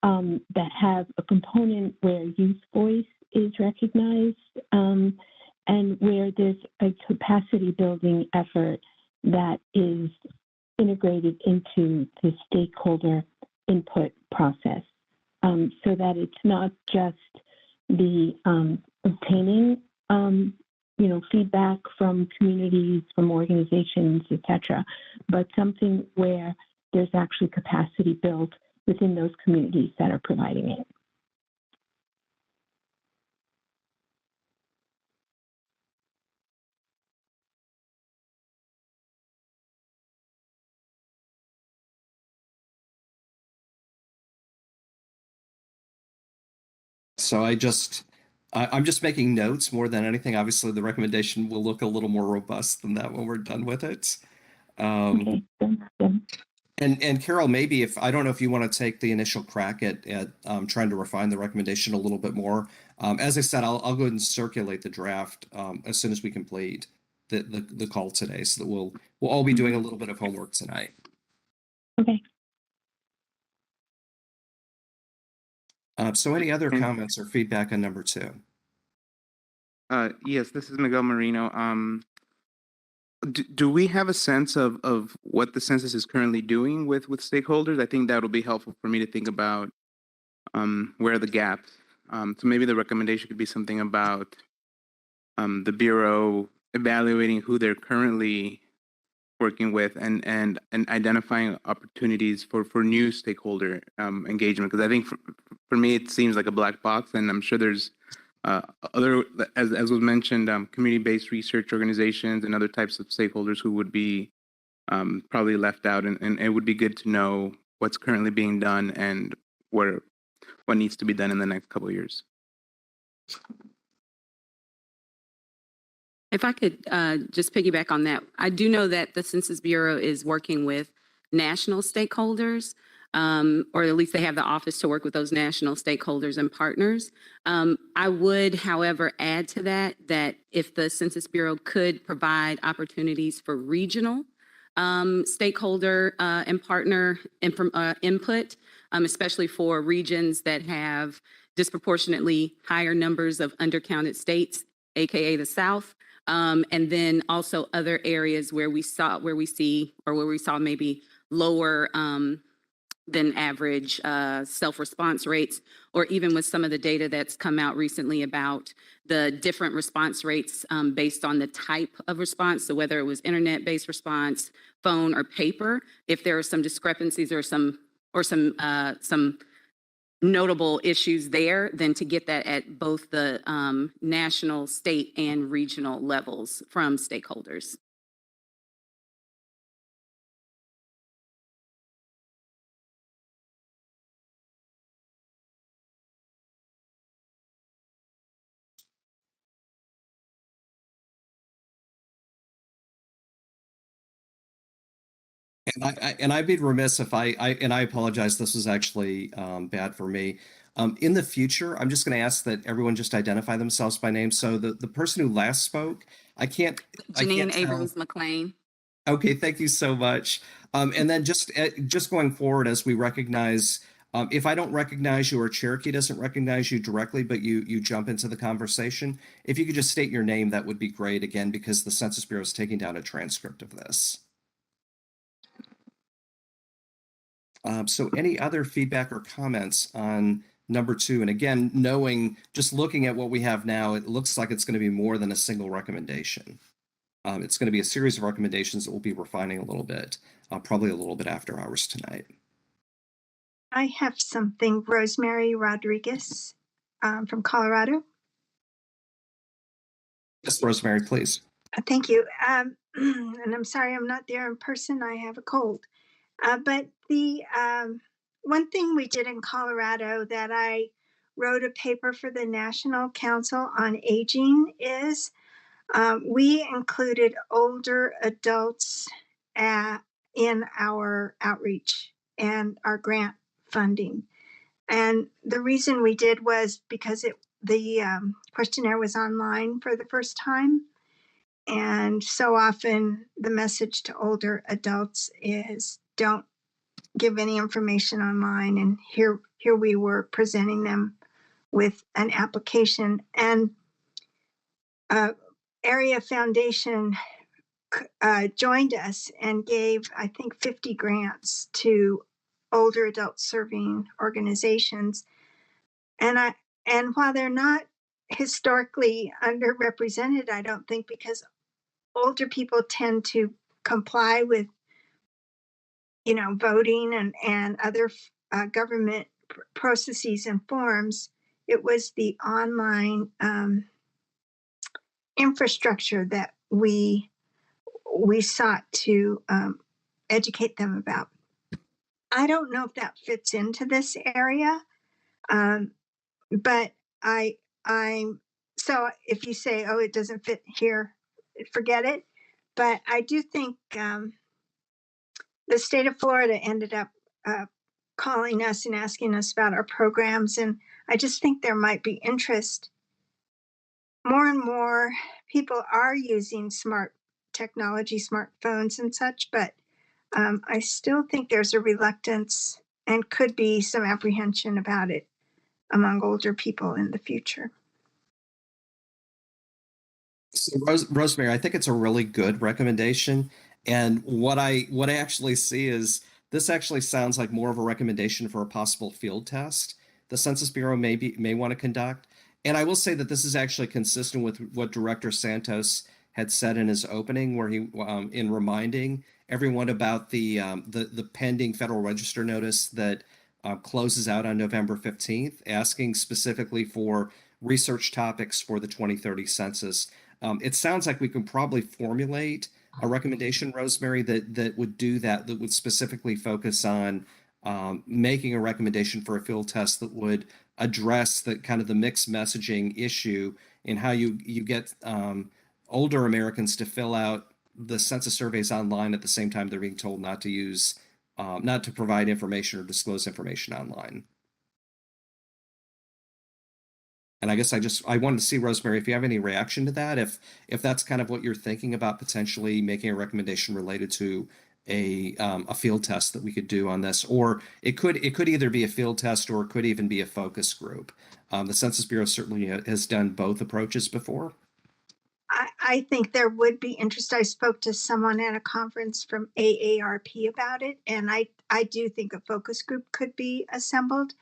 that have a component where youth voice is recognized, and where there's a capacity building effort that is integrated into the stakeholder input process, so that it's not just the obtaining feedback from communities, from organizations, etc., but something where there's actually capacity built within those communities that are providing it. So I'm just making notes more than anything. Obviously, the recommendation will look a little more robust than that when we're done with it. Okay. And Carol, maybe I don't know if you want to take the initial crack at trying to refine the recommendation a little bit more. As I said, I'll go ahead and circulate the draft as soon as we complete the call today, so that we'll all be doing a little bit of homework tonight. Okay. So any other comments or feedback on number 2? Yes, this is Miguel Marino. Do we have a sense of what the census is currently doing with stakeholders? I think that'll be helpful for me to think about where are the gaps. So maybe the recommendation could be something about the Bureau evaluating who they're currently working with and identifying opportunities for new stakeholder engagement. Because I think for me, it seems like a black box, and I'm sure there's other, as was mentioned, community-based research organizations and other types of stakeholders who would be probably left out, and it would be good to know what's currently being done and what needs to be done in the next couple of years. If I could just piggyback on that, I do know that the Census Bureau is working with national stakeholders, or at least they have the office to work with those national stakeholders and partners. I would, however, add to that if the Census Bureau could provide opportunities for regional stakeholder and partner input, especially for regions that have disproportionately higher numbers of undercounted states, aka the South. And then also other areas where we saw maybe lower than average self-response rates, or even with some of the data that's come out recently about the different response rates based on the type of response. So whether it was internet-based response, phone, or paper, if there are some discrepancies or some notable issues there, then to get that at both the national, state, and regional levels from stakeholders. And I'd be remiss if I apologize, this was actually bad for me. In the future, I'm just going to ask that everyone just identify themselves by name. So the person who last spoke, I can't Janine tell. Abrams McLean. Okay, thank you so much. And then just going forward, as we recognize, if I don't recognize you or Cherokee doesn't recognize you directly, but you jump into the conversation, if you could just state your name, that would be great, again, because the Census Bureau is taking down a transcript of this. So any other feedback or comments on number 2? And again, just looking at what we have now, it looks like it's going to be more than a single recommendation. It's going to be a series of recommendations that we'll be refining a little bit, probably a little bit after hours tonight. I have something. Rosemary Rodriguez. from Colorado. Yes, Rosemary, please. Thank you. And I'm sorry I'm not there in person. I have a cold. But the one thing we did in Colorado that I wrote a paper for the National Council on Aging is we included older adults in our outreach and our grant funding. And the reason we did was because the questionnaire was online for the first time. And so often the message to older adults is don't give any information online. And here we were presenting them with an application. And Area Foundation joined us and gave, I think, 50 grants to older adult serving organizations. And while they're not historically underrepresented, I don't think, because older people tend to comply with, voting and other government processes and forms. It was the online infrastructure that we sought to educate them about. I don't know if that fits into this area, but I'm so if you say, oh, it doesn't fit here, forget it. But I do think the state of Florida ended up calling us and asking us about our programs, and I just think there might be interest. More and more people are using smart technology, smartphones and such, but I still think there's a reluctance and could be some apprehension about it among older people in the future. So Rosemary, I think it's a really good recommendation. And what I actually see is this actually sounds like more of a recommendation for a possible field test the Census Bureau may want to conduct. And I will say that this is actually consistent with what Director Santos had said in his opening, where he in reminding everyone about the pending Federal Register notice that closes out on November 15th, asking specifically for research topics for the 2030 census. It sounds like we can probably formulate a recommendation, Rosemary, that would do that would specifically focus on making a recommendation for a field test that would address the kind of the mixed messaging issue in how you get older Americans to fill out the census surveys online at the same time they're being told not to provide information or disclose information online. And I guess I wanted to see, Rosemary, if you have any reaction to that, if that's kind of what you're thinking about potentially making a recommendation related to a field test that we could do on this, or it could either be a field test or it could even be a focus group. The Census Bureau certainly has done both approaches before. I think there would be interest. I spoke to someone at a conference from AARP about it, and I do think a focus group could be assembled.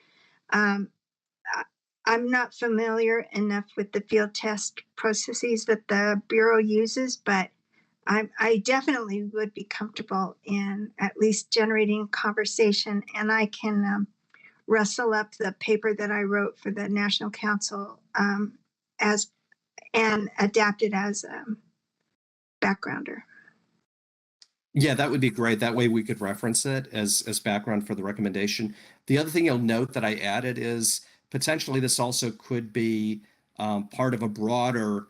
I'm not familiar enough with the field test processes that the Bureau uses, but I definitely would be comfortable in at least generating conversation, and I can rustle up the paper that I wrote for the National Council and adapt it as a backgrounder. Yeah, that would be great. That way we could reference it as background for the recommendation. The other thing you'll note that I added is potentially this also could be part of a broader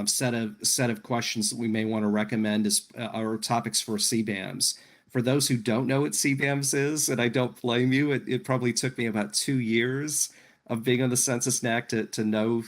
set of questions that we may want to recommend as our topics for CBAMs. For those who don't know what CBAMs is, and I don't blame you, it probably took me about 2 years of being on the Census NAC to know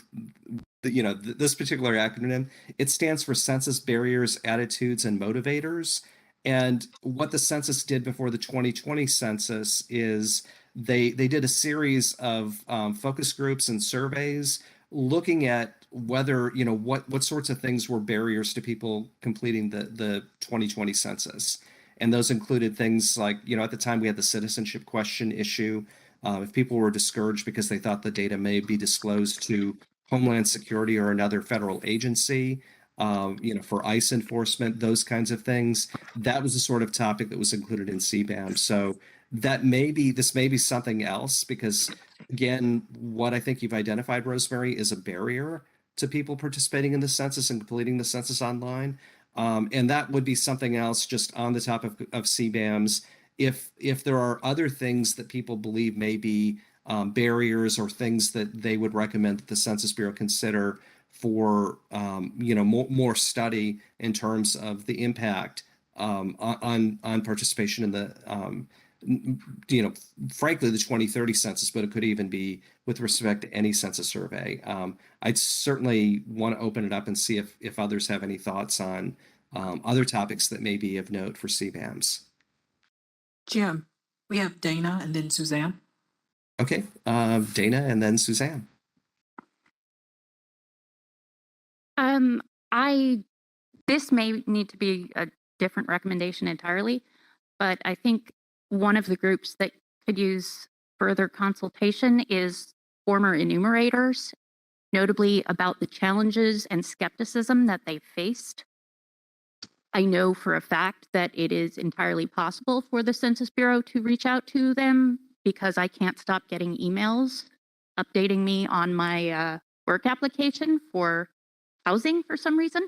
this particular acronym. It stands for Census Barriers, Attitudes, and Motivators. And what the census did before the 2020 census is they did a series of focus groups and surveys looking at whether, what sorts of things were barriers to people completing the 2020 census. And those included things like, at the time we had the citizenship question issue. If people were discouraged because they thought the data may be disclosed to Homeland Security or another federal agency, for ICE enforcement, those kinds of things. That was the sort of topic that was included in CBAM. So this may be something else, because again, what I think you've identified, Rosemary, is a barrier to people participating in the census and completing the census online. And that would be something else just on the top of CBAMs. If there are other things that people believe may be barriers or things that they would recommend that the Census Bureau consider for more study in terms of the impact on participation in the frankly the 2030 census, but it could even be with respect to any census survey. I'd certainly want to open it up and see if others have any thoughts on other topics that may be of note for CBAMs. Jim, we have Dana and then Suzanne. Okay, Dana and then Suzanne. This may need to be a different recommendation entirely, but I think one of the groups that could use further consultation is former enumerators, notably about the challenges and skepticism that they faced. I know for a fact that it is entirely possible for the Census Bureau to reach out to them, because I can't stop getting emails updating me on my work application for housing for some reason,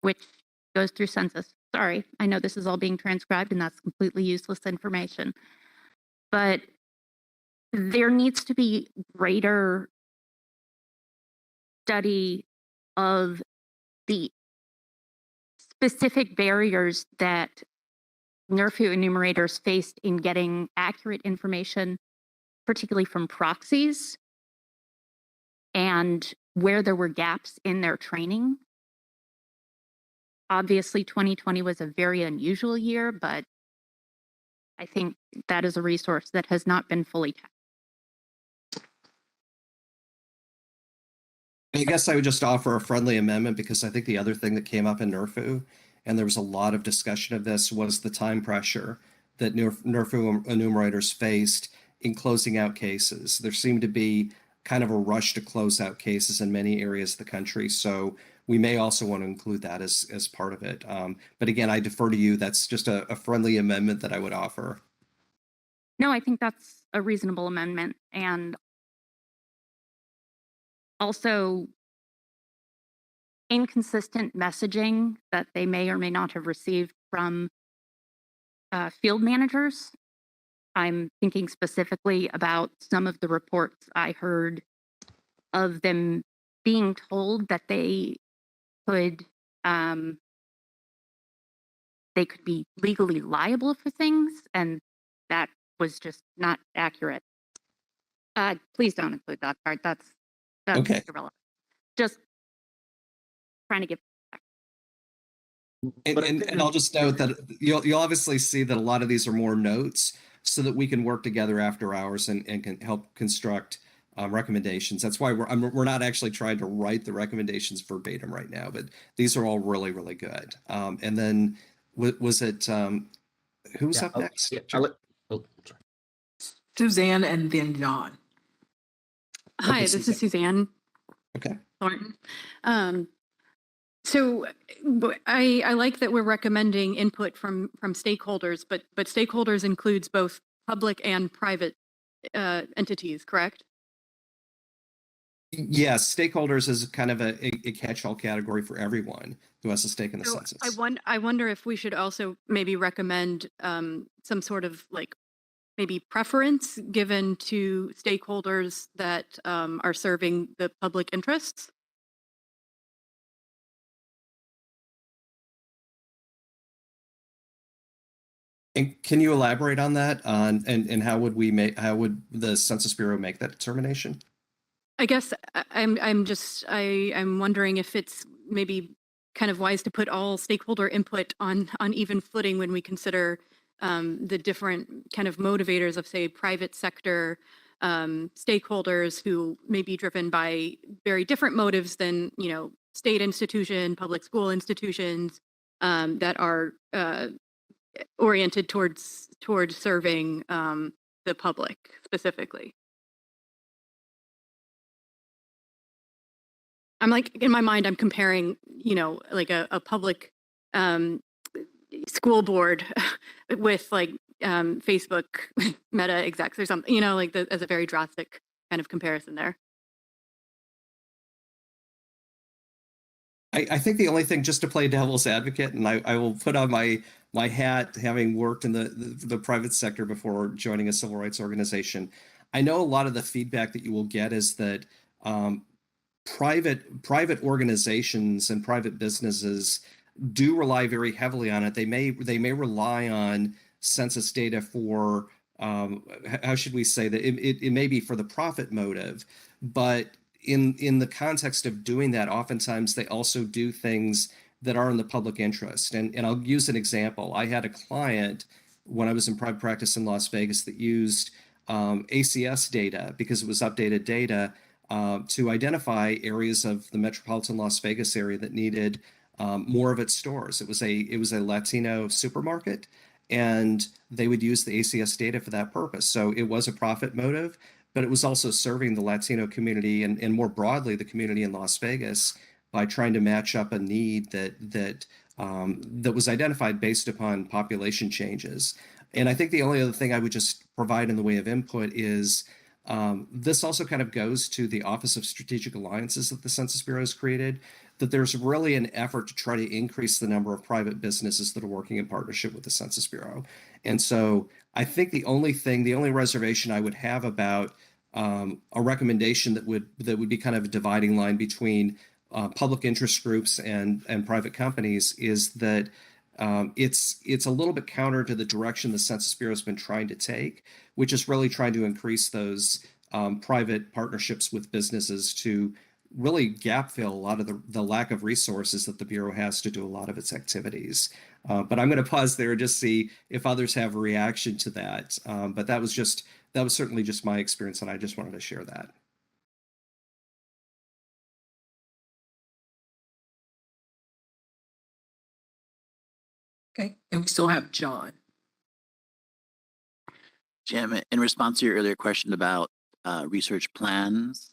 which goes through Census. Sorry, I know this is all being transcribed and that's completely useless information. But there needs to be greater study of the specific barriers that NRFU enumerators faced in getting accurate information, particularly from proxies, and where there were gaps in their training. Obviously, 2020 was a very unusual year, but I think that is a resource that has not been fully tapped. I guess I would just offer a friendly amendment, because I think the other thing that came up in NRFU, and there was a lot of discussion of this, was the time pressure that NRFU enumerators faced in closing out cases. There seemed to be kind of a rush to close out cases in many areas of the country. So we may also want to include that as part of it. But again, I defer to you. That's just a friendly amendment that I would offer. No, I think that's a reasonable amendment. And also inconsistent messaging that they may or may not have received from field managers. I'm thinking specifically about some of the reports I heard of them being told that they could be legally liable for things, and that was just not accurate. Please don't include that part. That's okay. Irrelevant. Just trying to give. And I'll just note that you'll obviously see that a lot of these are more notes, so that we can work together after hours and can help construct recommendations. That's why we're not actually trying to write the recommendations verbatim right now, but these are all really, really good. And then was it who's up next? Yeah, sorry. Suzanne and then John. Hi, Okay, this is Suzanne. Okay. Thornton. So I like that we're recommending input from stakeholders, but stakeholders includes both public and private entities, correct? Yes, stakeholders is kind of a catch-all category for everyone who has a stake in the census. I wonder if we should also maybe recommend some sort of maybe preference given to stakeholders that are serving the public interests. And can you elaborate on that? And how would the Census Bureau make that determination? I guess I'm wondering if it's maybe kind of wise to put all stakeholder input on even footing when we consider the different kind of motivators of, say, private sector stakeholders who may be driven by very different motives than, state institution, public school institutions that are oriented towards serving the public specifically. I'm in my mind, I'm comparing, a public school board with Facebook Meta execs or something, you know, like as a very drastic kind of comparison there. I think the only thing, just to play devil's advocate, and I will put on my hat, having worked in the private sector before joining a civil rights organization, I know a lot of the feedback that you will get is that private organizations and private businesses do rely very heavily on it. They may rely on census data for how should we say that it may be for the profit motive, but in the context of doing that, oftentimes they also do things that are in the public interest. And I'll use an example. I had a client when I was in private practice in Las Vegas that used ACS data, because it was updated data, to identify areas of the metropolitan Las Vegas area that needed more of its stores. It was a Latino supermarket, and they would use the ACS data for that purpose. So it was a profit motive, but it was also serving the Latino community and more broadly the community in Las Vegas by trying to match up a need that was identified based upon population changes. And I think the only other thing I would just provide in the way of input is this also kind of goes to the Office of Strategic Alliances that the Census Bureau has created, that there's really an effort to try to increase the number of private businesses that are working in partnership with the Census Bureau. And so I think the only reservation I would have about a recommendation that would be kind of a dividing line between public interest groups and private companies is that it's a little bit counter to the direction the Census Bureau has been trying to take, which is really trying to increase those private partnerships with businesses to really gap fill a lot of the lack of resources that the Bureau has to do a lot of its activities. But I'm going to pause there and just see if others have a reaction to that. But that was certainly just my experience, and I just wanted to share that. Okay, and we still have John. Jim, in response to your earlier question about research plans,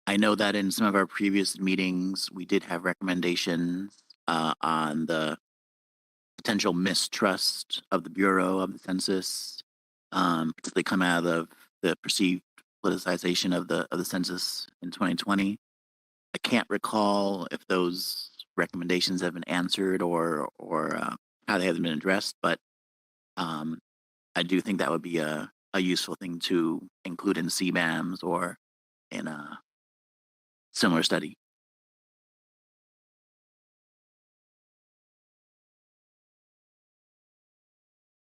I know that in some of our previous meetings, we did have recommendations on the potential mistrust of the Bureau of the Census, particularly come out of the perceived politicization of the census in 2020. I can't recall if those recommendations have been answered or how they have been addressed, but I do think that would be a useful thing to include in CBAMs or in a similar study.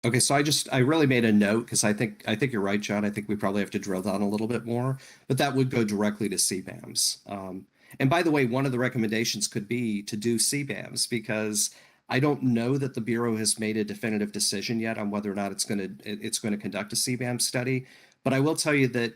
Okay, so I really made a note because I think you're right, John. I think we probably have to drill down a little bit more, but that would go directly to CBAMs. And by the way, one of the recommendations could be to do CBAMs, because I don't know that the Bureau has made a definitive decision yet on whether or not it's going to conduct a CBAM study. But I will tell you that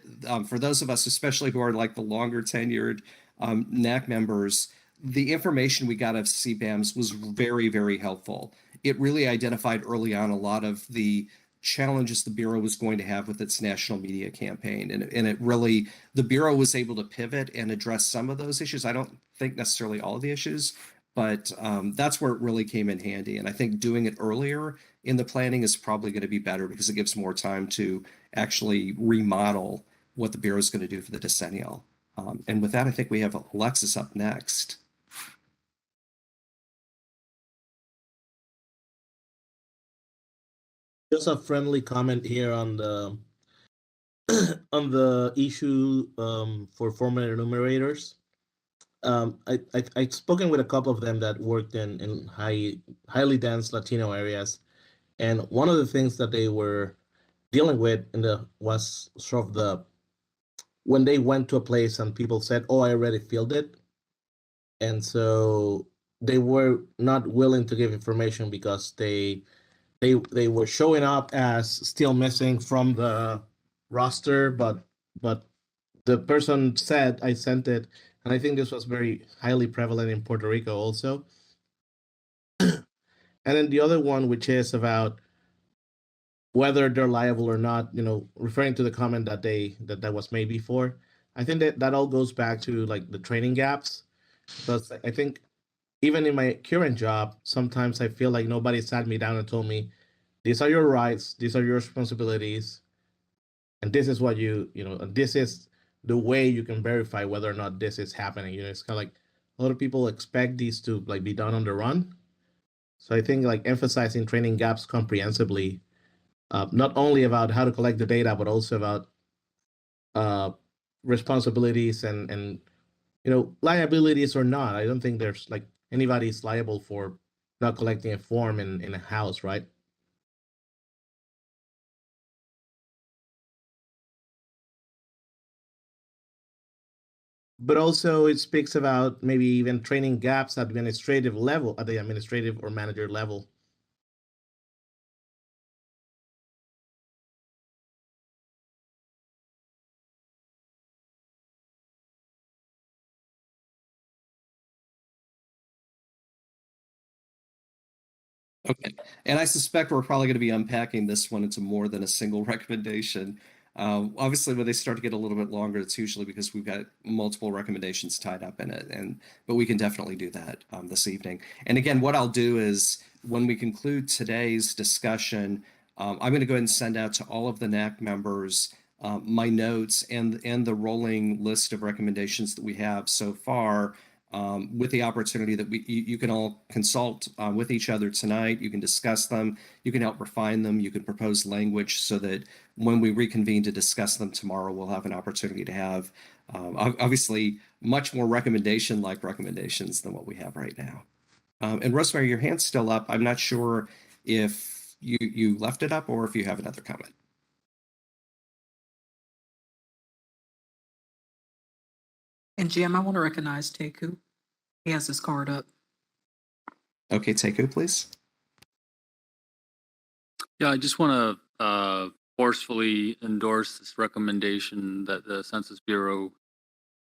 for those of us, especially who are like the longer tenured NAC members, the information we got of CBAMs was very, very helpful. It really identified early on a lot of the challenges the Bureau was going to have with its national media campaign. And it really, the Bureau was able to pivot and address some of those issues. I don't think necessarily all of the issues, but that's where it really came in handy. And I think doing it earlier in the planning is probably going to be better because it gives more time to actually remodel what the Bureau is going to do for the decennial. And with that, I think we have Alexis up next. Just a friendly comment here on the on the issue for former enumerators. I've spoken with a couple of them that worked in highly dense Latino areas, and one of the things that they were dealing with was sort of when they went to a place and people said, "Oh, I already filled it," and so they were not willing to give information because they were showing up as still missing from the roster, but the person said, "I sent it," and I think this was very highly prevalent in Puerto Rico also. And then the other one, which is about whether they're liable or not, referring to the comment that was made before. I think that all goes back to like the training gaps, because I think even in my current job, sometimes I feel like nobody sat me down and told me, these are your rights, these are your responsibilities, and this is what this is the way you can verify whether or not this is happening. It's kind of like a lot of people expect these to like be done on the run. So I think like emphasizing training gaps comprehensively, not only about how to collect the data, but also about responsibilities and liabilities or not. I don't think there's like anybody's liable for not collecting a form in a house, right? But also it speaks about maybe even training gaps at the administrative level, at the administrative or manager level. Okay. And I suspect we're probably going to be unpacking this one into more than a single recommendation. Obviously, when they start to get a little bit longer, it's usually because we've got multiple recommendations tied up in it. But we can definitely do that this evening. And again, what I'll do is when we conclude today's discussion, I'm going to go ahead and send out to all of the NAC members my notes and the rolling list of recommendations that we have so far. With the opportunity that you can all consult with each other tonight. You can discuss them. You can help refine them. You can propose language so that when we reconvene to discuss them tomorrow, we'll have an opportunity to have obviously much more recommendation-like recommendations than what we have right now. And Rosemary, your hand's still up. I'm not sure if you left it up or if you have another comment. And Jim, I want to recognize Teku. He has his card up. Okay, Teku, please. Yeah, I just want to forcefully endorse this recommendation that the Census Bureau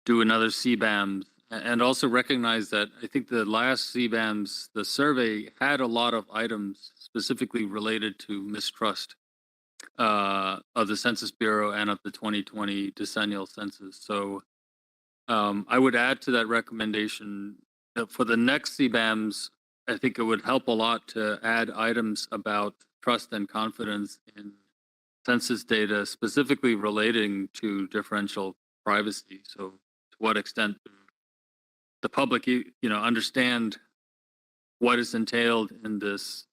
do another CBAMS, and also recognize that I think the last CBAMS, the survey had a lot of items specifically related to mistrust of the Census Bureau and of the 2020 decennial census. So I would add to that recommendation that for the next CBAMS, I think it would help a lot to add items about trust and confidence in census data, specifically relating to differential privacy. So to what extent the public, understand what is entailed in this,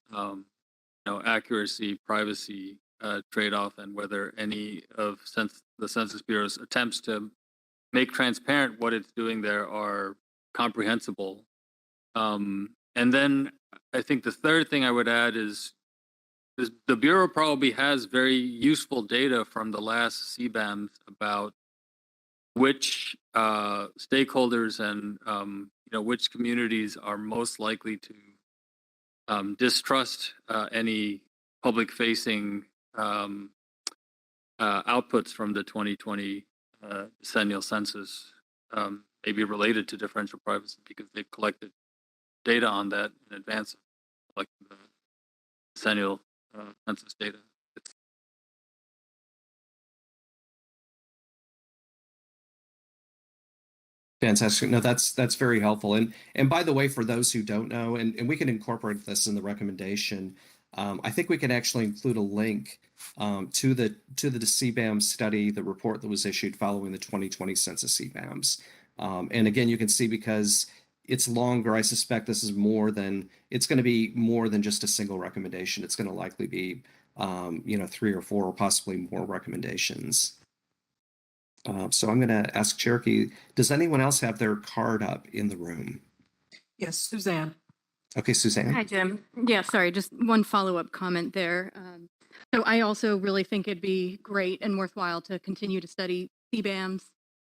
accuracy, privacy trade-off, and whether any of the Census Bureau's attempts to make transparent what it's doing there are comprehensible. And then I think the third thing I would add is the Bureau probably has very useful data from the last CBAMs about which stakeholders and which communities are most likely to distrust any public-facing outputs from the 2020 decennial census, maybe related to differential privacy because they've collected data on that in advance of collecting the decennial census data. Fantastic. No, that's very helpful. And by the way, for those who don't know, and we can incorporate this in the recommendation, I think we can actually include a link to the CBAMS study, the report that was issued following the 2020 census CBAMS. And again, you can see because it's longer, I suspect this is it's going to be more than just a single recommendation. It's going to likely be 3 or 4 or possibly more recommendations. So I'm going to ask Cherokee, does anyone else have their card up in the room? Yes, Suzanne. Okay, Suzanne. Hi, Jim. Yeah, sorry, just one follow-up comment there. So I also really think it'd be great and worthwhile to continue to study CBAMs.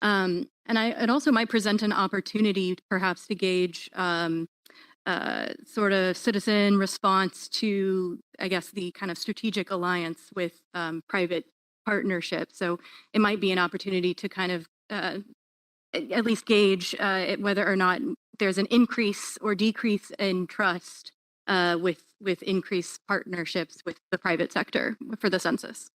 And it also might present an opportunity perhaps to gauge sort of citizen response to, I guess, the kind of strategic alliance with private partnerships. So it might be an opportunity to kind of at least gauge whether or not there's an increase or decrease in trust with increased partnerships with the private sector for the census.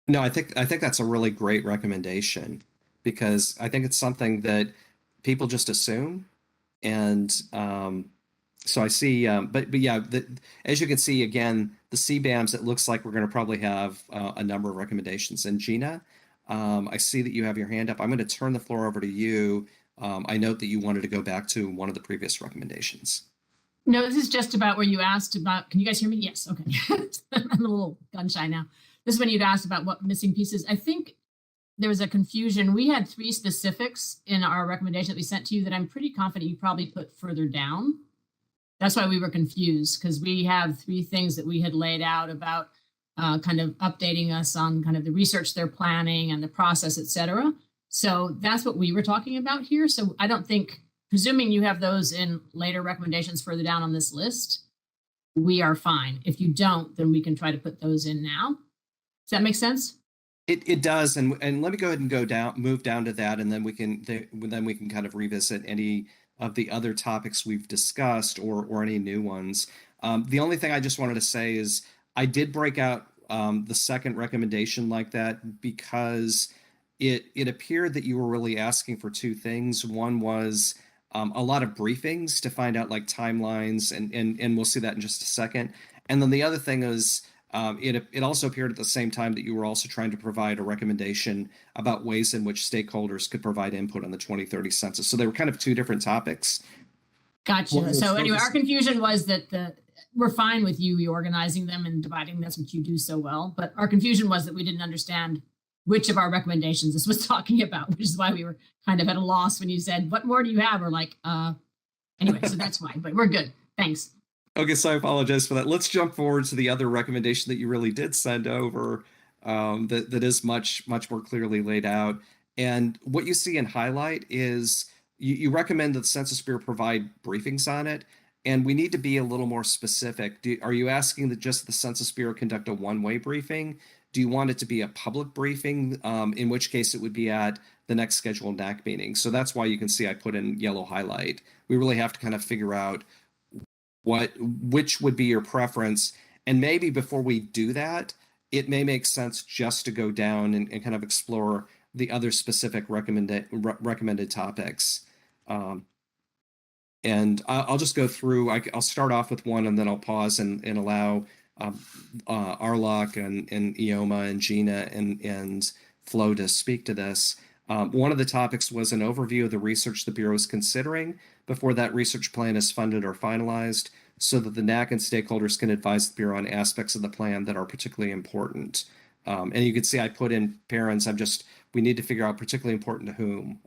No, I think that's a really great recommendation because I think it's something that people just assume, and so I see. But yeah, as you can see again, the CBAMs. It looks like we're going to probably have a number of recommendations. And Gina, I see that you have your hand up. I'm going to turn the floor over to you. I note that you wanted to go back to one of the previous recommendations. No, this is just about where you asked about, can you guys hear me? Yes, okay. I'm a little gun shy now. This is when you'd asked about what missing pieces. I think there was a confusion. We had 3 specifics in our recommendation that we sent to you that I'm pretty confident you probably put further down. That's why we were confused, because we have 3 things that we had laid out about kind of updating us on kind of the research they're planning and the process, et cetera. So that's what we were talking about here. So I don't think, presuming you have those in later recommendations further down on this list, we are fine. If you don't, then we can try to put those in now. Does that make sense? It does, and let me go ahead and move down to that, and then we can kind of revisit any of the other topics we've discussed or any new ones. The only thing I just wanted to say is I did break out the second recommendation like that because it appeared that you were really asking for 2 things. One was a lot of briefings to find out like timelines, and we'll see that in just a second. And then the other thing is it also appeared at the same time that you were also trying to provide a recommendation about ways in which stakeholders could provide input on the 2030 census. So they were kind of 2 different topics. Gotcha. So anyway, our confusion was that we're fine with you reorganizing them and dividing. That's what you do so well. But our confusion was that we didn't understand which of our recommendations this was talking about, which is why we were kind of at a loss when you said, what more do you have? We're like, anyway, so that's why, but we're good. Thanks. Okay, so I apologize for that. Let's jump forward to the other recommendation that you really did send over that is much more clearly laid out. And what you see in highlight is you recommend that the Census Bureau provide briefings on it. And we need to be a little more specific. Are you asking that just the Census Bureau conduct a one-way briefing? Do you want it to be a public briefing, in which case it would be at the next scheduled NAC meeting? So that's why you can see I put in yellow highlight. We really have to kind of figure out which would be your preference. And maybe before we do that, it may make sense just to go down and kind of explore the other specific recommended topics. And I'll just go through. I'll start off with one, and then I'll pause and allow Arlok and Ioma and Gina and Flo to speak to this. One of the topics was an overview of the research the Bureau is considering before that research plan is funded or finalized, so that the NAC and stakeholders can advise the Bureau on aspects of the plan that are particularly important. And you can see I put in parents. We need to figure out particularly important to whom.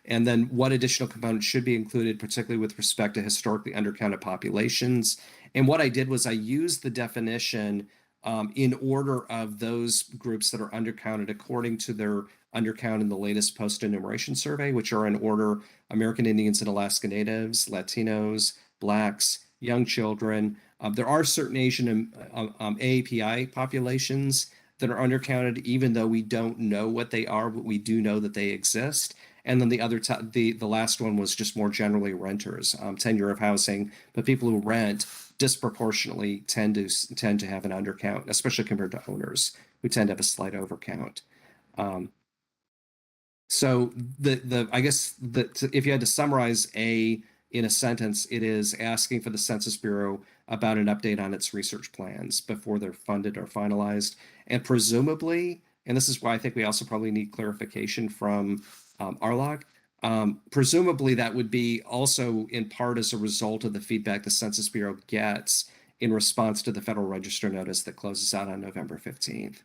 And then what additional components should be included, particularly with respect to historically undercounted populations. And what I did was I used the definition in order of those groups that are undercounted according to their undercount in the latest post-enumeration survey, which are in order American Indians and Alaska Natives, Latinos, Blacks, young children. There are certain Asian AAPI populations that are undercounted, even though we don't know what they are, but we do know that they exist. And then the last one was just more generally renters, tenure of housing, but people who rent disproportionately tend to have an undercount, especially compared to owners who tend to have a slight overcount. So I guess if you had to summarize in a sentence, it is asking for the Census Bureau about an update on its research plans before they're funded or finalized, and presumably, and this is why I think we also probably need clarification from Arlok. Presumably that would be also in part as a result of the feedback the Census Bureau gets in response to the Federal Register notice that closes out on November 15th.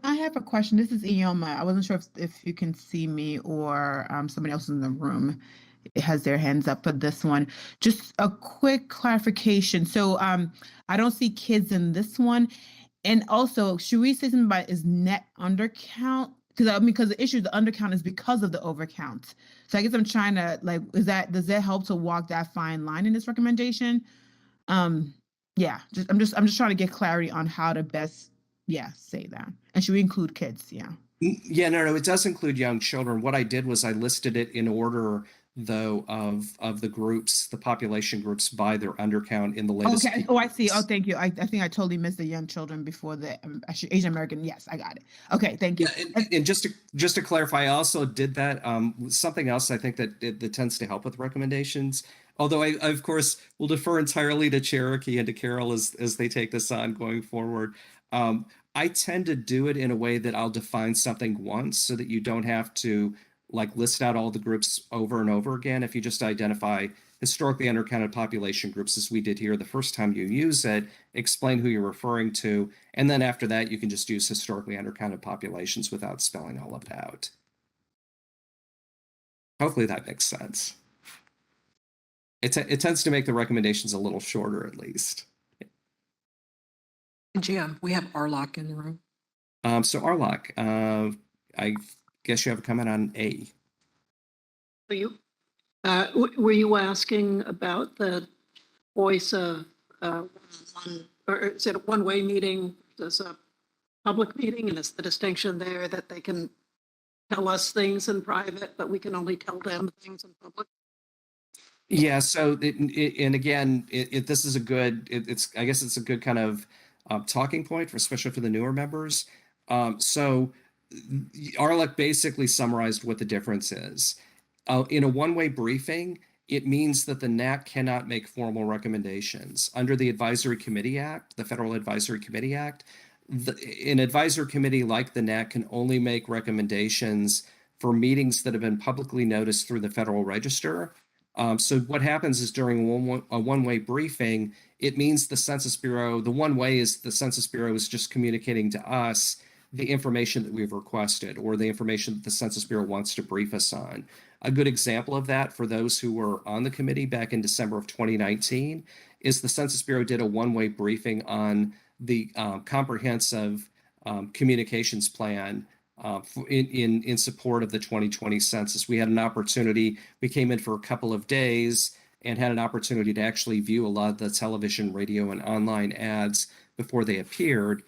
I have a question. This is Ioma. I wasn't sure if you can see me or somebody else in the room has their hands up for this one. Just a quick clarification. So I don't see kids in this one. And also, should we say something about is net undercount? Because the issue, the undercount is because of the overcount. So I guess I'm trying to does that help to walk that fine line in this recommendation? Yeah, I'm just trying to get clarity on how to best say that. And should we include kids? Yeah. Yeah, no, it does include young children. What I did was I listed it in order though, of the groups, the population groups by their undercount in the latest. Okay. Oh, I see. Oh, thank you. I think I totally missed the young children before the Asian American. Yes, I got it. Okay, thank you. And just to clarify, I also did that. Something else I think that tends to help with recommendations. Although I of course will defer entirely to Cherokee and to Carol as they take this on going forward. I tend to do it in a way that I'll define something once so that you don't have to like list out all the groups over and over again. If you just identify historically undercounted population groups as we did here the first time you use it, explain who you're referring to, and then after that you can just use historically undercounted populations without spelling all of it out. Hopefully that makes sense. It tends to make the recommendations a little shorter at least. Jim, we have Arlock in the room. So Arlock, I guess you have a comment on A. Were you asking about the voice of one, or is it a one-way meeting? There's a public meeting, and it's the distinction there that they can tell us things in private, but we can only tell them things in public? Yeah. So, and again, this is a good. I guess it's a good kind of talking point, especially for the newer members. So, Arlock basically summarized what the difference is. In a one-way briefing, it means that the NAC cannot make formal recommendations. Under the Advisory Committee Act, the Federal Advisory Committee Act, an advisory committee like the NAC can only make recommendations for meetings that have been publicly noticed through the Federal Register. So what happens is during a one-way briefing, it means the Census Bureau, the one way is the Census Bureau is just communicating to us the information that we've requested or the information that the Census Bureau wants to brief us on. A good example of that for those who were on the committee back in December of 2019 is the Census Bureau did a one-way briefing on the comprehensive communications plan in support of the 2020 census. We had an opportunity, we came in for a couple of days and had an opportunity to actually view a lot of the television, radio, and online ads before they appeared.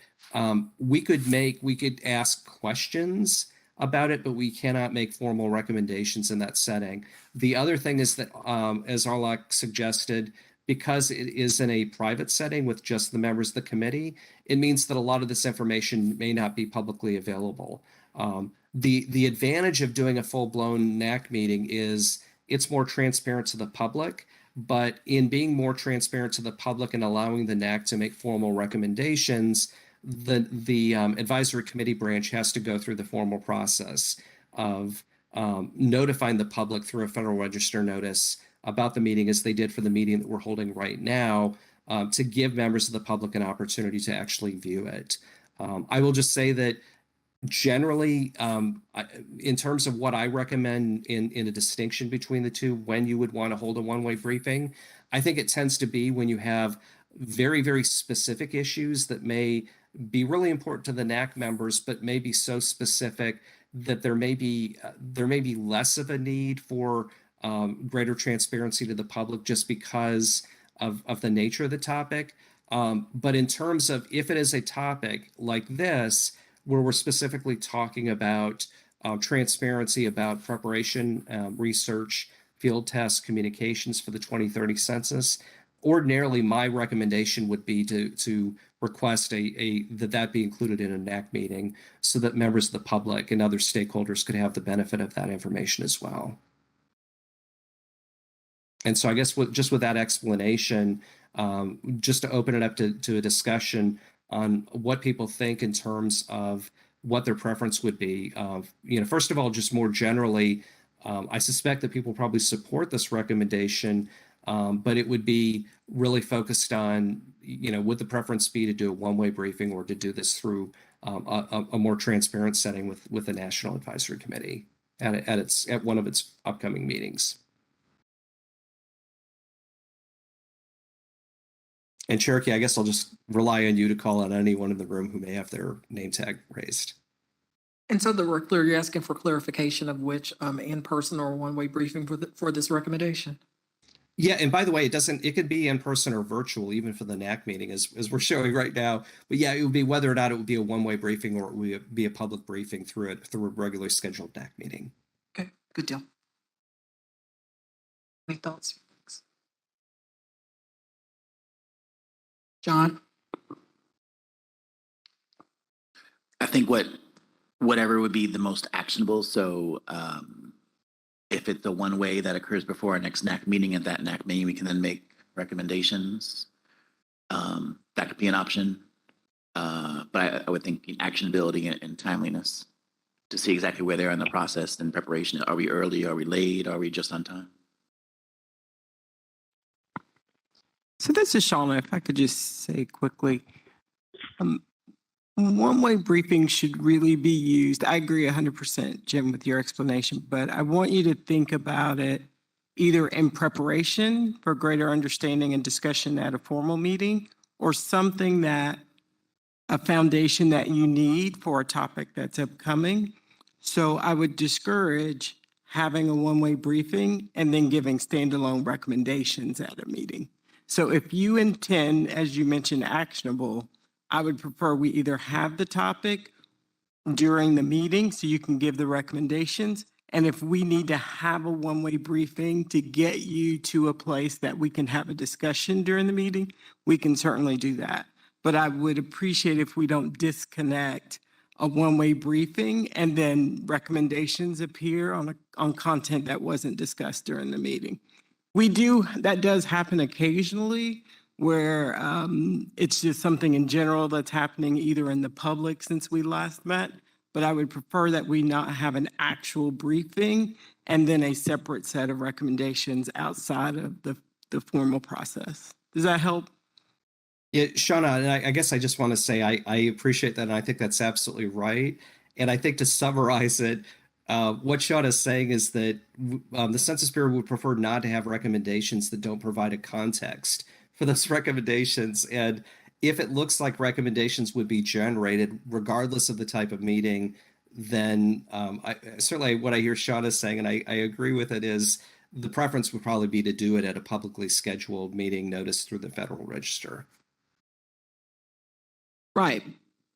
We could ask questions about it, but we cannot make formal recommendations in that setting. The other thing is that, as Arlock suggested, because it is in a private setting with just the members of the committee, it means that a lot of this information may not be publicly available. The advantage of doing a full-blown NAC meeting is it's more transparent to the public, but in being more transparent to the public and allowing the NAC to make formal recommendations, the advisory committee branch has to go through the formal process of notifying the public through a Federal Register notice about the meeting, as they did for the meeting that we're holding right now, to give members of the public an opportunity to actually view it. I will just say that generally, in terms of what I recommend in a distinction between the two, when you would want to hold a one-way briefing, I think it tends to be when you have very, very specific issues that may be really important to the NAC members, but may be so specific that there may be less of a need for greater transparency to the public just because of the nature of the topic. But in terms of if it is a topic like this, where we're specifically talking about transparency about preparation, research, field tests, communications for the 2030 census, ordinarily my recommendation would be to request that be included in a NAC meeting so that members of the public and other stakeholders could have the benefit of that information as well. And so I guess with that explanation, just to open it up to a discussion on what people think in terms of what their preference would be. First of all, just more generally, I suspect that people probably support this recommendation, but it would be really focused on, would the preference be to do a one-way briefing or to do this through a more transparent setting with the National Advisory Committee at one of its upcoming meetings. And Cherokee, I guess I'll just rely on you to call on anyone in the room who may have their name tag raised. And so you're asking for clarification of which in-person or one-way briefing for this recommendation? Yeah, and by the way, it could be in person or virtual, even for the NAC meeting, as we're showing right now. But yeah, it would be whether or not it would be a one-way briefing or it would be a public briefing through a regularly scheduled NAC meeting. Okay, good deal. Any thoughts? John? I think whatever would be the most actionable. So if it's the one way that occurs before our next NAC meeting, at that NAC meeting, we can then make recommendations. That could be an option. But I would think actionability and timeliness to see exactly where they are in the process and preparation. Are we early? Are we late? Are we just on time? So this is Shauna. If I could just say quickly, one-way briefing should really be used. I agree 100%, Jim, with your explanation, but I want you to think about it either in preparation for greater understanding and discussion at a formal meeting, or something that a foundation that you need for a topic that's upcoming. So I would discourage having a one-way briefing and then giving standalone recommendations at a meeting. So if you intend, as you mentioned, actionable, I would prefer we either have the topic during the meeting so you can give the recommendations. And if we need to have a one-way briefing to get you to a place that we can have a discussion during the meeting, we can certainly do that. But I would appreciate if we don't disconnect a one-way briefing and then recommendations appear on content that wasn't discussed during the meeting. That does happen occasionally where it's just something in general that's happening either in the public since we last met, but I would prefer that we not have an actual briefing and then a separate set of recommendations outside of the formal process. Does that help? Yeah, Shauna, and I guess I just want to say I appreciate that, and I think that's absolutely right. And I think to summarize it, what Shauna is saying is that the Census Bureau would prefer not to have recommendations that don't provide a context for those recommendations. And if it looks like recommendations would be generated regardless of the type of meeting, then certainly what I hear Shauna saying, and I agree with it, is the preference would probably be to do it at a publicly scheduled meeting notice through the Federal Register. Right.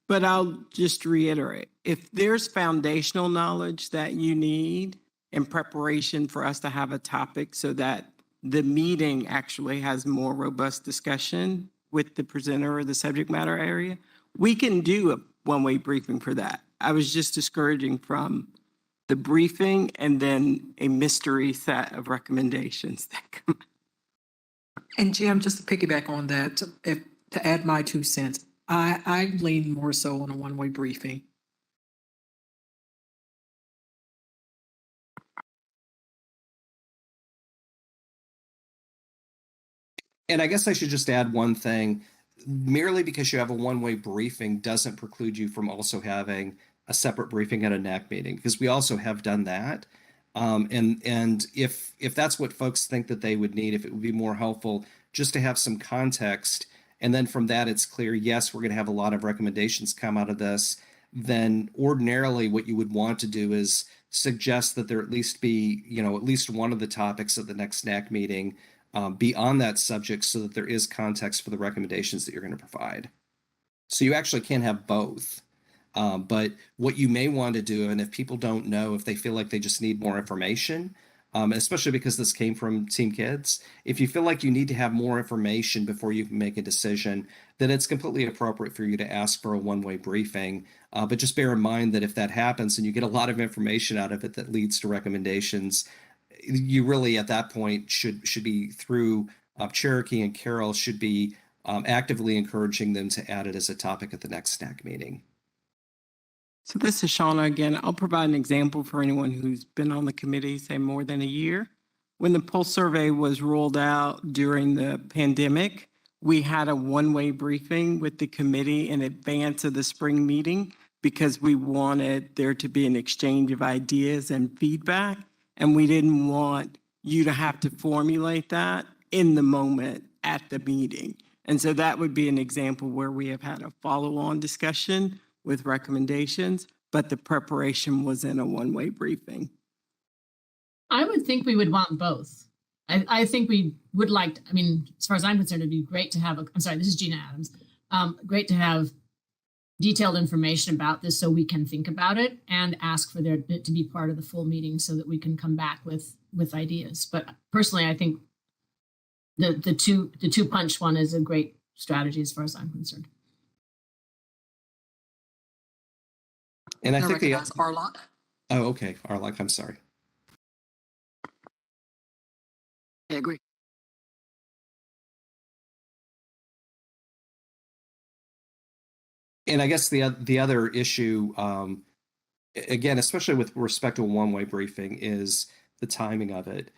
But I'll just reiterate, if there's foundational knowledge that you need in preparation for us to have a topic so that the meeting actually has more robust discussion with the presenter or the subject matter area, we can do a one-way briefing for that. I was just discouraging from the briefing and then a mystery set of recommendations that come. And Jim, just to piggyback on that, to add my 2 cents, I lean more so on a one-way briefing. And I guess I should just add one thing. Merely because you have a one-way briefing doesn't preclude you from also having a separate briefing at a NAC meeting, because we also have done that. And if that's what folks think that they would need, if it would be more helpful just to have some context, and then from that it's clear, yes, we're going to have a lot of recommendations come out of this, then ordinarily what you would want to do is suggest that there at least be, at least one of the topics at the next NAC meeting be on that subject so that there is context for the recommendations that you're going to provide. So you actually can have both. But what you may want to do, and if people don't know, if they feel like they just need more information, especially because this came from Team Kids, if you feel like you need to have more information before you can make a decision, then it's completely appropriate for you to ask for a one-way briefing. But just bear in mind that if that happens and you get a lot of information out of it that leads to recommendations, you really at that point should be through Cherokee and Carol should be actively encouraging them to add it as a topic at the next NAC meeting. So this is Shauna again. I'll provide an example for anyone who's been on the committee, say more than a year. When the pulse survey was rolled out during the pandemic, we had a one-way briefing with the committee in advance of the spring meeting because we wanted there to be an exchange of ideas and feedback. And we didn't want you to have to formulate that in the moment at the meeting. And so that would be an example where we have had a follow-on discussion with recommendations, but the preparation was in a one-way briefing. I would think we would want both. I think we would like, as far as I'm concerned, it'd be great to have I'm sorry, this is Gina Adams. Great to have detailed information about this so we can think about it and ask for there to be part of the full meeting so that we can come back with ideas. But personally, I think the two punch one is a great strategy as far as I'm concerned. And I think recognize Arlott. oh, okay, Arlok, I'm sorry. I agree. And I guess the other issue, again, especially with respect to a one-way briefing, is the timing of it.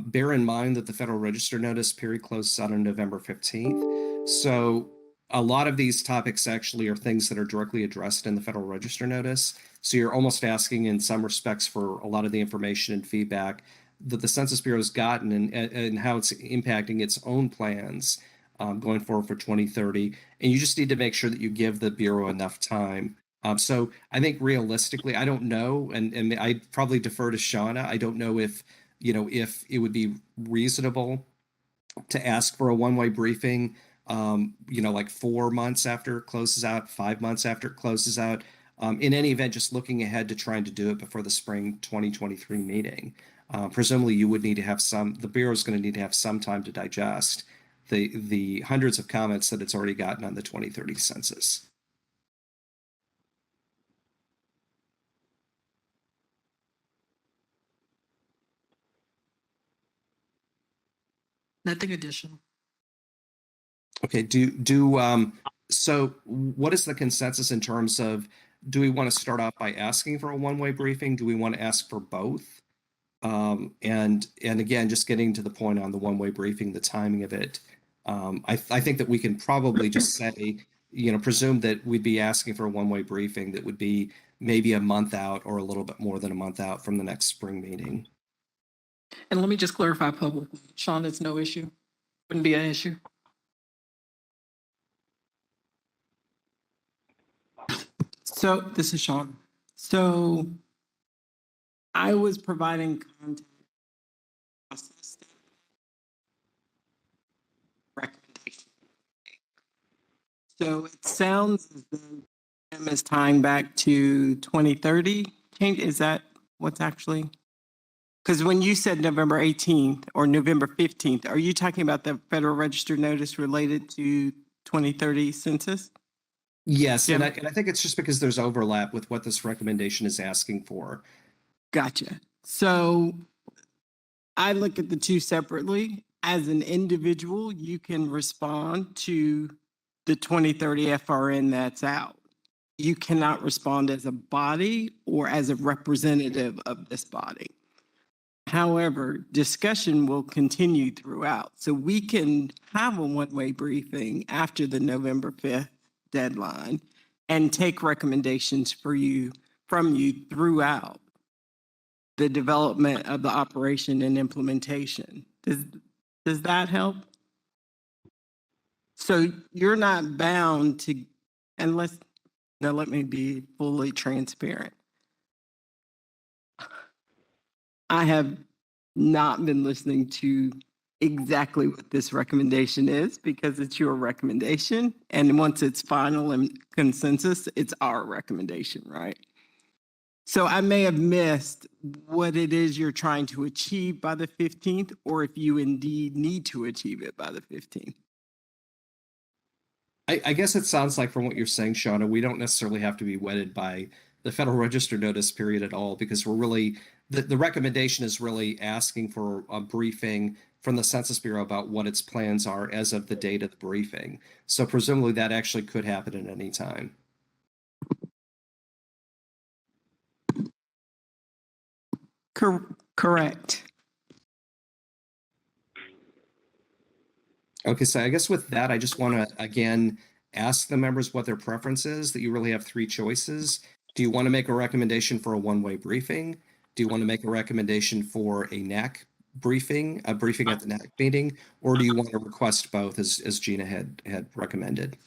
Bear in mind that the Federal Register notice period closes out on November 15th. So a lot of these topics actually are things that are directly addressed in the Federal Register notice. So you're almost asking in some respects for a lot of the information and feedback that the Census Bureau has gotten and how it's impacting its own plans going forward for 2030. And you just need to make sure that you give the Bureau enough time. So I think realistically, I don't know, and I probably defer to Shauna. I don't know if it would be reasonable to ask for a one-way briefing, like 4 months after it closes out, 5 months after it closes out. In any event, just looking ahead to trying to do it before the spring 2023 meeting. Presumably you would need to have the Bureau is going to need to have some time to digest the hundreds of comments that it's already gotten on the 2030 census. Nothing additional. Okay, so what is the consensus in terms of, do we want to start off by asking for a one-way briefing? Do we want to ask for both? And again, just getting to the point on the one-way briefing, the timing of it, I think that we can probably just say, presume that we'd be asking for a one-way briefing that would be maybe a month out or a little bit more than a month out from the next spring meeting. And let me just clarify publicly, Sean, it's no issue. Wouldn't be an issue. So this is Sean. So I was providing content process recommendation. So it sounds as though Jim is tying back to 2030 change. Is that what's actually? Because when you said November 18th or November 15th, are you talking about the Federal Register notice related to 2030 census? Yes, Jim? and I think it's just because there's overlap with what this recommendation is asking for. Gotcha. So I look at the two separately. As an individual, you can respond to the 2030 FRN that's out. You cannot respond as a body or as a representative of this body. However, discussion will continue throughout. So we can have a one-way briefing after the November 5th deadline and take recommendations from you throughout the development of the operation and implementation. Does that help? So you're not bound to, now let me be fully transparent. I have not been listening to exactly what this recommendation is because it's your recommendation. And once it's final and consensus, it's our recommendation, right? So I may have missed what it is you're trying to achieve by the 15th, or if you indeed need to achieve it by the 15th. I guess it sounds like from what you're saying, Shauna, we don't necessarily have to be wedded by the Federal Register notice period at all, because we're really, the recommendation is really asking for a briefing from the Census Bureau about what its plans are as of the date of the briefing. So presumably that actually could happen at any time. Correct. Okay, so I guess with that, I just want to, again, ask the members what their preference is, that you really have three choices. Do you want to make a recommendation for a one-way briefing? Do you want to make a recommendation for a NAC briefing, a briefing at the NAC meeting? Or do you want to request both, as Gina had recommended?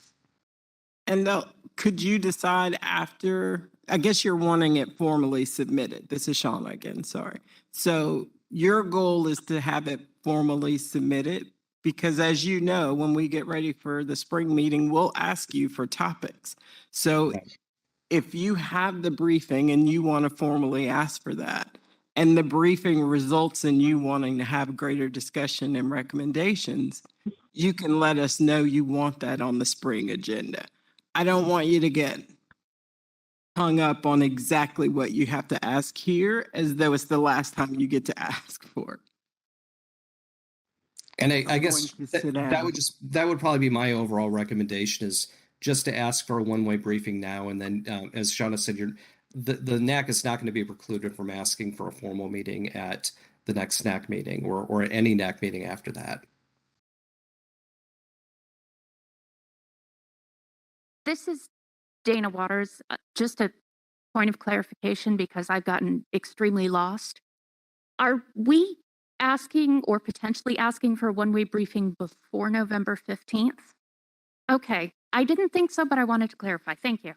And could you decide after, I guess you're wanting it formally submitted. This is Shauna again, sorry. So your goal is to have it formally submitted, because as you know, when we get ready for the spring meeting, we'll ask you for topics. So if you have the briefing and you want to formally ask for that, and the briefing results in you wanting to have greater discussion and recommendations, you can let us know you want that on the spring agenda. I don't want you to get hung up on exactly what you have to ask here as though it's the last time you get to ask for it. And I guess going to sit that would probably be my overall recommendation, is just to ask for a one-way briefing now, and then as Shauna said, the NAC is not going to be precluded from asking for a formal meeting at the next NAC meeting or any NAC meeting after that. This is Dana Waters. Just a point of clarification because I've gotten extremely lost. Are we asking or potentially asking for a one-way briefing before November 15th? Okay, I didn't think so, but I wanted to clarify. Thank you.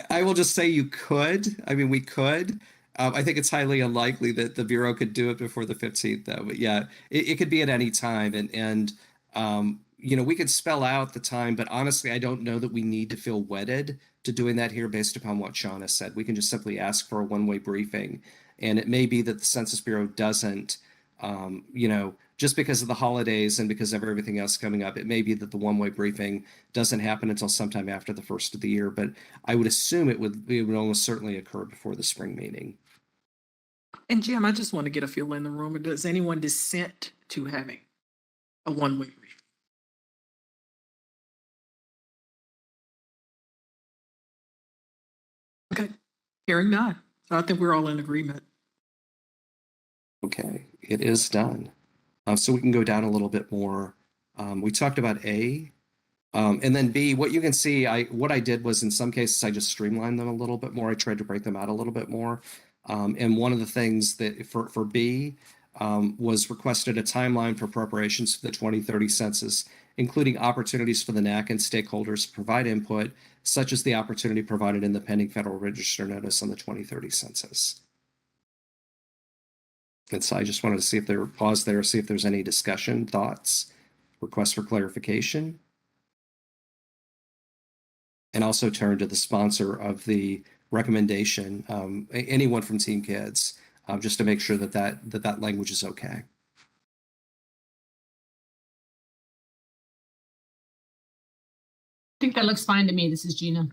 I will just say you could. I mean, we could. I think it's highly unlikely that the Bureau could do it before the 15th, though. But yeah, it could be at any time. And you know, we could spell out the time, but honestly, I don't know that we need to feel wedded to doing that here based upon what Shauna said. We can just simply ask for a one-way briefing. And it may be that the Census Bureau doesn't, you know, just because of the holidays and because of everything else coming up, it may be that the one-way briefing doesn't happen until sometime after the first of the year. But I would assume it would almost certainly occur before the spring meeting. And Jim, I just want to get a feel in the room. Does anyone dissent to having a one-way briefing? Okay, hearing none. So I think we're all in agreement. Okay, it is done. So we can go down a little bit more. We talked about A, and then B. What you can see, what I did was in some cases I just streamlined them a little bit more. I tried to break them out a little bit more. And one of the things that for B was requested a timeline for preparations for the 2030 census, including opportunities for the NAC and stakeholders to provide input, such as the opportunity provided in the pending Federal Register notice on the 2030 census. And so I just wanted to see if there pause there, see if there's any discussion, thoughts, requests for clarification. And also turn to the sponsor of the recommendation, anyone from Team Kids, just to make sure that language is okay. I think that looks fine to me. This is Gina.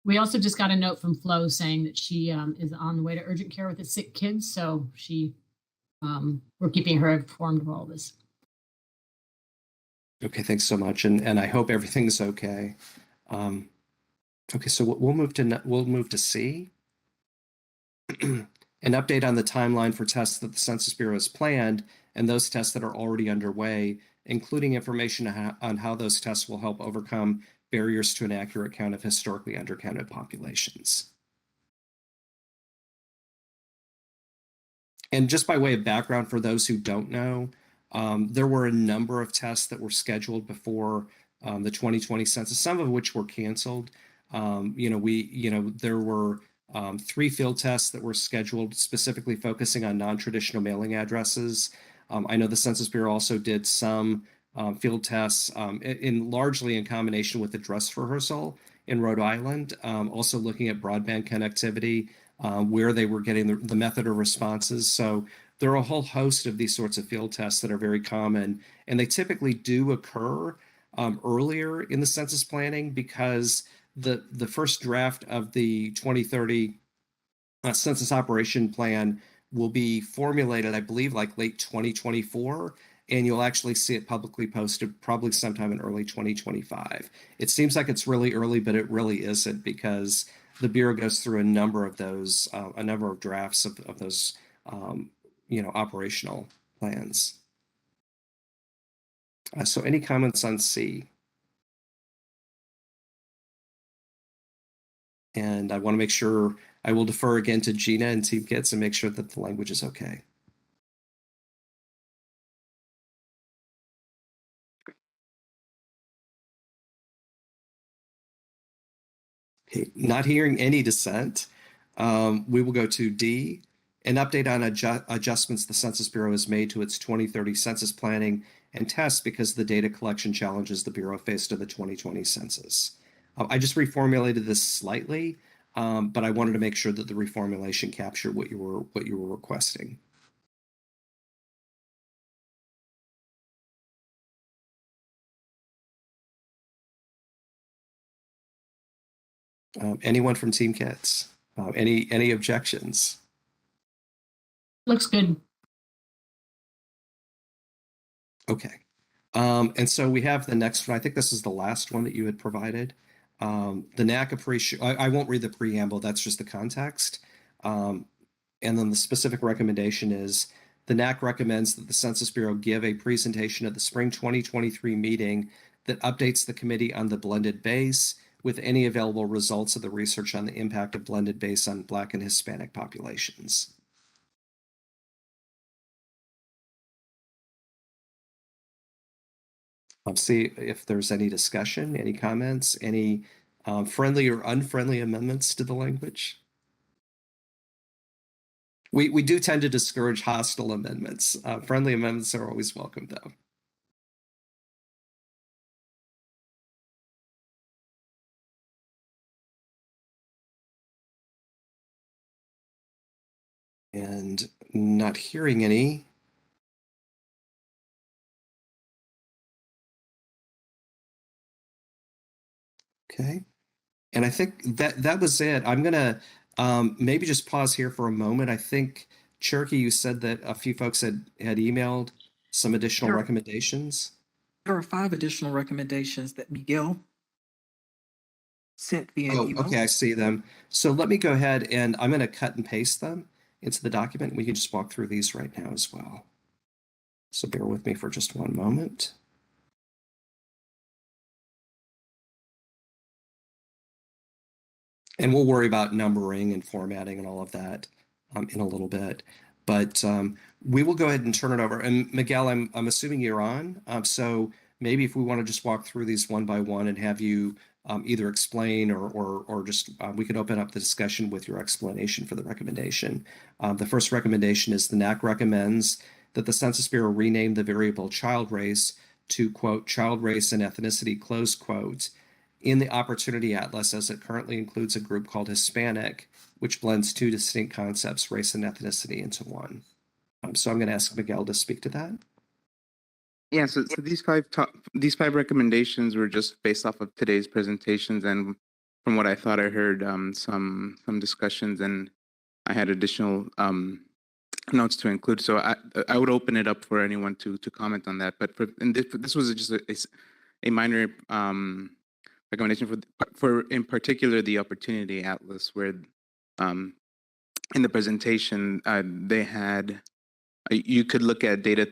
We also just got a note from Flo saying that she is on the way to urgent care with the sick kids. So we're keeping her informed of all this. Okay, thanks so much. And I hope everything's okay. Okay, so we'll move to C. An update on the timeline for tests that the Census Bureau has planned and those tests that are already underway, including information on how those tests will help overcome barriers to an accurate count of historically undercounted populations. And just by way of background for those who don't know, there were a number of tests that were scheduled before the 2020 census, some of which were canceled. There were 3 field tests that were scheduled specifically focusing on non-traditional mailing addresses. I know the Census Bureau also did some field tests largely in combination with address rehearsal in Rhode Island, also looking at broadband connectivity, where they were getting the method of responses. So there are a whole host of these sorts of field tests that are very common, and they typically do occur earlier in the census planning because the first draft of the 2030 census operation plan will be formulated, I believe, like late 2024, and you'll actually see it publicly posted probably sometime in early 2025. It seems like it's really early, but it really isn't, because the Bureau goes through a number of those, a number of drafts of those, operational plans. So any comments on C? And I want to make sure, I will defer again to Gina and Team Kids and make sure that the language is okay. Okay, not hearing any dissent, we will go to D, an update on adjustments the Census Bureau has made to its 2030 census planning and tests because of the data collection challenges the Bureau faced in the 2020 census. I just reformulated this slightly. but I wanted to make sure that the reformulation captured what you were requesting. Anyone from Team Kits? Any objections? Looks good. Okay. And so we have the next one. I think this is the last one that you had provided. The NAC appreciate. I won't read the preamble. That's just the context. And then the specific recommendation is the NAC recommends that the Census Bureau give a presentation at the spring 2023 meeting that updates the committee on the blended base with any available results of the research on the impact of blended base on Black and Hispanic populations. I'll see if there's any discussion, any comments, any friendly or unfriendly amendments to the language. We do tend to discourage hostile amendments. Friendly amendments are always welcome, though. And not hearing any. Okay. And I think that was it. I'm gonna maybe just pause here for a moment. I think Cherokee, you said that a few folks had emailed some additional Sure. recommendations. There are 5 additional recommendations that Miguel sent via Oh, email. okay, I see them. So let me go ahead and I'm going to cut and paste them into the document. We can just walk through these right now as well. So bear with me for just one moment. And we'll worry about numbering and formatting and all of that in a little bit. But we will go ahead and turn it over. And Miguel, I'm assuming you're on. So maybe if we want to just walk through these one by one and have you either explain or just we can open up the discussion with your explanation for the recommendation. The first recommendation is the NAC recommends that the Census Bureau rename the variable child race to, quote, child race and ethnicity, close quote, in the Opportunity Atlas, as it currently includes a group called Hispanic, which blends 2 distinct concepts, race and ethnicity, into one. So I'm going to ask Miguel to speak to that. Yeah, so these five recommendations were just based off of today's presentations, and from what I thought, I heard some discussions, and I had additional notes to include. So I would open it up for anyone to comment on that. But this was just a minor recommendation for in particular the Opportunity Atlas, where in the presentation they had you could look at data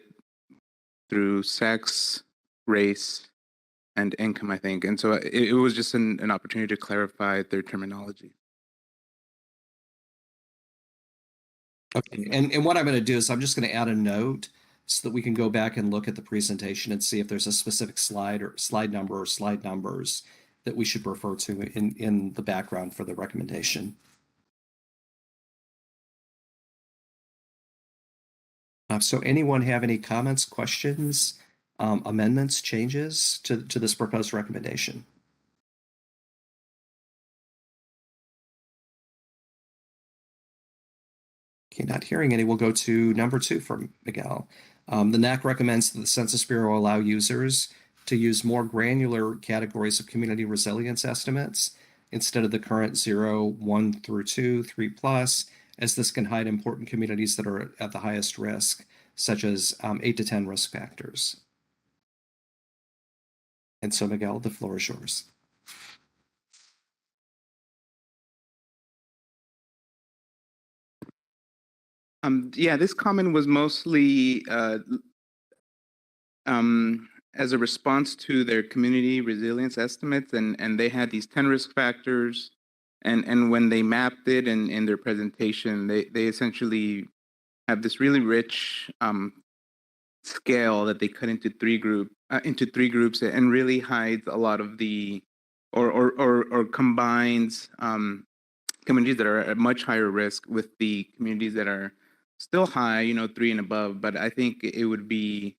through sex, race, and income, I think. And so it was just an opportunity to clarify their terminology. Okay, and what I'm going to do is I'm just going to add a note so that we can go back and look at the presentation and see if there's a specific slide or slide number or slide numbers that we should refer to in the background for the recommendation. So anyone have any comments, questions, amendments, changes to this proposed recommendation? Okay, not hearing any. We'll go to number 2 from Miguel. The NAC recommends that the Census Bureau allow users to use more granular categories of community resilience estimates instead of the current 0, 1 through 2, 3 plus, as this can hide important communities that are at the highest risk, such as 8 to 10 risk factors. And so, Miguel, the floor is yours. Yeah, this comment was mostly as a response to their community resilience estimates, and they had these 10 risk factors, and when they mapped it in their presentation, they essentially have this really rich scale that they cut into three groups and really hides a lot of the or combines communities that are at much higher risk with the communities that are still high, 3 and above. But I think it would be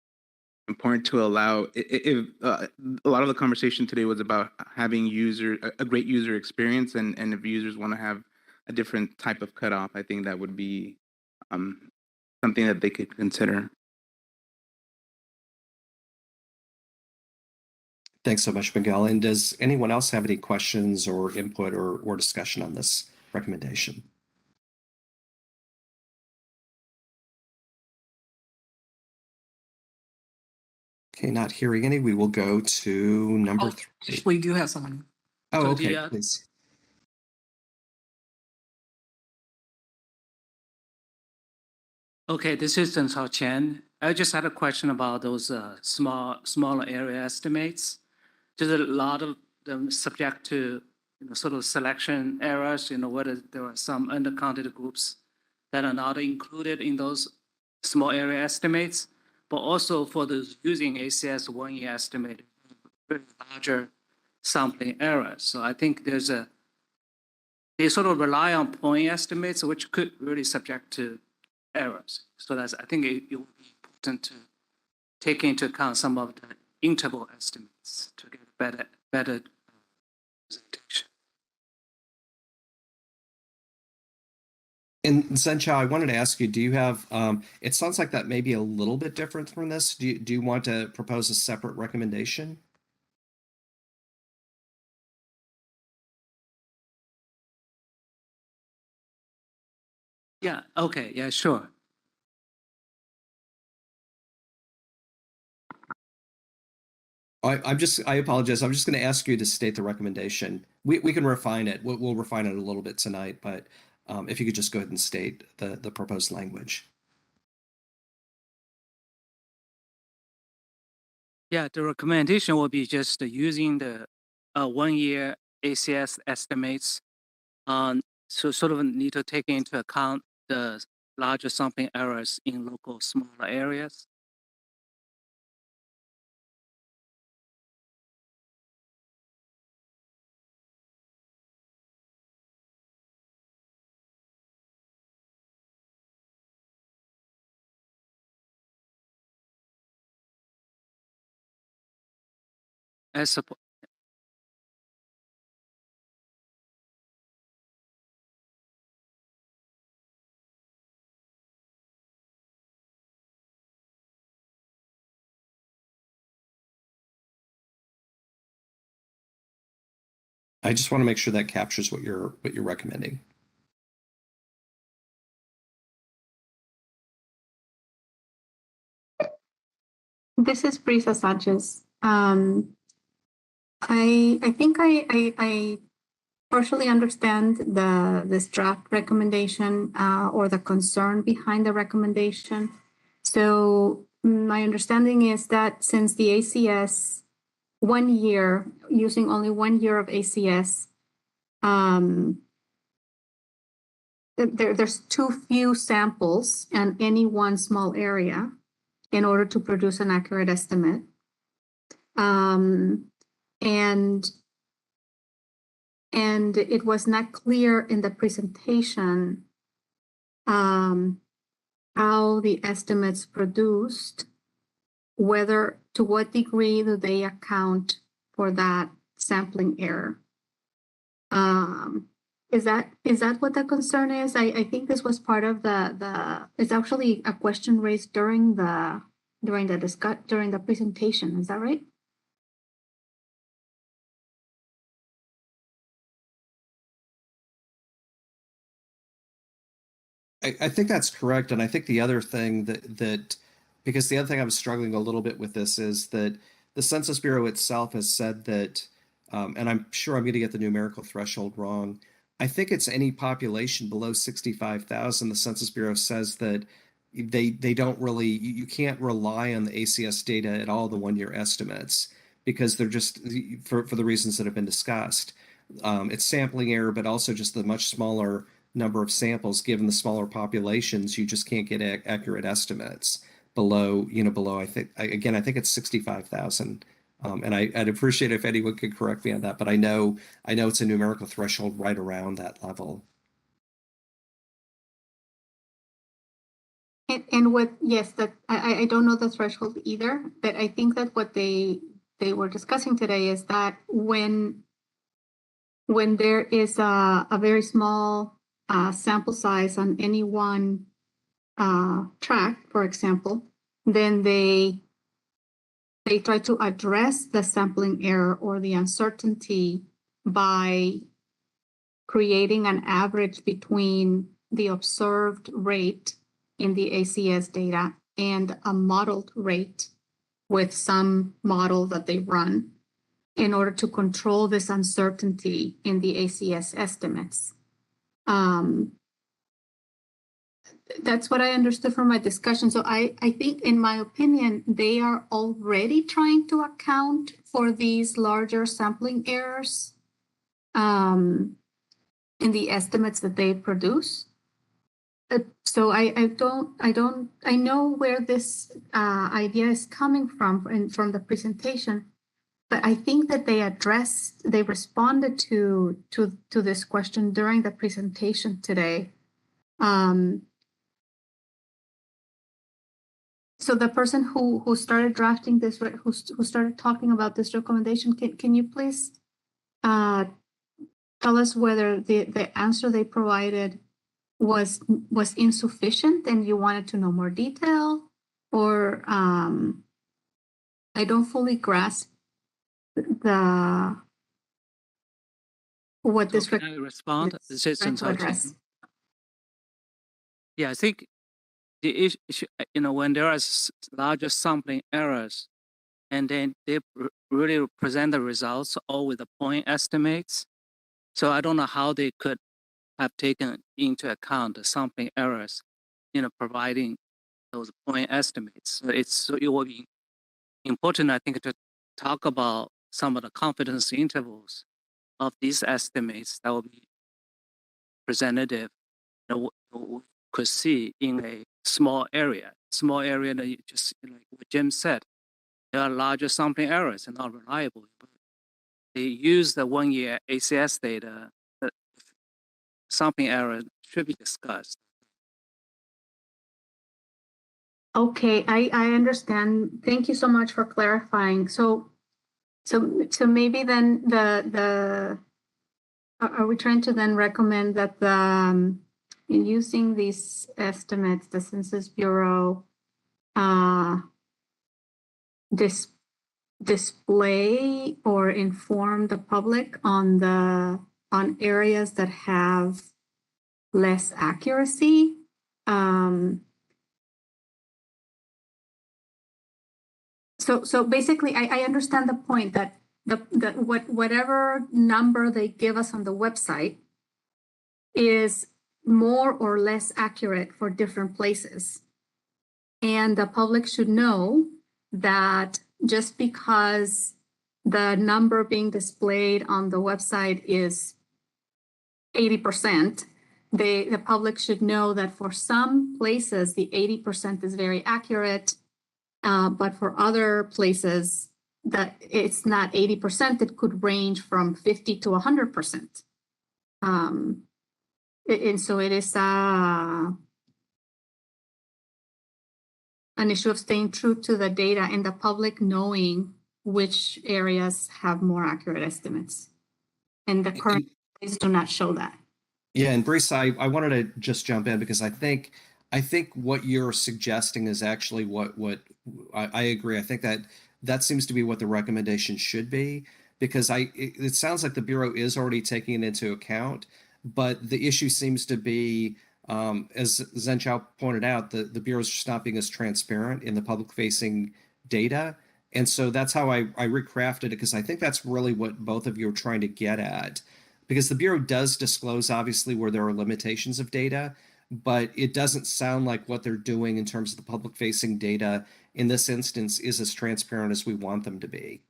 important to allow, if a lot of the conversation today was about having a great user experience, and if users want to have a different type of cutoff, I think that would be something that they could consider. Thanks so much, Miguel. And does anyone else have any questions or input or discussion on this recommendation? Okay, not hearing any. We will go to number 3. We do have someone. Oh, So okay, the, please. Okay, this is Santos Chen. I just had a question about those smaller area estimates. There's a lot of them subject to sort of selection errors, whether there are some undercounted groups that are not included in those small area estimates, but also for those using ACS 1 year estimate, very larger sampling errors. So I think they sort of rely on point estimates, which could really subject to errors. So I think it would be important to take into account some of the interval estimates to get better presentation. And Zencha, I wanted to ask you, do you have, it sounds like that may be a little bit different from this. Do you want to propose a separate recommendation? Yeah, okay, yeah, sure. I apologize. I'm just going to ask you to state the recommendation. We can refine it. We'll refine it a little bit tonight, but if you could just go ahead and state the proposed language. Yeah, the recommendation will be just using the 1 year ACS estimates. So sort of need to take into account the larger sampling errors in local smaller areas. As support. I just want to make sure that captures what you're recommending. This is Brisa Sanchez. I think I partially understand this draft recommendation or the concern behind the recommendation. So my understanding is that since the ACS 1 year, using only 1 year of ACS, there's too few samples in any one small area in order to produce an accurate estimate. And it was not clear in the presentation how the estimates produced, to what degree do they account for that sampling error. Is that what the concern is? I think this was part of it's actually a question raised during the presentation. Is that right? I think that's correct. And I think the other thing because the other thing I was struggling a little bit with this is that the Census Bureau itself has said that, and I'm sure I'm going to get the numerical threshold wrong. I think it's any population below 65,000. The Census Bureau says that they don't really, you can't rely on the ACS data at all, the 1 year estimates, because they're just for the reasons that have been discussed. It's sampling error, but also just the much smaller number of samples. Given the smaller populations, you just can't get accurate estimates below I think it's 65,000. And I'd appreciate if anyone could correct me on that, but I know it's a numerical threshold right around that level. And and what, yes, that I don't know the threshold either, but I think that what they were discussing today is that when there is a very small sample size on any one track, for example, then they try to address the sampling error or the uncertainty by creating an average between the observed rate in the ACS data and a modeled rate with some model that they run in order to control this uncertainty in the ACS estimates. That's what I understood from my discussion. So I think, in my opinion, they are already trying to account for these larger sampling errors in the estimates that they produce. So I know where this idea is coming from the presentation, but I think that they responded to this question during the presentation today. So the person who started drafting this, who started talking about this recommendation, can you please tell us whether the answer they provided was insufficient and you wanted to know more detail, or I don't fully grasp what this Can I respond? This is trying to address. Yeah, I think the issue, when there are larger sampling errors, and then they really present the results all with the point estimates. So I don't know how they could have taken into account the sampling errors, providing those point estimates. So it will be important, I think, to talk about some of the confidence intervals of these estimates that will be representative, we could see in a small area that you just, like what Jim said, there are larger sampling errors and not reliable. But they use the 1 year ACS data, sampling error should be discussed. Okay, I understand. Thank you so much for clarifying. So maybe then are we trying to then recommend that in using these estimates, the Census Bureau display or inform the public on areas that have less accuracy? So basically, I understand the point that whatever number they give us on the website is more or less accurate for different places. And the public should know that just because the number being displayed on the website is 80%, the public should know that for some places, the 80% is very accurate. But for other places, that it's not 80%, it could range from 50 to 100%. And so it is an issue of staying true to the data and the public knowing which areas have more accurate estimates. And the current studies do not show that. Yeah, and Bruce, I wanted to just jump in because I think what you're suggesting is actually what I agree. I think that seems to be what the recommendation should be, because it sounds like the Bureau is already taking it into account, but the issue seems to be, as Zhenchao pointed out, the Bureau is just not being as transparent in the public-facing data. And so that's how I recrafted it, because I think that's really what both of you are trying to get at. Because the Bureau does disclose, obviously, where there are limitations of data, but it doesn't sound like what they're doing in terms of the public-facing data in this instance is as transparent as we want them to be.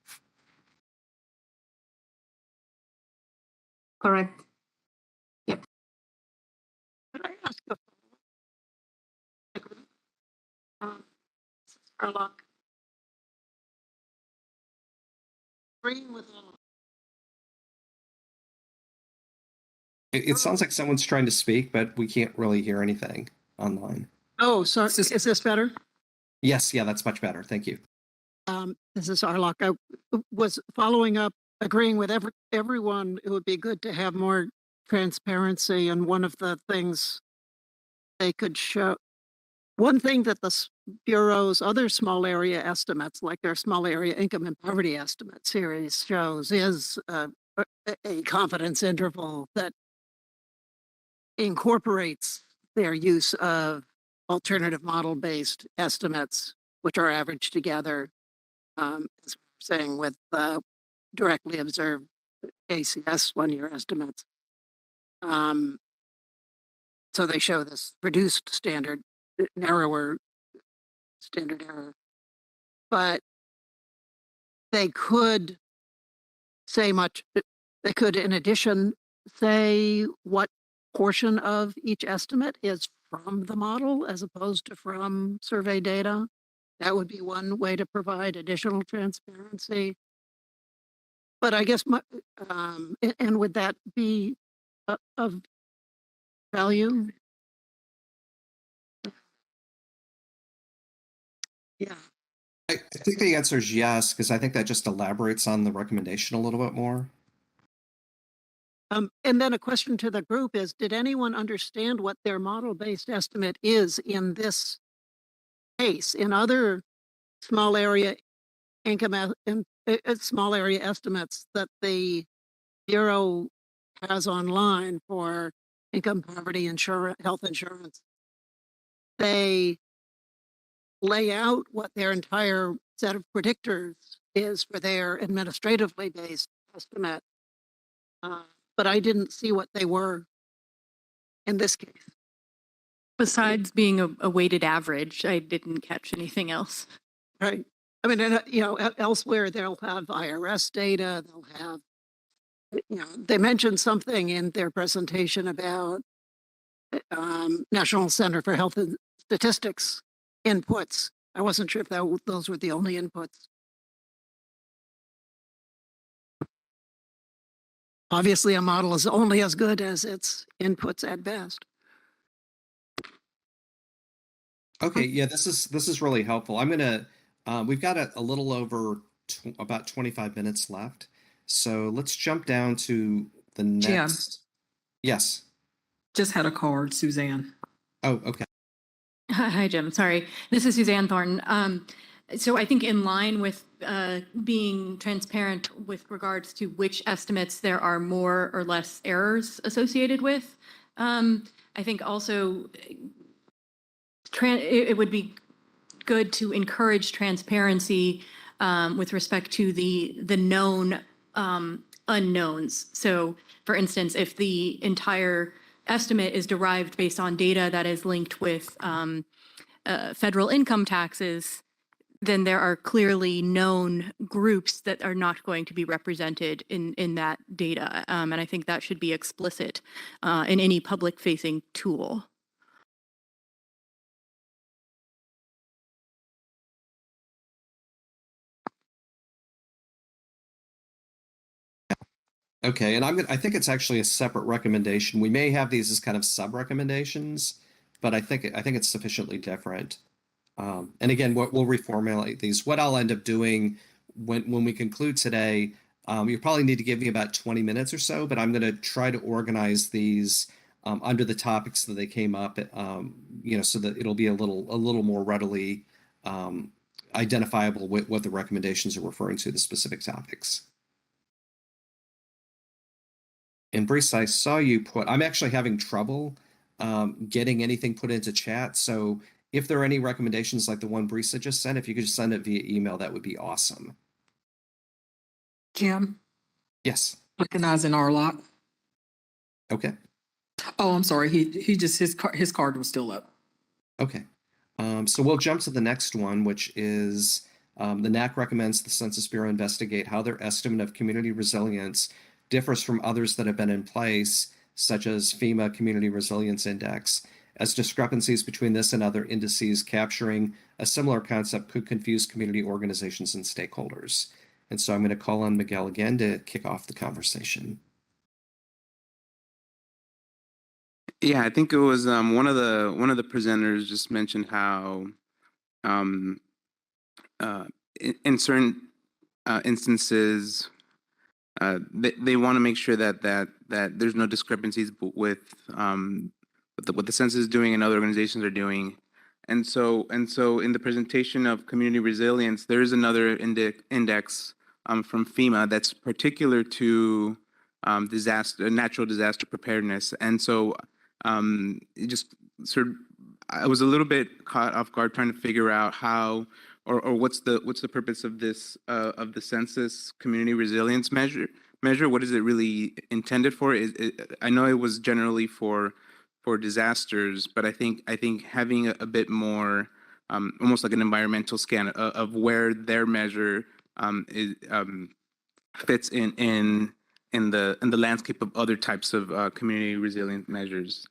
Correct. Yep. Could I ask a Sherlock? Agreeing with It sounds like someone's trying to speak, but we can't really hear anything online. Oh, sorry. Is this better? Yes, yeah, that's much better. Thank you. This is Arlock. I was following up, agreeing with everyone. It would be good to have more transparency. And one of the things they could show, one thing that the Bureau's other small area estimates, like their small area income and poverty estimate series shows, is a confidence interval that incorporates their use of alternative model-based estimates, which are averaged together, as we're saying, with directly observed ACS one-year estimates. So they show this reduced standard, narrower standard error, but they could say much. They could, in addition, say what portion of each estimate is from the model as opposed to from survey data. That would be one way to provide additional transparency. But I guess and would that be of value? Yeah. I think the answer is yes, because I think that just elaborates on the recommendation a little bit more. And then a question to the group is, did anyone understand what their model-based estimate is in this case? In other small area income and small area estimates that the Bureau has online for income, poverty, insurance, health insurance, they lay out what their entire set of predictors is for their administratively based estimate. But I didn't see what they were in this case. Besides being a weighted average, I didn't catch anything else. Right. I mean, elsewhere they'll have IRS data, they'll have, they mentioned something in their presentation about National Center for Health and Statistics inputs. I wasn't sure if those were the only inputs. Obviously, a model is only as good as its inputs at best. Okay, yeah, this is really helpful. I'm gonna we've got a little over about 25 minutes left, so let's jump down to the next. Yes. Just had a card, Suzanne. Oh, okay. Hi, Jim. Sorry. This is Suzanne Thornton. So I think in line with being transparent with regards to which estimates there are more or less errors associated with, I think also it would be good to encourage transparency with respect to the known unknowns. So for instance, if the entire estimate is derived based on data that is linked with federal income taxes, then there are clearly known groups that are not going to be represented in that data. And I think that should be explicit in any public-facing tool. Okay, and I think it's actually a separate recommendation. We may have these as kind of sub-recommendations, but I think it's sufficiently different. And again, we'll reformulate these. What I'll end up doing when we conclude today, you probably need to give me about 20 minutes or so, but I'm going to try to organize these under the topics that they came up, so that it'll be a little more readily identifiable what the recommendations are referring to, the specific topics. And Brice, I saw you I'm actually having trouble getting anything put into chat. So if there are any recommendations like the one Brice just sent, if you could just send it via email, that would be awesome. Jim? Yes. Recognizing Arlock. Okay. Oh, I'm sorry. His card was still up. Okay. So we'll jump to the next one, which is the NAC recommends the Census Bureau investigate how their estimate of community resilience differs from others that have been in place, such as FEMA Community Resilience Index, as discrepancies between this and other indices capturing a similar concept could confuse community organizations and stakeholders. And so I'm going to call on Miguel again to kick off the conversation. Yeah, I think it was one of the presenters just mentioned how um, in certain instances they want to make sure that there's no discrepancies with what the census is doing and other organizations are doing. And so in the presentation of community resilience, there is another index from FEMA that's particular to natural disaster preparedness. And so it just sort of, I was a little bit caught off guard trying to figure out how or what's the purpose of this of the census community resilience measure. What is it really intended for? I know it was generally for disasters, but I think having a bit more almost like an environmental scan of where their measure fits in the landscape of other types of community resilient measures.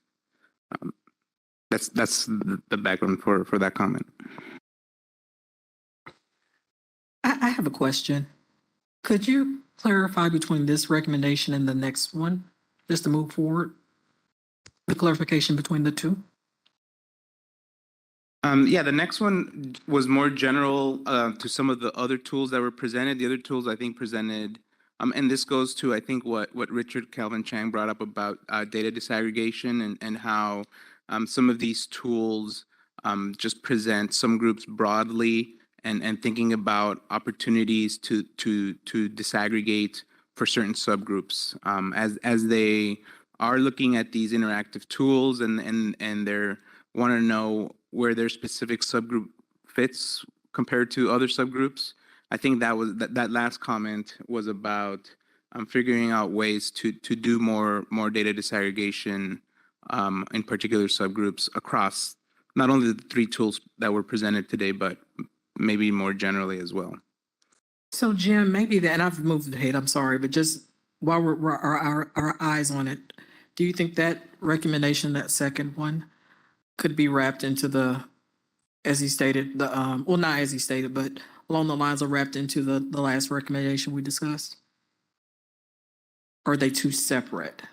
That's the background for that comment. I have a question. Could you clarify between this recommendation and the next one, just to move forward? The clarification between the two? Yeah, the next one was more general to some of the other tools that were presented. The other tools I think presented, and this goes to I think what Richard Calvin Chang brought up about data disaggregation and how some of these tools just present some groups broadly and thinking about opportunities to disaggregate for certain subgroups as they are looking at these interactive tools and they're want to know where their specific subgroup fits compared to other subgroups. I think that last comment was about figuring out ways to do more data disaggregation in particular subgroups across not only the three tools that were presented today, but maybe more generally as well. So Jim, maybe that, and I've moved ahead, I'm sorry, but just while we're our eyes on it, do you think that recommendation, that second one, could be wrapped into the, as he stated, the well, not as he stated, but along the lines of wrapped into the last recommendation we discussed? Or are they two separate?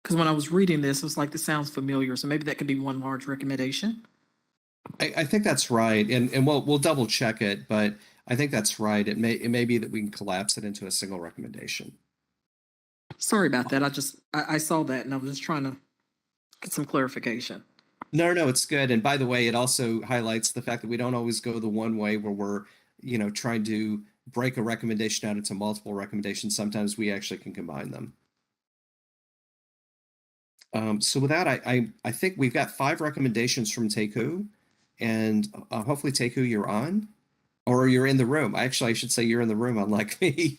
Because when I was reading this, it was like, this sounds familiar, so maybe that could be one large recommendation. I think that's right, and we'll double check it, but I think that's right. It may be that we can collapse it into a single recommendation. Sorry about that. I saw that and I was just trying to get some clarification. No, it's good. And by the way, it also highlights the fact that we don't always go the one way where we're, trying to break a recommendation out into multiple recommendations. Sometimes we actually can combine them. So with that, I think we've got 5 recommendations from Teku, and hopefully Teku, you're on, or you're in the room. Actually, I should say you're in the room, unlike me.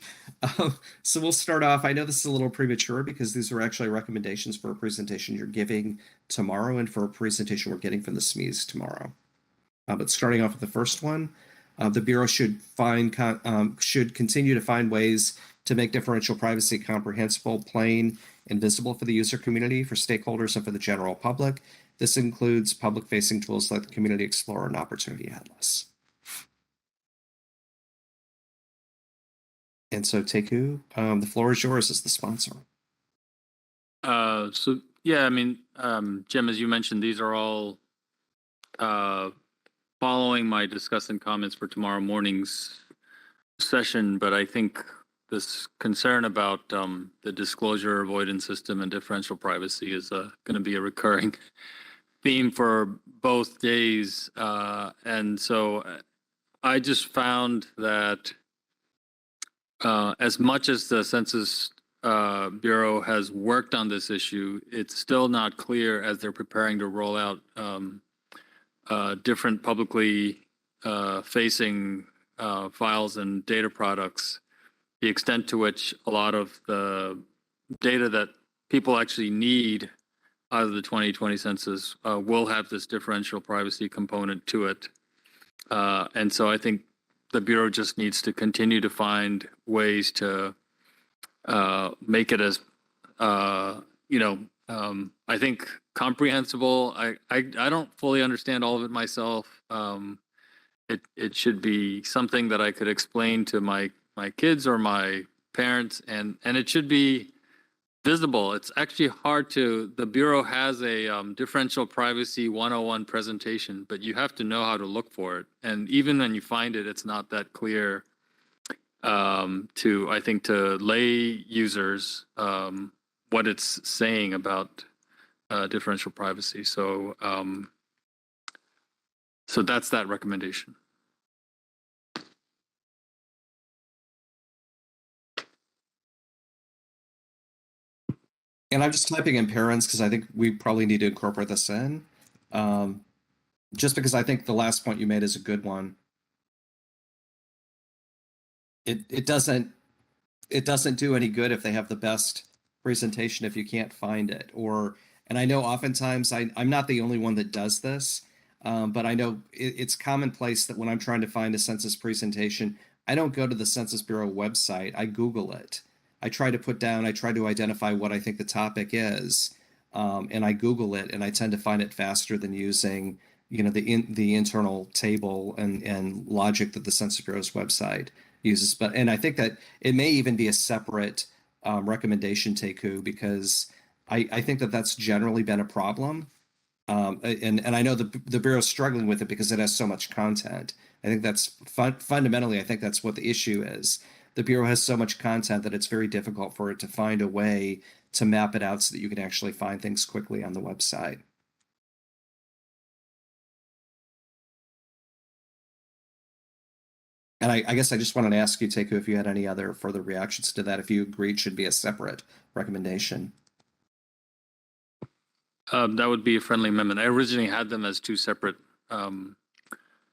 So we'll start off. I know this is a little premature because these are actually recommendations for a presentation you're giving tomorrow and for a presentation we're getting from the SMEs tomorrow. But starting off with the first one, the Bureau should continue to find ways to make differential privacy comprehensible, plain, and visible for the user community, for stakeholders, and for the general public. This includes public-facing tools like the Community Explorer and Opportunity Atlas. And so, Teku, the floor is yours as the sponsor. So yeah, I mean, Jim, as you mentioned, these are all following my Discussant comments for tomorrow morning's session, but I think this concern about the disclosure avoidance system and differential privacy is going to be a recurring theme for both days. And so I just found that as much as the Census Bureau has worked on this issue, it's still not clear as they're preparing to roll out different publicly facing files and data products, the extent to which a lot of the data that people actually need out of the 2020 census will have this differential privacy component to it. And so I think the Bureau just needs to continue to find ways to make it as, I think comprehensible. I don't fully understand all of it myself. It should be something that I could explain to my kids or my parents, and it should be visible. It's actually hard to, the Bureau has a differential privacy 101 presentation, but you have to know how to look for it. And even when you find it, it's not that clear to, I think, to lay users what it's saying about differential privacy. So, so that's that recommendation. And I'm just typing in parents because I think we probably need to incorporate this in. Just because I think the last point you made is a good one. It doesn't do any good if they have the best presentation if you can't find it. And I know oftentimes I'm not the only one that does this, but I know it's commonplace that when I'm trying to find a census presentation, I don't go to the Census Bureau website. I Google it. I try to identify what I think the topic is, and I Google it, and I tend to find it faster than using, the internal table and logic that the Census Bureau's website uses. And I think that it may even be a separate recommendation, Teku, because I think that that's generally been a problem. And I know the Bureau's struggling with it because it has so much content. I think that's fundamentally, I think that's what the issue is. The Bureau has so much content that it's very difficult for it to find a way to map it out so that you can actually find things quickly on the website. And I guess I just wanted to ask you, Teku, if you had any other further reactions to that, if you agreed should be a separate recommendation. That would be a friendly amendment. I originally had them as two separate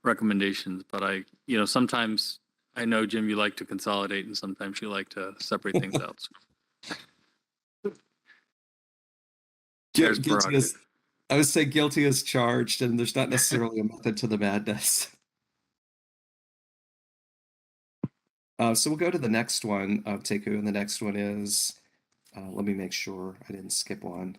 recommendations, but sometimes I know, Jim, you like to consolidate and sometimes you like to separate things out. I would say guilty as charged, and there's not necessarily a method to the madness. So we'll go to the next one, Teku, and the next one is, let me make sure I didn't skip one.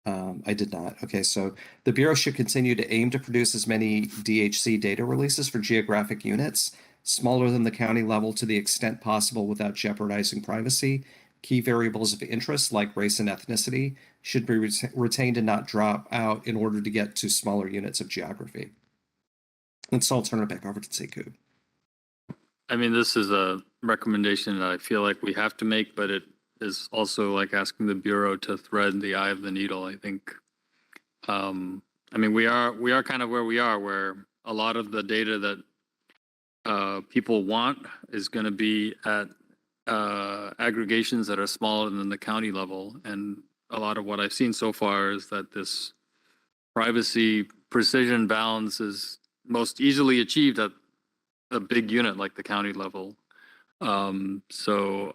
I did not. Okay, so the Bureau should continue to aim to produce as many DHC data releases for geographic units, smaller than the county level to the extent possible without jeopardizing privacy. Key variables of interest like race and ethnicity should be retained and not drop out in order to get to smaller units of geography. And so I'll turn it back over to Teku. I mean, this is a recommendation that I feel like we have to make, but it is also like asking the Bureau to thread the eye of the needle. I think, I mean, we are kind of where we are, where a lot of the data that people want is going to be at aggregations that are smaller than the county level. And a lot of what I've seen so far is that this privacy precision balance is most easily achieved at a big unit like the county level. So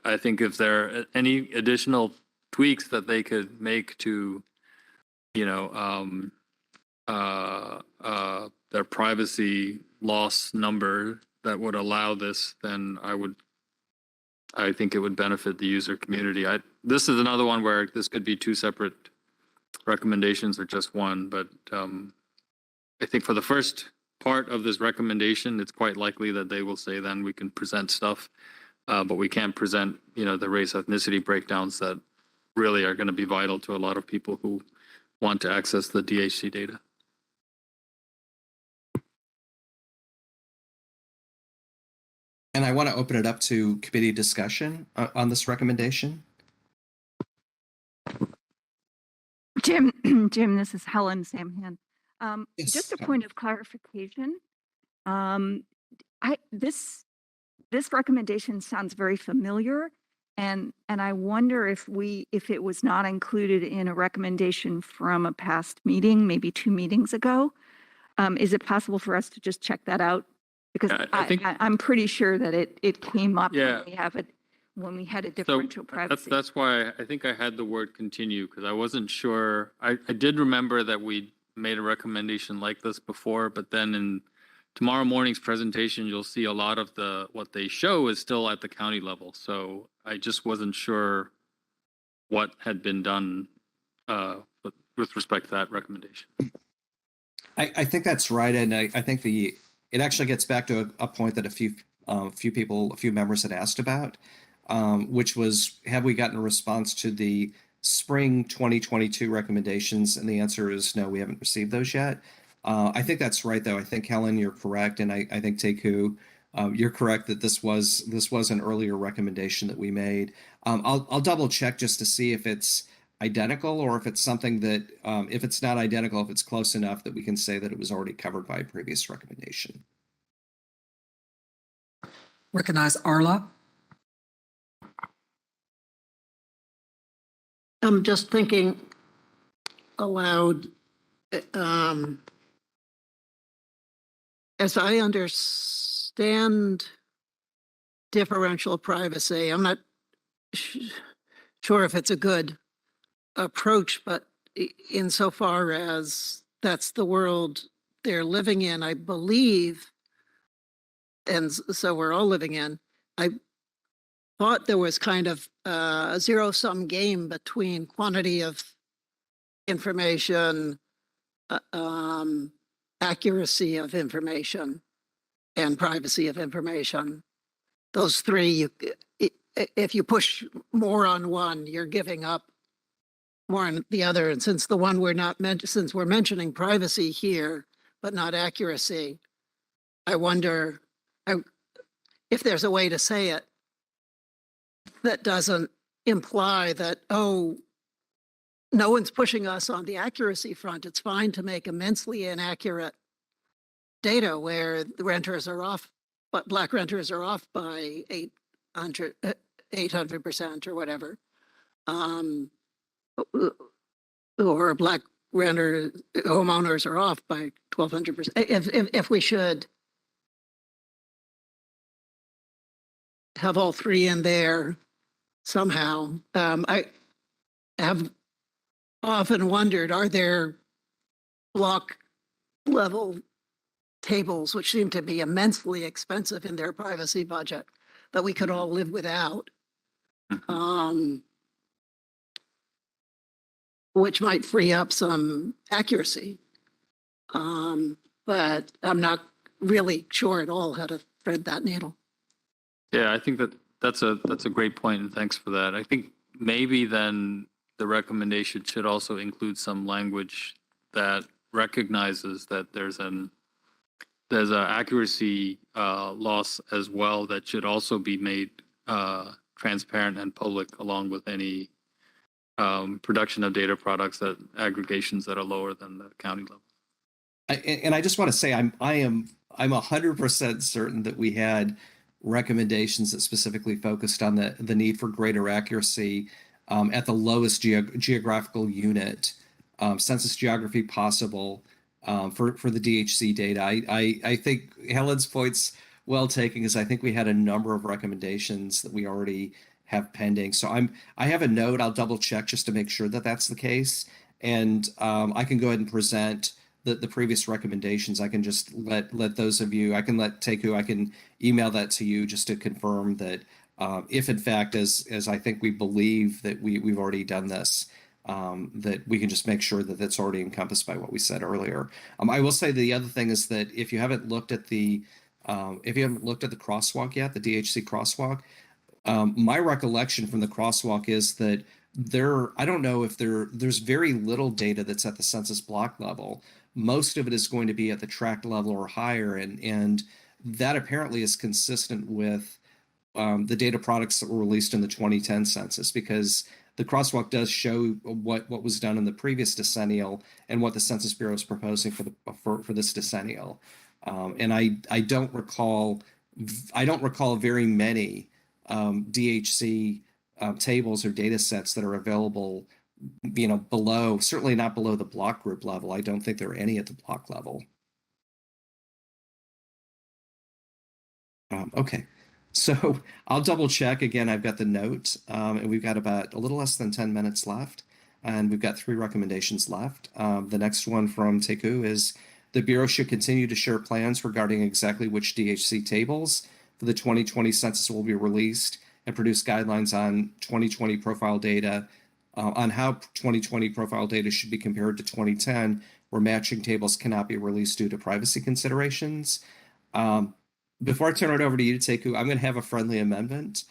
I think if there are any additional tweaks that they could make to, their privacy loss number that would allow this, then I think it would benefit the user community. This is another one where this could be two separate recommendations or just one, but I think for the first part of this recommendation, it's quite likely that they will say then we can present stuff, but we can't present, the race ethnicity breakdowns that really are going to be vital to a lot of people who want to access the DHC data. And I want to open it up to committee discussion on this recommendation. Jim, this is Helen Samhan. Yes. Just a point of clarification. This recommendation sounds very familiar, and I wonder if it was not included in a recommendation from a past meeting, maybe 2 meetings ago. Is it possible for us to just check that out? Because I'm pretty sure that it came up when we had a differential privacy. That's why I think I had the word continue, because I wasn't sure. I did remember that we made a recommendation like this before, but then in tomorrow morning's presentation, you'll see a lot of what they show is still at the county level. So I just wasn't sure what had been done with respect to that recommendation. I think that's right, and I think it actually gets back to a point that a few members had asked about. which was, have we gotten a response to the spring 2022 recommendations? And the answer is no, we haven't received those yet. I think that's right, though. I think, Helen, you're correct. And I think Teku, you're correct that this was an earlier recommendation that we made. I'll double check just to see if it's identical or if it's something that, if it's not identical, if it's close enough that we can say that it was already covered by a previous recommendation. Recognize Arla. I'm just thinking aloud. As I understand differential privacy, I'm not sure if it's a good approach, but insofar as that's the world they're living in, I believe, and so we're all living in, I thought there was kind of a zero-sum game between quantity of information, accuracy of information, and privacy of information. Those three, if you push more on one, you're giving up more on the other. And since the one since we're mentioning privacy here, but not accuracy, I wonder if there's a way to say it that doesn't imply that, oh, no one's pushing us on the accuracy front. It's fine to make immensely inaccurate data where the renters are off, but Black renters are off by 800% or whatever. Or Black homeowners are off by 1,200%. If we should have all three in there somehow, I have often wondered, are there block level tables which seem to be immensely expensive in their privacy budget that we could all live without, which might free up some accuracy. But I'm not really sure at all how to thread that needle. Yeah, I think that's a great point, and thanks for that. I think maybe then the recommendation should also include some language that recognizes that there's an accuracy loss as well that should also be made transparent and public, along with any production of data products that aggregations that are lower than the county level. And I just want to say I'm 100% certain that we had recommendations that specifically focused on the need for greater accuracy at the lowest geographical unit, census geography possible for the DHC data. I think Helen's point's well taken, because I think we had a number of recommendations that we already have pending. So I have a note. I'll double check just to make sure that that's the case, and I can go ahead and present the previous recommendations. I can just let those of you, I can let Teku, I can email that to you just to confirm that if in fact, as I think we believe that we've already done this, that we can just make sure that that's already encompassed by what we said earlier. I will say the other thing is that if you haven't looked at the crosswalk yet, the DHC crosswalk, my recollection from the crosswalk is that I don't know if there's very little data that's at the census block level. Most of it is going to be at the tract level or higher, and that apparently is consistent with the data products that were released in the 2010 census, because the crosswalk does show what was done in the previous decennial and what the Census Bureau is proposing for this decennial. And I don't recall very many DHC tables or data sets that are available, below, certainly not below the block group level. I don't think there are any at the block level. Okay, so I'll double check again. I've got the note, and we've got about a little less than 10 minutes left, and we've got 3 recommendations left. The next one from Teku is the Bureau should continue to share plans regarding exactly which DHC tables for the 2020 census will be released, and produce guidelines on 2020 profile data, on how 2020 profile data should be compared to 2010, where matching tables cannot be released due to privacy considerations. Before I turn it over to you, Teku, I'm going to have a friendly amendment.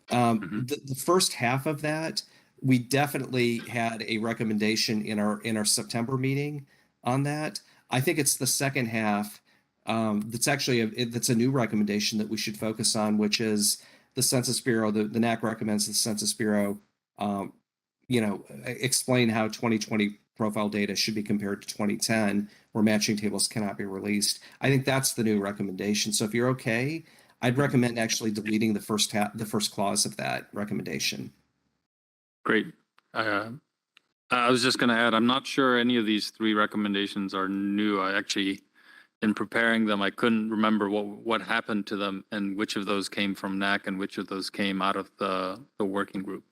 The first half of that, we definitely had a recommendation in our September meeting on that. I think it's the second half that's actually that's a new recommendation that we should focus on, which is the Census Bureau. The NAC recommends the Census Bureau, explain how 2020 profile data should be compared to 2010, where matching tables cannot be released. I think that's the new recommendation. So if you're okay, I'd recommend actually deleting the first clause of that recommendation. Great. I was just going to add, I'm not sure any of these 3 recommendations are new. I actually, in preparing them, I couldn't remember what happened to them and which of those came from NAC and which of those came out of the working group.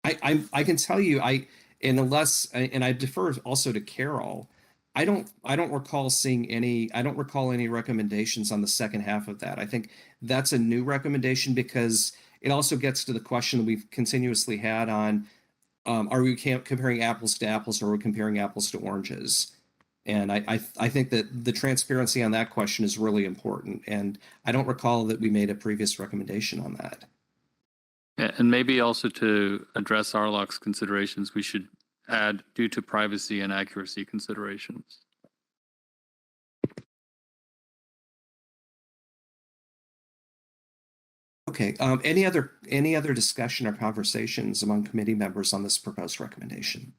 I can tell you, I defer also to Carol. I don't recall seeing any. I don't recall any recommendations on the second half of that. I think that's a new recommendation because it also gets to the question that we've continuously had on: are we comparing apples to apples, or are we comparing apples to oranges? And I think that the transparency on that question is really important. And I don't recall that we made a previous recommendation on that. Yeah, and maybe also to address RLOC's considerations, we should add due to privacy and accuracy considerations. Okay. Any other discussion or conversations among committee members on this proposed recommendation?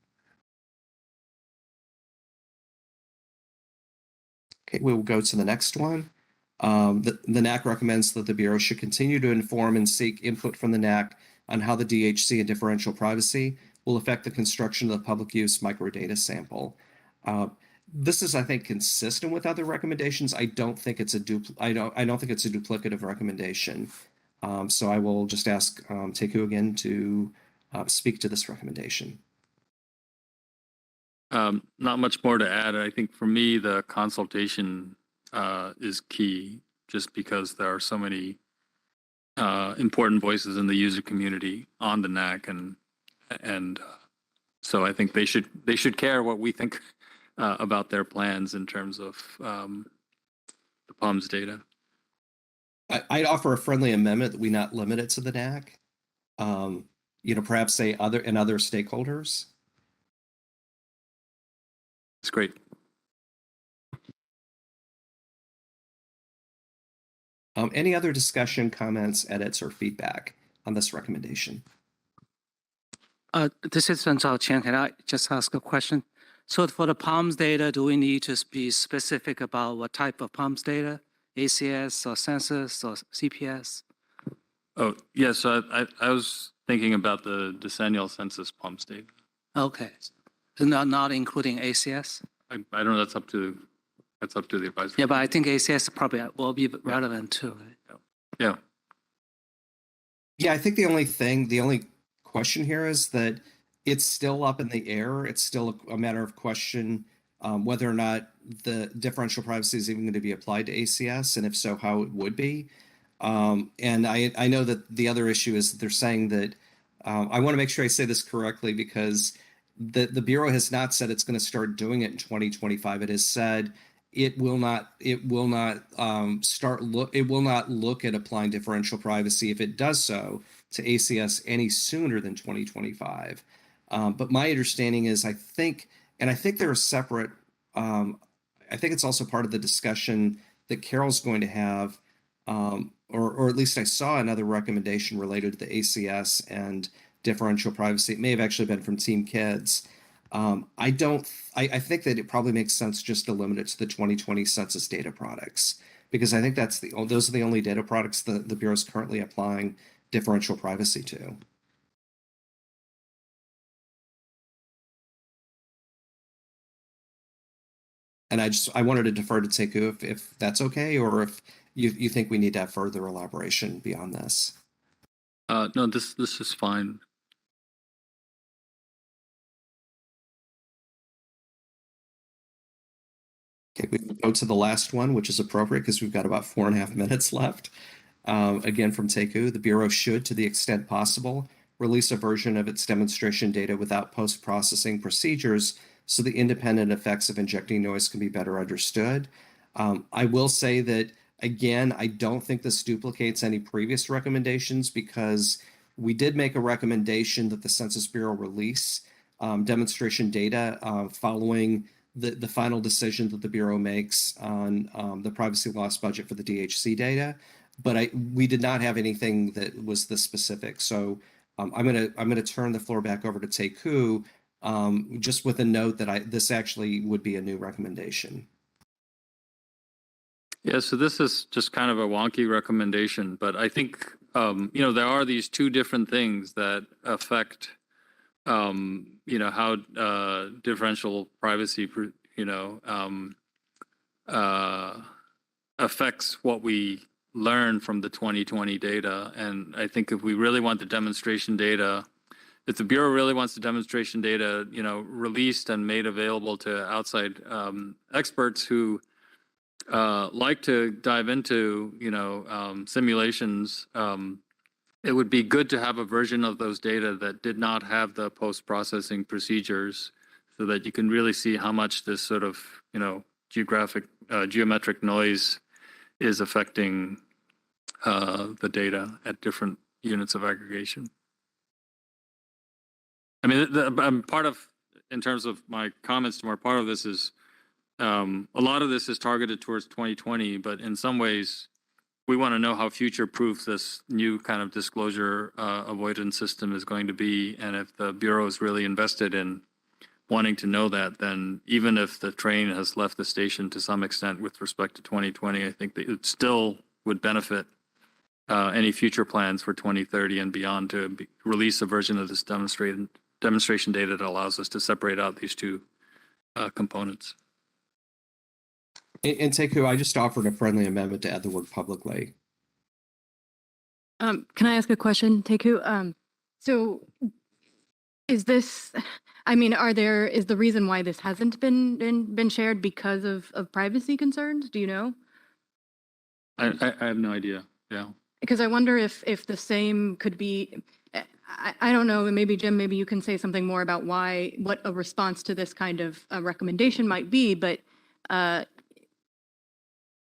Okay, we will go to the next one. The NAC recommends that the Bureau should continue to inform and seek input from the NAC on how the DHC and differential privacy will affect the construction of the public use microdata sample. This is, I think, consistent with other recommendations. I don't think it's a duplicative recommendation. So I will just ask Teku again to speak to this recommendation. Not much more to add. I think for me, the consultation is key, just because there are so many important voices in the user community on the NAC, and so I think they should care what we think about their plans in terms of the POMS data. I'd offer a friendly amendment that we not limit it to the NAC. Perhaps say other stakeholders. It's great. Any other discussion, comments, edits, or feedback on this recommendation? This is Santos. Can I just ask a question? So for the POMS data, do we need to be specific about what type of POMS data? ACS or Census or CPS? Oh, yes. So I was thinking about the decennial census POMS data. Okay. Not including ACS? I don't know. That's up to the advisory. Yeah, but I think ACS probably will be relevant too, right? Yeah. Yeah, I think the only question here is that it's still up in the air. It's still a matter of question whether or not the differential privacy is even going to be applied to ACS, and if so, how it would be. And I know that the other issue is that they're saying that I want to make sure I say this correctly, because the Bureau has not said it's going to start doing it in 2025. It has said it will not look at applying differential privacy if it does so to ACS any sooner than 2025. But my understanding is I think they're a separate. I think it's also part of the discussion that Carol's going to have, or at least I saw another recommendation related to the ACS and differential privacy. It may have actually been from Team Kids. I think that it probably makes sense just to limit it to the 2020 census data products, because I think those are the only data products that the Bureau is currently applying differential privacy to. And I wanted to defer to Teku if that's okay, or if you think we need to have further elaboration beyond this. No, this is fine. Okay, we can go to the last one, which is appropriate because we've got about 4.5 minutes left. Again, from Teku, the Bureau should, to the extent possible, release a version of its demonstration data without post-processing procedures so the independent effects of injecting noise can be better understood. I will say that Again, I don't think this duplicates any previous recommendations because we did make a recommendation that the Census Bureau release demonstration data following the final decision that the Bureau makes on the privacy loss budget for the DHC data. But we did not have anything that was this specific. So I'm gonna turn the floor back over to Teku, just with a note that this actually would be a new recommendation. Yeah, so this is just kind of a wonky recommendation, but I think, there are these two different things that affect, how differential privacy, affects what we learn from the 2020 data. And I think if we really want the demonstration data, if the Bureau really wants the demonstration data, released and made available to outside experts who like to dive into, simulations, it would be good to have a version of those data that did not have the post-processing procedures so that you can really see how much this sort of, geometric noise is affecting the data at different units of aggregation. I mean, I'm part of, in terms of my comments tomorrow, part of this is, a lot of this is targeted towards 2020, but in some ways, we want to know how future-proof this new kind of disclosure avoidance system is going to be. And if the Bureau is really invested in wanting to know that, then even if the train has left the station to some extent with respect to 2020, I think that it still would benefit any future plans for 2030 and beyond to release a version of this demonstration data that allows us to separate out these two components. And Teku, I just offered a friendly amendment to add the word publicly. Can I ask a question, Teku? So is this, is the reason why this hasn't been shared because of privacy concerns? Do you know? I have no idea. Yeah. Because I wonder if the same could be, I don't know, maybe Jim, maybe you can say something more about what a response to this kind of recommendation might be, but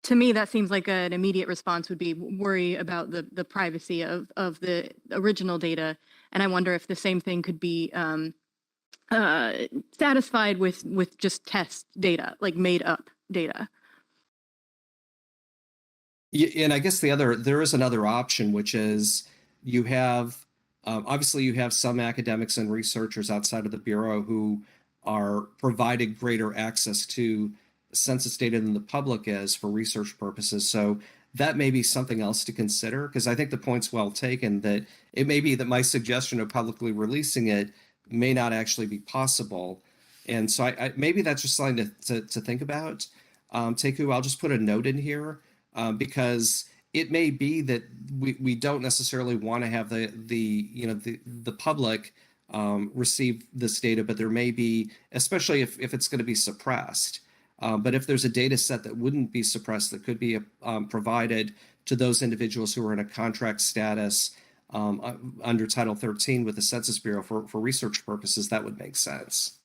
to me, that seems like an immediate response would be worry about the privacy of the original data. And I wonder if the same thing could be satisfied with just test data, like made up data. Yeah, and I guess there is another option, which is you have, obviously you have some academics and researchers outside of the Bureau who are provided greater access to census data than the public is for research purposes. So that may be something else to consider, because I think the point's well taken that it may be that my suggestion of publicly releasing it may not actually be possible. And so maybe that's just something to think about. Teku, I'll just put a note in here because it may be that we don't necessarily want to have the public receive this data, but there may be, especially if it's going to be suppressed. But if there's a data set that wouldn't be suppressed, that could be provided to those individuals who are in a contract status under Title 13 with the Census Bureau for research purposes, that would make sense.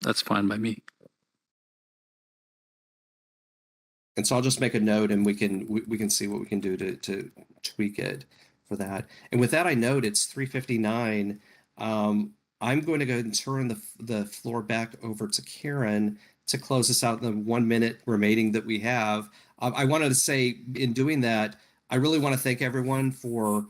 That's fine by me. And so I'll just make a note, and we can see what we can do to tweak it for that. And with that, I note it's 3:59. I'm going to go ahead and turn the floor back over to Karen to close us out in the 1 minute remaining that we have. I wanted to say, in doing that, I really want to thank everyone for.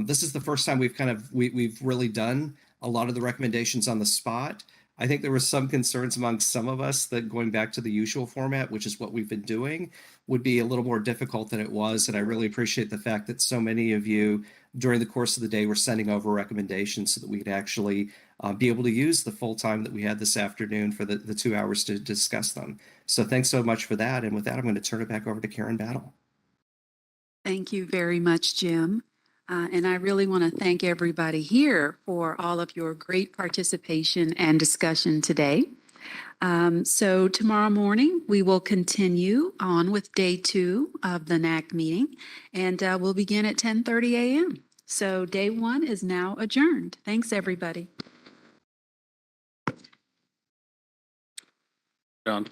This is the first time we've really done a lot of the recommendations on the spot. I think there were some concerns among some of us that going back to the usual format, which is what we've been doing, would be a little more difficult than it was. And I really appreciate the fact that so many of you during the course of the day were sending over recommendations so that we could actually be able to use the full time that we had this afternoon for the 2 hours to discuss them. So thanks so much for that. And with that, I'm going to turn it back over to Karen Battle. Thank you very much, Jim. And I really want to thank everybody here for all of your great participation and discussion today. So tomorrow morning, we will continue on with day 2 of the NAC meeting, and we'll begin at 10:30 a.m. So day 1 is now adjourned. Thanks, everybody. John.